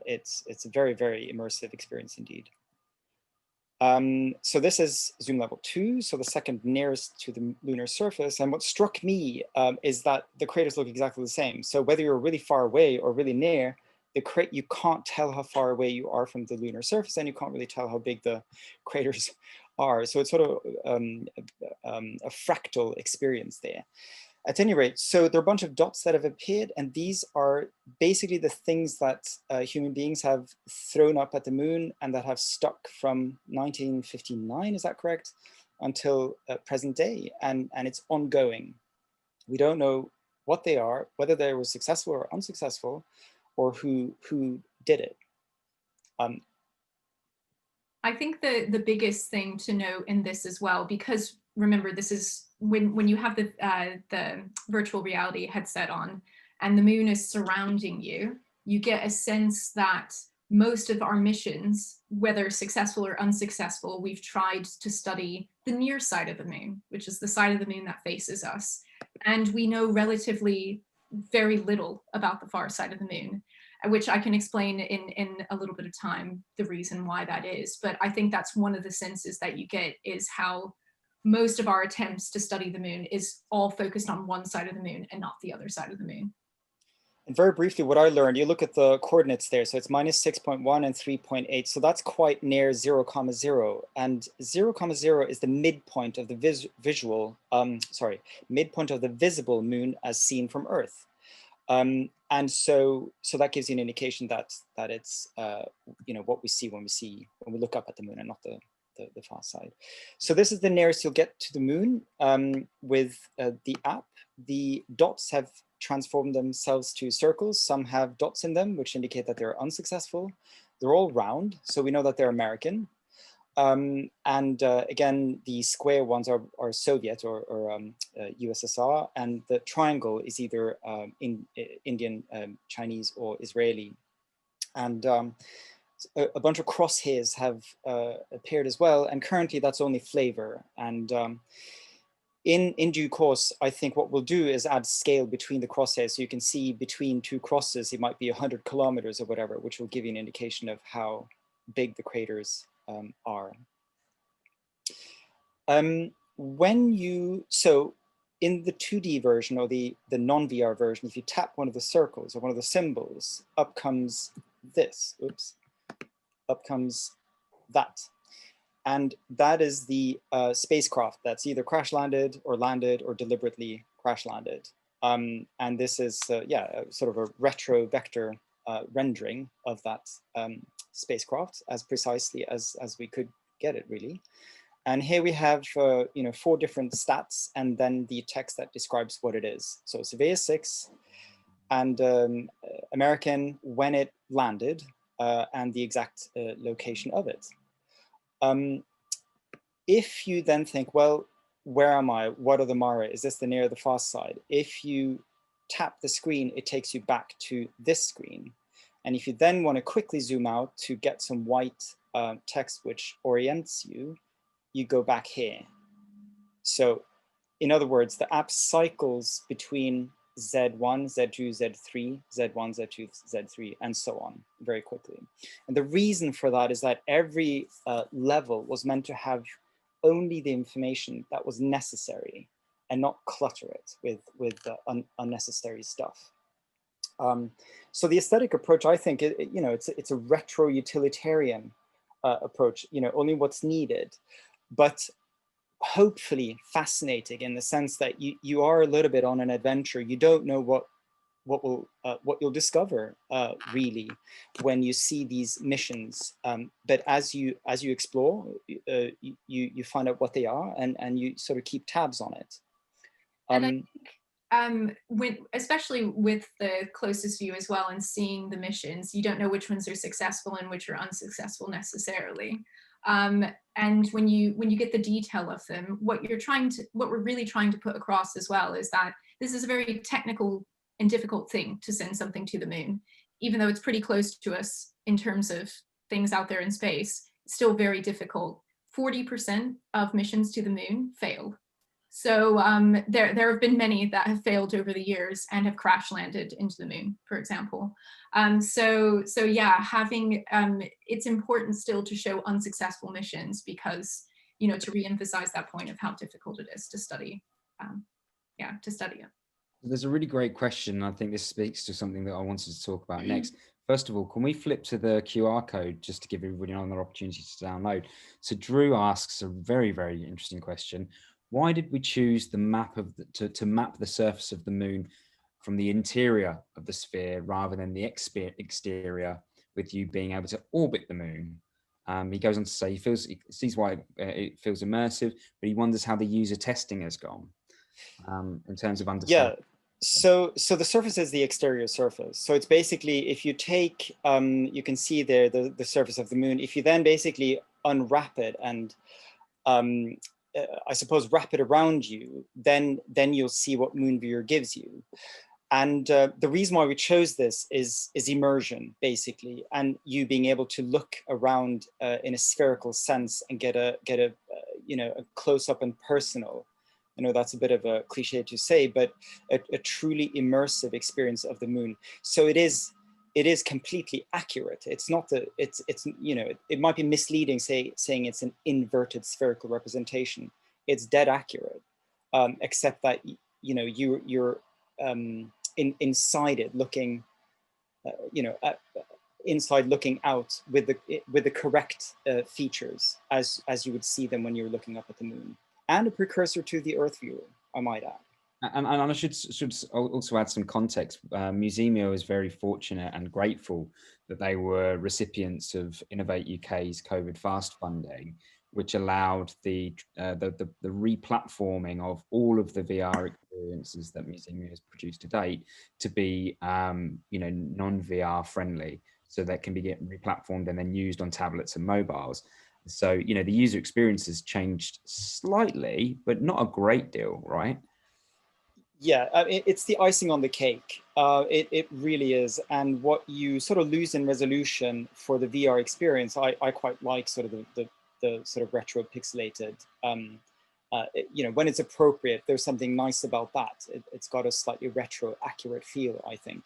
it's a very, very immersive experience indeed. So this is zoom level 2, so the second nearest to the lunar surface. And what struck me is that the craters look exactly the same. So whether you're really far away or really near, you can't tell how far away you are from the lunar surface, and you can't really tell how big the craters are. So it's sort of a fractal experience there. At any rate, so there are a bunch of dots that have appeared, and these are basically the things that human beings have thrown up at the moon and that have stuck from 1959, is that correct, until present day, and it's ongoing. We don't know what they are, whether they were successful or unsuccessful, or who did it. I think the biggest thing to note in this as well, because remember, this is when you have the virtual reality headset on and the moon is surrounding you, you get a sense that most of our missions, whether successful or unsuccessful, we've tried to study the near side of the moon, which is the side of the moon that faces us. And we know relatively very little about the far side of the moon, which I can explain in a little bit of time, the reason why that is. But I think that's one of the senses that you get, is how most of our attempts to study the moon is all focused on one side of the moon and not the other side of the moon. And very briefly, what I learned, you look at the coordinates there, so it's -6.1 and 3.8, so that's quite near 0,0, and 0,0 is the midpoint of the midpoint of the visible moon as seen from Earth. And so that gives you an indication that it's what we see when we look up at the moon and not the far side. So this is the nearest you'll get to the moon with the app. The dots have transformed themselves to circles. Some have dots in them, which indicate that they're unsuccessful. They're all round, so we know that they're American. Again, the square ones are Soviet or USSR, and the triangle is either Indian, Chinese, or Israeli. And a bunch of crosshairs have appeared as well, and currently that's only flavor. And in due course, I think what we'll do is add scale between the crosshairs, so you can see between two crosses, it might be 100 kilometers or whatever, which will give you an indication of how big the craters are. So in the 2D version, or the non-VR version, if you tap one of the circles or one of the symbols, up comes this, up comes that. And that is the spacecraft that's either crash landed or deliberately crash landed. And this is, sort of a retro vector rendering of that spacecraft as precisely as we could get it, really. And here we have 4 different stats, and then the text that describes what it is. So Surveyor 6 and American, when it landed, and the exact location of it. If you then think, well, where am I? What are the Mara? Is this the near or the far side? If you tap the screen, it takes you back to this screen. And if you then want to quickly zoom out to get some white text which orients you, you go back here. So in other words, the app cycles between Z1, Z2, Z3, Z1, Z2, Z3, and so on very quickly. And the reason for that is that every level was meant to have only the information that was necessary and not clutter it with unnecessary stuff. So the aesthetic approach, I think, it's a retro utilitarian approach, only what's needed, but hopefully fascinating in the sense that you are a little bit on an adventure. You don't know what you'll discover really when you see these missions. But as you explore, you find out what they are, and you sort of keep tabs on it. And I think especially with the closest view as well, and seeing the missions, you don't know which ones are successful and which are unsuccessful necessarily. And when you get the detail of them, what we're really trying to put across as well is that this is a very technical and difficult thing to send something to the moon. Even though it's pretty close to us in terms of things out there in space, it's still very difficult 40% of missions to the moon failed. So there have been many that have failed over the years and have crash landed into the moon, for example. So yeah, having it's important still to show unsuccessful missions because, you know, to re-emphasize that point of how difficult it is to study, to study it. There's a really great question. I think this speaks to something that I wanted to talk about next. First of all, can we flip to the QR code just to give everybody another opportunity to download? So Drew asks a very, very interesting question. Why did we choose the map of to map the surface of the moon from the interior of the sphere rather than the exterior, with you being able to orbit the moon? He goes on to say he sees why it feels immersive, but he wonders how the user testing has gone in terms of understanding. Yeah. So the surface is the exterior surface. So it's basically, if you take, you can see there the surface of the moon. If you then basically unwrap it and I suppose wrap it around you, then you'll see what Moonviewer gives you. And the reason why we chose this is immersion, basically, and you being able to look around in a spherical sense and get a you know, a close up and personal. I know that's a bit of a cliche to say, but a truly immersive experience of the moon. So it is completely accurate. It's not it's you know, it might be misleading saying it's an inverted spherical representation. It's dead accurate, except that, you know, you're inside it, looking, you know, inside looking out with the correct features as you would see them when you're looking up at the moon, and a precursor to the Earth viewer, I might add. And I should also add some context. Musemio is very fortunate and grateful that they were recipients of Innovate UK's COVID fast funding, which allowed the replatforming of all of the VR experiences that Musemio has produced to date to be, you know, non-VR friendly, so that can be replatformed and then used on tablets and mobiles. So, you know, the user experience has changed slightly, but not a great deal, right? Yeah, it's the icing on the cake. It really is. And what you sort of lose in resolution for the VR experience, I quite like sort of the sort of retro pixelated, you know, when it's appropriate, there's something nice about that. It's got a slightly retro accurate feel, I think.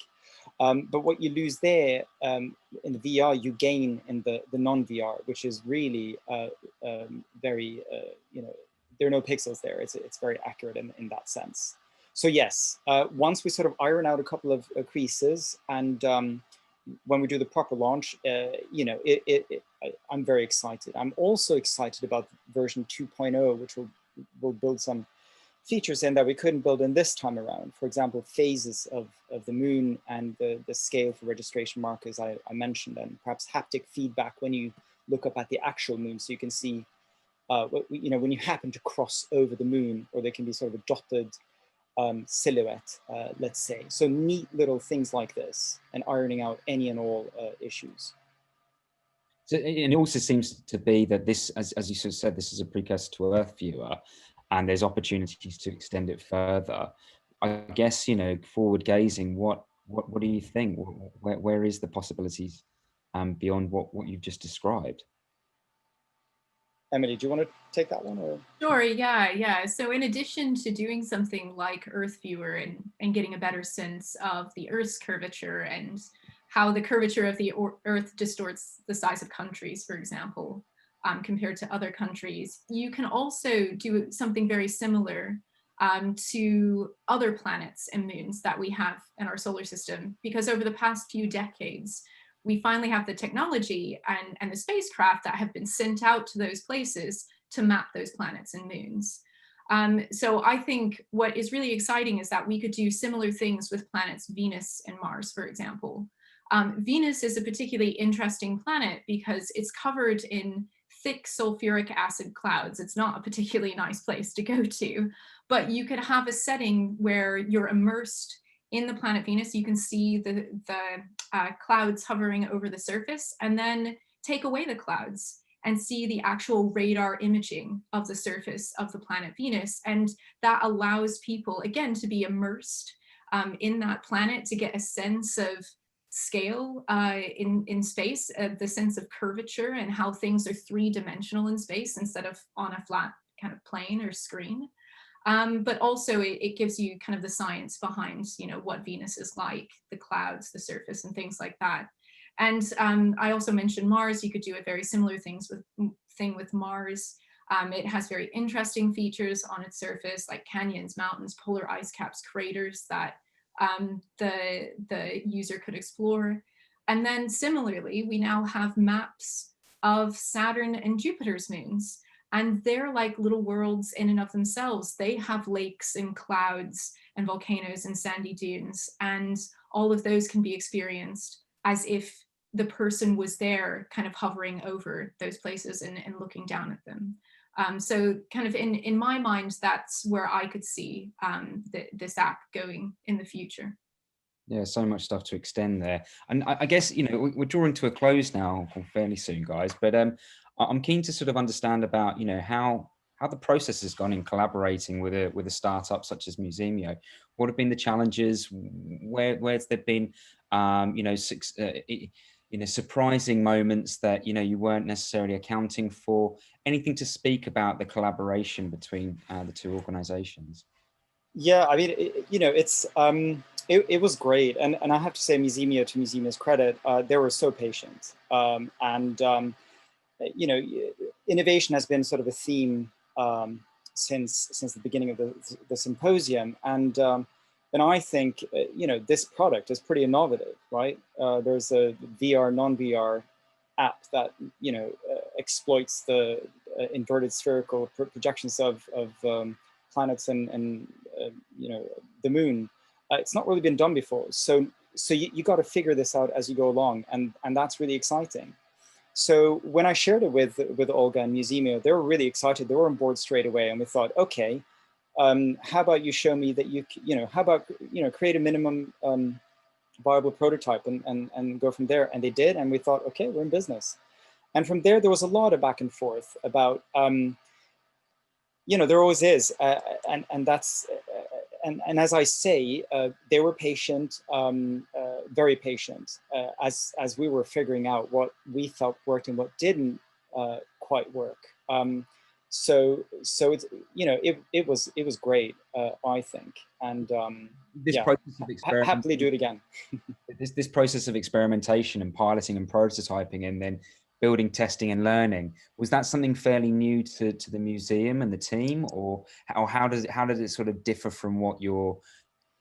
But what you lose there in the VR, you gain in the non-VR, which is really very, you know, there are no pixels there. It's very accurate in that sense. So yes, once we sort of iron out a couple of creases, and when we do the proper launch, you know, I'm very excited. I'm also excited about version 2.0, which will build some features in that we couldn't build in this time around. For example, phases of the moon and the scale for registration markers I mentioned, and perhaps haptic feedback when you look up at the actual moon, so you can see, you know, when you happen to cross over the moon, or there can be sort of a dotted silhouette, let's say. So neat little things like this, and ironing out any and all issues. So, and it also seems to be that this, as you sort of said, this is a precursor to Earth Viewer, and there's opportunities to extend it further. I guess, you know, forward gazing, what do you think? Where is the possibilities beyond what you've just described? Emily, do you want to take that one? Or? Sure, yeah. So in addition to doing something like Earth Viewer and getting a better sense of the Earth's curvature and how the curvature of the Earth distorts the size of countries, for example, compared to other countries, you can also do something very similar to other planets and moons that we have in our solar system, because over the past few decades, we finally have the technology and the spacecraft that have been sent out to those places to map those planets and moons. So I think what is really exciting is that we could do similar things with planets Venus and Mars, for example. Venus is a particularly interesting planet because it's covered in thick sulfuric acid clouds. It's not a particularly nice place to go to, but you could have a setting where you're immersed in the planet Venus. You can see the clouds hovering over the surface, and then take away the clouds and see the actual radar imaging of the surface of the planet Venus. And that allows people, again, to be immersed in that planet, to get a sense of scale in space, the sense of curvature and how things are three-dimensional in space instead of on a flat kind of plane or screen. But also it gives you kind of the science behind, you know, what Venus is like, the clouds, the surface, and things like that. And I also mentioned Mars. You could do a very similar thing with Mars. It has very interesting features on its surface, like canyons, mountains, polar ice caps, craters that the user could explore. And then similarly, we now have maps of Saturn and Jupiter's moons, and they're like little worlds in and of themselves. They have lakes and clouds and volcanoes and sandy dunes, and all of those can be experienced as if the person was there kind of hovering over those places and looking down at them. So kind of in my mind, that's where I could see this app going in the future. Yeah, so much stuff to extend there. And I guess, you know, we're drawing to a close now fairly soon, guys, but I'm keen to sort of understand about, you know, how the process has gone in collaborating with a startup such as Musemio. What have been the challenges? Where's there been, surprising moments that, you know, you weren't necessarily accounting for? Anything to speak about the collaboration between the two organizations? Yeah, I mean, it was great. And I have to say, Musemio, to Musemio's credit, they were so patient. Innovation has been sort of a theme since the beginning of the symposium. And I think, this product is pretty innovative, right? There's a VR, non-VR app that, exploits the inverted spherical projections of planets and the moon. It's not really been done before. So you got to figure this out as you go along. And that's really exciting. So when I shared it with Olga and Musemio, they were really excited. They were on board straight away. And we thought, okay, how about you show me that create a minimum viable prototype and go from there. And they did. And we thought, okay, we're in business. And from there was a lot of back and forth about, there always is. And that's, and as I say, they were patient, very patient, as we were figuring out what we felt worked and what didn't quite work. So it's, it was great, I think. And process of experimentation, happily do it again. this process of experimentation and piloting and prototyping and then building, testing and learning, was that something fairly new to the museum and the team, or how does it sort of differ from what your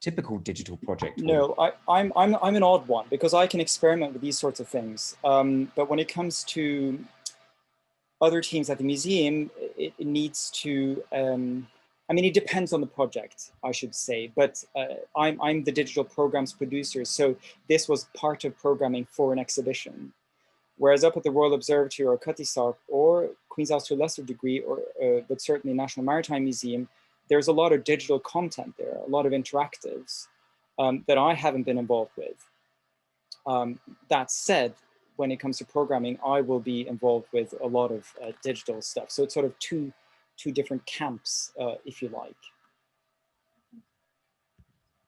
typical digital project was? No, I'm an odd one because I can experiment with these sorts of things. But when it comes to other teams at the museum, it needs to, it depends on the project, I should say, but I'm the digital programs producer. So this was part of programming for an exhibition. Whereas up at the Royal Observatory or Cutty-Sark or Queen's House to a lesser degree, but certainly National Maritime Museum, there's a lot of digital content there, a lot of interactives that I haven't been involved with. That said, when it comes to programming, I will be involved with a lot of digital stuff. So it's sort of two different camps, if you like.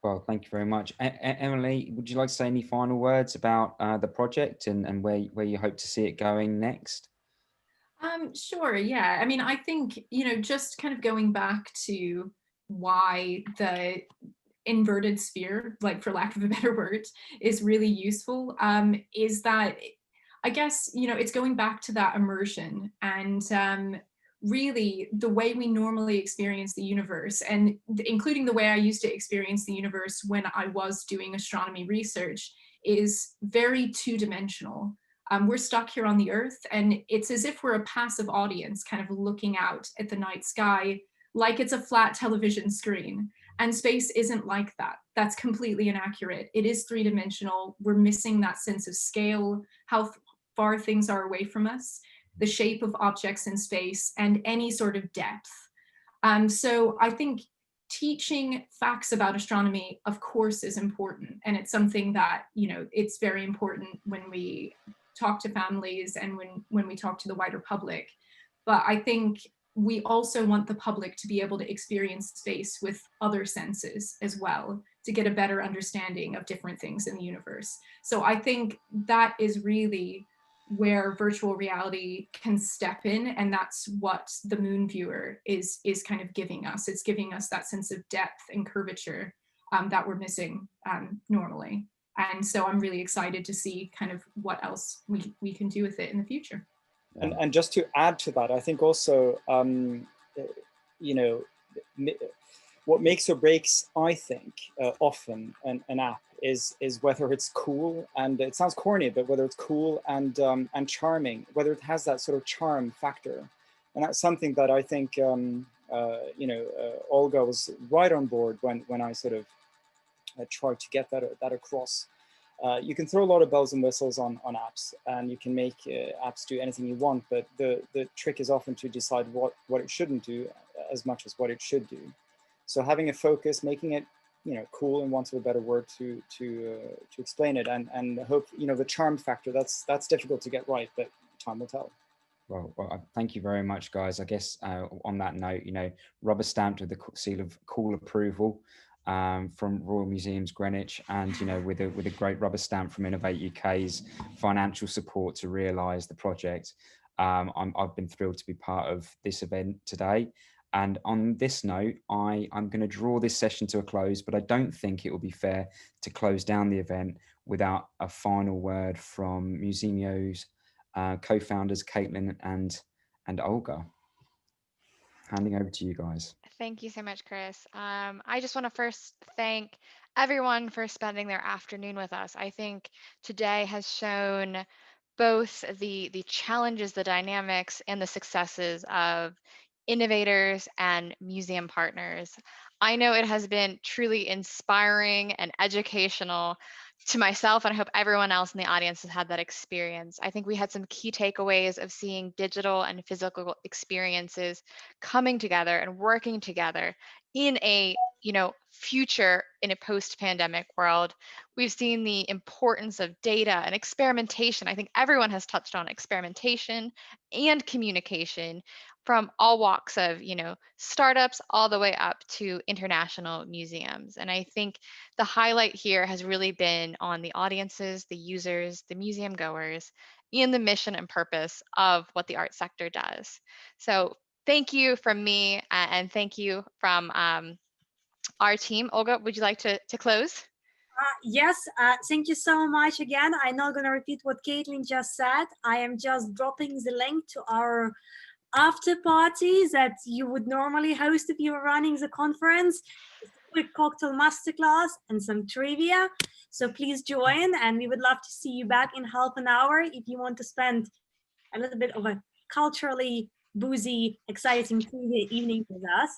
Well, thank you very much. Emily, would you like to say any final words about the project and where you hope to see it going next? Sure, yeah. I mean, I think, just kind of going back to why the inverted sphere, like for lack of a better word, is really useful, is that, I guess, it's going back to that immersion and really the way we normally experience the universe, and including the way I used to experience the universe when I was doing astronomy research, is very two-dimensional. We're stuck here on the Earth, and it's as if we're a passive audience kind of looking out at the night sky like it's a flat television screen. And space isn't like that. That's completely inaccurate. It is three-dimensional. We're missing that sense of scale, how far things are away from us, the shape of objects in space, and any sort of depth. So I think teaching facts about astronomy, of course, is important. And it's something that, it's very important when we talk to families and when we talk to the wider public. But I think we also want the public to be able to experience space with other senses as well, to get a better understanding of different things in the universe. So I think that is really where virtual reality can step in, and that's what the Moon Viewer is kind of giving us. It's giving us that sense of depth and curvature that we're missing normally. And so I'm really excited to see kind of what else we can do with it in the future. And just to add to that, I think also, you know, what makes or breaks, I think, often an app is whether it's cool, and it sounds corny, but whether it's cool and charming, whether it has that sort of charm factor. And that's something that I think, you know, Olga was right on board when I sort of tried to get that across. You can throw a lot of bells and whistles on apps, and you can make apps do anything you want, but the trick is often to decide what it shouldn't do as much as what it should do. So having a focus, making it, you know, cool, in want of a better word to explain it, and hope, you know, the charm factor, that's difficult to get right, but time will tell. Well, thank you very much, guys. I guess on that note, you know, rubber stamped with the seal of cool approval from Royal Museums Greenwich, and, you know, with a great rubber stamp from Innovate UK's financial support to realise the project. I've been thrilled to be part of this event today. And on this note, I'm going to draw this session to a close, but I don't think it will be fair to close down the event without a final word from Musemio's co-founders, Kaitlin and Olga. Handing over to you guys. Thank you so much, Kriss. I just want to first thank everyone for spending their afternoon with us. I think today has shown both the challenges, the dynamics, and the successes of innovators and museum partners. I know it has been truly inspiring and educational to myself, and I hope everyone else in the audience has had that experience. I think we had some key takeaways of seeing digital and physical experiences coming together and working together in a, you know, future in a post-pandemic world. We've seen the importance of data and experimentation. I think everyone has touched on experimentation and communication from all walks of, you know, startups all the way up to international museums. And I think the highlight here has really been on the audiences, the users, the museum goers, and the mission and purpose of what the art sector does. So thank you from me, and thank you from our team. Olga, would you like to close? Yes, thank you so much again. I'm not going to repeat what Kaitlin just said. I am just dropping the link to our after party that you would normally host if you were running the conference. Just a quick cocktail masterclass and some trivia. So please join, and we would love to see you back in half an hour if you want to spend a little bit of a culturally boozy, exciting trivia evening with us.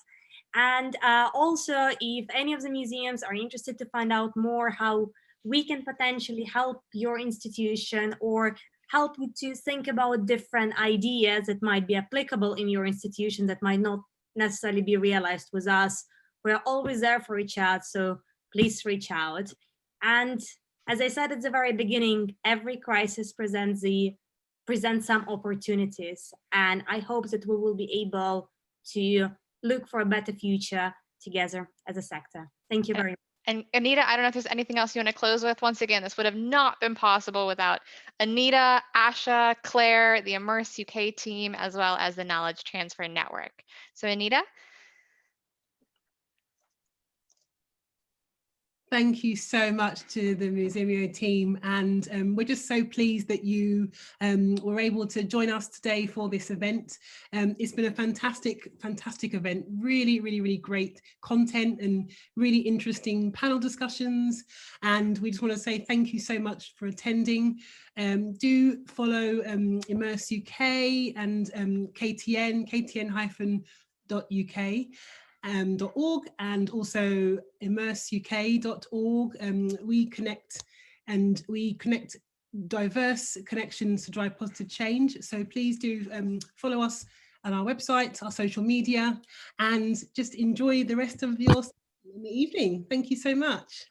And also, if any of the museums are interested to find out more how we can potentially help your institution or help you to think about different ideas that might be applicable in your institution that might not necessarily be realized with us, we're always there for a chat, so please reach out. And as I said at the very beginning, every crisis presents some opportunities, and I hope that we will be able to look for a better future together as a sector. Thank you very much. And Anita, I don't know if there's anything else you want to close with. Once again, this would have not been possible without Anita, Asha, Claire, the Immerse UK team, as well as the Knowledge Transfer Network. So Anita? Thank you so much to the Musemio team, and we're just so pleased that you were able to join us today for this event. It's been a fantastic event, really great content and really interesting panel discussions, and we just want to say thank you so much for attending. Do follow Immerse UK and ktn-uk. .org and also immerseuk.org. We connect diverse connections to drive positive change. So please do follow us on our website, our social media, and just enjoy the rest of your evening. Thank you so much.